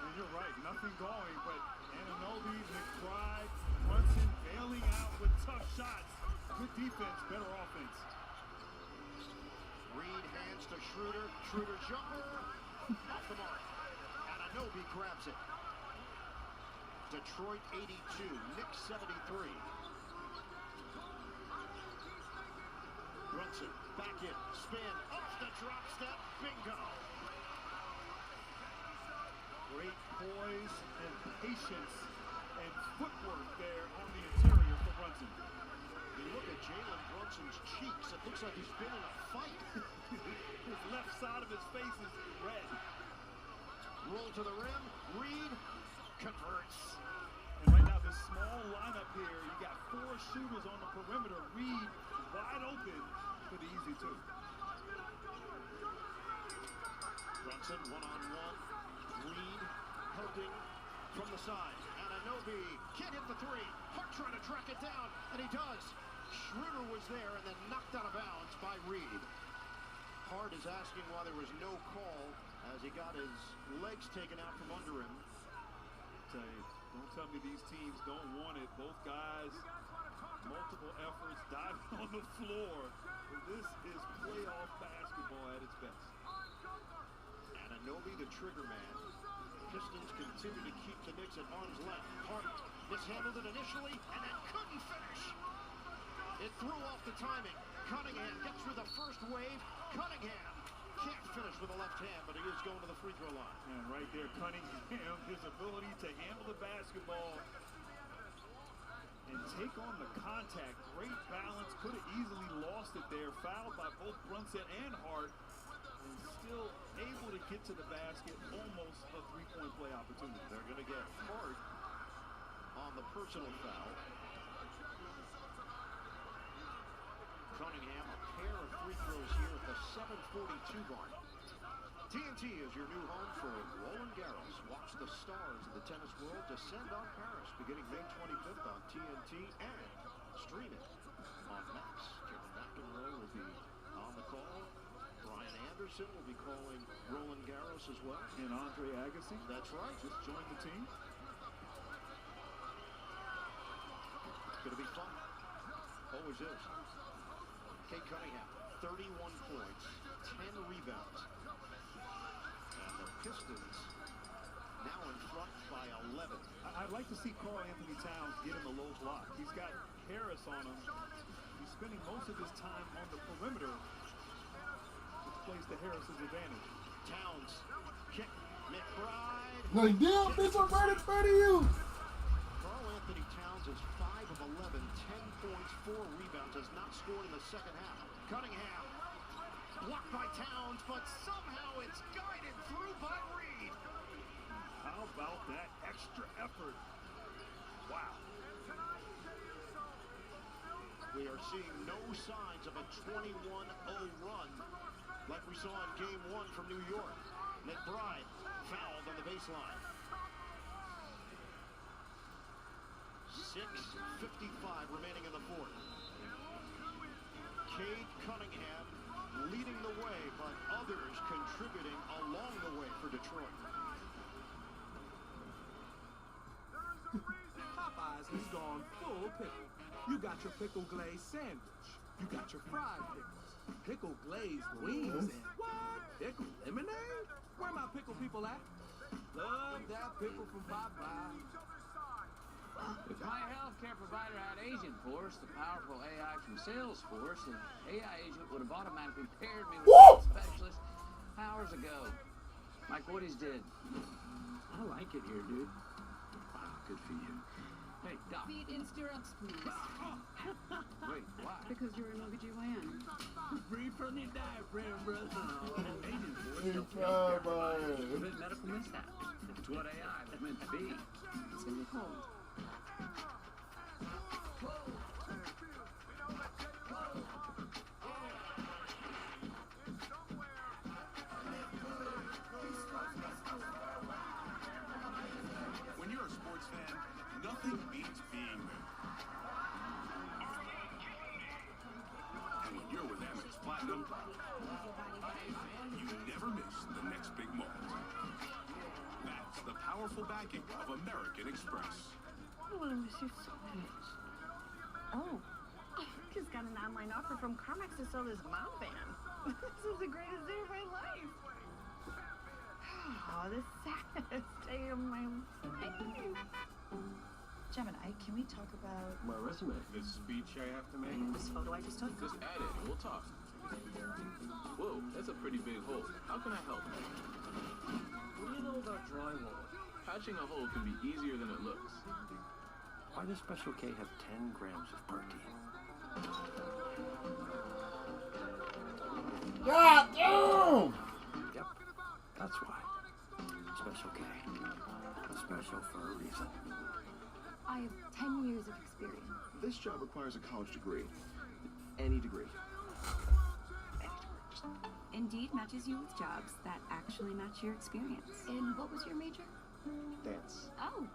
And you're right, nothing going, but Anunoby, McBride, Brunson bailing out with tough shots. Good defense, better offense. Reed hands to Schroeder. Schroeder jumper. Off the mark. Anunoby grabs it. Detroit 82, Knicks 73. Brunson back in, spin, off the drop step, bingo. Great poise and patience and footwork there on the interior for Brunson. You look at Jalen Brunson's cheeks, it looks like he's been in a fight. His left side of his face is red. Roll to the rim, Reed converts. And right now, this small lineup here, you got 4 shooters on the perimeter. Reed wide open for the easy 2. Brunson one-on-one. Reed holding from the side. Anunoby can't hit the 3. Hart trying to track it down, and he does. Schroeder was there and then knocked out of bounds by Reed. Hart is asking why there was no call as he got his legs taken out from under him. Don't tell me these teams don't want it. Both guys, multiple efforts, diving on the floor. This is playoff basketball at its best. Anunoby, the trigger man. Pistons continue to keep the Knicks at arm's length. Hart mishandled it initially and then couldn't finish. It threw off the timing. Cunningham gets through the first wave. Cunningham can't finish with the left hand, but he is going to the free throw line. And right there, Cunningham, his ability to handle the basketball and take on the contact. Great balance, could have easily lost it there. Fouled by both Brunson and Hart, and still able to get to the basket. Almost a 3-point play opportunity. They're going to get Hart on the personal foul. Cunningham, a pair of free throws here at the 7:42 mark. TNT is your new home for Roland Garros. Watch the stars of the tennis world descend on Paris beginning May 25th on TNT and stream it on Max. Kevin McEnroe will be on the call. Brian Anderson will be calling Roland Garros as well. And Andre Agassi. That's right. Just joined the team. It's going to be fun. Always is. Cade Cunningham, 31 points, 10 rebounds. And the Pistons now in front by 11. I'd like to see Karl Anthony Towns get him a low block. He's got Harris on him. He's spending most of his time on the perimeter, which plays to Harris's advantage. Towns, kick, McBride. Like, damn, bitch, I'm right in front of you. Karl Anthony Towns is 5 of 11 4 rebounds, has not scored in the second half. Cunningham, blocked by Towns, but somehow it's guided through by Reed. How about that extra effort? Wow. We are seeing no signs of a 21-0 run like we saw in Game 1 from New York. McBride fouled on the baseline. 6:55 remaining in the fourth. Cade Cunningham leading the way, but others contributing along the way for Detroit. Popeyes has gone full pickle. You got your pickle glazed sandwich. You got your fried pickles. Pickle glazed wings and what? Pickle lemonade? Where my pickle people at? Love that pickle from Popeyes. If my healthcare provider had Agent Force, the powerful AI from Salesforce, an AI agent would have automatically paired me with a specialist hours ago. Like Woody's did. I like it here, dude. Wow, good for you. Hey, Doc. Feet in stirrups, please. Wait, why? Because you're an OBGYN. Free from the diaphragm, brother. Agent Force Hey, helps healthcare bye-bye. providers prevent medical mishaps. It's what AI is meant to be. It's gonna be cold. When you're a sports fan, nothing beats being there. And when you're with Amex Platinum, you never miss the next big moment. That's the powerful backing of American Express. I want to miss you so much. Oh, just got an online offer from CarMax to sell this mom van. This is the greatest day of my life. Oh, the saddest day of my life. Gemini, can we talk about My resume. This speech I have to make. this photo I just took? Just add it and we'll talk. Whoa, that's a pretty big hole. How can I help? What do you know about drywall? Patching a hole can be easier than it looks. Why does Special K have 10 grams of protein? God damn! Yep, that's why. Special K. Special for a reason. I have 10 years of experience. This job requires a college degree. Any degree. Indeed matches you with jobs that actually match your experience. And what was your major? Dance. Oh.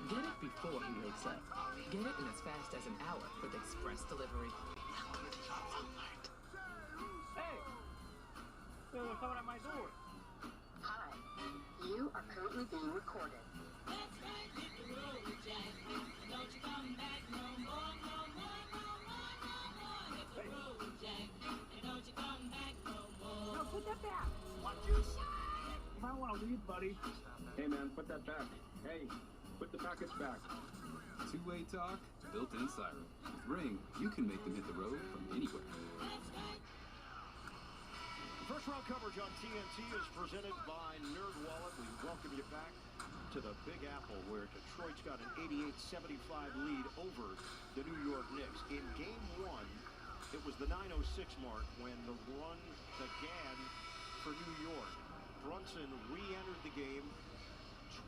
Get it before he wakes up. Get it in as fast as an hour with express delivery. Hey! There's someone at my door. Hi. You are currently being recorded. No, put that back. What you say? If I want to leave, buddy. Hey, man, put that back. Hey, put the package back. Two-way talk, built-in siren. With Ring, you can make them hit the road from anywhere. First round coverage on TNT is presented by NerdWallet. We welcome you back to the Big Apple, where Detroit's got an 88-75 lead over the New York Knicks. In Game 1, it was the 9:06 mark when the run began for New York. Brunson re-entered the game.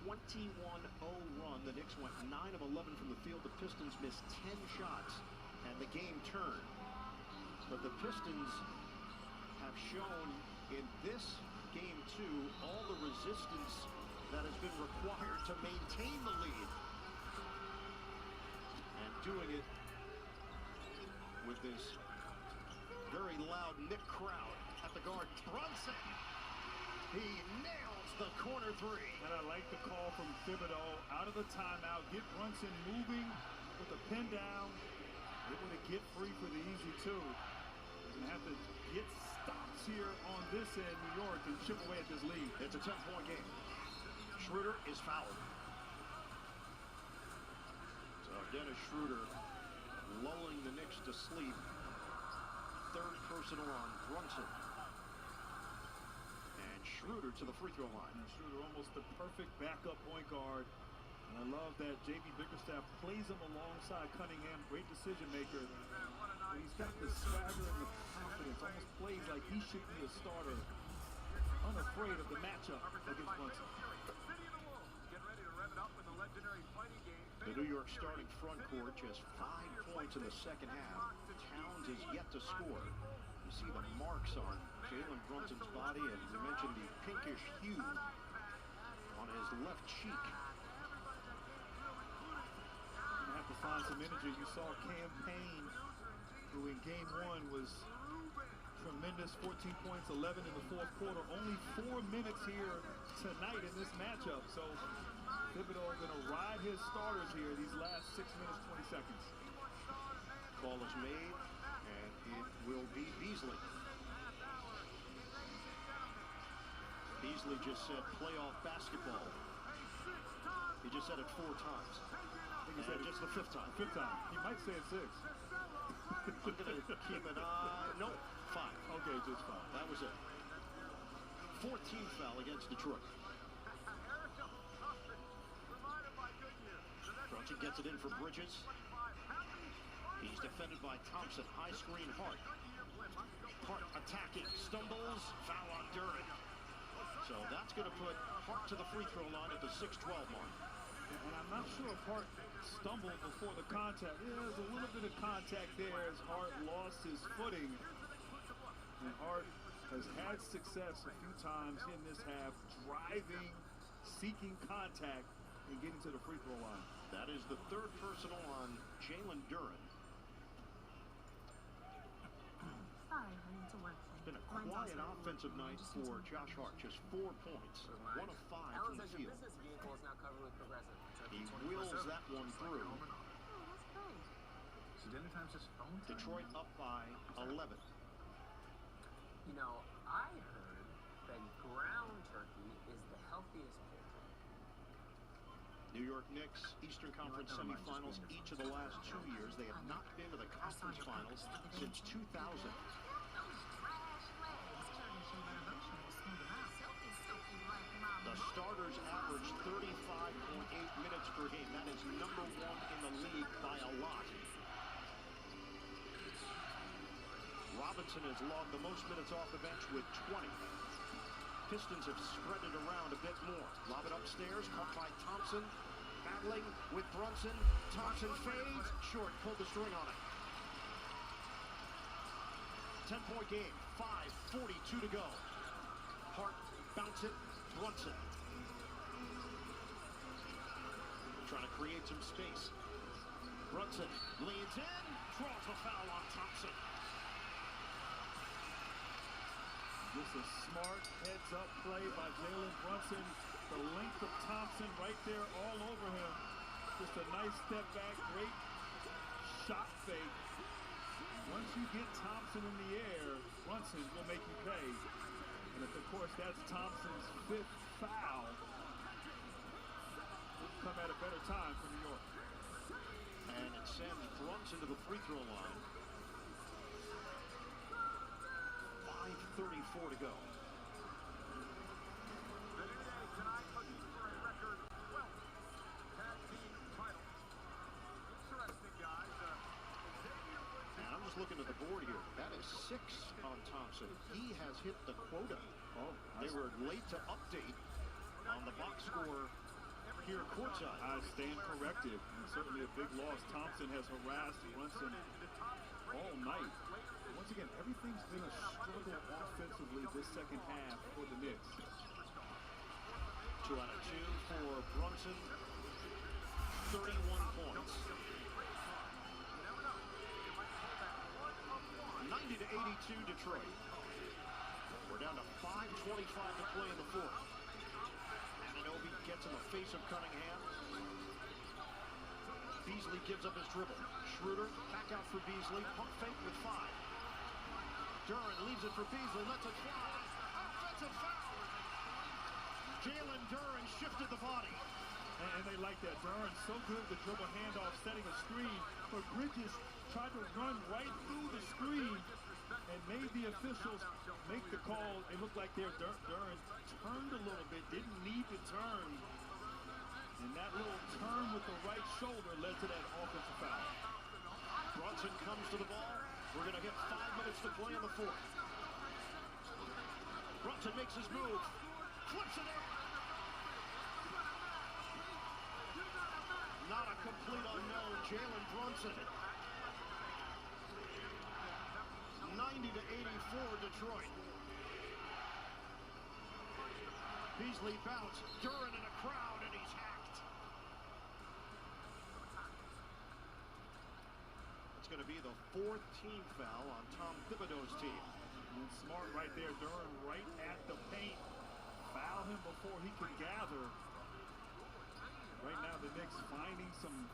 21-0 run. The Knicks went 9 of 11 from the field. The Pistons missed 10 shots, and the game turned. But the Pistons have shown in this Game 2 all the resistance that has been required to maintain the lead. And doing it with this very loud Knick crowd at the guard. Brunson, he nails the corner three. And I like the call from Thibodeau out of the timeout. Get Brunson moving with the pin down. Able to get free for the easy two. They're going to have to get stops here on this end, New York, and chip away at this lead. It's a 10-point game. Schroeder is fouled. So Dennis Schroeder lulling the Knicks to sleep. Third personal on Brunson. And Schroeder to the free throw line. And Schroeder almost the perfect backup point guard. And I love that J.B. Bickerstaff plays him alongside Cunningham. Great decision maker. And he's got the swagger and the confidence. Almost plays like he should be a starter. Unafraid of the matchup against Brunson. The New York starting front court just 5 points in the second half. Towns is yet to score. You see the marks on Jalen Brunson's body, and you mentioned the pinkish hue on his left cheek. You have to find some energy. You saw Cam Payne, who in game 1 was tremendous, 14 points, 11 in the fourth quarter. Only 4 minutes here tonight in this matchup. So Thibodeau going to ride his starters here these last 6 minutes, 20 seconds. Ball is made, and it will be Beasley. Beasley just said playoff basketball. He just said it 4 times. I think he said it just the 5th time. 5th time. He might say it 6. I'm going to keep an eye. No, 5. Okay, just 5. That was it. 14th foul against Detroit. Brunson gets it in for Bridges. He's defended by Thompson. High screen, Hart. Hart attacking, stumbles, foul on Duren. So that's going to put Hart to the free throw line at the 6-12 mark. And I'm not sure if Hart stumbled before the contact. Yeah, there's a little bit of contact there as Hart lost his footing. And Hart has had success a few times in this half, driving, seeking contact, and getting to the free throw line. That is the 3rd personal on Jalen Duren. It's been a quiet offensive night for Josh Hart. Just 4 points, 1 of 5 from the field. He wheels that one through. Detroit up by 11. You know, I heard that ground turkey is the healthiest poultry. New York Knicks, Eastern Conference semifinals each of the last 2 years. They have not been to the conference finals since 2000. The starters average 35.8 minutes per game. That is #1 in the league by a lot. Robinson has logged the most minutes off the bench with 20. Pistons have spread it around a bit more. Lob it upstairs, caught by Thompson. Battling with Brunson. Thompson fades. Short, pulled the string on it. 10-point game. 5:42 to go. Hart, bounce it. Brunson. Trying to create some space. Brunson leans in. Draws a foul on Thompson. Just a smart heads-up play by Jalen Brunson. The length of Thompson right there all over him. Just a nice step back, great shot fake. Once you get Thompson in the air, Brunson will make you pay. And of course, that's Thompson's 5th foul. Couldn't come at a better time for New York. And it sends Brunson to the free throw line. 5:34 to go. And I'm just looking at the board here. That is 6 on Thompson. He has hit the quota. Oh, they were late to update on the box score here courtside. I stand corrected. And certainly a big loss. Thompson has harassed Brunson all night. Once again, everything's been a struggle offensively this second half for the Knicks. 2 out of 2 for Brunson. 31 points. 90-82 Detroit. We're down to 5:25 to play in the 4th. Anunoby gets in the face of Cunningham. Beasley gives up his dribble. Schroeder back out for Beasley. Pump fake with 5. Duren leaves it for Beasley. Lets it fly. Offensive foul. Jalen Duren shifted the body. And they like that. Duren's so good with the dribble handoff, setting a screen. But Bridges tried to run right through the screen. And made the officials make the call. It looked like their Duran turned a little bit, didn't need to turn. And that little turn with the right shoulder led to that offensive foul. Brunson comes to the ball. We're going to hit 5 minutes to play in the fourth. Brunson makes his move. Flips it in. Not a complete unknown. Jalen Brunson. 90-84 Detroit. Beasley bounce. Duran in a crowd, and he's hacked. It's going to be the 4th team foul on Tom Thibodeau's team. And smart right there. Duran right at the paint. Foul him before he could gather. Right now the Knicks finding some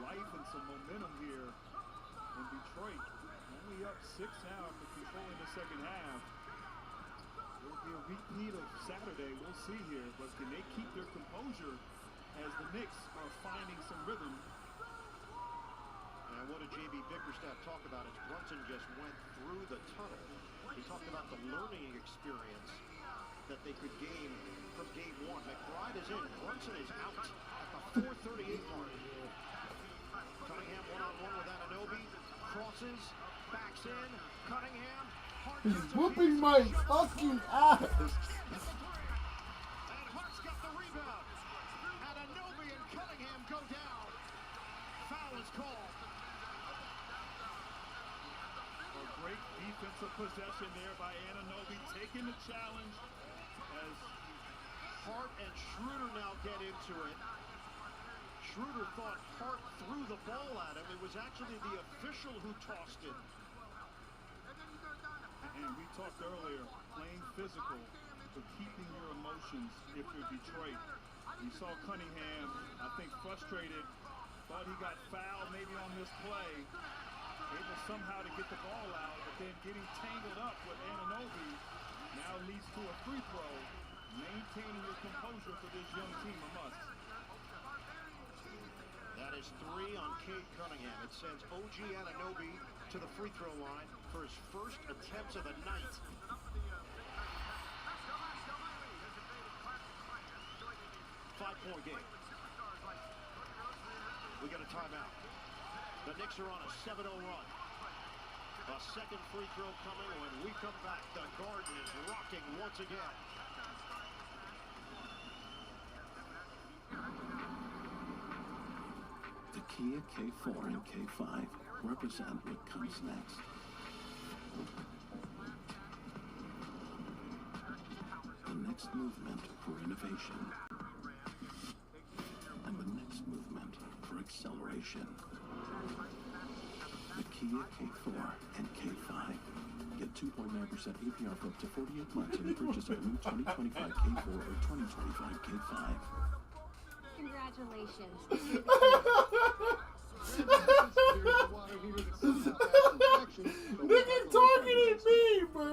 life and some momentum here in Detroit. Only up 6 now after controlling the second half. It'll be a repeat of Saturday. We'll see here. But can they keep their composure as the Knicks are finding some rhythm? And what did J.B. Bickerstaff talk about as Brunson just went through the tunnel? He talked about the learning experience that they could gain from game 1. McBride is in. Brunson is out at the 4:38 mark. Cunningham one-on-one with Anunoby. Crosses. Backs in. Cunningham. He's whooping my fucking ass. And Hart's got the rebound. Anunoby and Cunningham go down. Foul is called. A great defensive possession there by Anunoby, taking the challenge as Hart and Schroeder now get into it. Schroeder thought Hart threw the ball at him. It was actually the official who tossed it. And we talked earlier, playing physical, but keeping your emotions if you're Detroit. You saw Cunningham, I think, frustrated, thought he got fouled maybe on this play. Able somehow to get the ball out, but then getting tangled up with Anunoby now leads to a free throw. Maintaining your composure for this young team a must. That is 3 on Cade Cunningham. It sends OG Anunoby to the free throw line for his first attempts of the night. Five-point game. We got a timeout. The Knicks are on a 7-0 run. A second free throw coming. When we come back, the Garden is rocking once again. The Kia K4 and K5 represent what comes next. The next movement for innovation. And the next movement for acceleration. The Kia K4 and K5. Get 2.9% APR for up to 48 months when you purchase a new 2025 K4 or 2025 K5. Congratulations. Nigga talking at me, bro.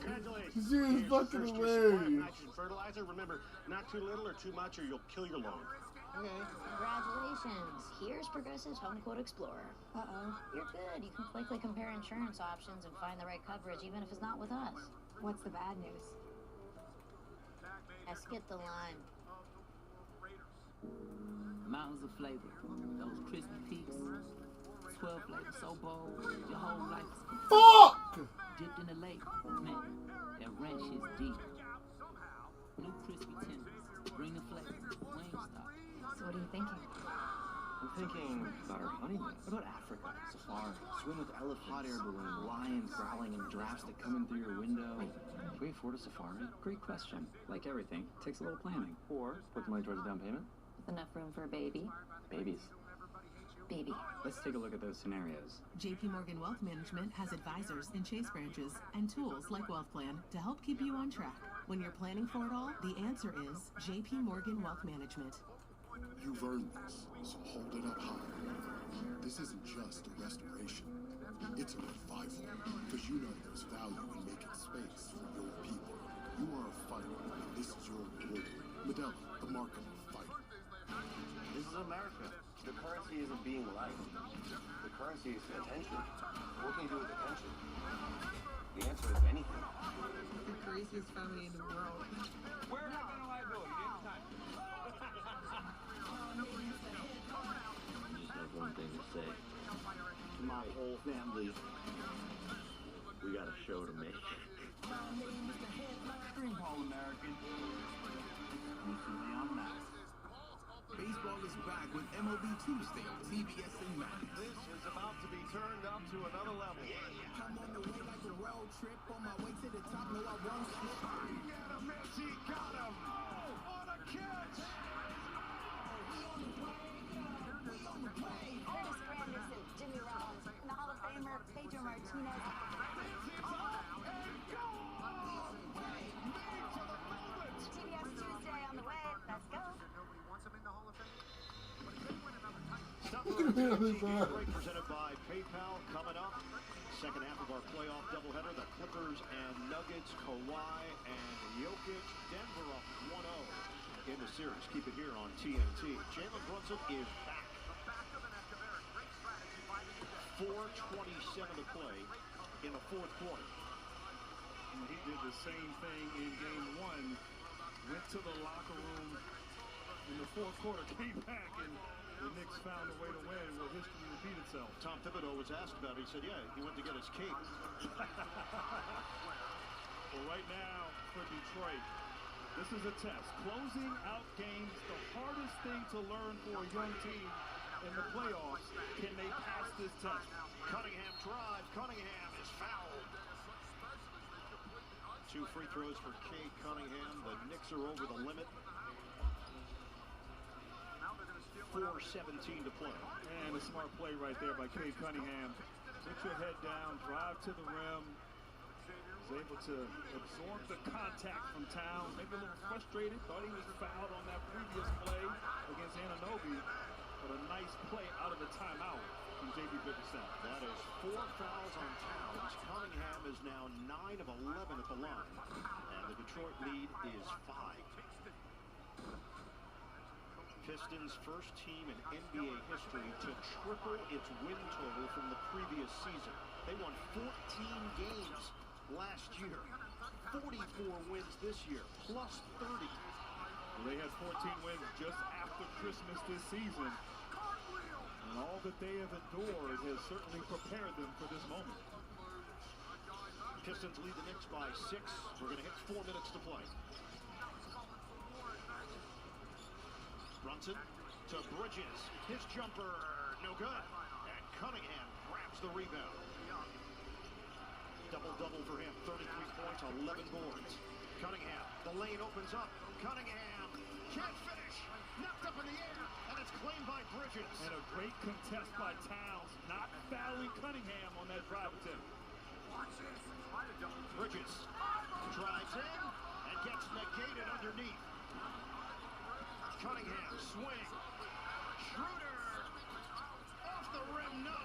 Congratulations. This shit is fucking hilarious. Nitrogen fertilizer. Remember, not too little or too much or you'll kill your lawn. Okay. Congratulations. Here's Progressive's Home Quote Explorer. Uh-oh. You're good. You can quickly compare insurance options and find the right coverage even if it's not with us. What's the bad news? I skipped the line. Mountains of flavor, those crispy peaks, 12 flavors so bold, your whole life is complete. Fuck! Dipped in the lake, man, that ranch is deep. New crispy tenders, bring the flavor, Wingstop. So what are you thinking? I'm thinking about our honeymoon. What about Africa? Safari, swim with elephants, hot air balloon, lions growling and drafts that come in through your window. Wait, can we afford a safari? Great question. Like everything, takes a little planning. Or put the money towards a down payment. Enough room for a baby? Babies. Baby. Let's take a look at those scenarios. JP Morgan Wealth Management has advisors in Chase branches and tools like Wealth Plan to help keep you on track. When you're planning for it all, the answer is JP Morgan Wealth Management. You've earned this, so hold it up high. This isn't just a restoration. It's a revival, because you know there's value in making space for your people. You are a fighter, and this is your reward. Medella, the mark of a fighter. This is America. The currency isn't being liked. The currency is attention. What can you do with attention? The answer luckiest family in the world. Where am I going to go? You didn't time. I just have one thing to say. To my whole family, we got a show to make. Green ball American. Recently on Max. Baseball is back with MLB Tuesday on CBS and Max. This is about to be turned up to another level. I'm on the way like a road trip. On my way to the top, no, I won't slip. Swing and a miss, he got him! On a catch! Curtis Granderson, Jimmy Rollins, and the Hall of Famer Pedro Martinez. TBS Tuesday on the way. Let's go. Break presented by PayPal coming up. Second half of our playoff doubleheader. The Clippers and Nuggets, Kawhi and Jokic. Denver up 1-0 in the series. Keep it here on TNT. Jalen Brunson is back. 4:27 to play in the fourth quarter. And he did the same thing in game one. Went to the locker room in the fourth quarter, came back, and the Knicks found a way to win. Will history repeat itself? Tom Thibodeau was asked about it. He said, yeah, he went to get his cape. Well, right now for Detroit, this is a test. Closing out games, the hardest thing to learn for a young team in the playoffs. Can they pass this test? Cunningham drives. Cunningham is fouled. 2 free throws for Cade Cunningham. The Knicks are over the limit. 4:17 to play. And a smart play right there by Cade Cunningham. Put your head down, drive to the rim. Was able to absorb the contact from Towns. Maybe a little frustrated. Thought he was fouled on that previous play against Anunoby. But a nice play out of the timeout from J.B. Bickerstaff. That is 4 fouls on Towns. Cunningham is now 9 of 11 at the line. And the Detroit lead is 5. Pistons first team in NBA history to triple its win total from the previous season. They won 14 games last year. 44 wins this year, plus 30. They had 14 wins just after Christmas this season. And all that they have endured has certainly prepared them for this moment. Pistons lead the Knicks by 6. We're going to hit 4 minutes to play. Brunson to Bridges. His jumper, no good. And Cunningham grabs the rebound. Double-double for him. 33 points, 11 boards. Cunningham, the lane opens up. Cunningham can't finish. Knocked up in the air, and it's claimed by Bridges. And a great contest by Towns, not fouling Cunningham on that drive attempt. Bridges drives in and gets negated underneath. Cunningham swing. Schroeder off the rim, no.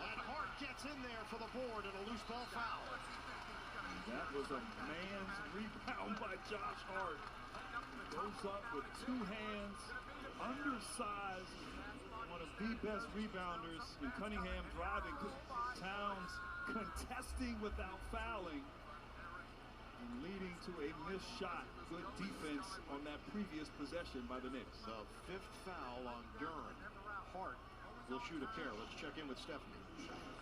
And Hart gets in there for the board and a loose ball foul. That was a man's rebound by Josh Hart. Goes up with 2 hands, undersized, one of the best rebounders. And Cunningham driving, Towns contesting without fouling, and leading to a missed shot. Good defense on that previous possession by the Knicks. The 5th foul on Duran. Hart will shoot a pair. Let's check in with Stephanie.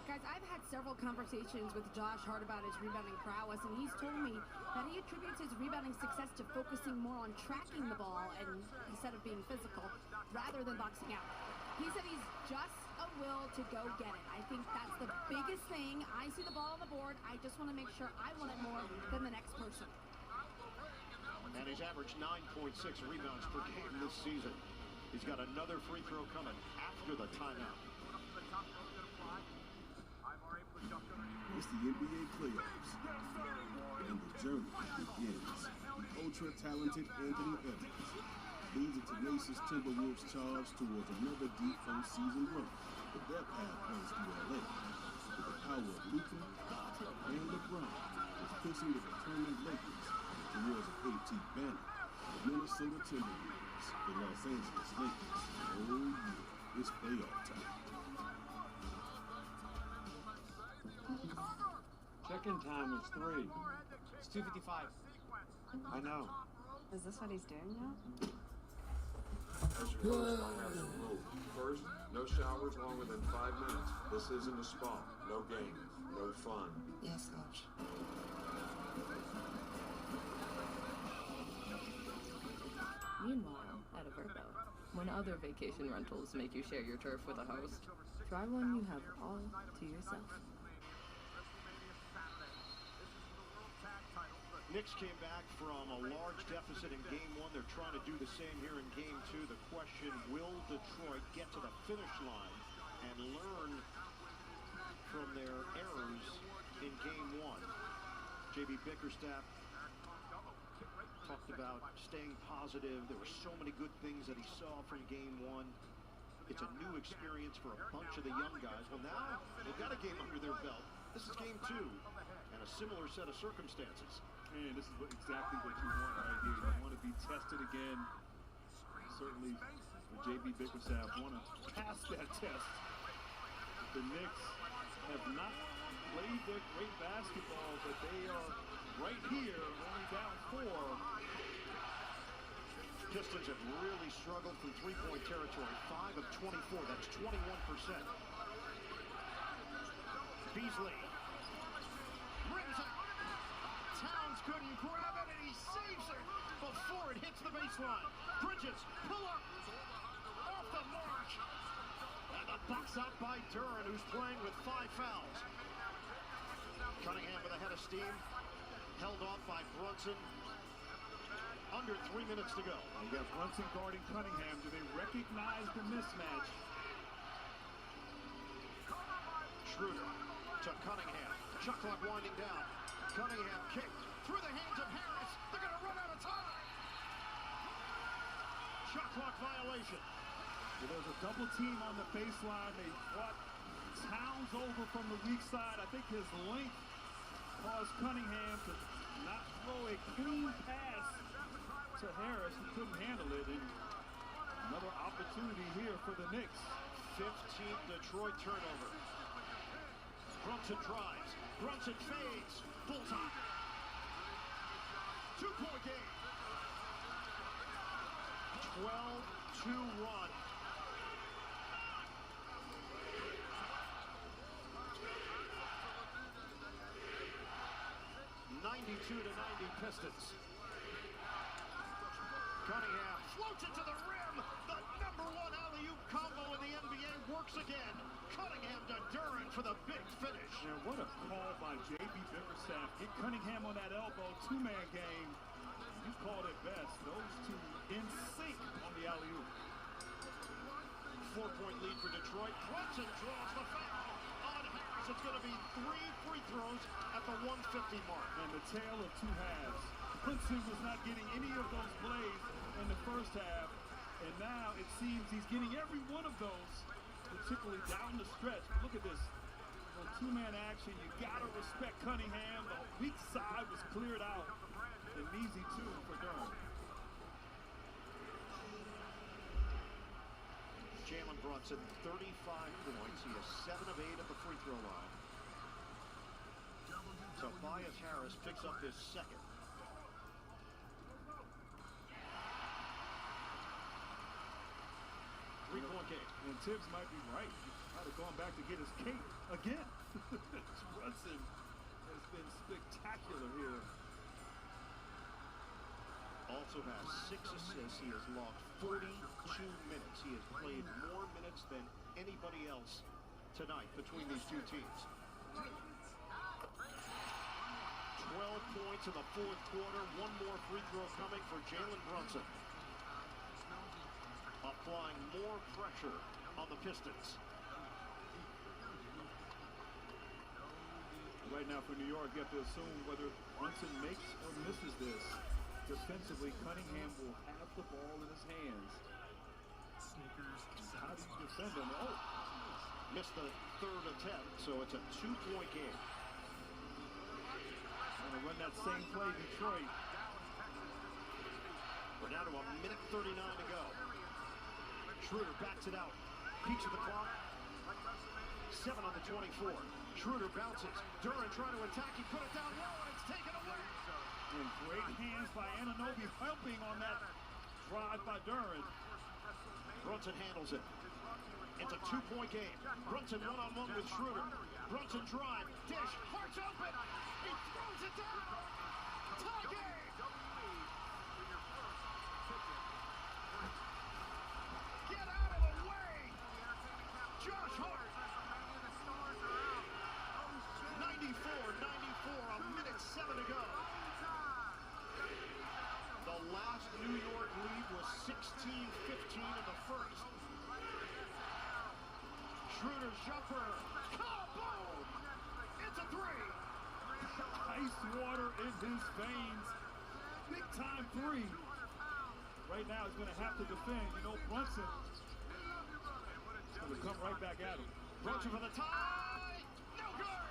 Guys, I've had several conversations with Josh Hart about his rebounding prowess, and he's told me that he attributes his rebounding success to focusing more on tracking the ball and instead of being physical, rather than boxing out. He said he's just a will to go get it. I think that's the biggest thing. I see the ball on the board. I just want to make sure I want it more than the next person. And he's averaged 9.6 rebounds per game this season. He's got another free throw coming after the timeout. It's the NBA playoffs, and the journey begins. Ultra-talented Anthony Edwards leads a tenacious Timberwolves charge towards another deep postseason run, but their path runs through LA. With the power of Luka and LeBron is pushing the determined Lakers towards a 8-team banner. The Minnesota Timberwolves, the Los Angeles Lakers. Oh yeah, it's playoff time. Check-in time is 3. It's 2:55. I know. Is this what he's doing now? As your host, I have some rules. First, no showers longer than 5 minutes. This isn't a spa. No games. No fun. Yes, coach. Meanwhile, at a Verbo, when other vacation rentals make you share your turf with a host, try one you have all to yourself. Knicks came back from a large deficit in Game 1. They're trying to do the same here in Game 2. The question, will Detroit get to the finish line and learn from their errors in Game 1? J.B. Bickerstaff talked about staying positive. There were so many good things that he saw from Game 1. It's a new experience for a bunch of the young guys. Well, now they've got a game under their belt. This is Game 2 and a similar set of circumstances. And this is exactly what you want right here. You want to be tested again. Certainly, for J.B. Bickerstaff, want to pass that test. The Knicks have not played their great basketball, but they are right here, only down 4. Pistons have really struggled from three-point territory. 5 of 24. That's 21%. Beasley. Rims it. Towns couldn't grab it, and he saves it before it hits the baseline. Bridges, pull up, off the mark. And the box out by Duran, who's playing with 5 fouls. Cunningham with a head of steam. Held off by Brunson. Under 3 minutes to go. You got Brunson guarding Cunningham. Do they recognize the mismatch? Schroeder to Cunningham. Shot clock winding down. Cunningham kicked through the hands of Harris. They're going to run out of time. Shot clock violation. Well, there's a double team on the baseline. They brought Towns over from the weak side. I think his length caused Cunningham to not throw a clean pass to Harris, who couldn't handle it. And another opportunity here for the Knicks. 15th Detroit turnover. Brunson drives. Brunson fades. Bullseye. 2-point game. 12-2 run. 92-90 Pistons. Cunningham floats it to the rim. The #1 alley-oop combo in the NBA works again. Cunningham to Duran for the big finish. And what a call by J.B. Bickerstaff. Get Cunningham on that elbow. 2-man game. You called it best. Those two in sync on the alley-oop. 4-point lead for Detroit. Brunson draws the foul on Harris. It's going to be 3 free throws at the 150 mark. And the tale of 2 halves. Brunson was not getting any of those plays in the first half. And now it seems he's getting every one of those, particularly down the stretch. Look at this. On 2-man action, you got to respect Cunningham. The weak side was cleared out. An easy 2 for Durham. Jalen Brunson, 35 points. He is 7 of 8 at the free throw line. Tobias Harris picks up his second. Three-point game. And Tibbs might be right. He might have gone back to get his cake again. Brunson has been spectacular here. Also has 6 assists. He has logged 42 minutes. He has played more minutes than anybody else tonight between these two teams. 12 points in the fourth quarter. One more free throw coming for Jalen Brunson. Applying more pressure on the Pistons. Right now for New York, you have to assume whether Brunson makes or misses this. Defensively, Cunningham will have the ball in his hands. How do you defend him? Oh! Missed the third attempt, so it's a 2-point game. Going to run that same play, Detroit. We're down to 1:39 to go. Schroeder backs it out. Peeks at the clock. 7 on the 24. Schroeder bounces. Duran trying to attack. He put it down low, and it's taken away. And great hands by Anunoby helping on that drive by Duran. Brunson handles it. It's a two-point game. Brunson one-on-one with Schroeder. Brunson drive. Dish. Hearts open. He throws it down. Tie game. Get out of the way. Josh Hart. 94, 1:07 to go. The last New York lead was 16-15 in the first. Schroeder's jumper. Kaboom! It's a three. Ice water in his veins. Big time three. Right now he's going to have to defend. You know, Brunson is going to come right back at him. Brunson for the tie. No good.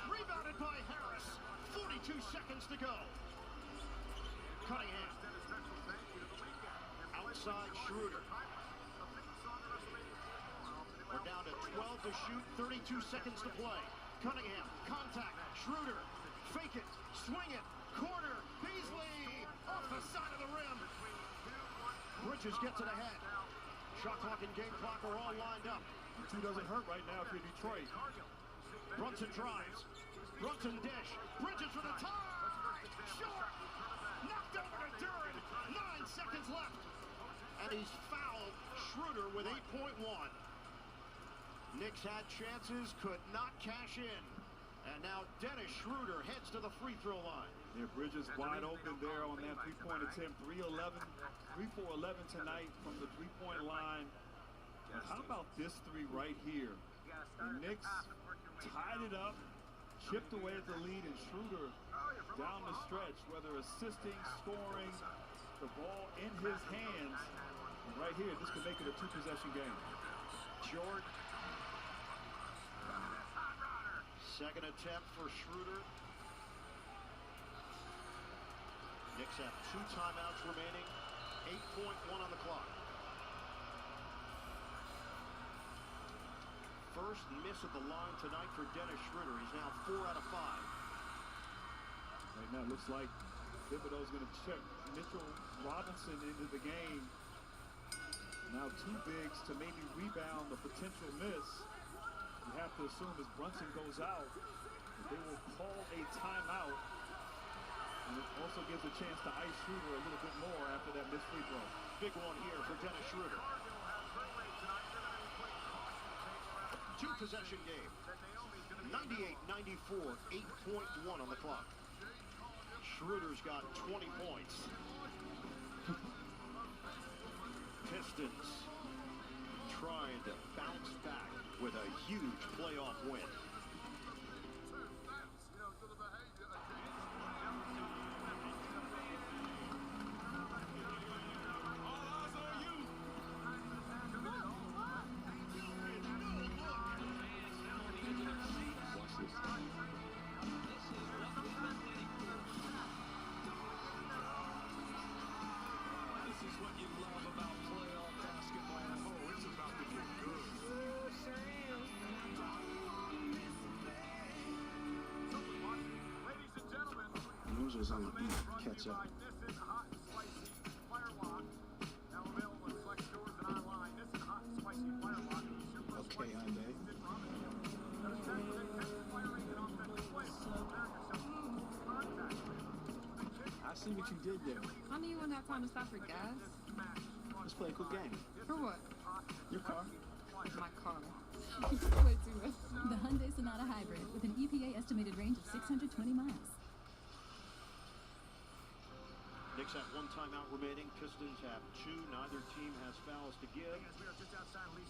Rebounded by Harris. 42 seconds to go. Cunningham. Outside Schroeder. We're down to 12 to shoot, 32 seconds to play. Cunningham, contact, Schroeder, fake it, swing it, corner, Beasley, off the side of the rim. Bridges gets it ahead. Shot clock and game clock are all lined up. Two doesn't hurt right now if you're Detroit. Brunson drives. Brunson dish. Bridges for the tie. Short. Knocked over to Duran. 9 seconds left. And he's fouled Schroeder with 8.1. Knicks had chances, could not cash in. And now Dennis Schroeder heads to the free throw line. Yeah, Bridges wide open there on that three-point attempt. 3 for 11 tonight from the three-point line. And how about this three right here? The Knicks tied it up, chipped away at the lead, and Schroeder down the stretch, whether assisting, scoring, the ball in his hands. And right here, this could make it a two-possession game. Jordan. Second attempt for Schroeder. Knicks have 2 timeouts remaining. 8.1 on the clock. First miss at the line tonight for Dennis Schroeder. He's now 4 out of 5. Right now it looks like Thibodeau's going to check Mitchell Robinson into the game. Now 2 bigs to maybe rebound the potential miss. You have to assume as Brunson goes out, they will call a timeout. And it also gives a chance to ice Schroeder a little bit more after that missed free throw. Big one here for Dennis Schroeder. 2-possession game. 98-94, 8.1 on the clock. Schroeder's got 20 points. Pistons trying to bounce back with a huge playoff win. Is on the beat, catch up. Okay, Hyundai. I see what you did there. How do you want that time to stop for gas? Let's play a quick game. For what? Your car. My car. Way too much. The Hyundai Sonata Hybrid with an EPA estimated range of 620 miles. Knicks have 1 timeout remaining. Pistons have 2. Neither team has fouls to give.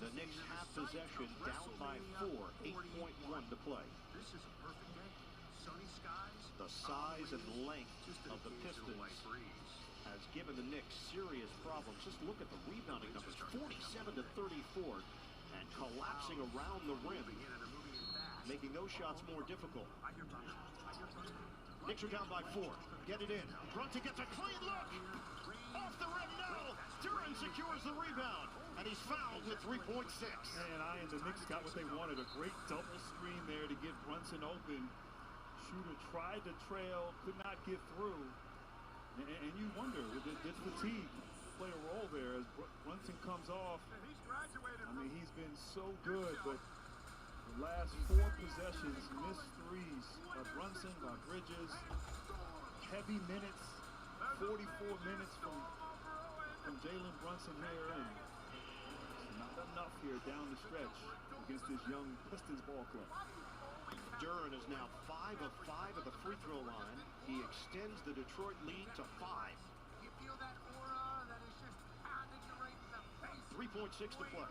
The Knicks have possession, down by 4. 8.1 to play. This is a perfect game. Sunny skies. The size and length of the Pistons has given the Knicks serious problems. Just look at the rebounding numbers. 47 to 34, and collapsing around the rim, making those shots more difficult. Knicks are down by 4. Get it in. Brunson gets a clean look. Off the rim, no. Duran secures the rebound, and he's fouled with 3.6. And the Knicks got what they wanted. A great double screen there to get Brunson open. shooter tried to trail, could not get through. And you wonder, did fatigue play a role there as Brunson comes off? I mean, he's been so good, but the last 4 possessions, missed threes by Brunson, by Bridges, heavy minutes, 44 minutes from Jalen Brunson here, and it's not enough here down the stretch against this young Pistons ball club. Duran is now 5 of 5 at the free throw line. He extends the Detroit lead to 5. You feel that aura that is just pounding you right in the face. 3.6 to play.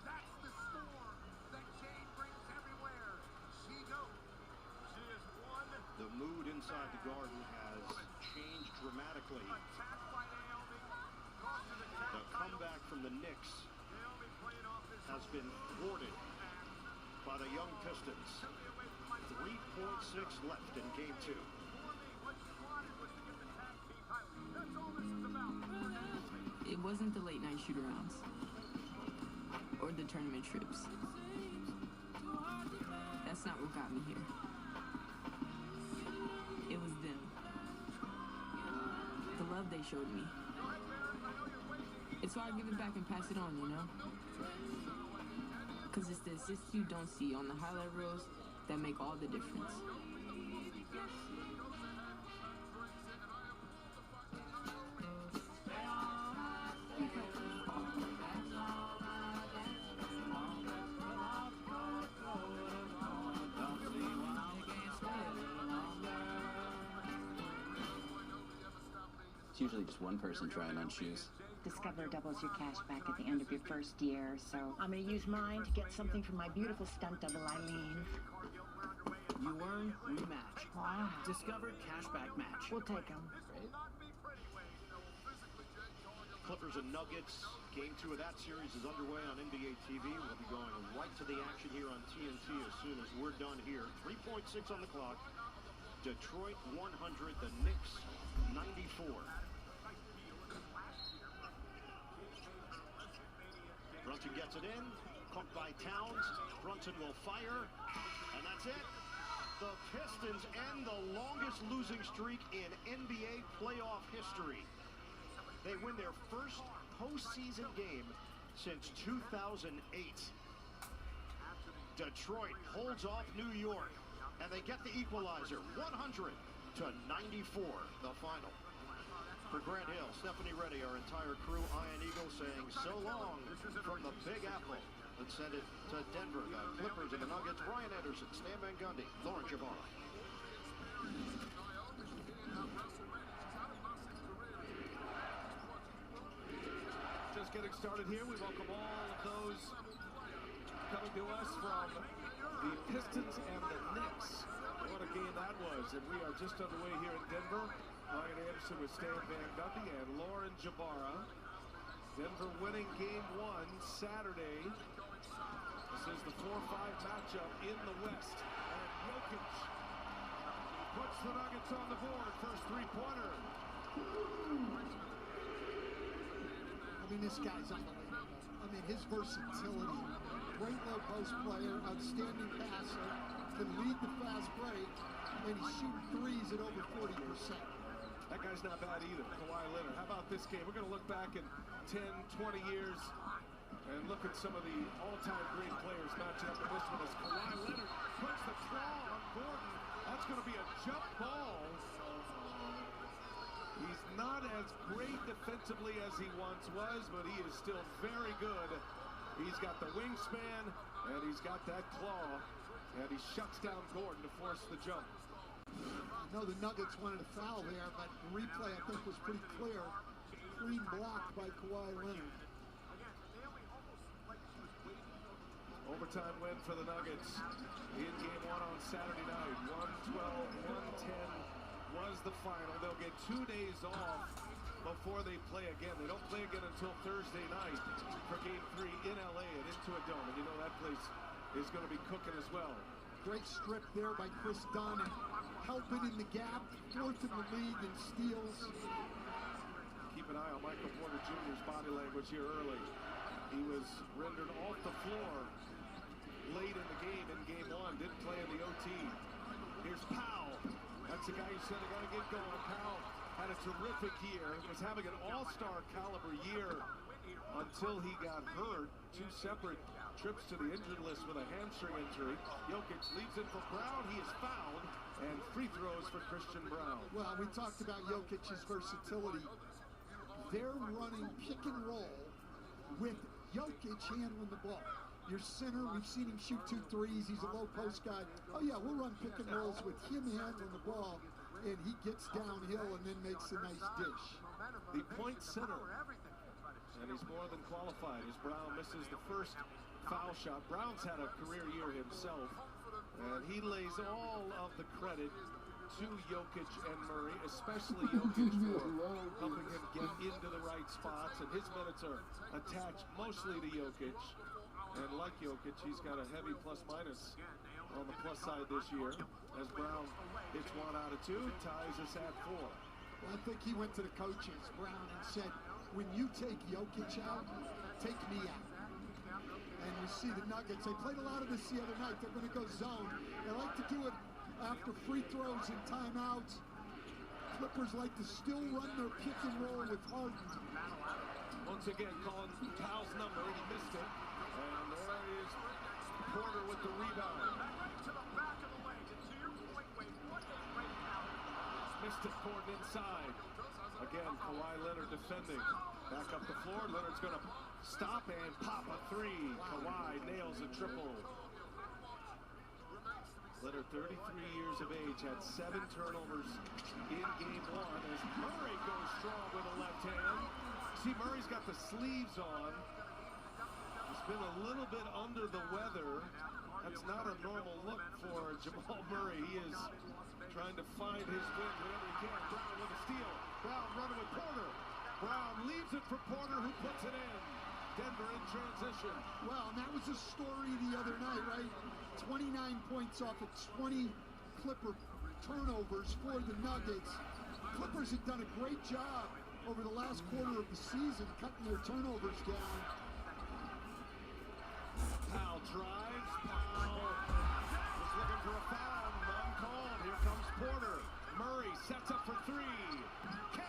That's the score that Jade brings everywhere. She goes. She is one. The mood inside the Garden has changed dramatically. The comeback from the Knicks has been thwarted by the young Pistons. 3.6 left in game 2. It wasn't the late night shoot-arounds or the tournament trips. That's not what got me here. It was them. The love they showed me. It's why I give it back and pass it on, you know? Because it's the assists you don't see on the highlight reels that make all the difference. It's usually just one person trying on shoes. Discover doubles your cash back at the end of your first year, so I'm going to use mine to get something from my beautiful stunt double, Eileen. You earn, we match. Wow. Discover Cashback Match. We'll take them. Clippers and Nuggets. Game 2 of that series is underway on NBA TV. We'll be going right to the action here on TNT as soon as we're done here. 3.6 on the clock. Detroit 100, the Knicks 94. Brunson gets it in, caught by Towns. Brunson will fire, and that's it. The Pistons end the longest losing streak in NBA playoff history. They win their first postseason game since 2008. Detroit holds off New York, and they get the equalizer, 100 to 94, the final. For Grant Hill, Stephanie Reddy, our entire crew, Iron Eagle saying so long from the Big Apple. Let's send it to Denver, the Clippers and the Nuggets. Ryan Anderson, Stan Van Gundy, Lauren Jabara. Just getting started here. We welcome all of those coming to us from the Pistons and the Knicks. What a game that was. And we are just underway here in Denver. Ryan Anderson with Stan Van Gundy and Lauren Jabara. Denver winning game 1 Saturday. This is the 4-5 matchup in the West. And Jokic puts the Nuggets on the board. First three-pointer. I mean, this guy's unbelievable. I mean, his versatility. Great low post player, outstanding passer, can lead the fast break, and he's shooting threes at over 40%. That guy's not bad either, Kawhi Leonard. How about this game? We're going to look back in 10, 20 years and look at some of the all-time great players matching up with this one as Kawhi Leonard puts the claw on Gordon. That's going to be a jump ball. He's not as great defensively as he once was, but he is still very good. He's got the wingspan, and he's got that claw, and he shuts down Gordon to force the jump. I know the Nuggets wanted a foul there, but the replay, I think, was pretty clear. Clean blocked by Kawhi Leonard. Overtime win for the Nuggets in game 1 on Saturday night. 112-110 was the final. They'll get 2 days off before they play again. They don't play again until Thursday night for game 3 in LA and into a dome. And you know that place is going to be cooking as well. Great strip there by Chris Dunn. Helping in the gap, 4th in the league in steals. Keep an eye on Michael Porter Jr.'s body language here early. He was rendered off the floor late in the game in game 1. Didn't play in the OT. Here's Powell. That's the guy who said, I got to get going. Powell had a terrific year. Was having an all-star caliber year until he got hurt. 2 separate trips to the injured list with a hamstring injury. Jokic leaves it for Brown. He is fouled. And free throws for Christian Brown. Well, we talked about Jokic's versatility. They're running pick and roll with Jokic handling the ball. Your center, we've seen him shoot 2 threes. He's a low post guy. Oh yeah, we'll run pick and rolls with him handling the ball, and he gets downhill and then makes a nice dish. The point center, and he's more than qualified as Brown misses the first foul shot. Brown's had a career year himself, and he lays all of the credit to Jokic and Murray, especially Jokic for helping him get into the right spots, and his minutes are attached mostly to Jokic. And like Jokic, he's got a heavy plus-minus on the plus side this year, as Brown hits 1 out of 2, ties us at 4. Well, I think he went to the coaches, Brown, and said, when you take Jokic out, take me out. And we see the Nuggets, they played a lot of this the other night. They're going to go zone. They like to do it after free throws and timeouts. Clippers like to still run their pick and roll with Harden. Once again, calling Powell's number, and he missed it. And there is Porter with the rebound. Missed it, Porter inside. Again, Kawhi Leonard defending. Back up the floor. Leonard's going to stop and pop a 3. Kawhi nails a triple. Leonard, 33 years of age, had 7 turnovers in game 1 as Murray goes strong with a left hand. See, Murray's got the sleeves on. He's been a little bit under the weather. That's not a normal look for Jamal Murray. He is trying to find his wind wherever he can. Brown with a steal. Brown running with Porter. Brown leaves it for Porter, who puts it in. Denver in transition. Well, and that was a story the other night, right? 29 points off of 20 Clipper turnovers for the Nuggets. Clippers have done a great job over the last quarter of the season, cutting their turnovers down. Powell drives. Powell was looking for a foul. None called. Here comes Porter. Murray sets up for 3. Cash.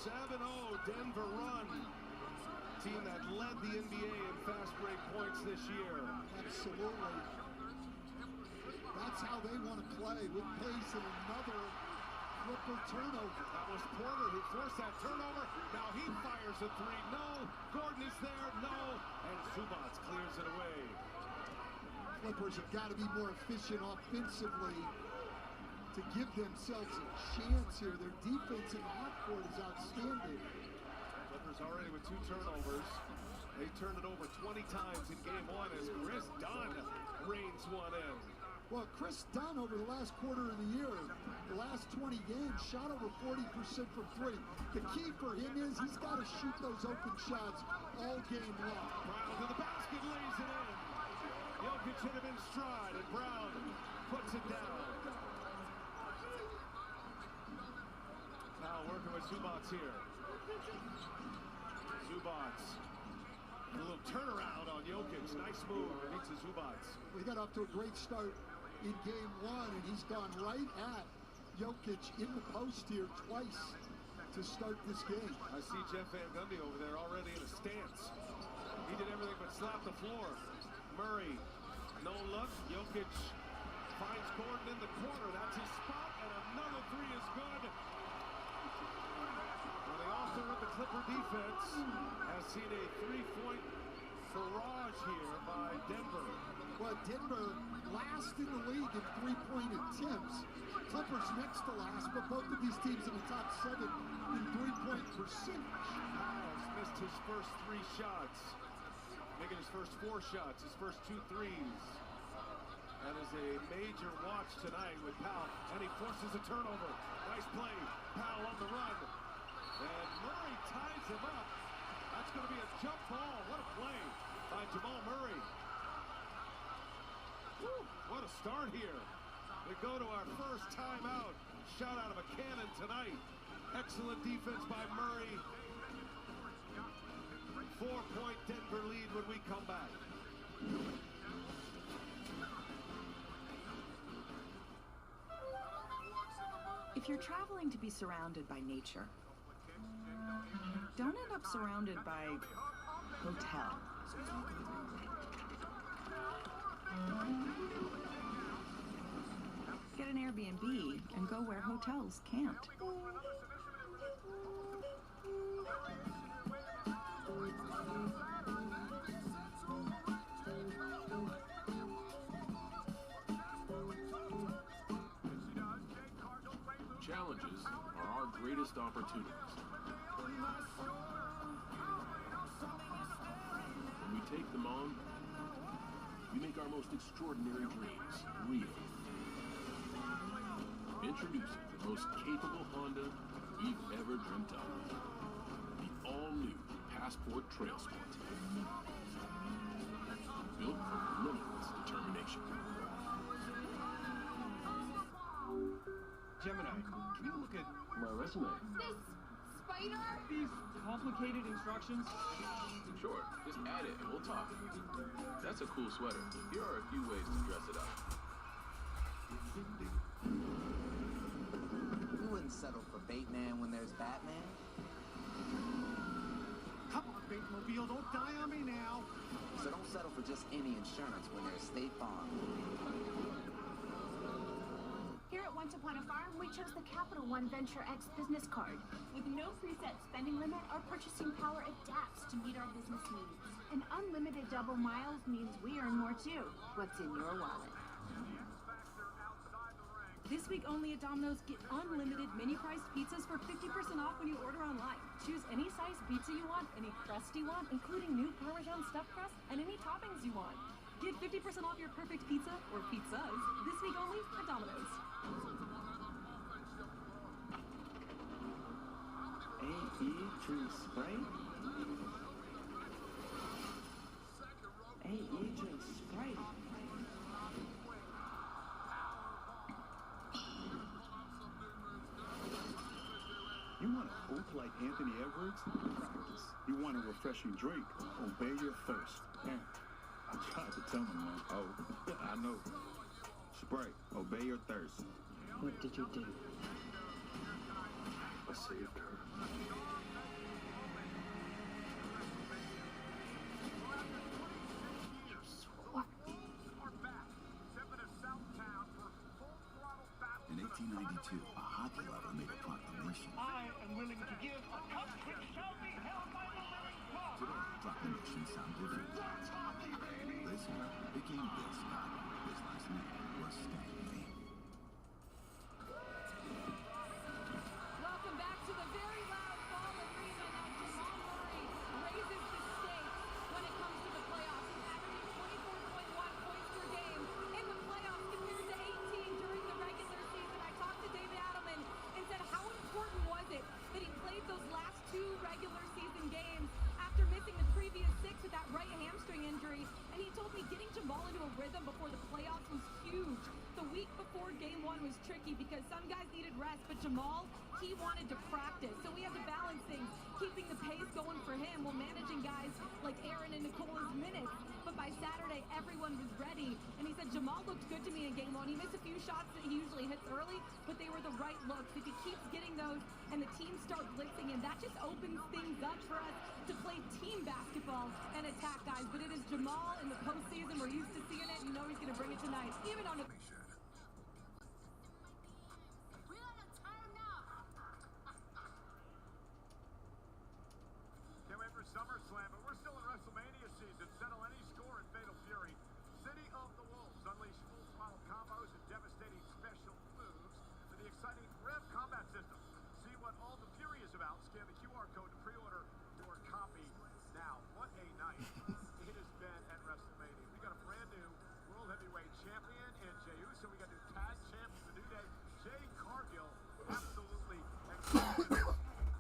7-0 Denver run. Team that led the NBA in fast break points this year. Absolutely. That's how they want to play, with pace and another Clipper turnover. That was Porter who forced that turnover. Now he fires a 3. No. Gordon is there. No. And Zubac clears it away. Clippers have got to be more efficient offensively to give themselves a chance here. Their defense in the half-court is outstanding. Clippers already with 2 turnovers. They turned it over 20 times in game 1 as Chris Dunn reins one in. Well, Chris Dunn over the last quarter of the year, the last 20 games, shot over 40% from 3. The key for him is he's got to shoot those open shots all game long. Brown to the basket, lays it in. Jokic hit him in stride, and Brown puts it down. Now working with Zubac here. Zubac. A little turnaround on Jokic. Nice move. Beats the Zubac. We got off to a great start in game 1, and he's gone right at Jokic in the post here twice to start this game. I see Jeff Van Gundy over there already in a stance. He did everything but slap the floor. Murray, no look. Jokic finds Gordon in the corner. That's his spot, and another 3 is good. Well, the author of the Clipper defense has seen a 3-point barrage here by Denver. Well, Denver last in the league in 3-point attempts. Clippers next to last, but both of these teams in the top 7 in 3-point percentage. Powell's missed his first 3 shots. Making his first 4 shots, his first 2 threes. That is a major watch tonight with Powell, and he forces a turnover. Nice play. Powell on the run. And Murray ties him up. That's going to be a jump ball. What a play by Jamal Murray. Woo, what a start here. We go to our first timeout. Shot out of a cannon tonight. Excellent defense by Murray. 4-point Denver lead when we come back. If you're traveling to be surrounded by nature, don't end up surrounded by hotel. Get an Airbnb and go where hotels can't. Challenges are our greatest opportunities. When we take them on, we make our most extraordinary dreams real. Introducing the most capable Honda we've ever dreamt of. The all-new Passport Trail Sport. Built for limitless determination. Gemini, can you look at my resume? This spider? These complicated instructions? Sure, just add it and we'll talk. That's a cool sweater. Here are a few ways to dress it up. You wouldn't settle for Bateman when there's Batman. Come on, Batemobile, don't die on me now. So don't settle for just any insurance when there's State Farm. Here at Once Upon a Farm, we chose the Capital One Venture X business card. With no preset spending limit, our purchasing power adapts to meet our business needs. And unlimited double miles means we earn more too. What's in your wallet? This week only at Domino's, get unlimited mini-priced pizzas for 50% off when you order online. Choose any size pizza you want, any crust you want, including new Parmesan stuffed crust, and any toppings you want. Get 50% off your perfect pizza, or pizzas, this week only at Domino's. AE drink spray? AE drink spray? You want to hoop like Anthony Edwards? Practice. You want a refreshing drink? Obey your thirst. Man, I tried to tell him, man. Oh, I know. Sprite, obey your thirst. What did you do? I saved her. In 1892, a hockey lover made a proclamation. I am willing to give a cup which shall be held by the living God. Today, proclamations sound different. That's hockey, baby. This one became Bill Scott. His last name was Stanley. Welcome back to the very loud Ball Arena. Now Jamal Murray raises the stakes when it comes to the playoffs. He's averaging 24.1 points per game in the playoffs compared to 18 during the regular season. I talked to David Adelman and said how important was it that he played those last 2 regular season games after missing the previous 6 with that right hamstring injury. And he told me getting Jamal into a rhythm before the playoffs was huge. The week before game 1 was tricky because some guys needed rest, but Jamal, he wanted to practice. So we had to balance things, keeping the pace going for him while managing guys like Aaron and Nicola's minutes. But by Saturday, everyone was ready. And he said Jamal looked good to me in game 1. He missed a few shots that he usually hits early, but they were the right looks. If he keeps getting those and the team start blitzing him, that just opens things up for us to play team basketball and attack guys. But it is Jamal in the postseason. We're used to seeing it. You know he's going to bring it tonight, even on the... Can't wait for SummerSlam, but we're still in WrestleMania season. Settle any score in Fatal Fury. City of the Wolves unleash full throttle combos and devastating special moves for the exciting Rev combat system. See what all the Fury is about. Scan the QR code to pre-order your copy now. What a night it has been at WrestleMania. We got a brand new World Heavyweight Champion in Jey Uso. We got new tag champs, the New Day, Jade Cargill. Absolutely excited.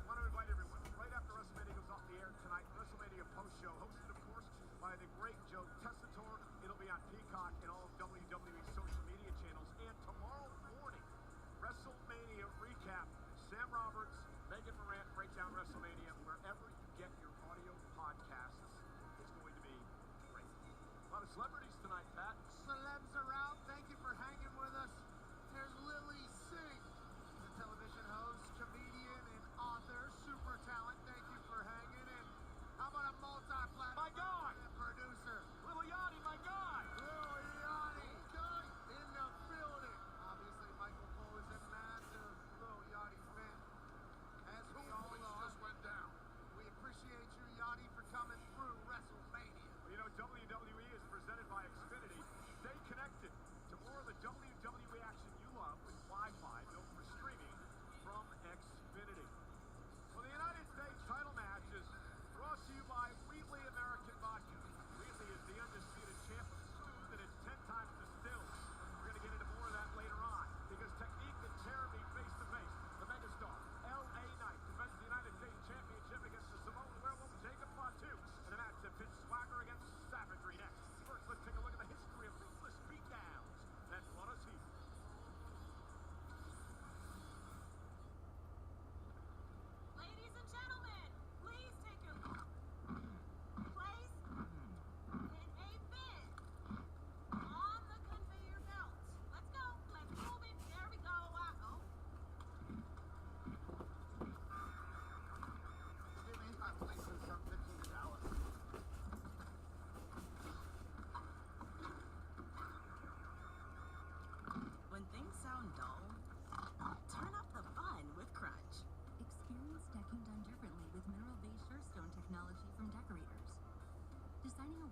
Want to invite everyone right after WrestleMania goes off the air tonight. WrestleMania post show, hosted of course by the great Joe Tessitore. It'll be on Peacock and all of WWE social media channels. And tomorrow morning, WrestleMania recap. Sam Roberts, Megan Morant break down WrestleMania wherever you get your audio podcast.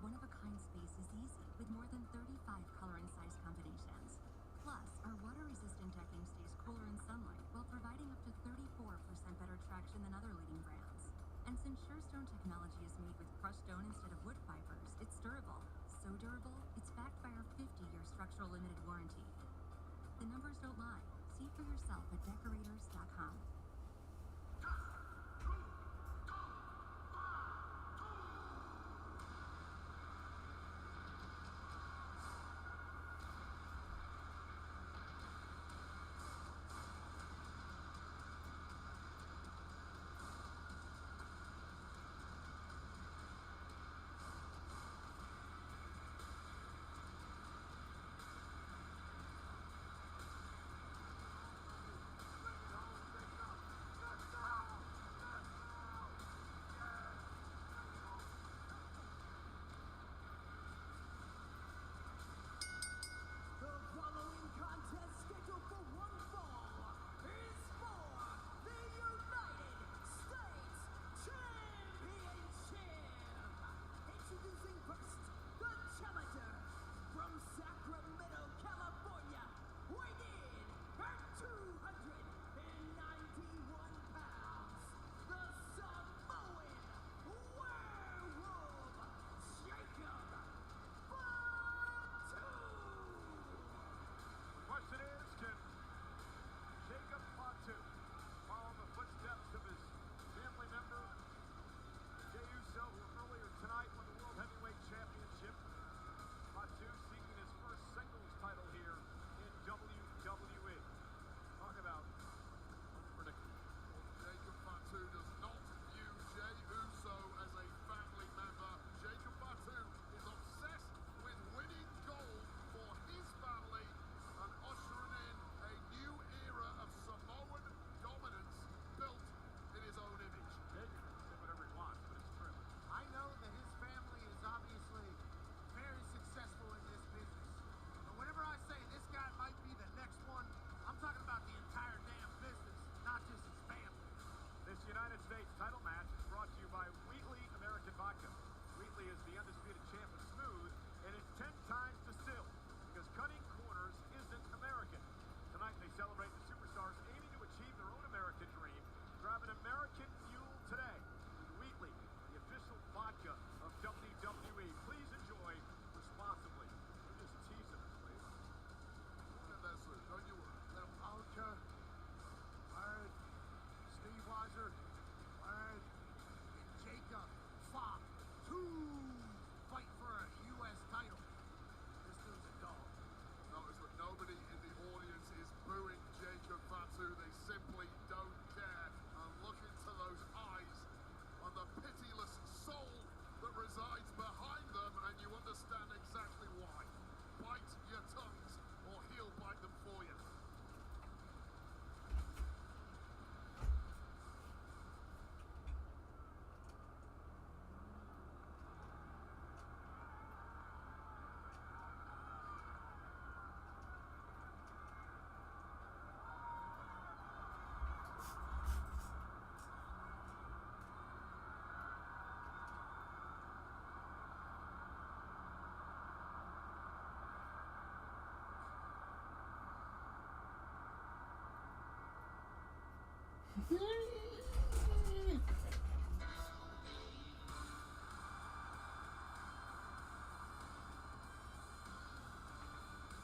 one-of-a-kind space is easy, with more than 35 color and size combinations. Plus, our water-resistant decking stays cooler in sunlight while providing up to 34% better traction than other leading brands. And since Surestone technology is made with crushed stone instead of wood fibers, it's durable. So durable, it's backed by our 50-year structural limited warranty. The numbers don't lie. See for yourself at decorators.com.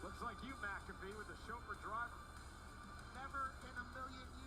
Looks like you, McAfee, with the chauffeur driver. Never in a million